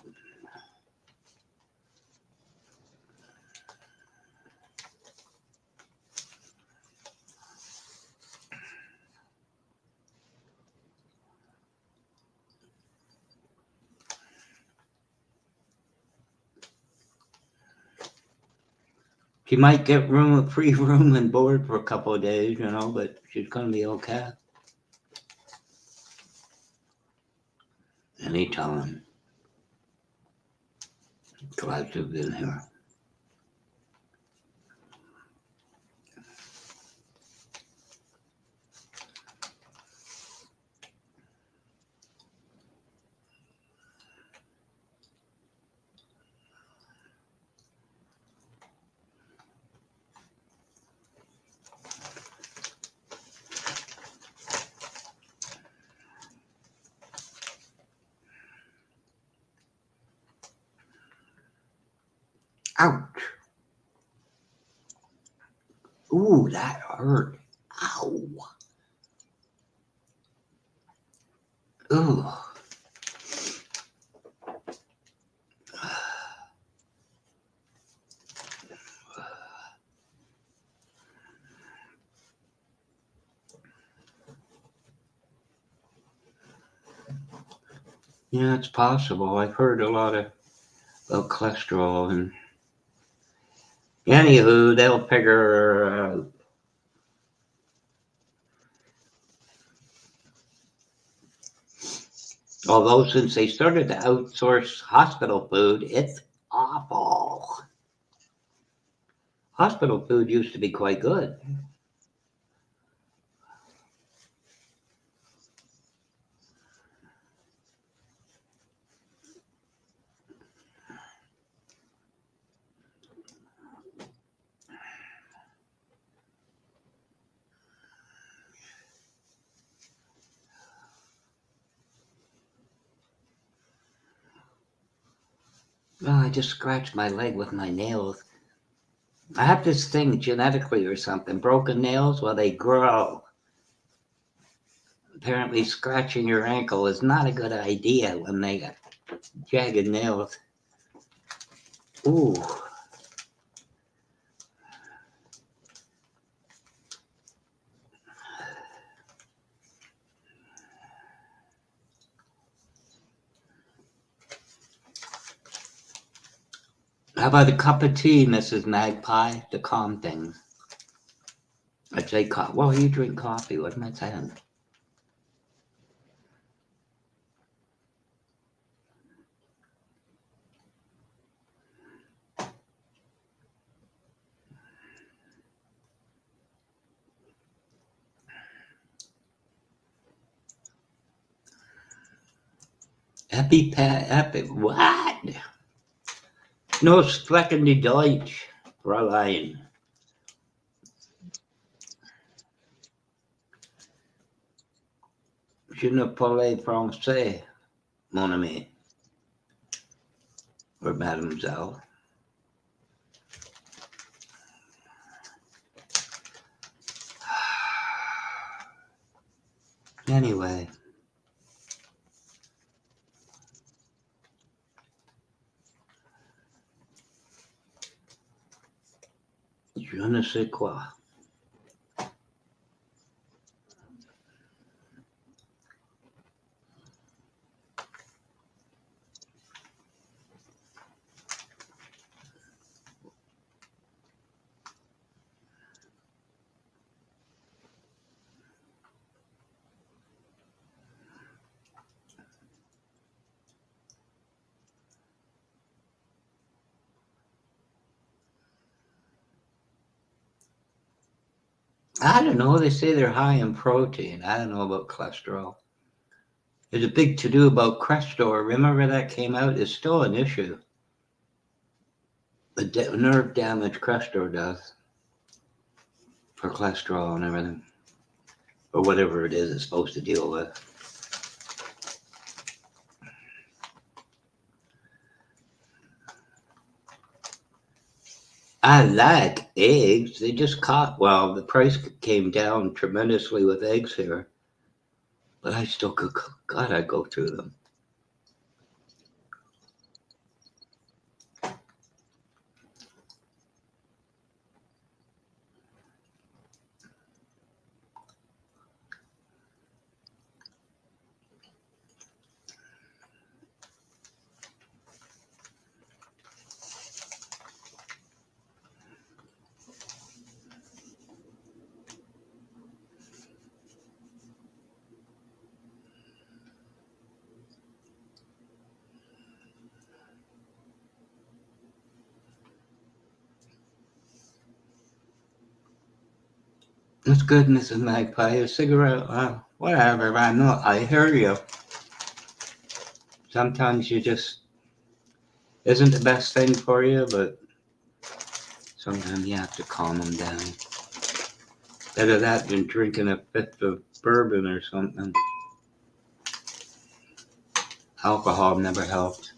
She might get free room and board for a couple of days, but she's gonna be okay. Anytime. Glad to have been here. Ouch. Ooh, that hurt. Ow. Ooh. Yeah, it's possible. I've heard a lot about cholesterol, and anywho, they'll figure out. Although since they started to outsource hospital food, it's awful. Hospital food used to be quite good. Oh, I just scratched my leg with my nails. I have this thing genetically or something. Broken nails, well, they grow. Apparently, scratching your ankle is not a good idea when they got jagged nails. Ooh. How about a cup of tea, Mrs. Magpie, to calm things? I'd say coffee. Well, you drink coffee. What am I saying? What? No sprechen die Deutsch, Fräulein. Je ne parle français, mon ami. Or mademoiselle. Anyway. Je ne sais quoi. I don't know. They say they're high in protein. I don't know about cholesterol. There's a big to-do about Crestor. Remember that came out? It's still an issue. The nerve damage Crestor does for cholesterol and everything. Or whatever it is it's supposed to deal with. I like eggs. They just caught, well, the price came down tremendously with eggs here. But I still could, God, I go through them. That's good, Mrs. Magpie. A cigarette, whatever. I know. I hear you. Sometimes you just isn't the best thing for you, but sometimes you have to calm them down. Better that than drinking a fifth of bourbon or something. Alcohol never helped.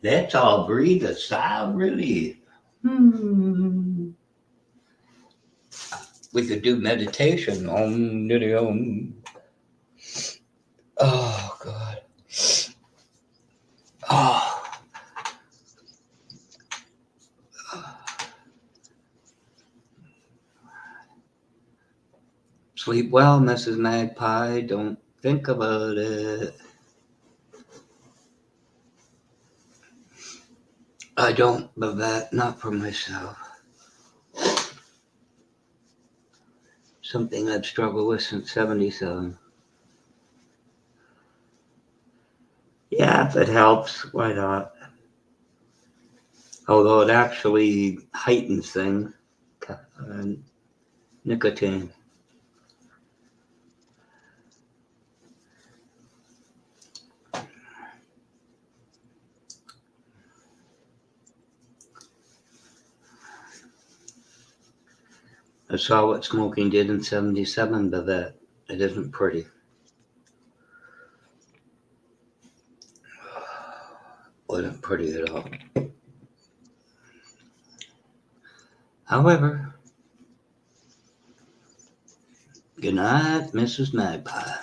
Let's all breathe a sigh of relief. We could do meditation. Om, diddy, om. Oh, God. Oh. Sleep well, Mrs. Magpie. Don't think about it. I don't, Babette, not for myself. Something I've struggled with since 77. Yeah, if it helps, why not? Although it actually heightens things. Nicotine. I saw what smoking did in 77, but that it isn't pretty. Wasn't pretty at all. However, good night, Mrs. Magpie.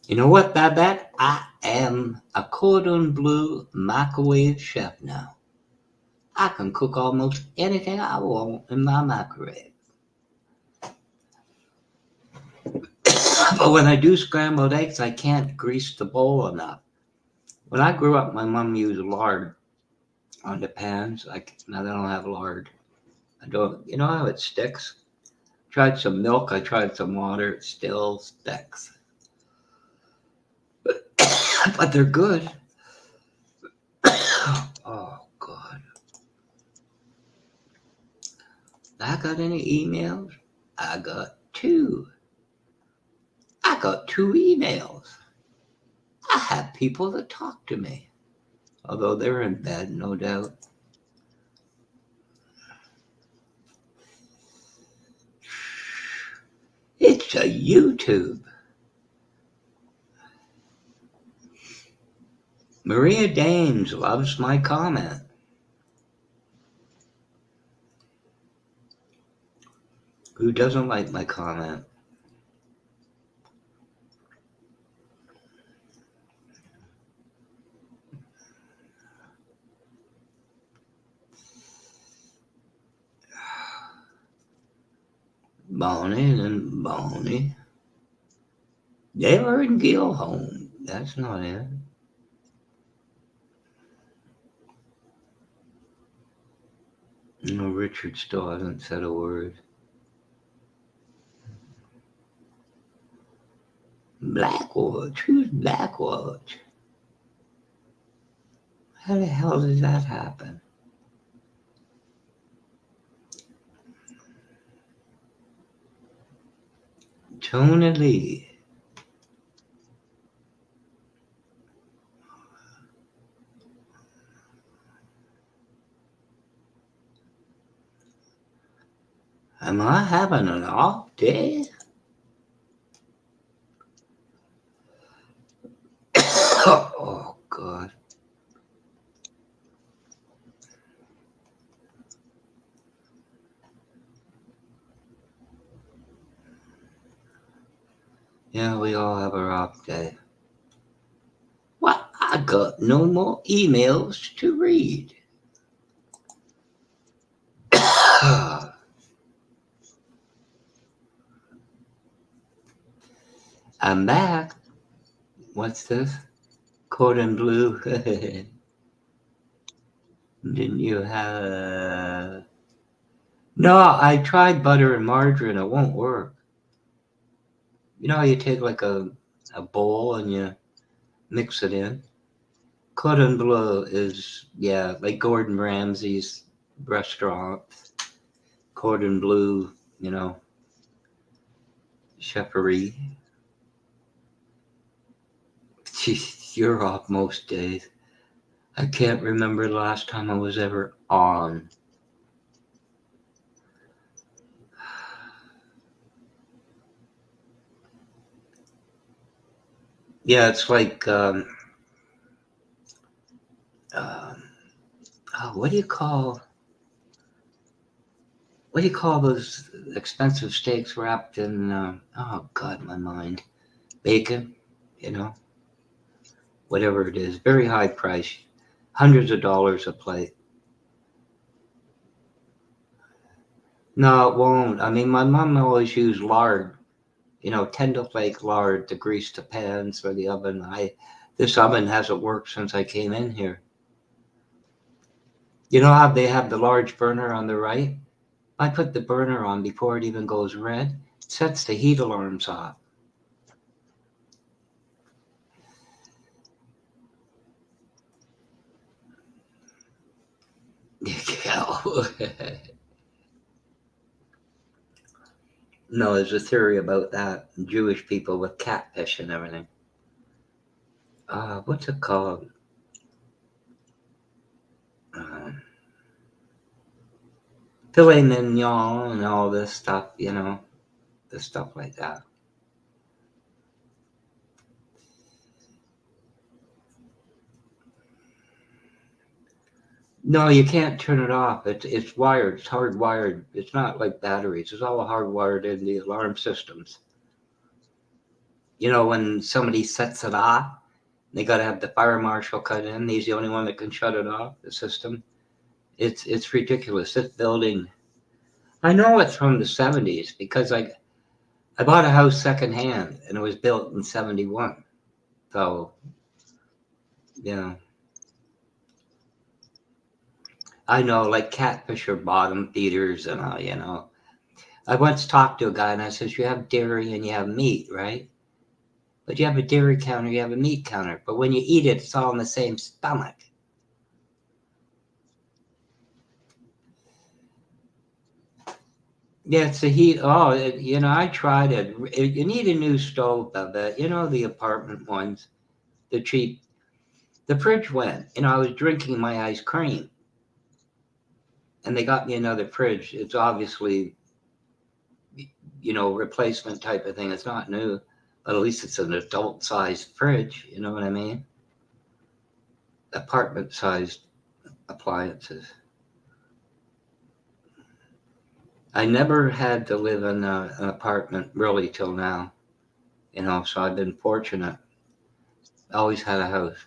You know what, Babette? I am a cordon bleu microwave chef now. I can cook almost anything I want in my microwave. But when I do scrambled eggs, I can't grease the bowl enough. When I grew up, my mom used lard on the pans. Now they don't have lard. I don't. You know how it sticks? Tried some milk. I tried some water. It still sticks. But they're good. Oh God! I got any emails? I got two. I got two emails. I have people that talk to me, although they're in bed, no doubt. It's a YouTube. Maria Dames loves my comment. Who doesn't like my comment? Bonnie and Bonnie. They were in Gilhome. That's not it. No, Richard still hasn't said a word. Blackwatch? Who's Blackwatch? How the hell did that happen? Tony Lee. Am I having an off day? Oh, God. Yeah, we all have our off day. Well, I got no more emails to read. I'm back. What's this? Cordon bleu. Didn't you have... No, I tried butter and margarine. It won't work. You know how you take like a bowl and you mix it in? Cordon bleu is, yeah, like Gordon Ramsay's restaurant. Cordon bleu, you know, cheferie. Jeez, you're off most days. I can't remember the last time I was ever on. Yeah, it's like, what do you call those expensive steaks wrapped in, oh God, my mind, bacon, you know, whatever it is, very high price, hundreds of dollars a plate. No, it won't. I mean, my mom always used lard, you know, tender flake lard to grease the pans for the oven. This oven hasn't worked since I came in here. You know how they have the large burner on the right? I put the burner on before it even goes red. It sets the heat alarms off. No, there's a theory about that. Jewish people with catfish and everything. What's it called? Filet mignon and all this stuff, you know, the stuff like that. No, you can't turn it off. It's wired. It's hardwired. It's not like batteries. It's all hardwired in the alarm systems. You know, when somebody sets it off, they got to have the fire marshal cut in. He's the only one that can shut it off, the system. It's ridiculous. This building, I know it's from the 70s because I bought a house secondhand and it was built in 71. So, you know, I know like catfish are bottom feeders and all, you know. I once talked to a guy and I says, you have dairy and you have meat, right? But you have a dairy counter, you have a meat counter. But when you eat it, it's all in the same stomach. Yeah, it's the heat. Oh, you know, I tried it. You need a new stove, I bet. You know, the apartment ones, the cheap. The fridge went. You know, I was drinking my ice cream. And they got me another fridge. It's obviously, you know, replacement type of thing. It's not new, but at least it's an adult-sized fridge. You know what I mean? Apartment-sized appliances. I never had to live in an apartment really till now, you know, so I've been fortunate. Always had a house.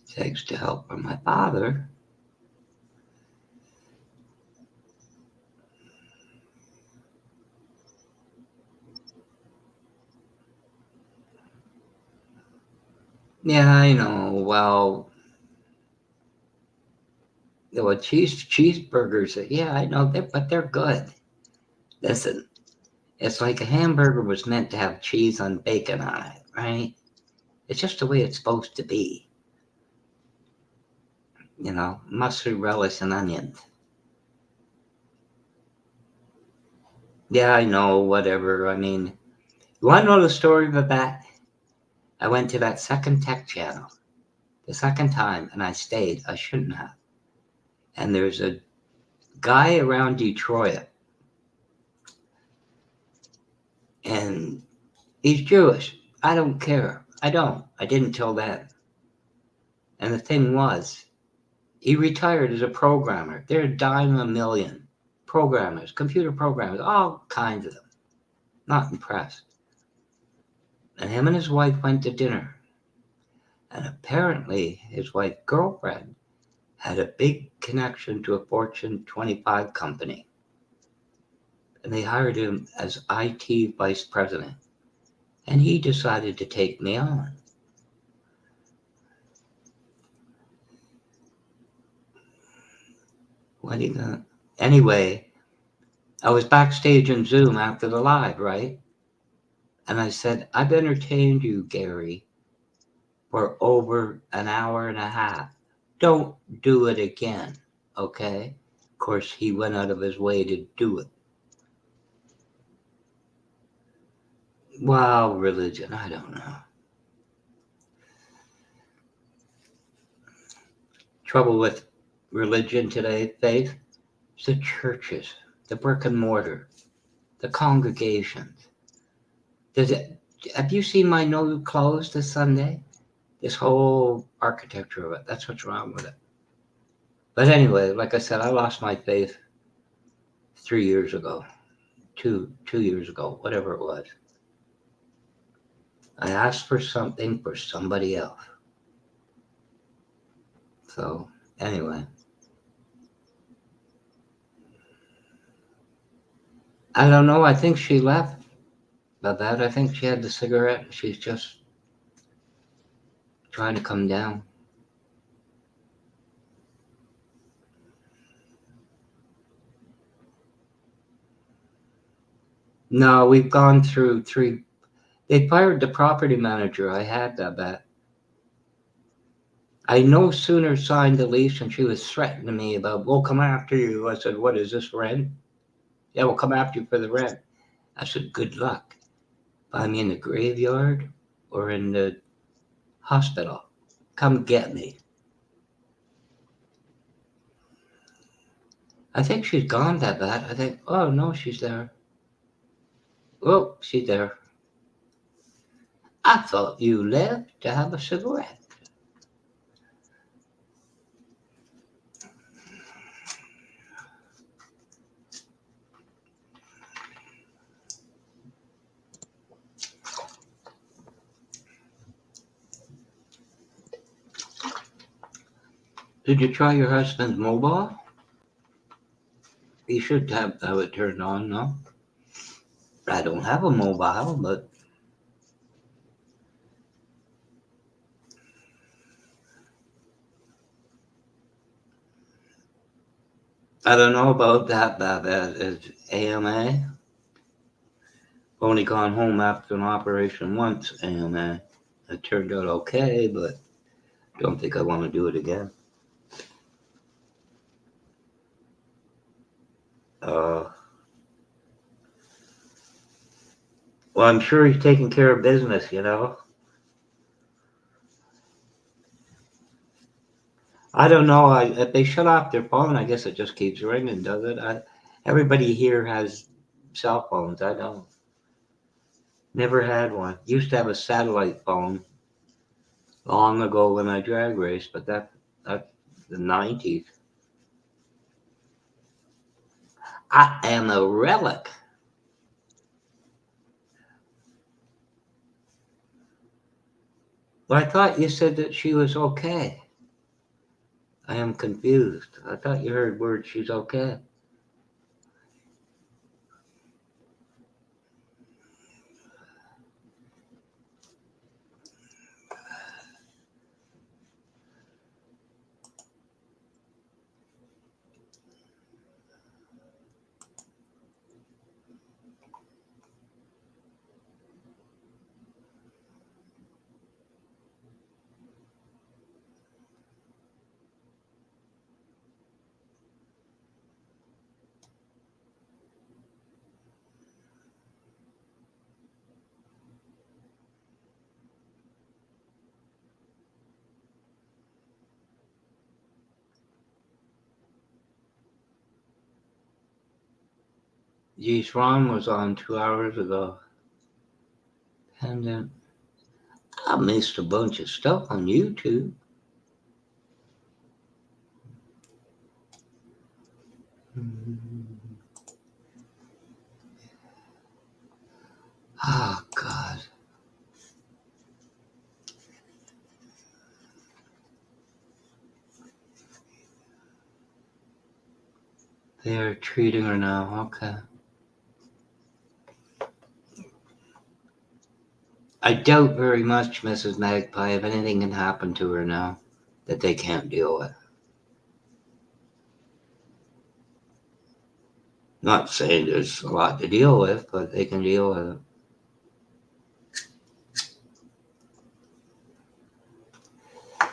Thanks to help from my father. Yeah, I know. Well, cheeseburgers. Yeah, I know, but they're good. Listen, it's like a hamburger was meant to have cheese and bacon on it, right? It's just the way it's supposed to be. You know, mustard, relish, and onions. Yeah, I know, whatever. I mean, you want to know the story of that? I went to that second tech channel the second time and I stayed. I shouldn't have. And there's a guy around Detroit and he's Jewish. I don't care. I didn't till then. And the thing was, he retired as a programmer. They're a dime a million. Programmers, computer programmers, all kinds of them. Not impressed. And him and his wife went to dinner. And apparently his wife's girlfriend had a big connection to a Fortune 25 company. And they hired him as IT vice president. And he decided to take me on. What are you gonna? Anyway, I was backstage in Zoom after the live, right? And I said, I've entertained you, Gary, for over an hour and a half. Don't do it again, okay? Of course, he went out of his way to do it. Well, religion, I don't know. Trouble with religion today, faith, it's the churches, the brick and mortar, the congregations. Have you seen my new clothes this Sunday? This whole architecture of it, that's what's wrong with it. But anyway, like I said, I lost my faith 3 years ago, two years ago, whatever it was. I asked for something for somebody else. So anyway, I don't know. I think she left. Babette, I think she had the cigarette. She's just trying to come down. No, we've gone through 3. They fired the property manager. I had Babette. I no sooner signed the lease and she was threatening me about, we'll come after you. I said, what is this, rent? Yeah, we'll come after you for the rent. I said, good luck. Find me in the graveyard or in the hospital. Come get me. I think she's gone that bad. I think, oh no, she's there. Oh, she's there. I thought you left to have a cigarette. Did you try your husband's mobile? You should have it turned on, no? I don't have a mobile, but I don't know about that, Babette. It's AMA. Only gone home after an operation once, AMA. It turned out okay, but don't think I want to do it again. Uh, well, I'm sure he's taking care of business, you know. I don't know. If they shut off their phone, I guess it just keeps ringing, does it? Everybody here has cell phones. I don't. Never had one. Used to have a satellite phone long ago when I drag raced, but that's the 90s. I am a relic. Well, I thought you said that she was okay. I am confused. I thought you heard words she's okay. Geez, Ron was on 2 hours ago. And then I missed a bunch of stuff on YouTube. Oh, God. They're treating her now. Okay. I doubt very much, Mrs. Magpie, if anything can happen to her now that they can't deal with. Not saying there's a lot to deal with, but they can deal with it.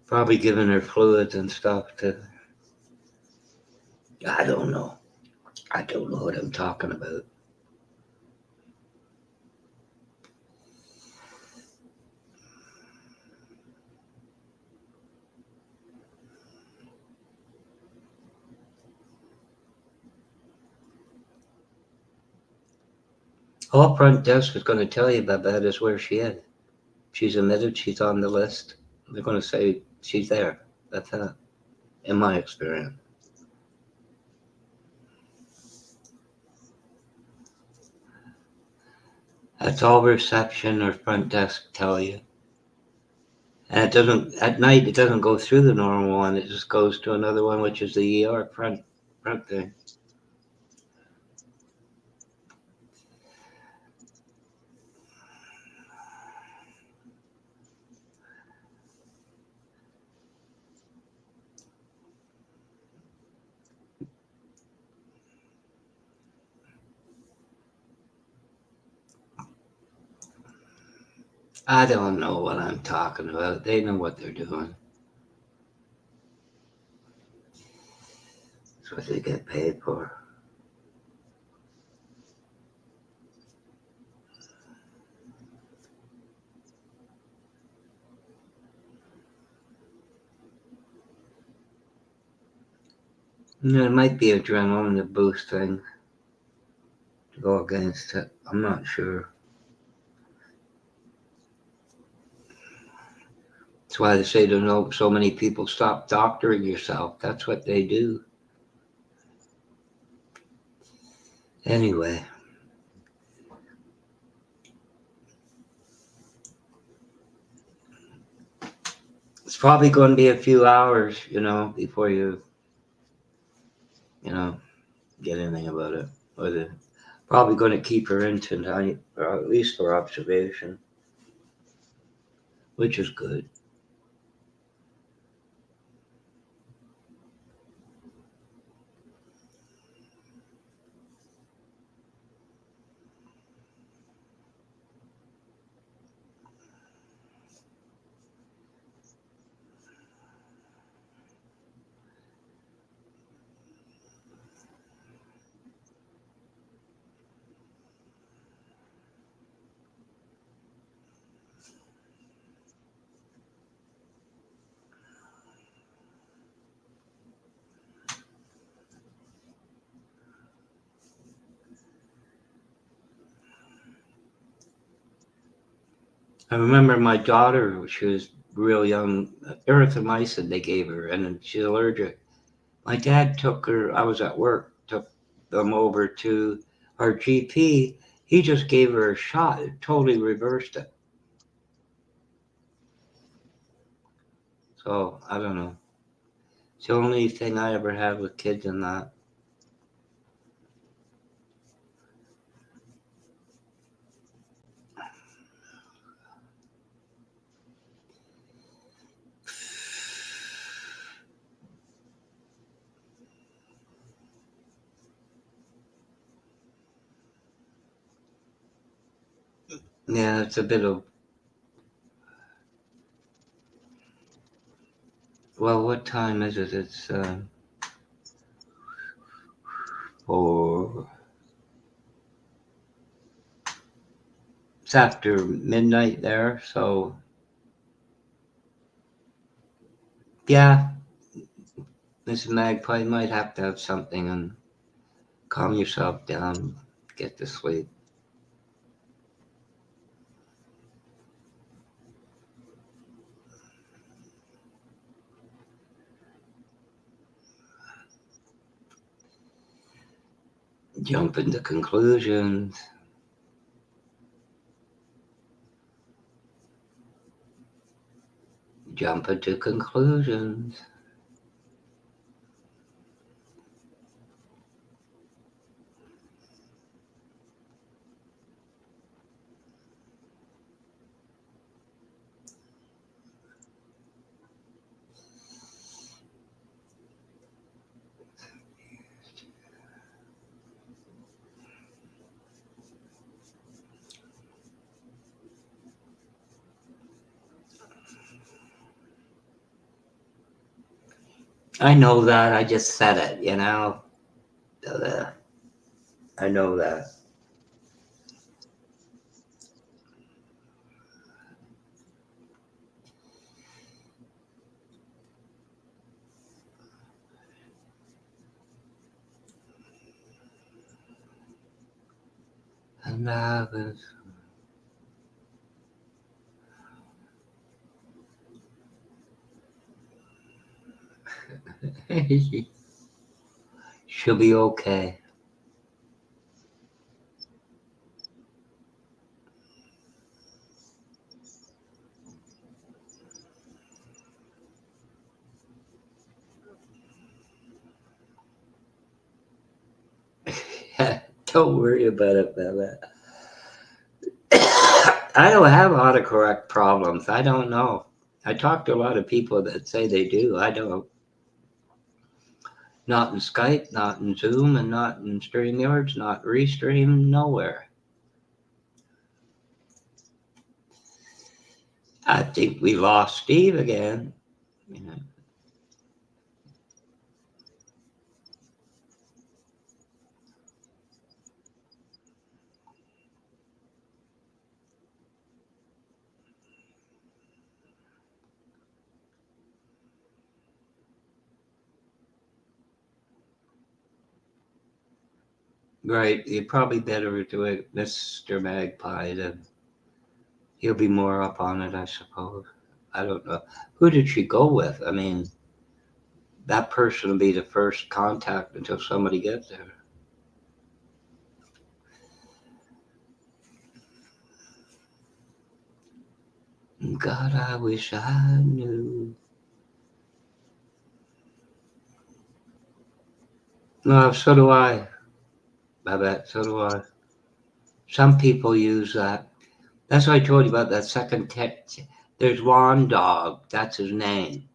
Probably giving her fluids and stuff to. I don't know. I don't know what I'm talking about. All front desk is going to tell you Babette is where she is. She's admitted she's on the list. They're going to say she's there. That's it, in my experience. That's all reception or front desk tell you. And it doesn't, at night, it doesn't go through the normal one. It just goes to another one, which is the ER front thing. I don't know what I'm talking about. They know what they're doing. what they get paid for. It might be adrenaline to boost things to go against it. I'm not sure. That's why they say so many people stop doctoring yourself. That's what they do. Anyway. It's probably going to be a few hours, before you get anything about it. Or they're probably going to keep her in tonight, or at least for observation, which is good. I remember my daughter, she was real young, erythromycin they gave her, and she's allergic. My dad took her, I was at work, took them over to our GP. He just gave her a shot. It totally reversed it. So, I don't know. It's the only thing I ever had with kids in that. Yeah, it's a bit of. Well, what time is it? It's 4. It's after midnight there, so yeah, Mrs. Magpie might have to have something and calm yourself down, get to sleep. Jump into conclusions. Jump into conclusions. I know that. I just said it, I know that. And I was. She'll be okay. Don't worry about it, Bella. I don't have autocorrect problems. I don't know. I talk to a lot of people that say they do. I don't. Not in Skype, not in Zoom, and not in StreamYards, not Restream, nowhere. I think we lost Steve again. Right. You probably better do it, Mr. Magpie. Then he'll be more up on it, I suppose. I don't know. Who did she go with? I mean, that person will be the first contact until somebody gets there. God, I wish I knew. No, so do I. I bet, so do I. Some people use that. That's what I told you about that second text. There's Juan Dog, that's his name.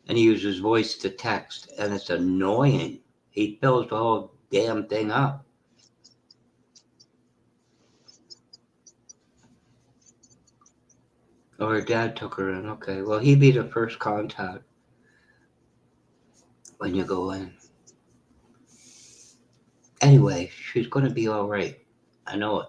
And he uses voice to text, and it's annoying. He fills the whole damn thing up. Oh, her dad took her in. Okay, well, he'd be the first contact when you go in. Anyway, she's going to be all right. I know it.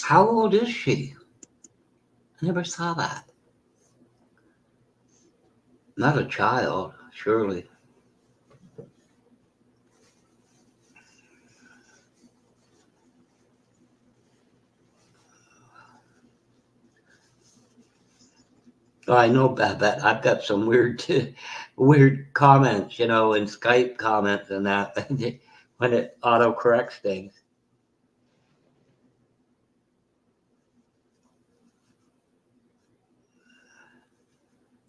How old is she? I never saw that. Not a child, surely. Oh, I know that I've got some weird comments, in Skype comments and that when it auto corrects things.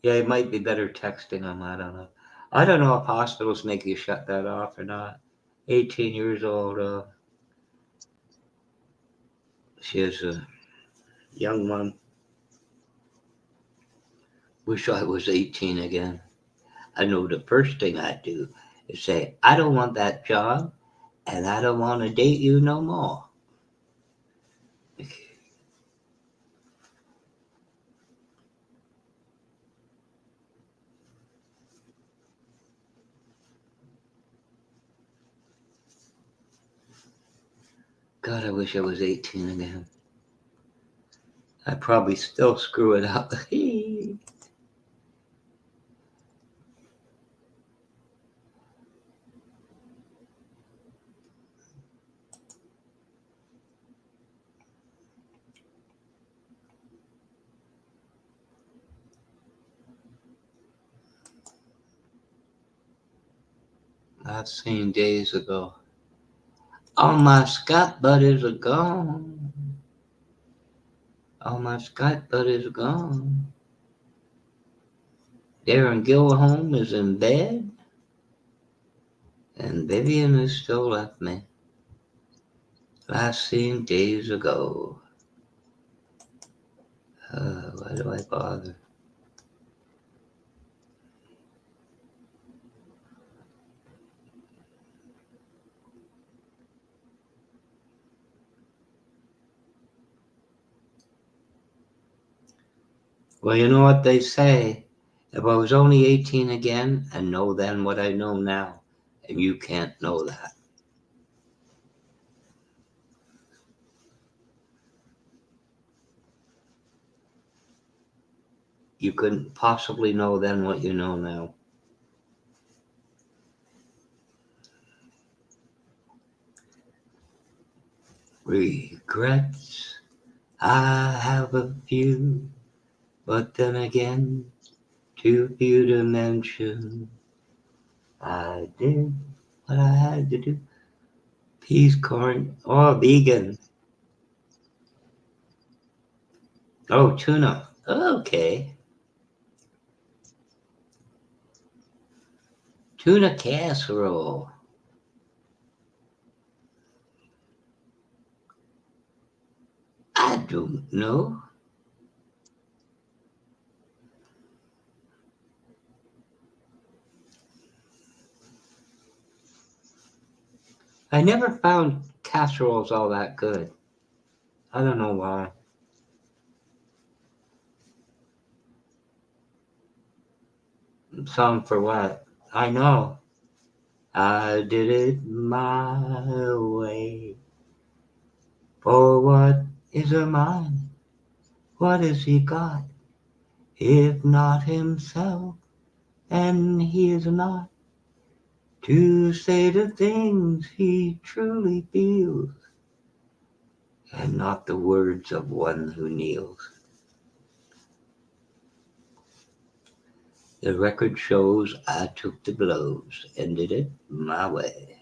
Yeah, it might be better texting them. I don't know. I don't know if hospitals make you shut that off or not. 18 years old. She is a young one. Wish I was 18 again. I know the first thing I'd do is say, I don't want that job and I don't want to date you no more. God, I wish I was 18 again. I'd probably still screw it up. I've seen days ago. All my Skype buddies are gone. All my Skype buddies are gone. Darren Gilholm is in bed, and Vivian has still left me. Last seen days ago. Why do I bother? Well, you know what they say. If I was only 18 again and know then what I know now, and you can't know that. You couldn't possibly know then what you know now. Regrets, I have a few, but then again, too few to mention. I did what I had to do. Peas, corn, or vegan. Oh, tuna. Okay. Tuna casserole. I don't know. I never found casseroles all that good. I don't know why. Song for what? I know. I did it my way. For what is a man? What has he got? If not himself, and he is not, to say the things he truly feels, and not the words of one who kneels. The record shows I took the blows and did it my way.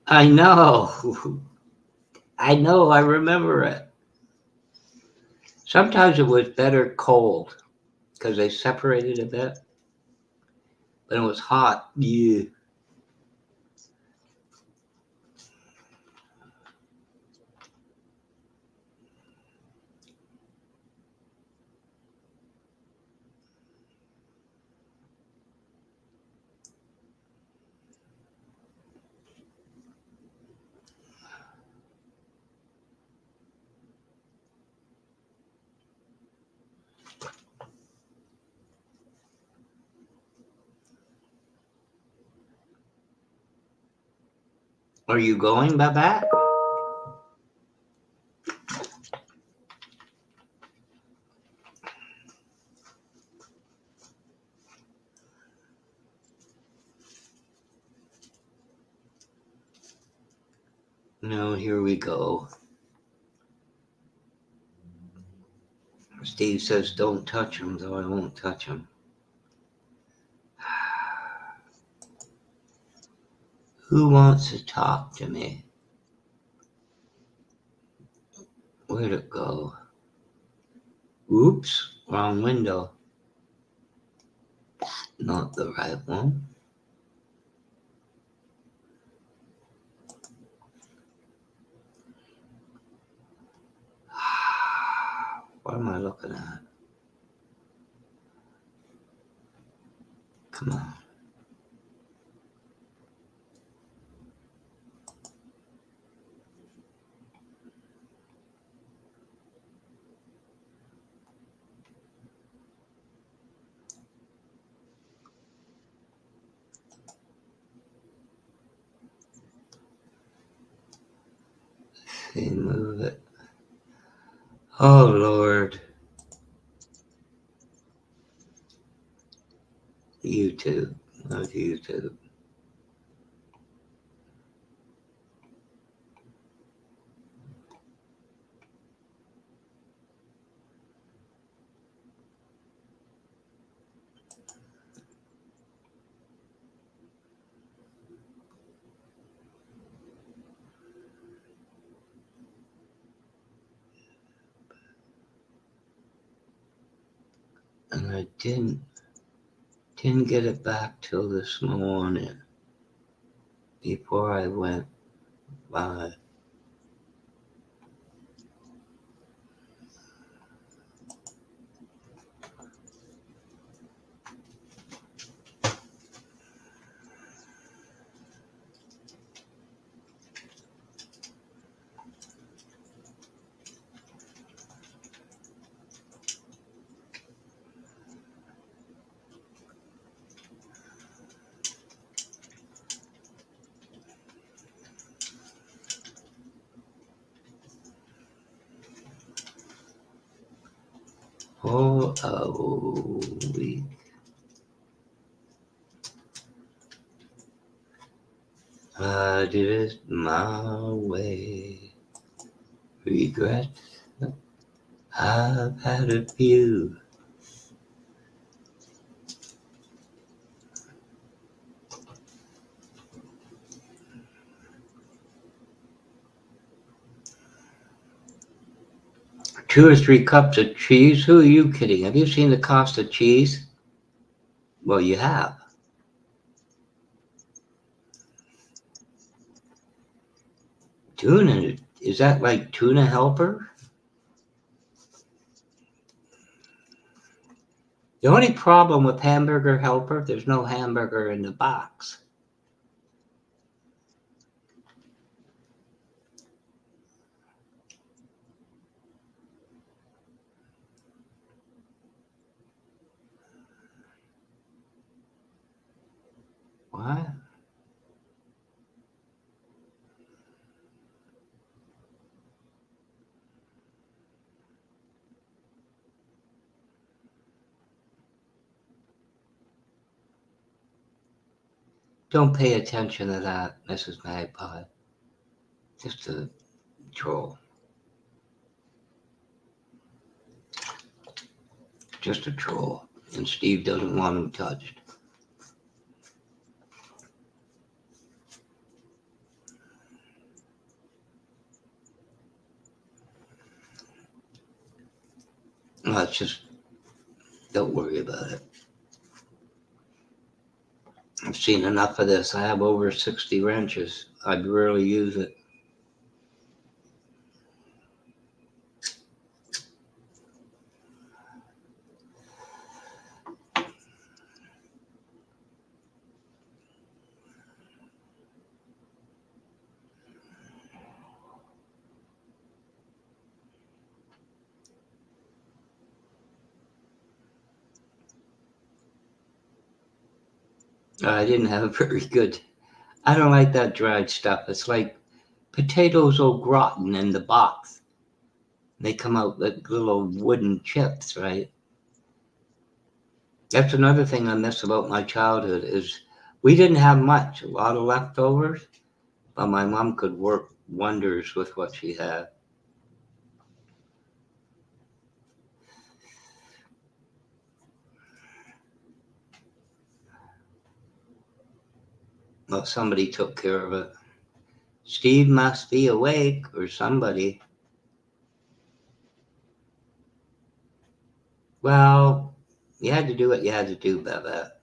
I know. I know. I remember it. Sometimes it was better cold because they separated a bit. But it was hot. Yeah. Are you going, Babette? No, here we go. Steve says don't touch him, though I won't touch him. Who wants to talk to me? Where'd it go? Oops, wrong window. Not the right one. What am I looking at? Come on. See, move it. Oh, Lord. YouTube. Not YouTube. And I didn't get it back till this morning before I went by. For a week. I did it my way. Regret, I've had a few. Two or three cups of cheese? Who are you kidding? Have you seen the cost of cheese? Well, you have. Tuna, is that like tuna helper? The only problem with hamburger helper, there's no hamburger in the box. What? Don't pay attention to that, Mrs. Magpie. Just a troll. Just a troll. And Steve doesn't want him touched. No, it's just, don't worry about it. I've seen enough of this. I have over 60 wrenches. I'd rarely use it. I didn't have a very good. I don't like that dried stuff. It's like potatoes au gratin in the box. They come out like little wooden chips, right? That's another thing I miss about my childhood is we didn't have much, a lot of leftovers, but my mom could work wonders with what she had. Well, somebody took care of it. Steve must be awake, or somebody. Well, you had to do what you had to do, Babette.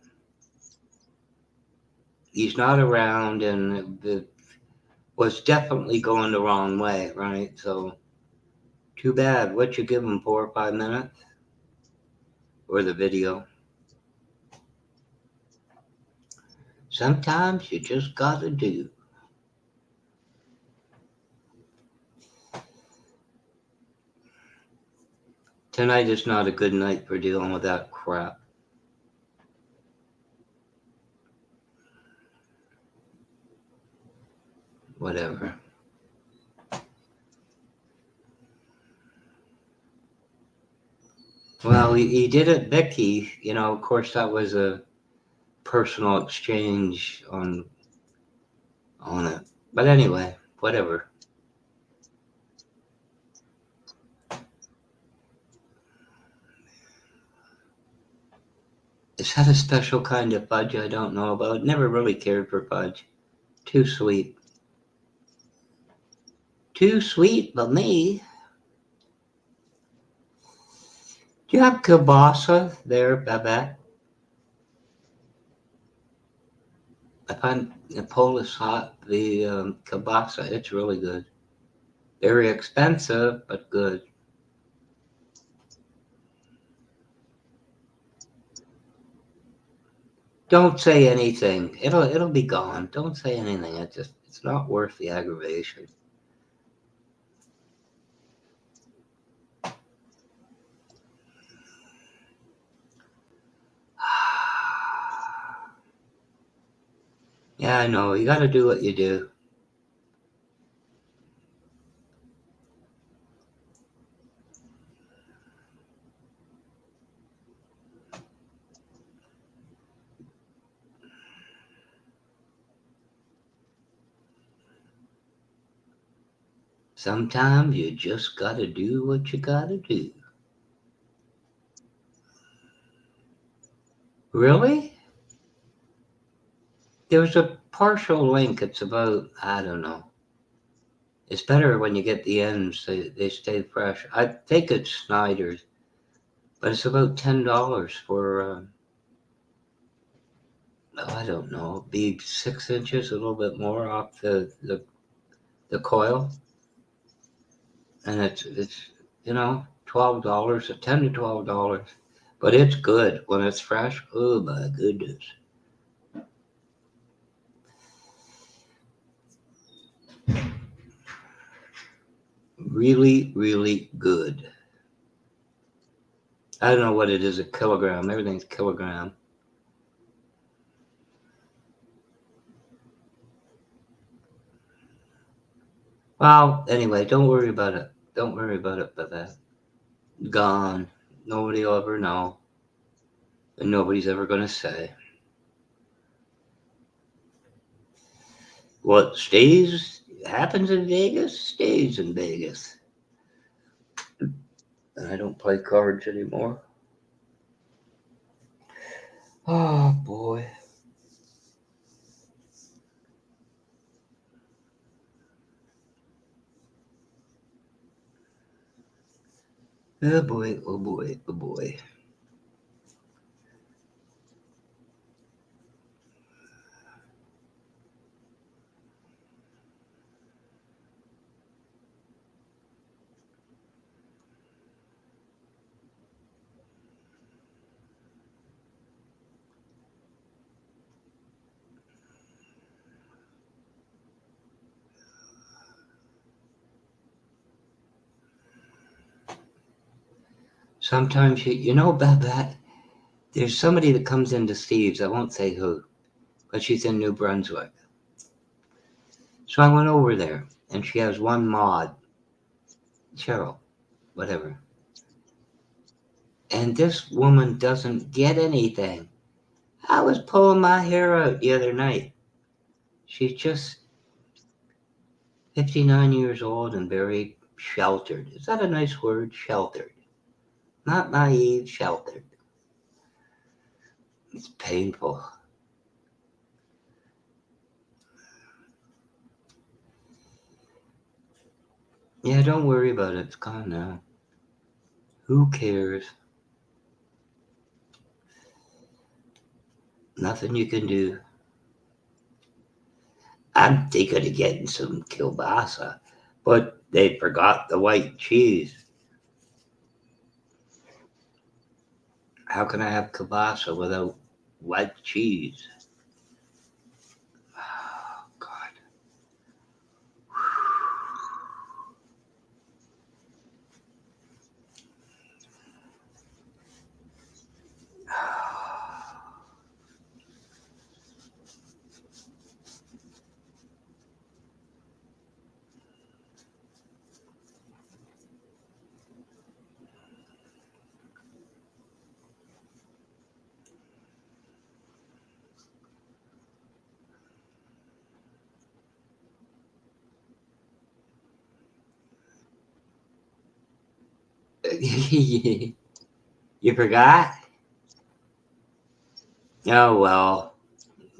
He's not around, and it was definitely going the wrong way, right? So, too bad. What you give him, 4 or 5 minutes? Or the video? Sometimes you just gotta do. Tonight is not a good night for dealing with that crap. Whatever. Well, he did it, Becky. You know, of course, that was a personal exchange on it. But anyway, whatever. Is that a special kind of fudge I don't know about? Never really cared for fudge. Too sweet. Too sweet for me. Do you have kielbasa there, Babette? I find the Polish hot, the kielbasa, it's really good. Very expensive, but good. Don't say anything. It'll be gone. Don't say anything. It's not worth the aggravation. Yeah, I know. You gotta do what you do. Sometimes you just gotta do what you gotta do. Really? There's a partial link. It's about, I don't know. It's better when you get the ends. They stay fresh. I think it's Snyder's, but it's about $10 for, I don't know, be 6 inches, a little bit more off the the coil, and it's $12, $10 to $12, but it's good when it's fresh. Oh my goodness. Really, really good. I don't know what it is a kilogram. Everything's kilogram. Well, anyway, don't worry about it. Don't worry about it, but that gone. Nobody will ever know. And nobody's ever going to say. What happens in Vegas, stays in Vegas. And I don't play cards anymore. Oh, boy. Oh, boy, oh, boy, oh, boy. Sometimes you know about that. There's somebody that comes into Steve's. I won't say who, but she's in New Brunswick. So I went over there, and she has one mod, Cheryl, whatever. And this woman doesn't get anything. I was pulling my hair out the other night. She's just 59 years old and very sheltered. Is that a nice word? Sheltered. Not naive, sheltered. It's painful. Yeah, don't worry about it. It's gone now. Who cares? Nothing you can do. I'm thinking of getting some kielbasa, but they forgot the white cheese. How can I have kielbasa without white cheese? Oh, God. You forgot? Oh, well,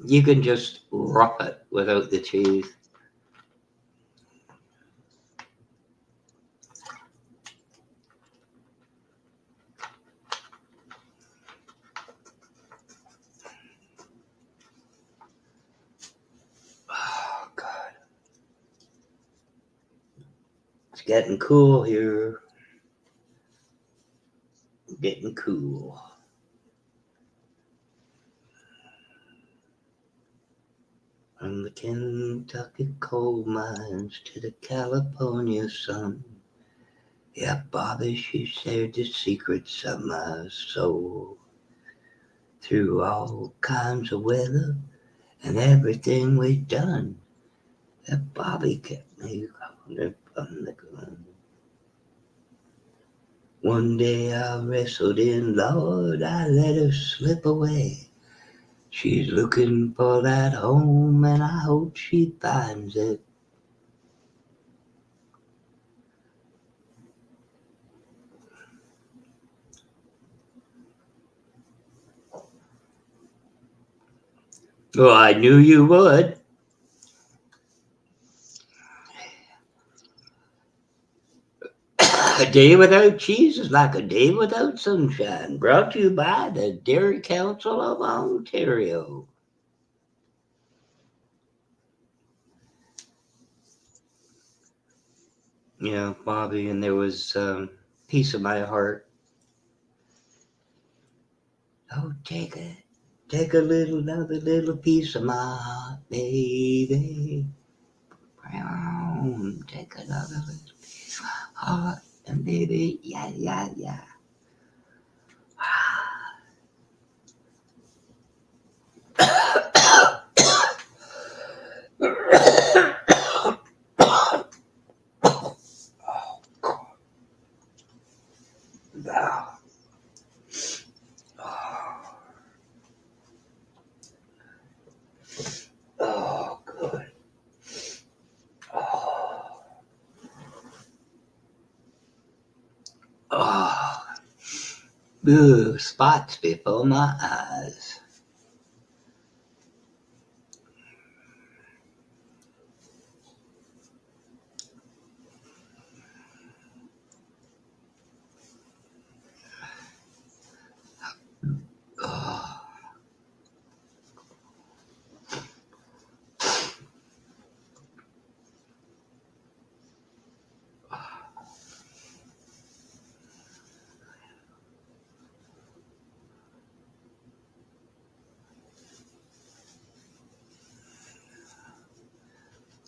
you can just rough it without the cheese. Oh, God. It's getting cool here. Getting cool. From the Kentucky coal mines to the California sun. Yeah, Bobby, she shared the secrets of my soul. Through all kinds of weather and everything we've done. That Bobby kept me grounded from the ground. One day I wrestled in, Lord, I let her slip away. She's looking for that home and I hope she finds it. Well, I knew you would. A day without cheese is like a day without sunshine. Brought to you by the Dairy Council of Ontario. Yeah, Bobby, and there was Piece of My Heart. Oh, take a little, another little piece of my heart, baby. Brown, take another little piece of my heart, and baby, yeah, yeah, yeah. Oh, good. Oh, blue spots before my eyes. Oh,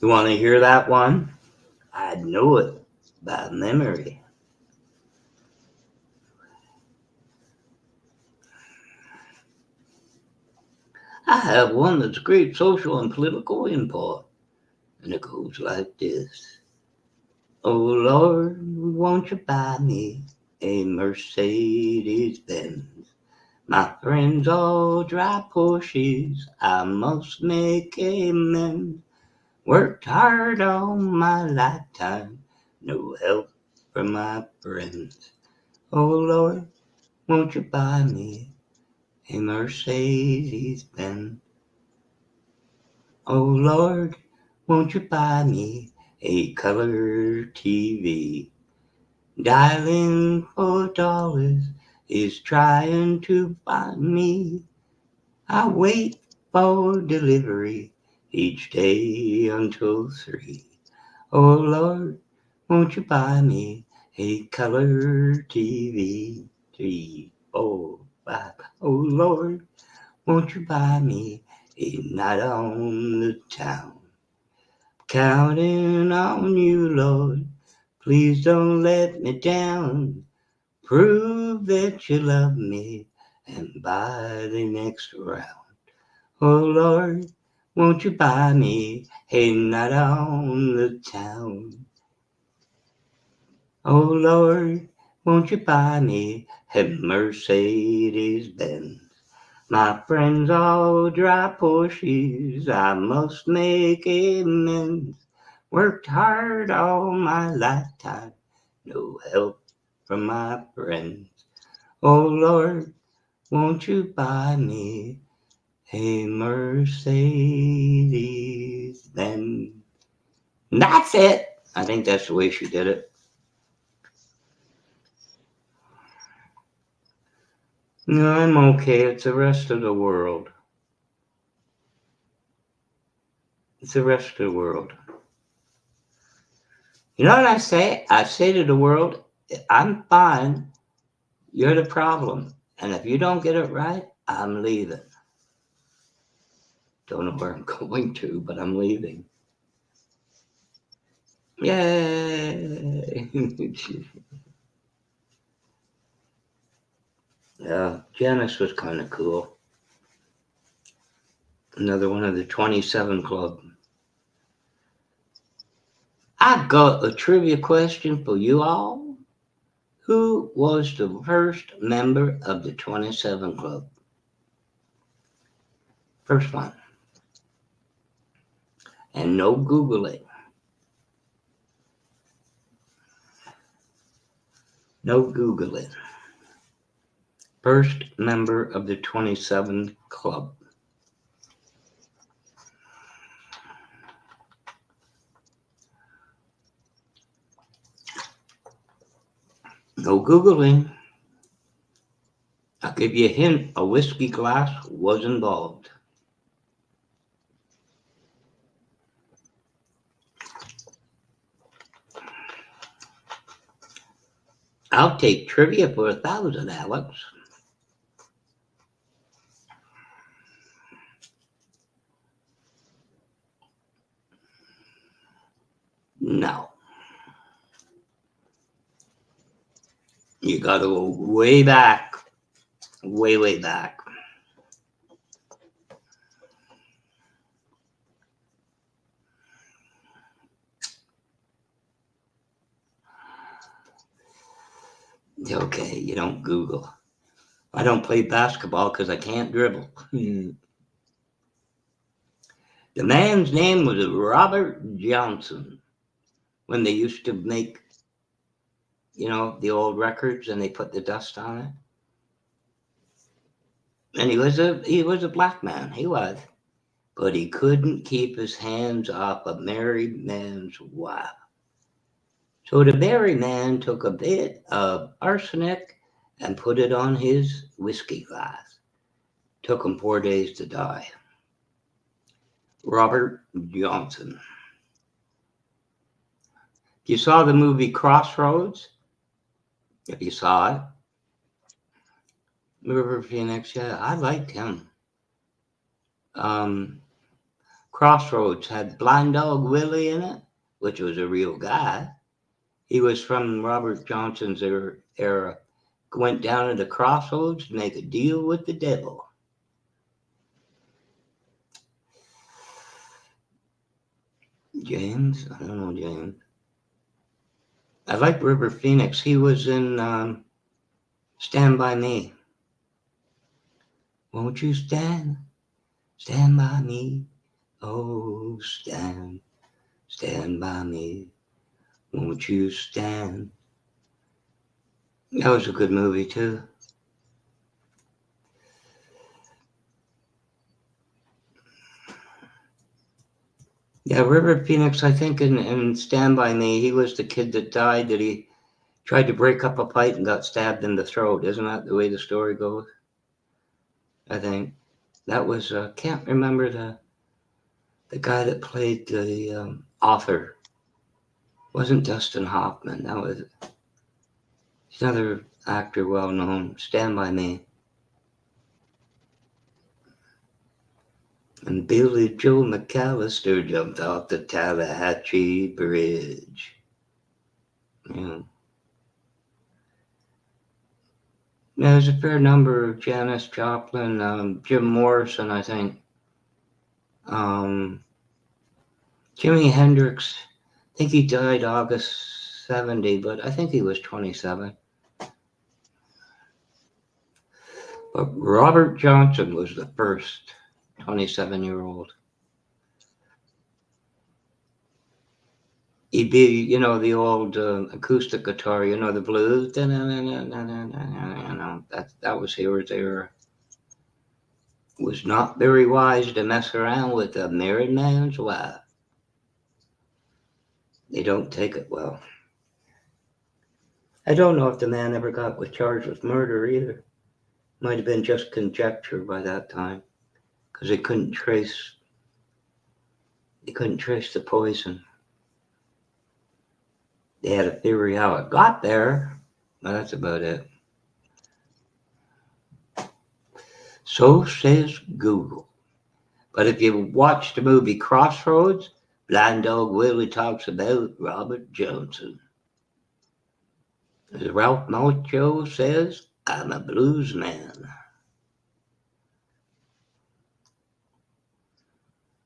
you want to hear that one? I know it by memory. I have one that's great social and political import, and it goes like this. Oh Lord, won't you buy me a Mercedes Benz? My friends all drive Porsches, I must make amends. Worked hard all my lifetime, no help from my friends. Oh Lord, won't you buy me a Mercedes Benz? Oh Lord, won't you buy me a color TV? Dialing for dollars is trying to buy me. I wait for delivery each day until 3. Oh Lord, won't you buy me a color TV? 3, 4, 5. Oh Lord, won't you buy me a night on the town? Counting on you, Lord, please don't let me down. Prove that you love me and buy the next round. Oh Lord, won't you buy me a night on the town? Oh Lord, won't you buy me a Mercedes Benz? My friends all drive Porsches, I must make amends. Worked hard all my lifetime, no help from my friends. Oh Lord, won't you buy me a Mercedes Benz? And that's it. I think that's the way she did it. No, I'm okay. It's the rest of the world. It's the rest of the world. You know what I say? I say to the world, I'm fine. You're the problem. And if you don't get it right, I'm leaving. Don't know where I'm going to, but I'm leaving. Yay! Yeah, Janice was kind of cool. Another one of the 27 Club. I've got a trivia question for you all. Who was the first member of the 27 Club? First one. And no Googling. No Googling. First member of the 27 Club. No Googling. I'll give you a hint. A whiskey glass was involved. I'll take trivia for 1,000, Alex. No. You gotta go way back. Way, way back. Okay, you don't Google. I don't play basketball because I can't dribble. The man's name was Robert Johnson. When they used to make, the old records and they put the dust on it. And he was a black man. He was. But he couldn't keep his hands off a married man's wife. So the married man took a bit of arsenic and put it on his whiskey glass. Took him 4 days to die. Robert Johnson. You saw the movie Crossroads? If you saw it. River Phoenix, yeah, I liked him. Crossroads had Blind Dog Willie in it, which was a real guy. He was from Robert Johnson's era. Went down to the crossroads to make a deal with the devil. James? I don't know James. I like River Phoenix. He was in Stand By Me. Won't you stand by me? Oh, stand by me. Won't you stand? That was a good movie too. Yeah, River Phoenix, I think in Stand By Me, he was the kid that died, that he tried to break up a fight and got stabbed in the throat. Isn't that the way the story goes? I think. That was, can't remember the guy that played the author. Wasn't Dustin Hoffman. That was another actor well known. Stand By Me. And Billy Joe McAllister jumped off the Tallahatchie Bridge. Yeah. There's a fair number of Janis Joplin, Jim Morrison, I think. Jimi Hendrix, I think he died August 70, but I think he was 27. But Robert Johnson was the first 27-year-old. He'd be, the old acoustic guitar, the blues. That was his era. Was not very wise to mess around with a married man's wife. They don't take it well. I don't know if the man ever was charged with murder either. Might have been just conjecture by that time, because they couldn't trace the poison. They had a theory how it got there, but that's about it. So says Google. But if you watch the movie Crossroads, Blind Dog Willie talks about Robert Johnson. As Ralph Macchio says, I'm a blues man.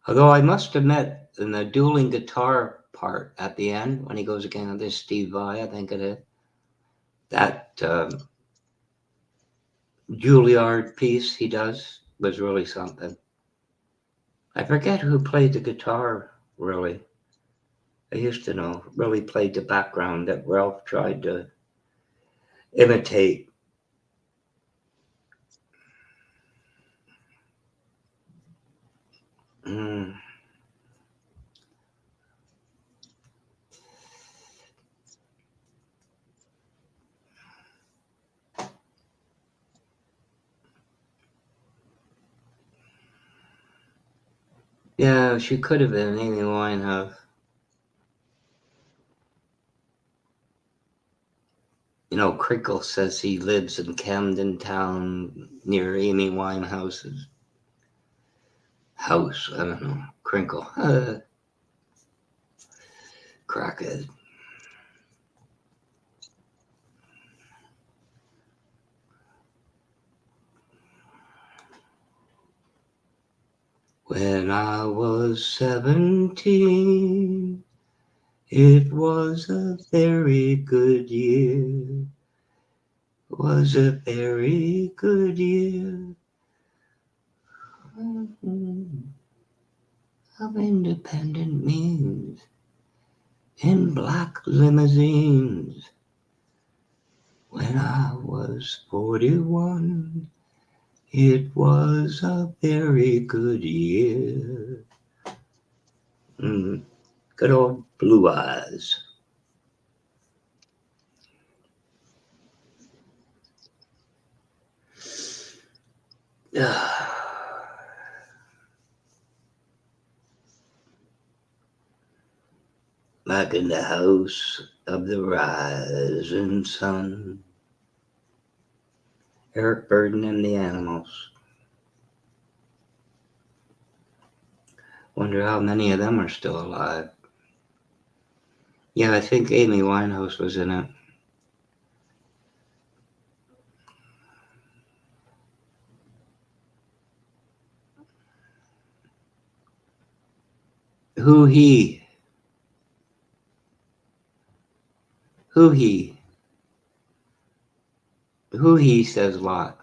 Although I must admit, in the dueling guitar part at the end, when he goes again on this Steve Vai, I think it is, that Juilliard piece he does was really something. I forget who played the guitar, really. I used to know, really played the background that Ralph tried to imitate. Yeah, she could have been Amy Winehouse. You know, Crinkle says he lives in Camden Town near Amy Winehouse's house. I don't know. Crinkle. Crackhead. When I was 17, it was a very good year. Was a very good year. Of independent means in black limousines. When I was 41, it was a very good year. Good old Blue Eyes. Back in the house of the rising sun. Eric Burden and the Animals. Wonder how many of them are still alive. Yeah, I think Amy Winehouse was in it. Who he? Who he? Who he says a lot.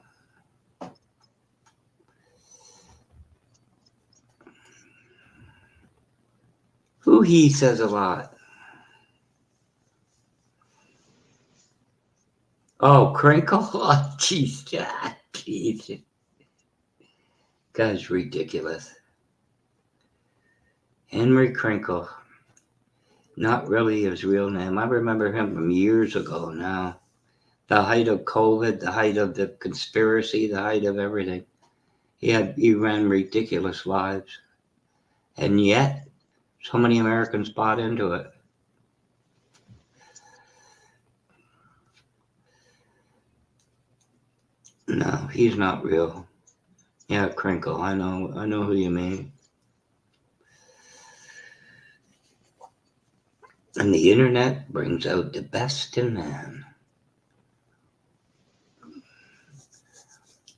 Who he says a lot. Oh, Crinkle? Oh, jeez. Jeez. Guy's ridiculous. Henry Crinkle. Not really his real name. I remember him from years ago now. The height of COVID, the height of the conspiracy, the height of everything. He ran ridiculous lives. And yet, so many Americans bought into it. No, he's not real. Yeah, Crinkle. I know who you mean. And the internet brings out the best in man.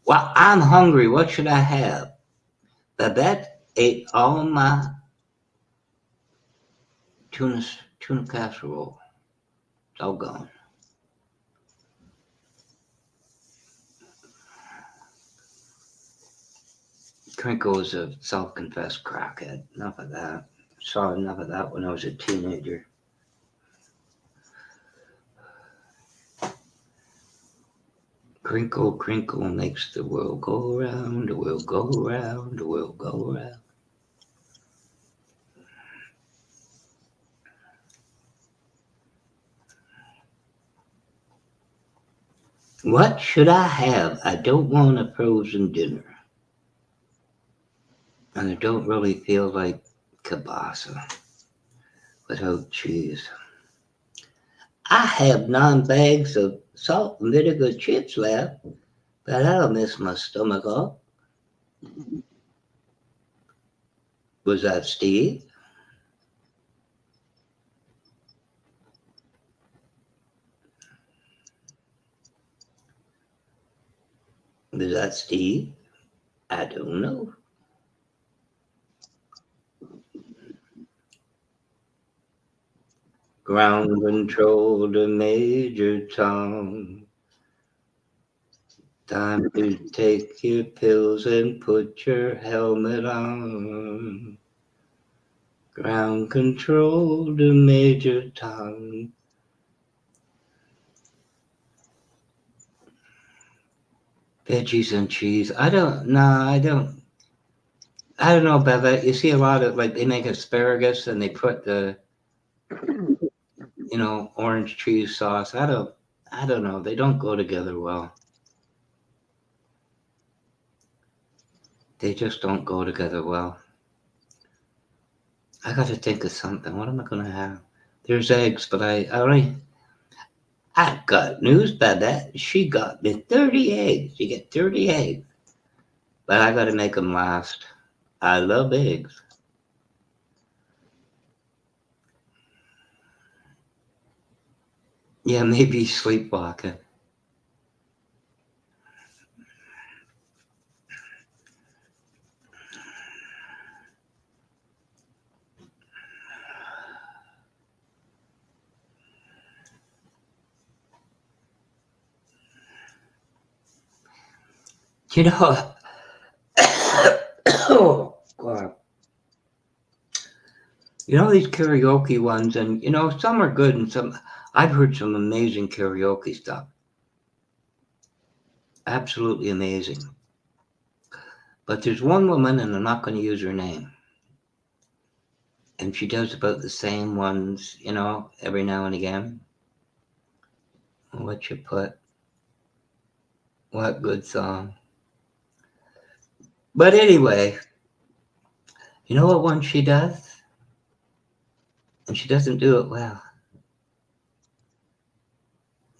Well, I'm hungry. What should I have? Babette ate all my tuna casserole. It's all gone. Crinkle was a self-confessed crackhead. Enough of that. Saw enough of that when I was a teenager. Crinkle, crinkle makes the world go round, the world go round, the world go round. What should I have? I don't want a frozen dinner. And I don't really feel like kielbasa without cheese. I have 9 bags of salt and vinegar chips left, but that'll mess my stomach up. Was that Steve? Was that Steve? I don't know. Ground control to Major Tom. Time to take your pills and put your helmet on. Ground control to Major Tom. Veggies and cheese. I don't know about that. You see a lot of, like, they make asparagus and they put the, orange cheese sauce. I don't know. They don't go together well. They just don't go together well. I got to think of something. What am I going to have? There's eggs, but I I've got news about that. She got me 30 eggs. You get 30 eggs. But I got to make them last. I love eggs. Yeah, maybe sleepwalking. You know, oh, God. You know these karaoke ones, and you know, some are good and some. I've heard some amazing karaoke stuff. Absolutely amazing. But there's one woman, and I'm not going to use her name, and she does about the same ones, you know, every now and again. What you put? What good song? But anyway, you know what one she does? And she doesn't do it well.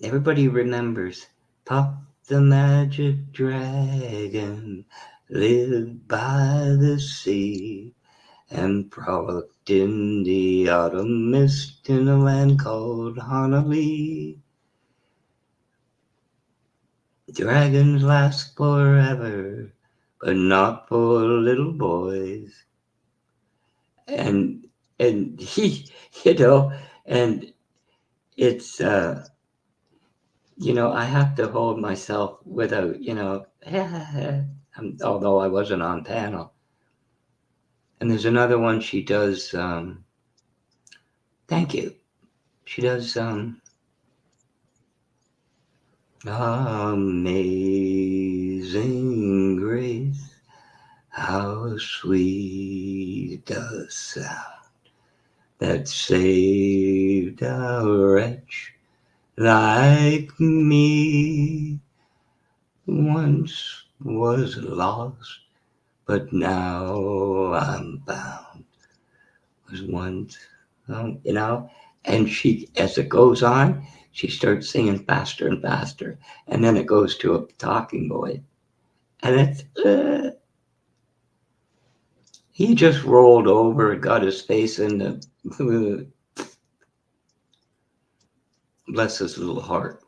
Everybody remembers Pop the Magic Dragon lived by the sea and frolicked in the autumn mist in a land called Honolulu. Dragons last forever, but not for little boys. And he, you know, and it's you know, I have to hold myself without, you know, although I wasn't on panel. And there's another one she does. Thank you. She does Amazing Grace. How sweet the sound that saved a wretch like me. Once was lost, but now I'm found. Was once, you know, and she, as it goes on, she starts singing faster and faster, and then it goes to a talking boy, and it's. He just rolled over, got his face in the. Bless his little heart.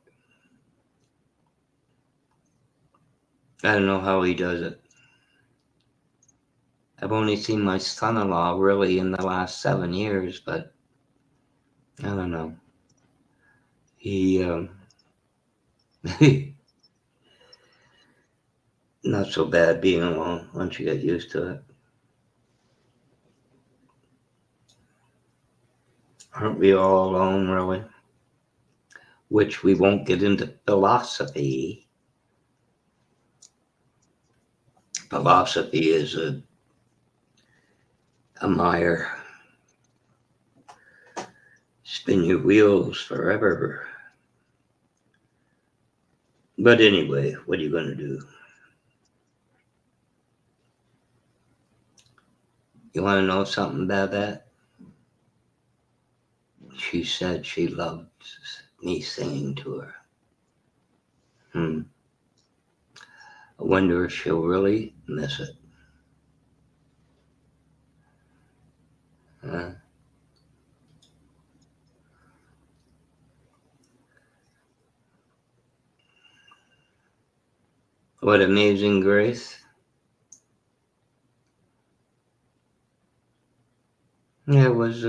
I don't know how he does it. I've only seen my son-in-law really in the last 7 years, but I don't know. He, not so bad being alone once you get used to it. Aren't we all alone, really? Which we won't get into philosophy. Philosophy is a mire. Spin your wheels forever. But anyway, what are you going to do? You want to know something about that? She said she loved me singing to her. I wonder if she'll really miss it. What Amazing Grace? Yeah, it was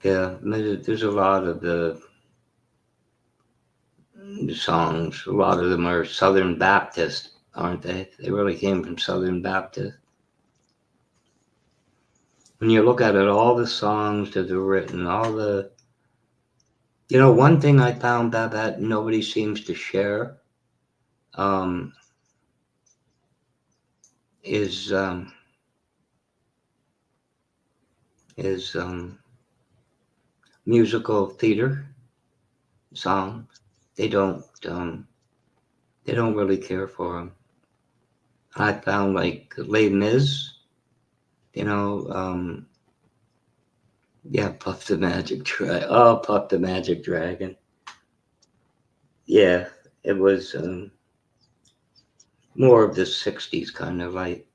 yeah, there's a lot of the songs, a lot of them are Southern Baptist, aren't they? They really came from Southern Baptist. When you look at it, all the songs that are written, all the, you know, one thing I found that nobody seems to share is musical theater songs. They don't really care for them. I found like Les Mis, you know, Yeah, Puff the Magic Dragon. Oh, Puff the Magic Dragon. Yeah, it was more of the 60s kind of like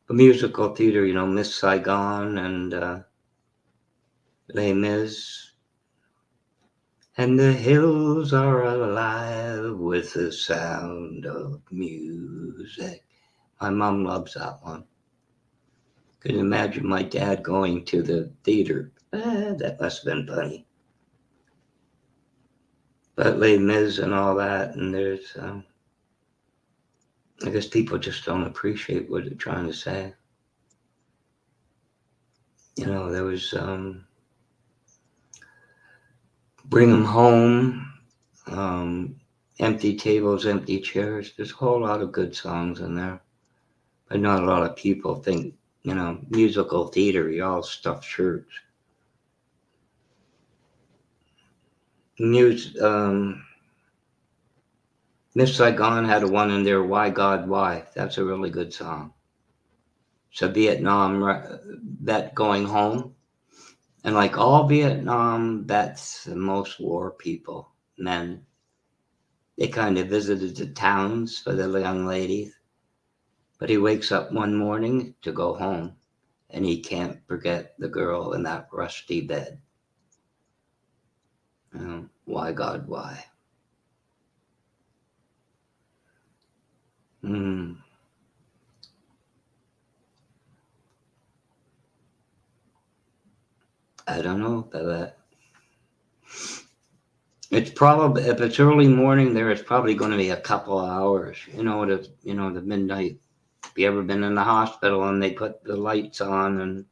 a musical theater, you know, Miss Saigon and Les Mis. And the hills are alive with the sound of music. My mom loves that one. Could imagine my dad going to the theater. That must have been funny. But Les Mis and all that, and there's, I guess people just don't appreciate what they're trying to say. You know, there was Bring 'Em Home, Empty Tables, Empty Chairs. There's a whole lot of good songs in there. But not a lot of people think, you know, musical theater, you all stuffed shirts. Miss Saigon had a one in there, Why God Why. That's a really good song. So Vietnam, that going home. And like all Vietnam vets and most war people, men, they kind of visited the towns for the young ladies. But he wakes up one morning to go home and he can't forget the girl in that rusty bed. You know, why God, why? I don't know about that. It's probably, if it's early morning there, it's probably going to be a couple of hours. You know, the midnight. Have you ever been in the hospital and they put the lights on and,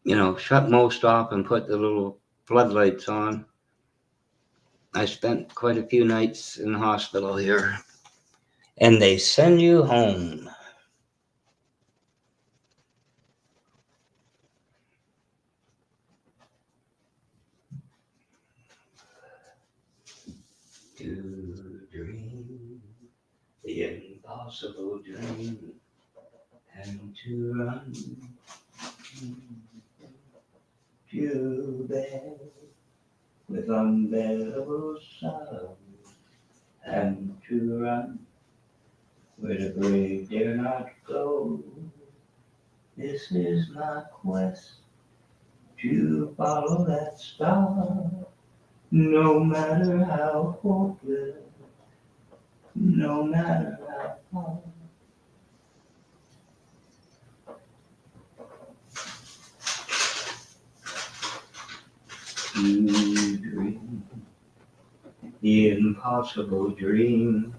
you know, shut most off and put the little floodlights on? I spent quite a few nights in the hospital here. And they send you home. To dream the impossible dream and to run to bed with unbearable sorrow and to run where the brave dare not go. This is my quest to follow that star, no matter how hopeless, no matter how far. To dream the impossible dream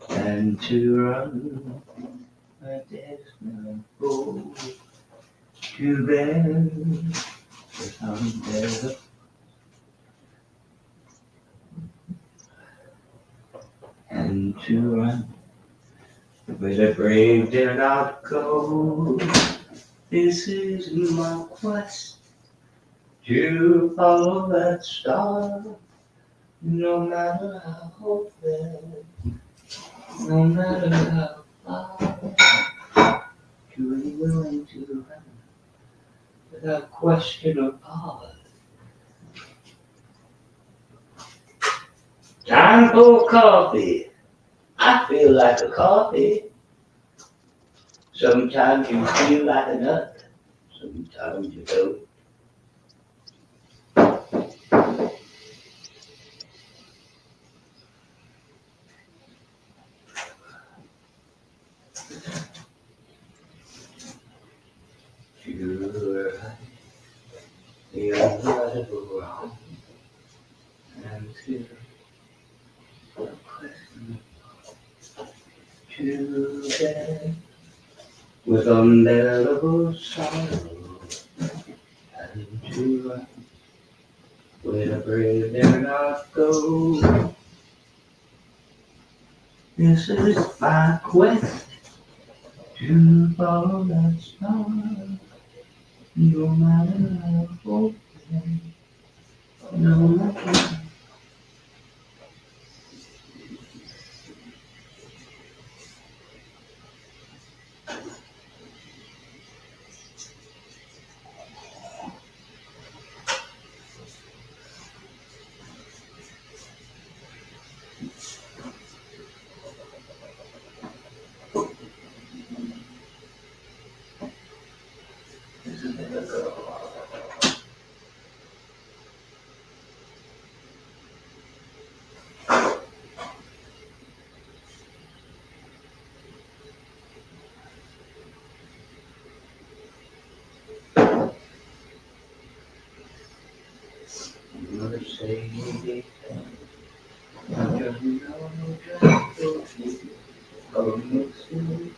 and to run where there's no goal. To bend with unbearable and to run where the brave dare not go. This is my quest to follow that star, no matter how hopeless, no matter how far. To be willing to run without question or pause. Time for coffee. I feel like a coffee. Sometimes you feel like a nut. Sometimes you don't. You're right. You're right or wrong. And to question to bed with unbearable sorrow and to run where the brave dare not go. This is my quest to follow that star, no matter how hopeless, no matter. Mercedes, I just know just you. Oh, Mercedes.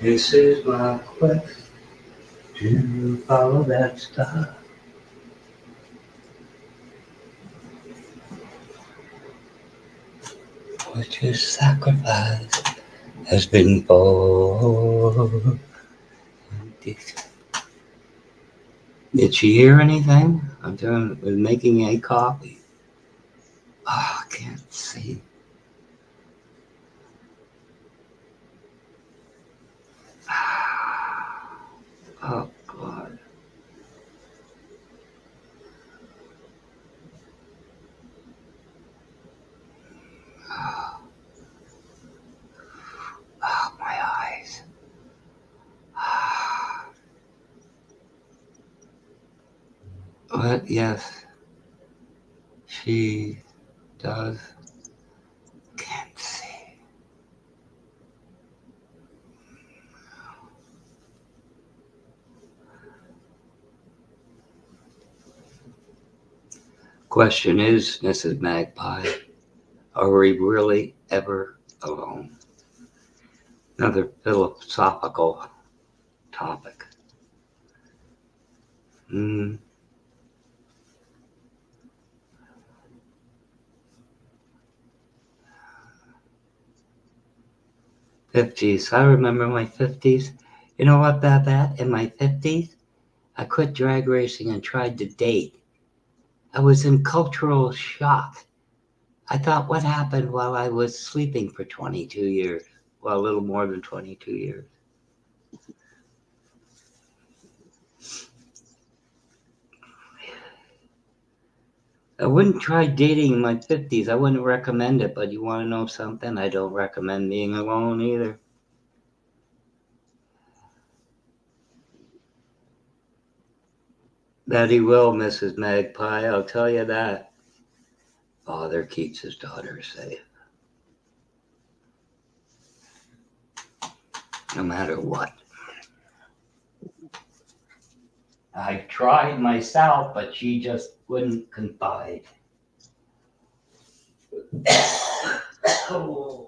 This is my quest to follow that star. What your sacrifice has been for. Did she hear anything? I'm doing was making a copy. Oh, I can't see. Oh God. Oh, my eyes. But yes, she does. Can't see. Question is, Mrs. Magpie, are we really ever alone? Another philosophical topic. 50s. I remember my 50s. You know what about that? In my 50s, I quit drag racing and tried to date. I was in cultural shock. I thought, what happened while I was sleeping for 22 years? Well, a little more than 22 years. I wouldn't try dating in my 50s. I wouldn't recommend it, but you want to know something? I don't recommend being alone either. That he will, Mrs. Magpie, I'll tell you that. Father keeps his daughter safe. No matter what. I tried myself, but she just wouldn't confide. Oh.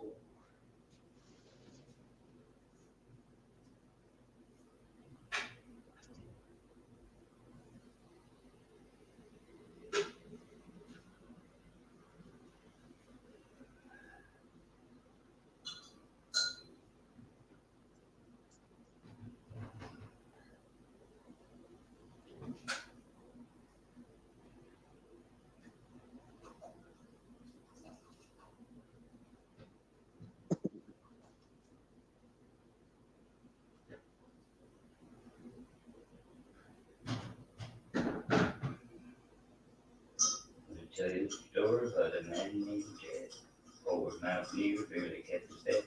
Tell you a story about a man named Jed. Over Mount Near, barely kept his head.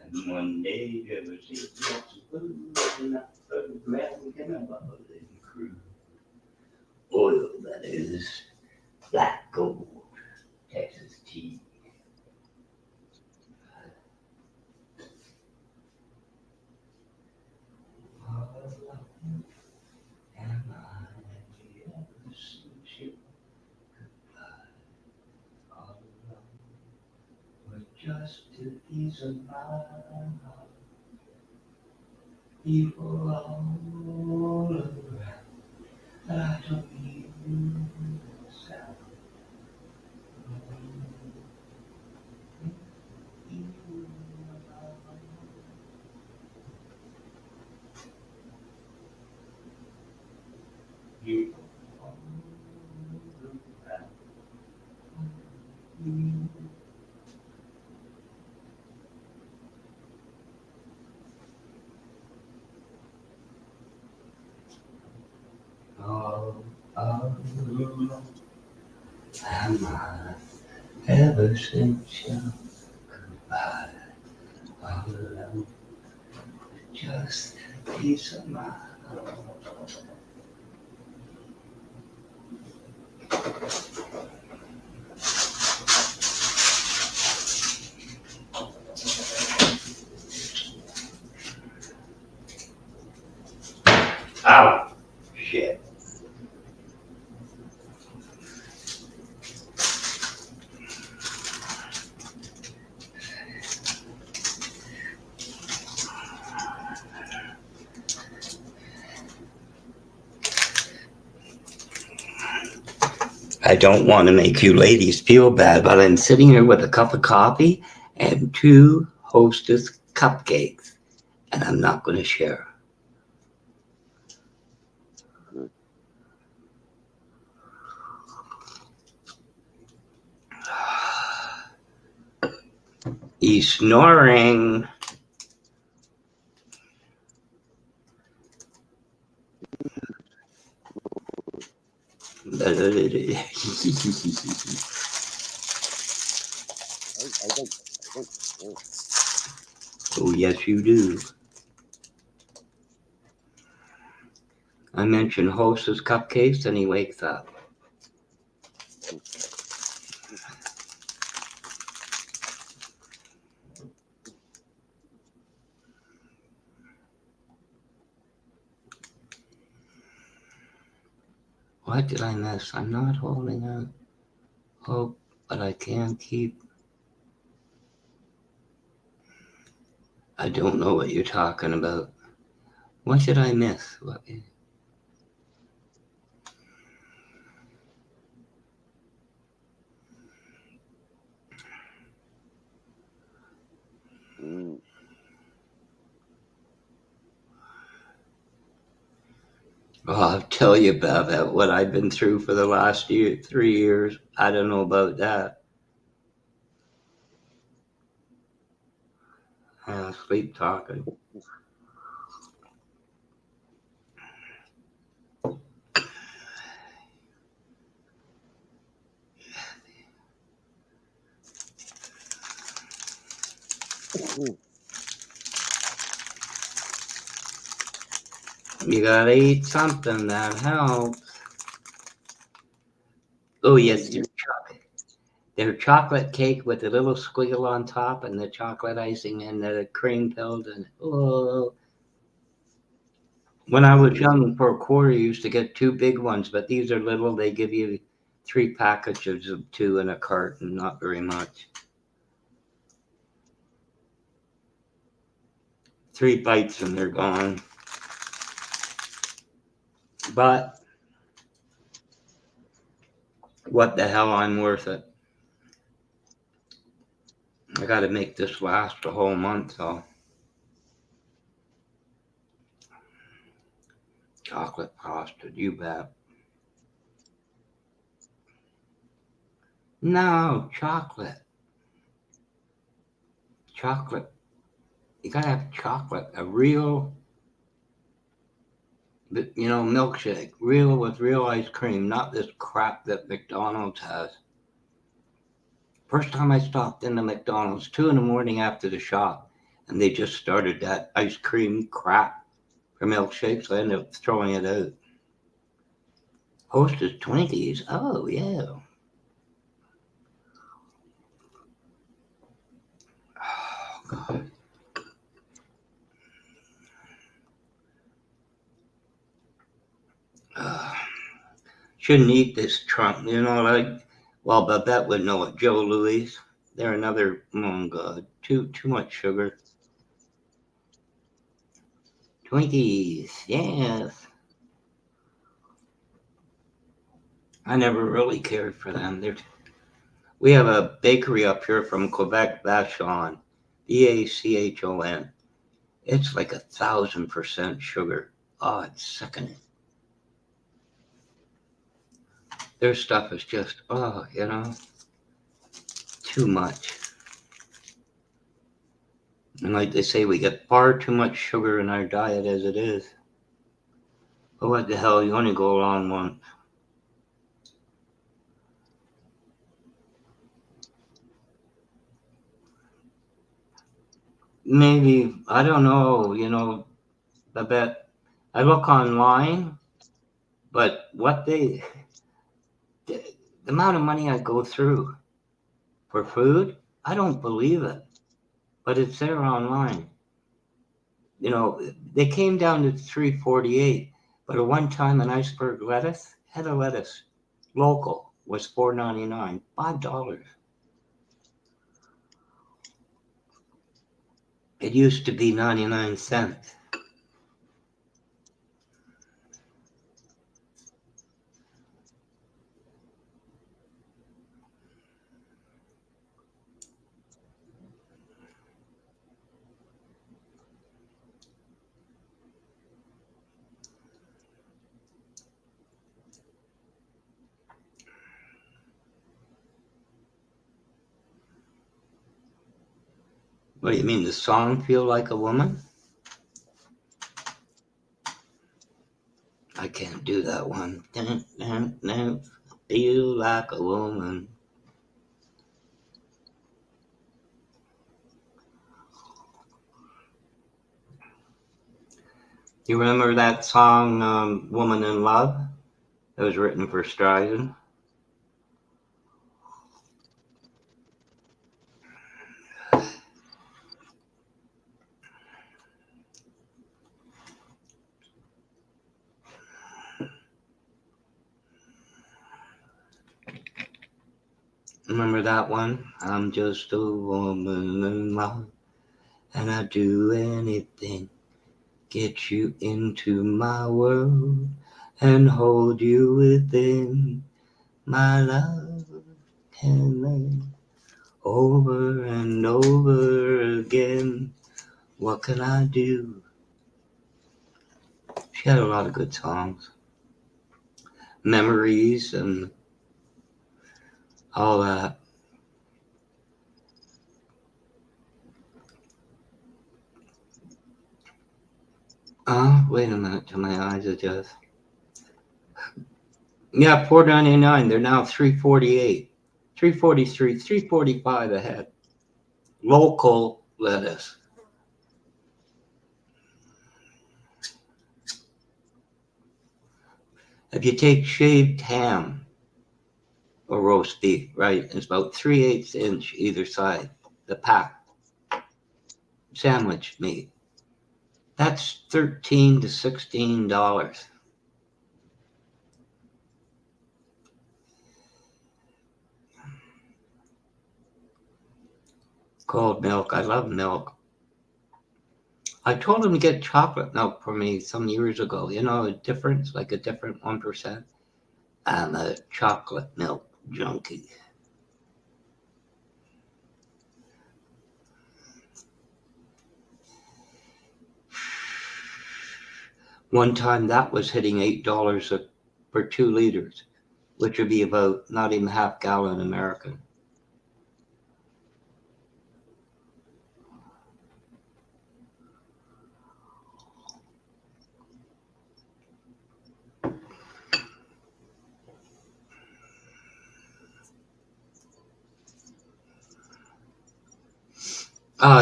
And one day there was 6 lots of food, and I started grabbing him about a living crew. Oil, that is, black gold, Texas tea. And I ever since you all alone was just to ease of my heart. People all around, I don't need sound. Oh, am I ever since you goodbye? All alone, just peace of mind. Ow! Shit. I don't want to make you ladies feel bad, but I'm sitting here with a cup of coffee and 2 Hostess cupcakes, and I'm not going to share. He's snoring. Oh, yes, you do. I mention Hostess cupcakes and he wakes up. What did I miss? I'm not holding out hope, but I can keep. I don't know what you're talking about. What did I miss? What? Oh, I'll tell you about that. What I've been through for the last 3 years. I don't know about that. Sleep talking. You gotta eat something that helps. Oh, yes, their chocolate cake with a little squiggle on top and the chocolate icing and the cream filled. And oh, when I was young, for a quarter, you used to get 2 big ones, but these are little. They give you 3 packages of 2 in a carton, not very much. 3 bites and they're gone. But what the hell, I'm worth it. I got to make this last a whole month, though. Chocolate frosted, you bet. No, chocolate. Chocolate. You gotta have chocolate, a real, milkshake, real with real ice cream, not this crap that McDonald's has. First time I stopped in the McDonald's, 2 in the morning after the shop, and they just started that ice cream crap for milkshakes. So I ended up throwing it out. Hostess Twinkies. Oh, yeah. Oh, God. Shouldn't eat this trunk, well, Babette would know it. Joe Louis. They're another, oh, God. Too much sugar. Twinkies, yes. I never really cared for them. We have a bakery up here from Quebec, Vachon, Vachon. It's like 1,000% sugar. Oh, it's sickening. Their stuff is just, oh, you know, too much. And like they say, we get far too much sugar in our diet as it is. But what the hell, you only go along once. Maybe, I don't know, you know, I bet I look online, but the amount of money I go through for food, I don't believe it. But it's there online. You know, they came down to $3.48, but at one time an iceberg lettuce, head of lettuce, local, was $4.99, $5. It used to be 99 cents. What do you mean, the song Feel Like a Woman? I can't do that one. Feel like a woman. You remember that song, Woman in Love? It was written for Streisand. Remember that one? I'm just a woman in love, and I'd do anything. Get you into my world and hold you within my love. Can live over and over again. What can I do? She had a lot of good songs, memories, and all that. Wait a minute till my eyes adjust. Yeah, $4.99. They're now $3.48, $3.43, $3.45 a head. Local lettuce. If you take shaved ham or roast beef, right, it's about 3/8 inch either side, the pack. Sandwich meat. That's $13 to $16. Cold milk. I love milk. I told him to get chocolate milk for me some years ago. You know, a difference, like a different 1%. I'm a chocolate milk junkie. One time that was hitting $8 for 2 liters, which would be about not even half gallon American.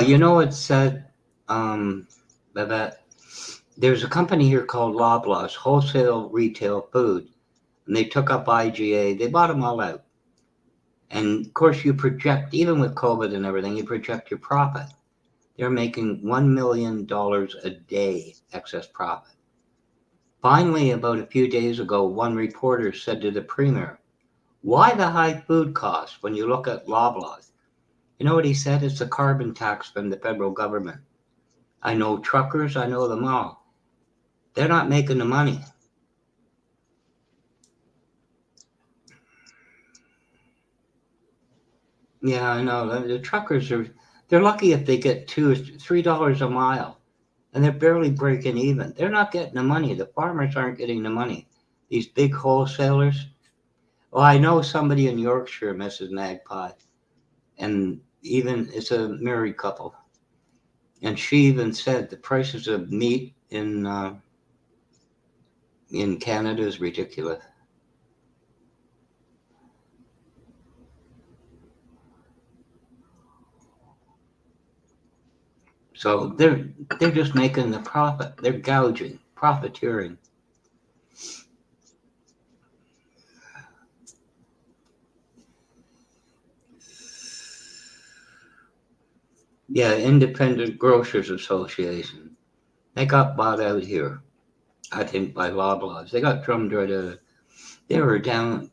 You know, it said that there's a company here called Loblaws, Wholesale Retail Food, and they took up IGA. They bought them all out. And of course, you project, even with COVID and everything, you project your profit. They're making $1 million a day excess profit. Finally, about a few days ago, one reporter said to the premier, "Why the high food costs when you look at Loblaws?" You know what he said? It's a carbon tax from the federal government. I know truckers, I know them all. They're not making the money. Yeah, I know. The truckers they're lucky if they get $2 or $3 a mile, and they're barely breaking even. They're not getting the money. The farmers aren't getting the money. These big wholesalers, Well, I know somebody in Yorkshire, Mrs. Magpie, and even it's a married couple, and she even said the prices of meat in Canada is ridiculous. So they're just making the profit. They're gouging, profiteering. Yeah, Independent Grocers Association. They got bought out here, I think, by Loblaws. They got drummed right out of. They were down.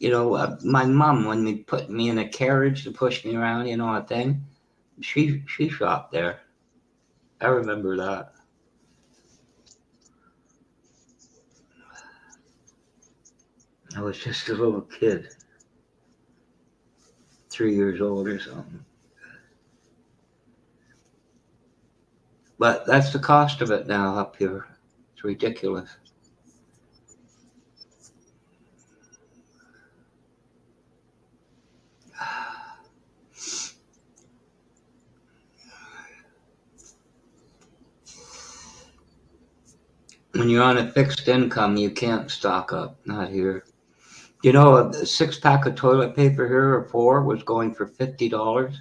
My mom, when they put me in a carriage to push me around, a thing, she shopped there. I remember that. I was just a little kid, 3 years old or something. But that's the cost of it now up here. It's ridiculous. When you're on a fixed income, you can't stock up. Not here. A 6 pack of toilet paper here or 4 was going for $50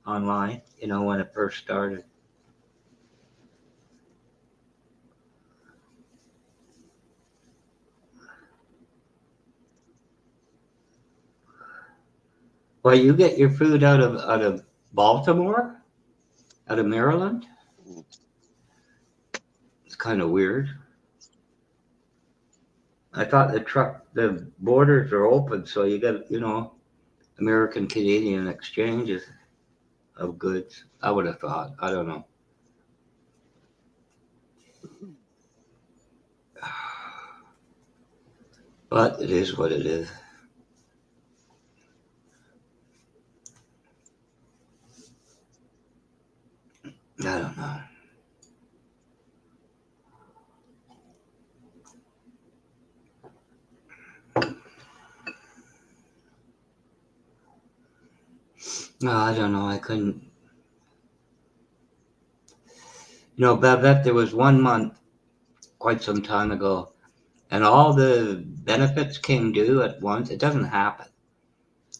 online. When it first started. Well, you get your food out of Baltimore, out of Maryland. It's kind of weird. I thought the borders are open, so you got American Canadian exchanges of goods. I would have thought. I don't know. But it is what it is. I don't know. No, I don't know. I couldn't. Babette, there was 1 month quite some time ago, and all the benefits came due at once. It doesn't happen.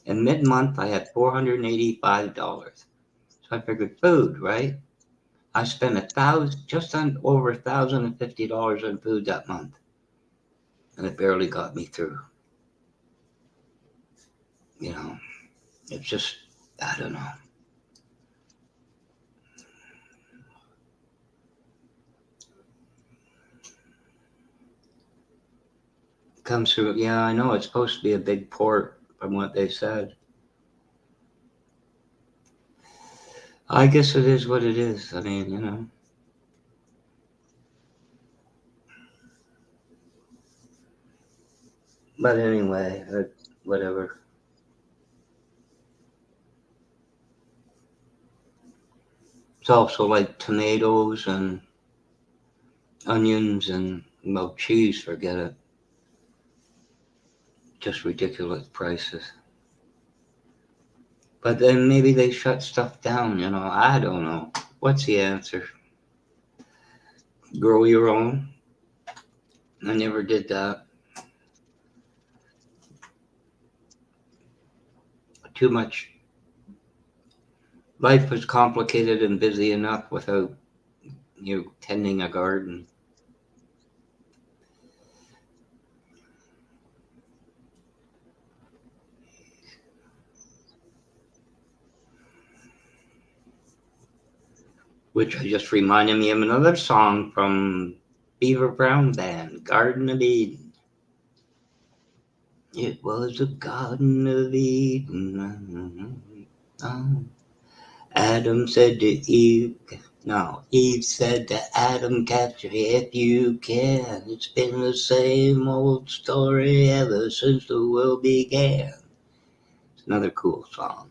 And mid-month, I had $485. So I figured food, right? I spent just over $1,050 on food that month, and it barely got me through. It's just, I don't know. Comes through. Yeah, I know it's supposed to be a big port from what they said. I guess it is what it is. I mean. But anyway, whatever. It's also like tomatoes and onions and, well, cheese, forget it. Just ridiculous prices. But then maybe they shut stuff down, I don't know. What's the answer? Grow your own? I never did that. Too much. Life was complicated and busy enough without you tending a garden. Which just reminded me of another song from Beaver Brown Band, Garden of Eden. It was a Garden of Eden. Adam said to Eve, no, Eve said to Adam, catch me if you can. It's been the same old story ever since the world began. It's another cool song.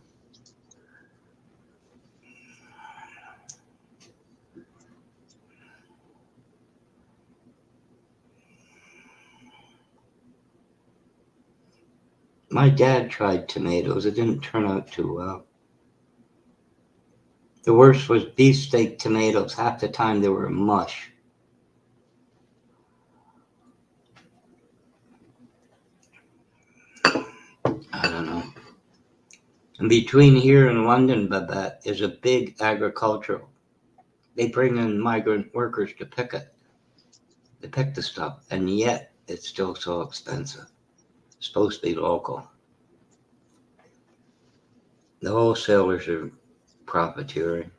My dad tried tomatoes. It didn't turn out too well. The worst was beefsteak tomatoes. Half the time they were mush. I don't know. And between here and London, Babette, is a big agricultural. They bring in migrant workers to pick it. They pick the stuff, and yet it's still so expensive. It's supposed to be local. The wholesalers are profiteering.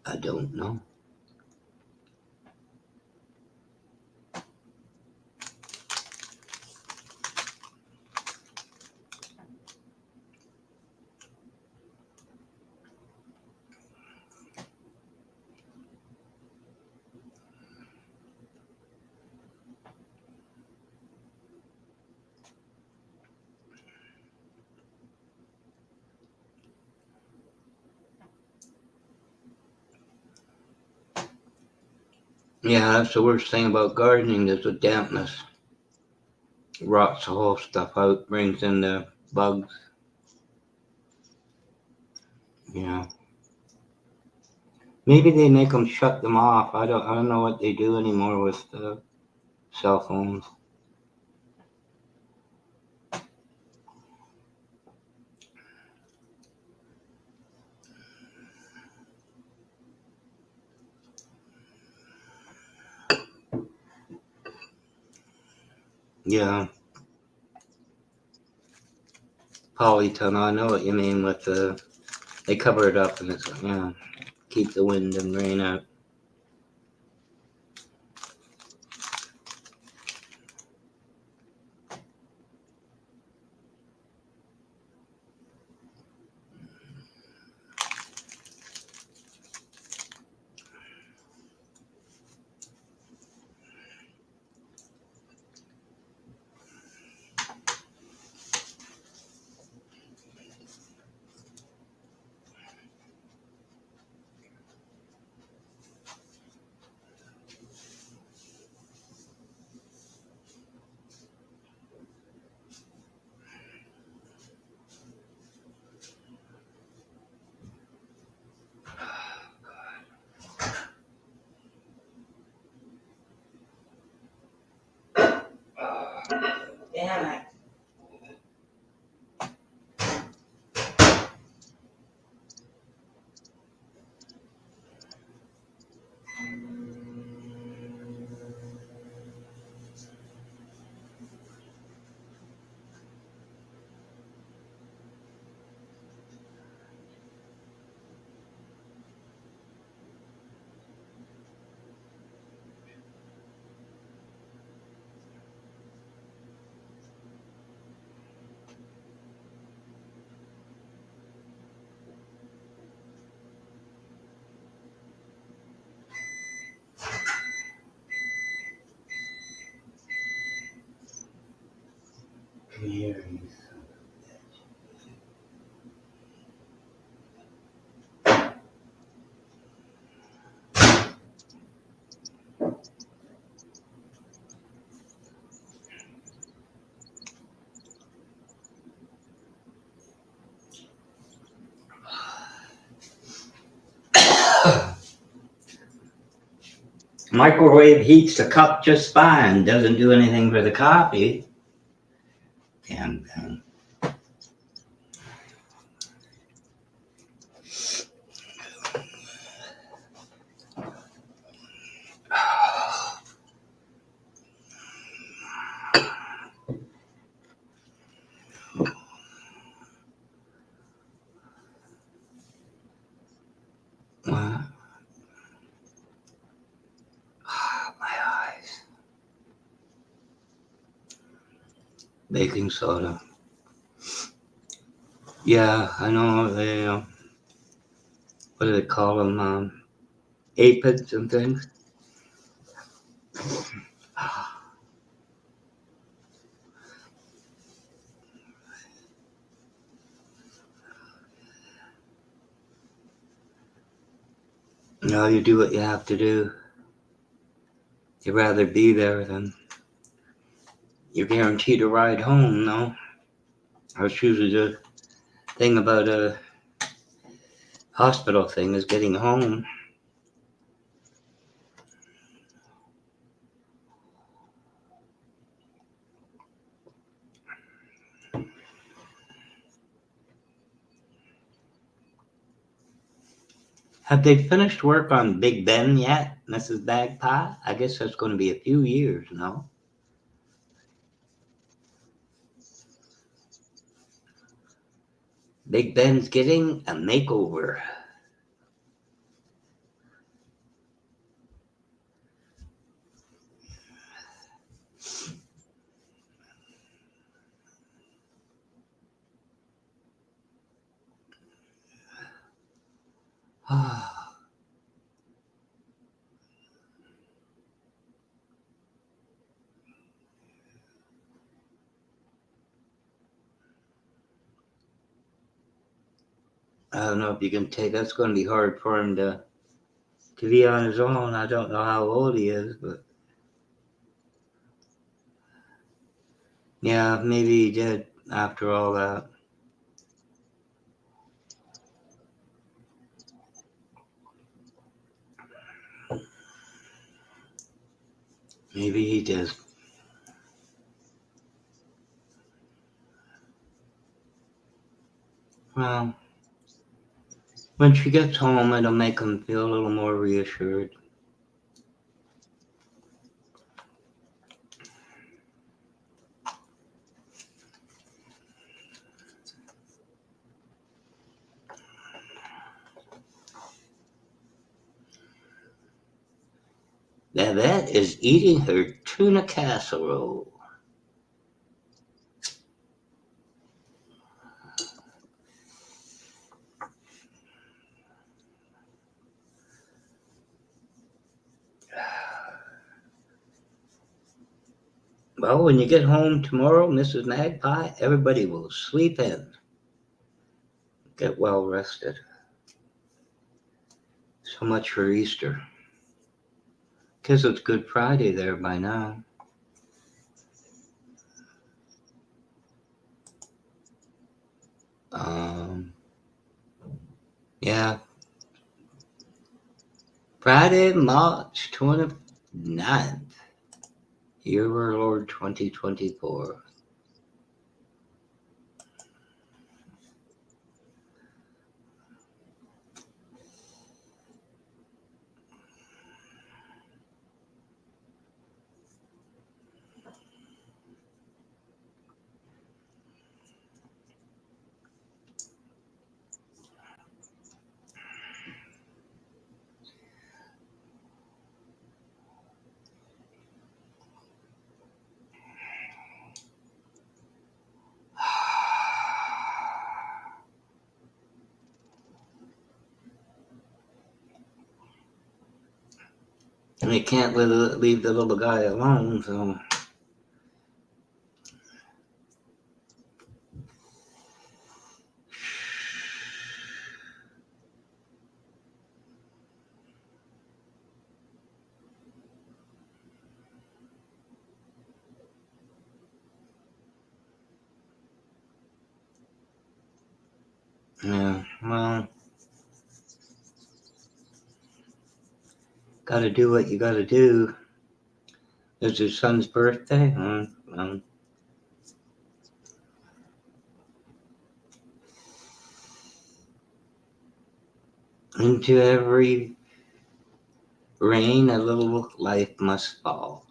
I don't know. Yeah, that's the worst thing about gardening is the dampness. Rots the whole stuff out, brings in the bugs. Yeah. Maybe they make them shut them off. I don't know what they do anymore with the cell phones. Yeah. Polytunnel, I know what you mean with the, they cover it up and it's, yeah, keep the wind and rain out. Damn it. Come here, you son of a bitch. Microwave heats the cup just fine. Doesn't do anything for the coffee. Damn thing. What? My eyes. Baking soda. Yeah, I know. They, what do they call them? Aphids and things. No, you do what you have to do. You'd rather be there than you're guaranteed a ride home, no? That's usually the thing about a hospital thing is getting home. Have they finished work on Big Ben yet, Mrs. Bagpie? I guess that's going to be a few years, no? Big Ben's getting a makeover. I don't know if you can take. That's going to be hard for him to be on his own. I don't know how old he is, but yeah, maybe he did after all that. Maybe he did. Well, when she gets home, it'll make him feel a little more reassured. Babette is eating her tuna casserole. Well, when you get home tomorrow, Mrs. Magpie, everybody will sleep in. Get well rested. So much for Easter. Guess it's Good Friday there by now. Yeah. Friday, March 29th. Year of our Lord 2024. And you can't leave the little guy alone, so. Yeah, well, gotta do what you gotta do. It's his son's birthday. Into every rain, a little life must fall.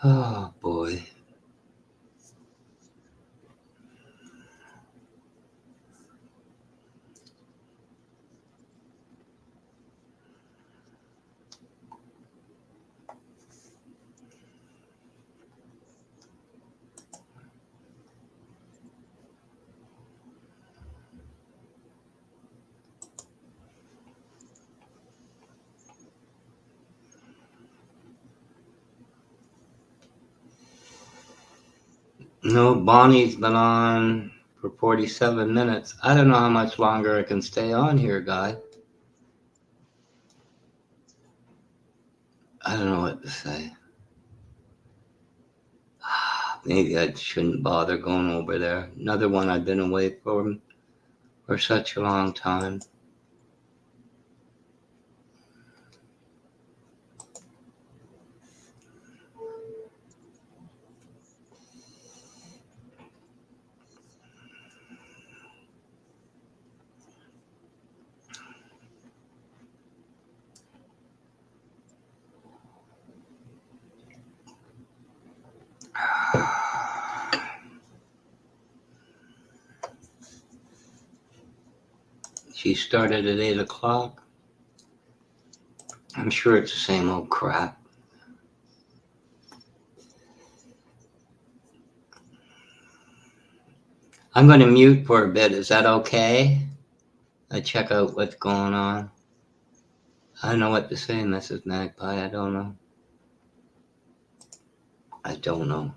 Oh boy. No, Bonnie's been on for 47 minutes. I don't know how much longer I can stay on here, guy. I don't know what to say. Maybe I shouldn't bother going over there. Another one I've been away from for such a long time. She started at 8 o'clock. I'm sure it's the same old crap. I'm going to mute for a bit. Is that okay? I check out what's going on. I don't know what to say, Mrs. Magpie. I don't know. I don't know.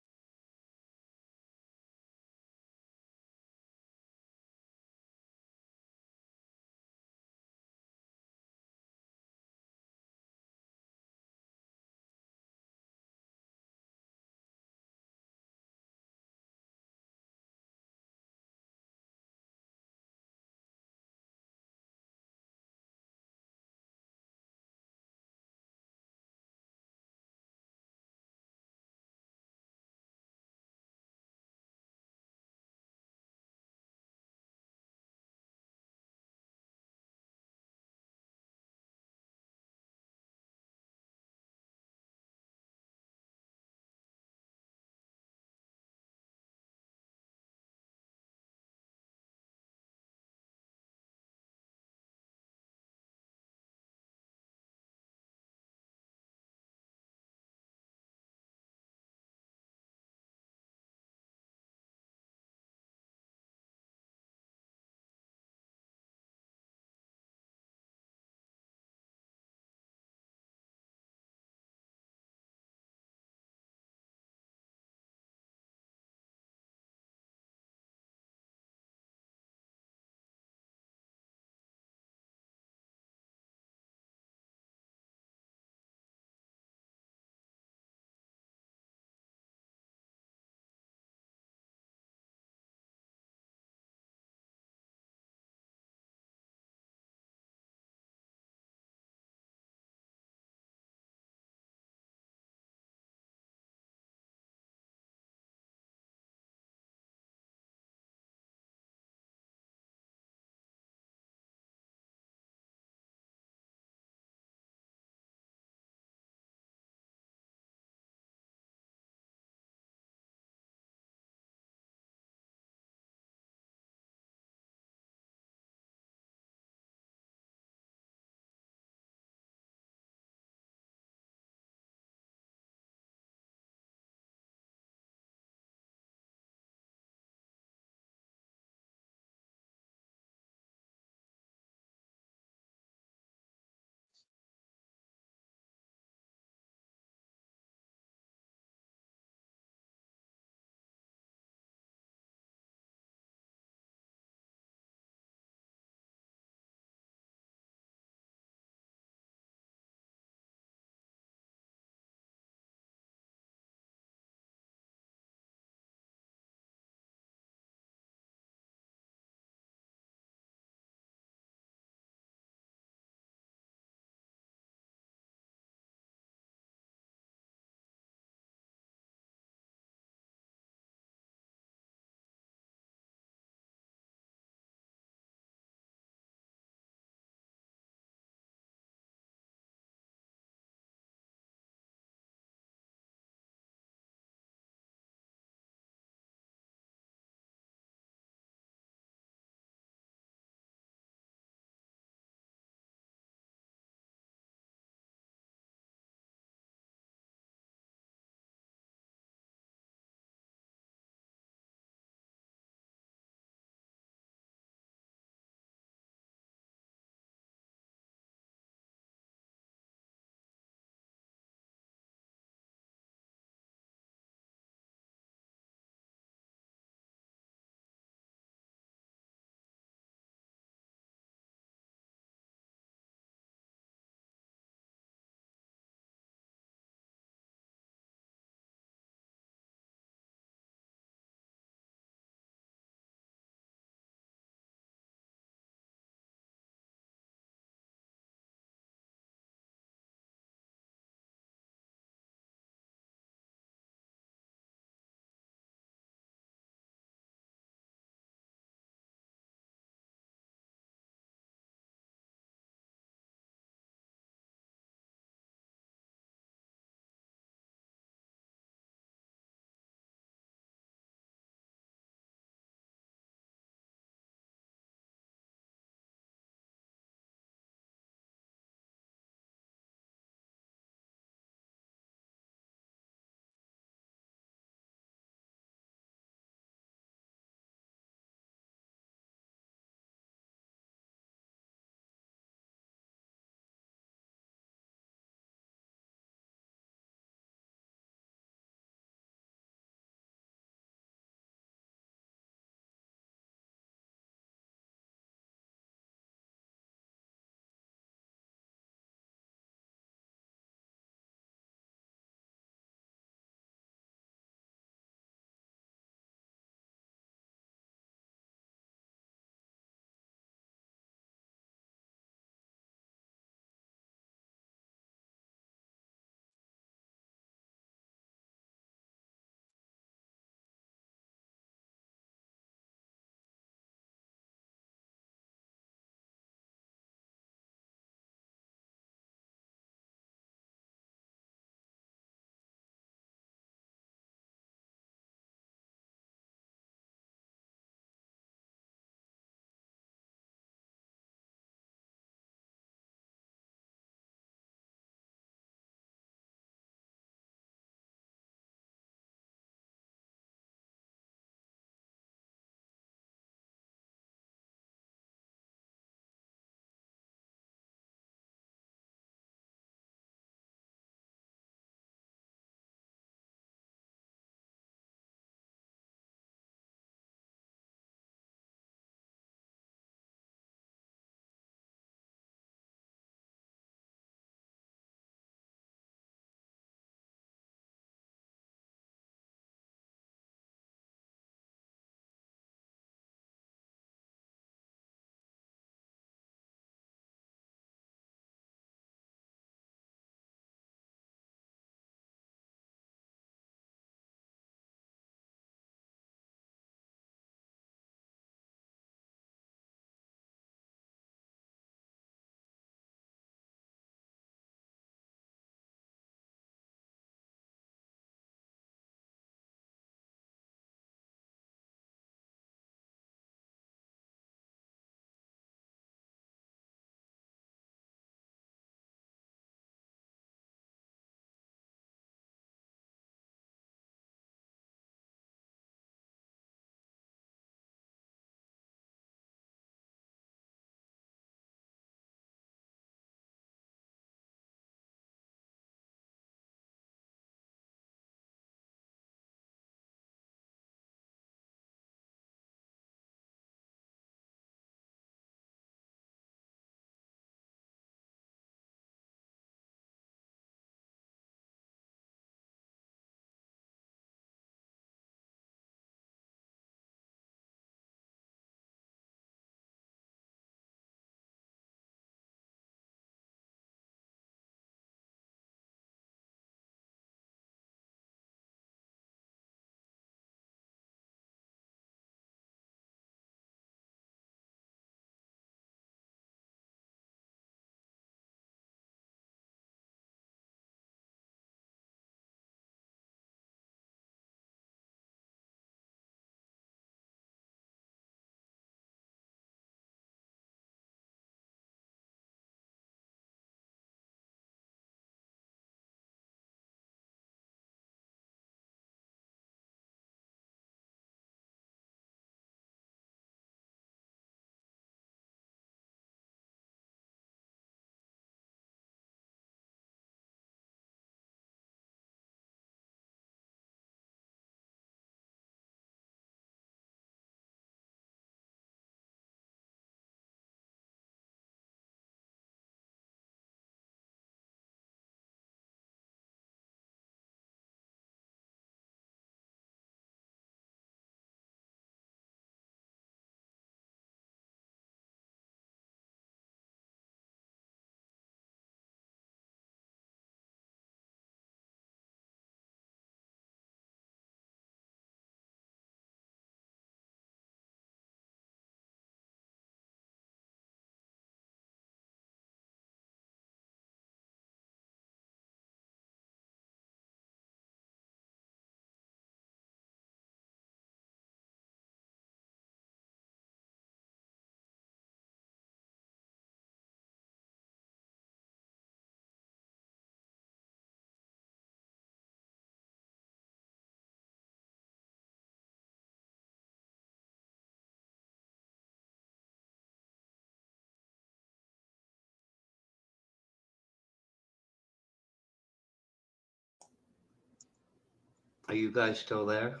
Are you guys still there?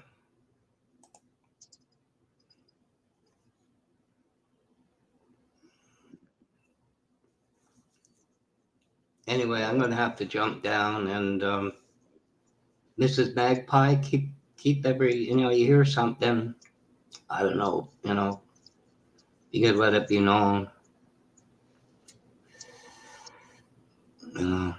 Anyway, I'm gonna have to jump down, and Mrs. Magpie, keep every, you hear something, I don't know, you could let it be known, you know.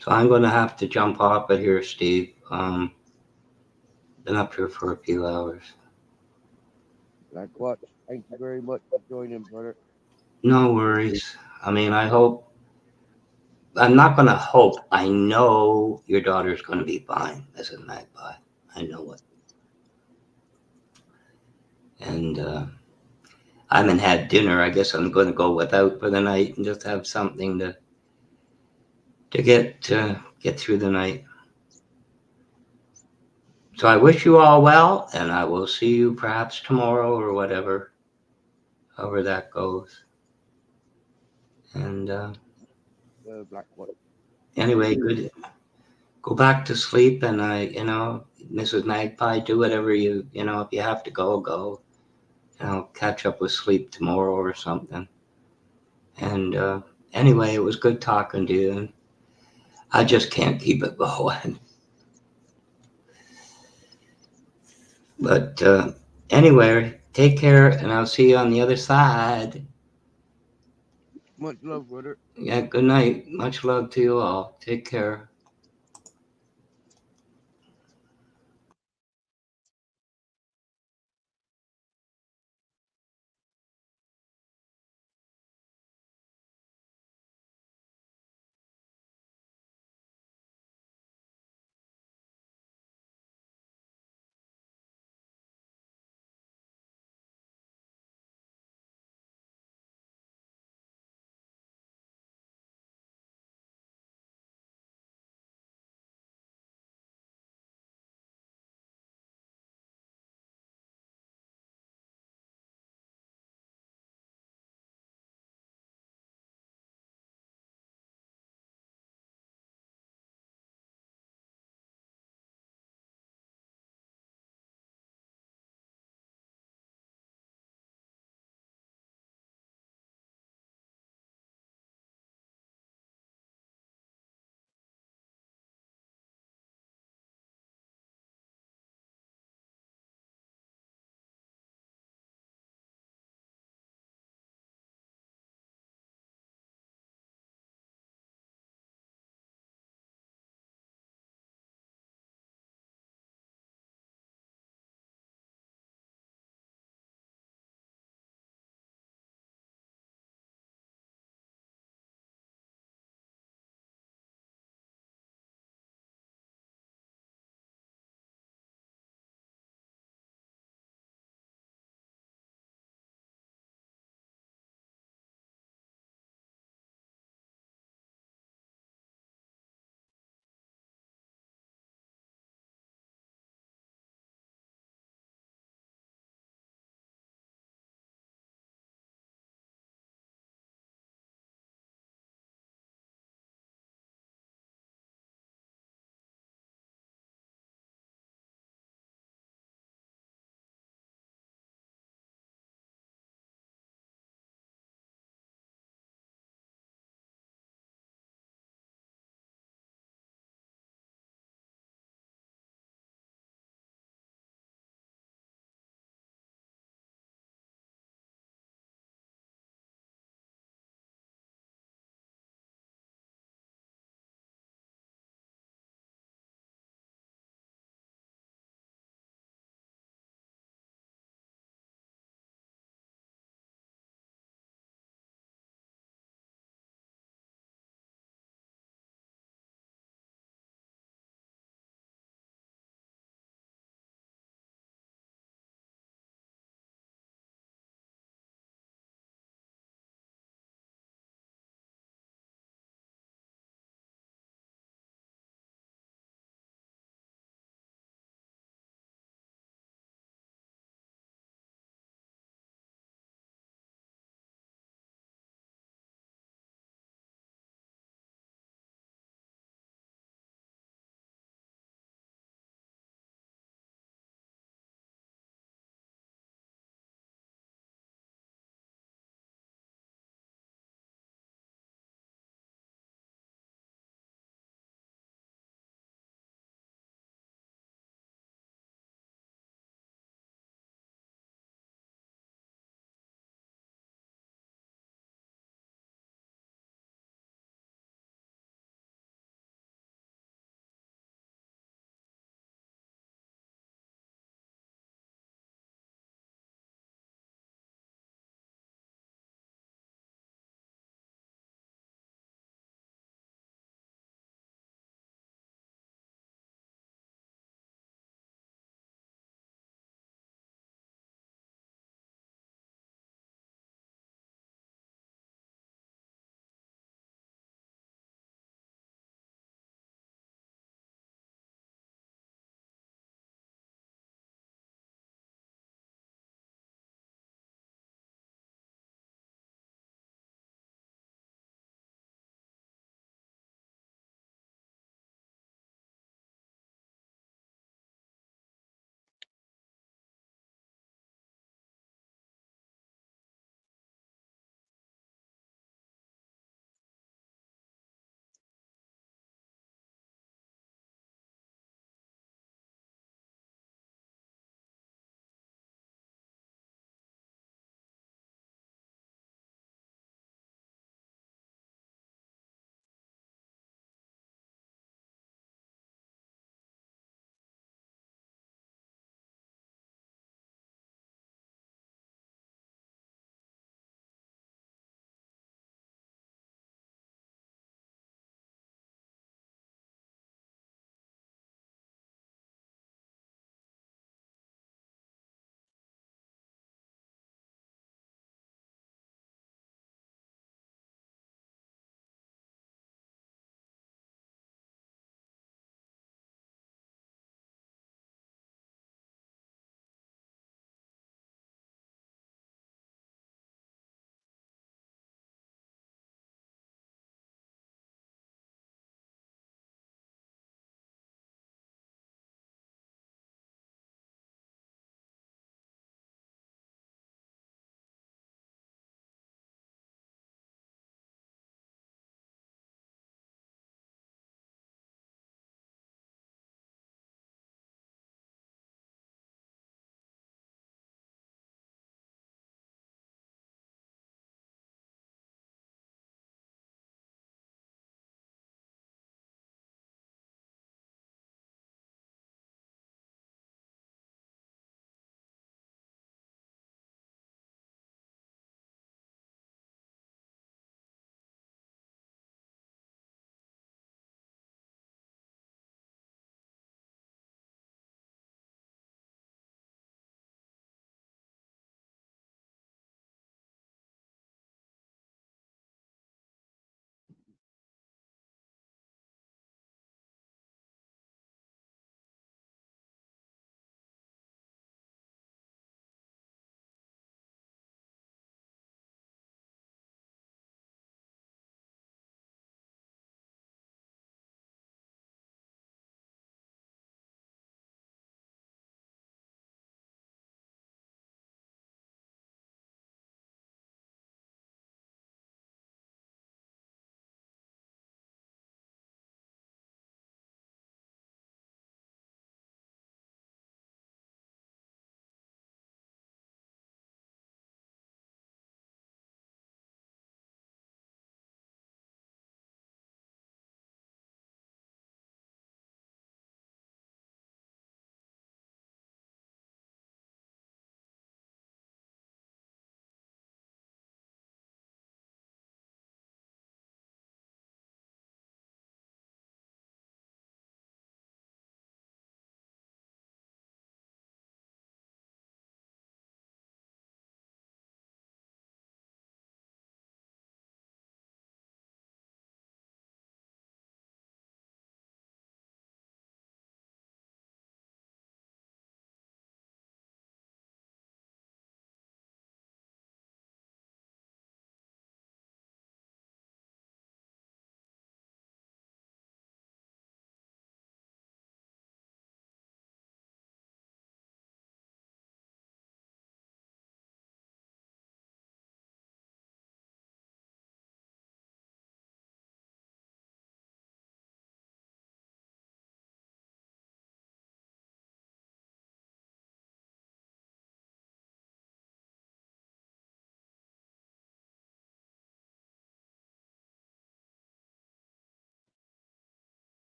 So I'm gonna have to jump off of here, Steve. Been up here for a few hours. Black Watch, thank you very much for joining, brother. No worries. I mean, I'm not gonna hope. I know your daughter's gonna be fine, Mrs. Magpie. I know it. And I haven't had dinner. I guess I'm gonna go without for the night and just have something to get through the night. So I wish you all well, and I will see you perhaps tomorrow or whatever, however that goes. And Black Watch. anyway, good. Go back to sleep, and Mrs. Magpie, do whatever if you have to go, go. Catch up with sleep tomorrow or something. And anyway, it was good talking to you. And I just can't keep it going. But anyway, take care, and I'll see you on the other side. Much love, brother. Yeah, good night. Much love to you all. Take care.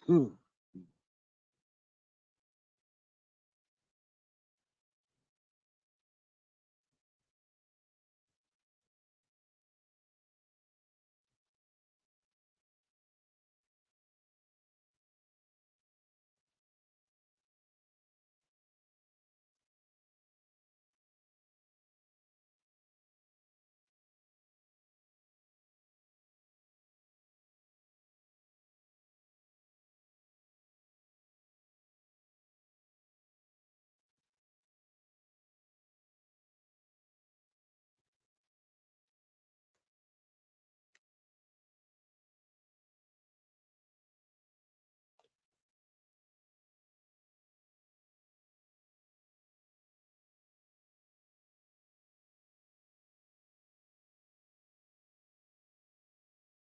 Hmm.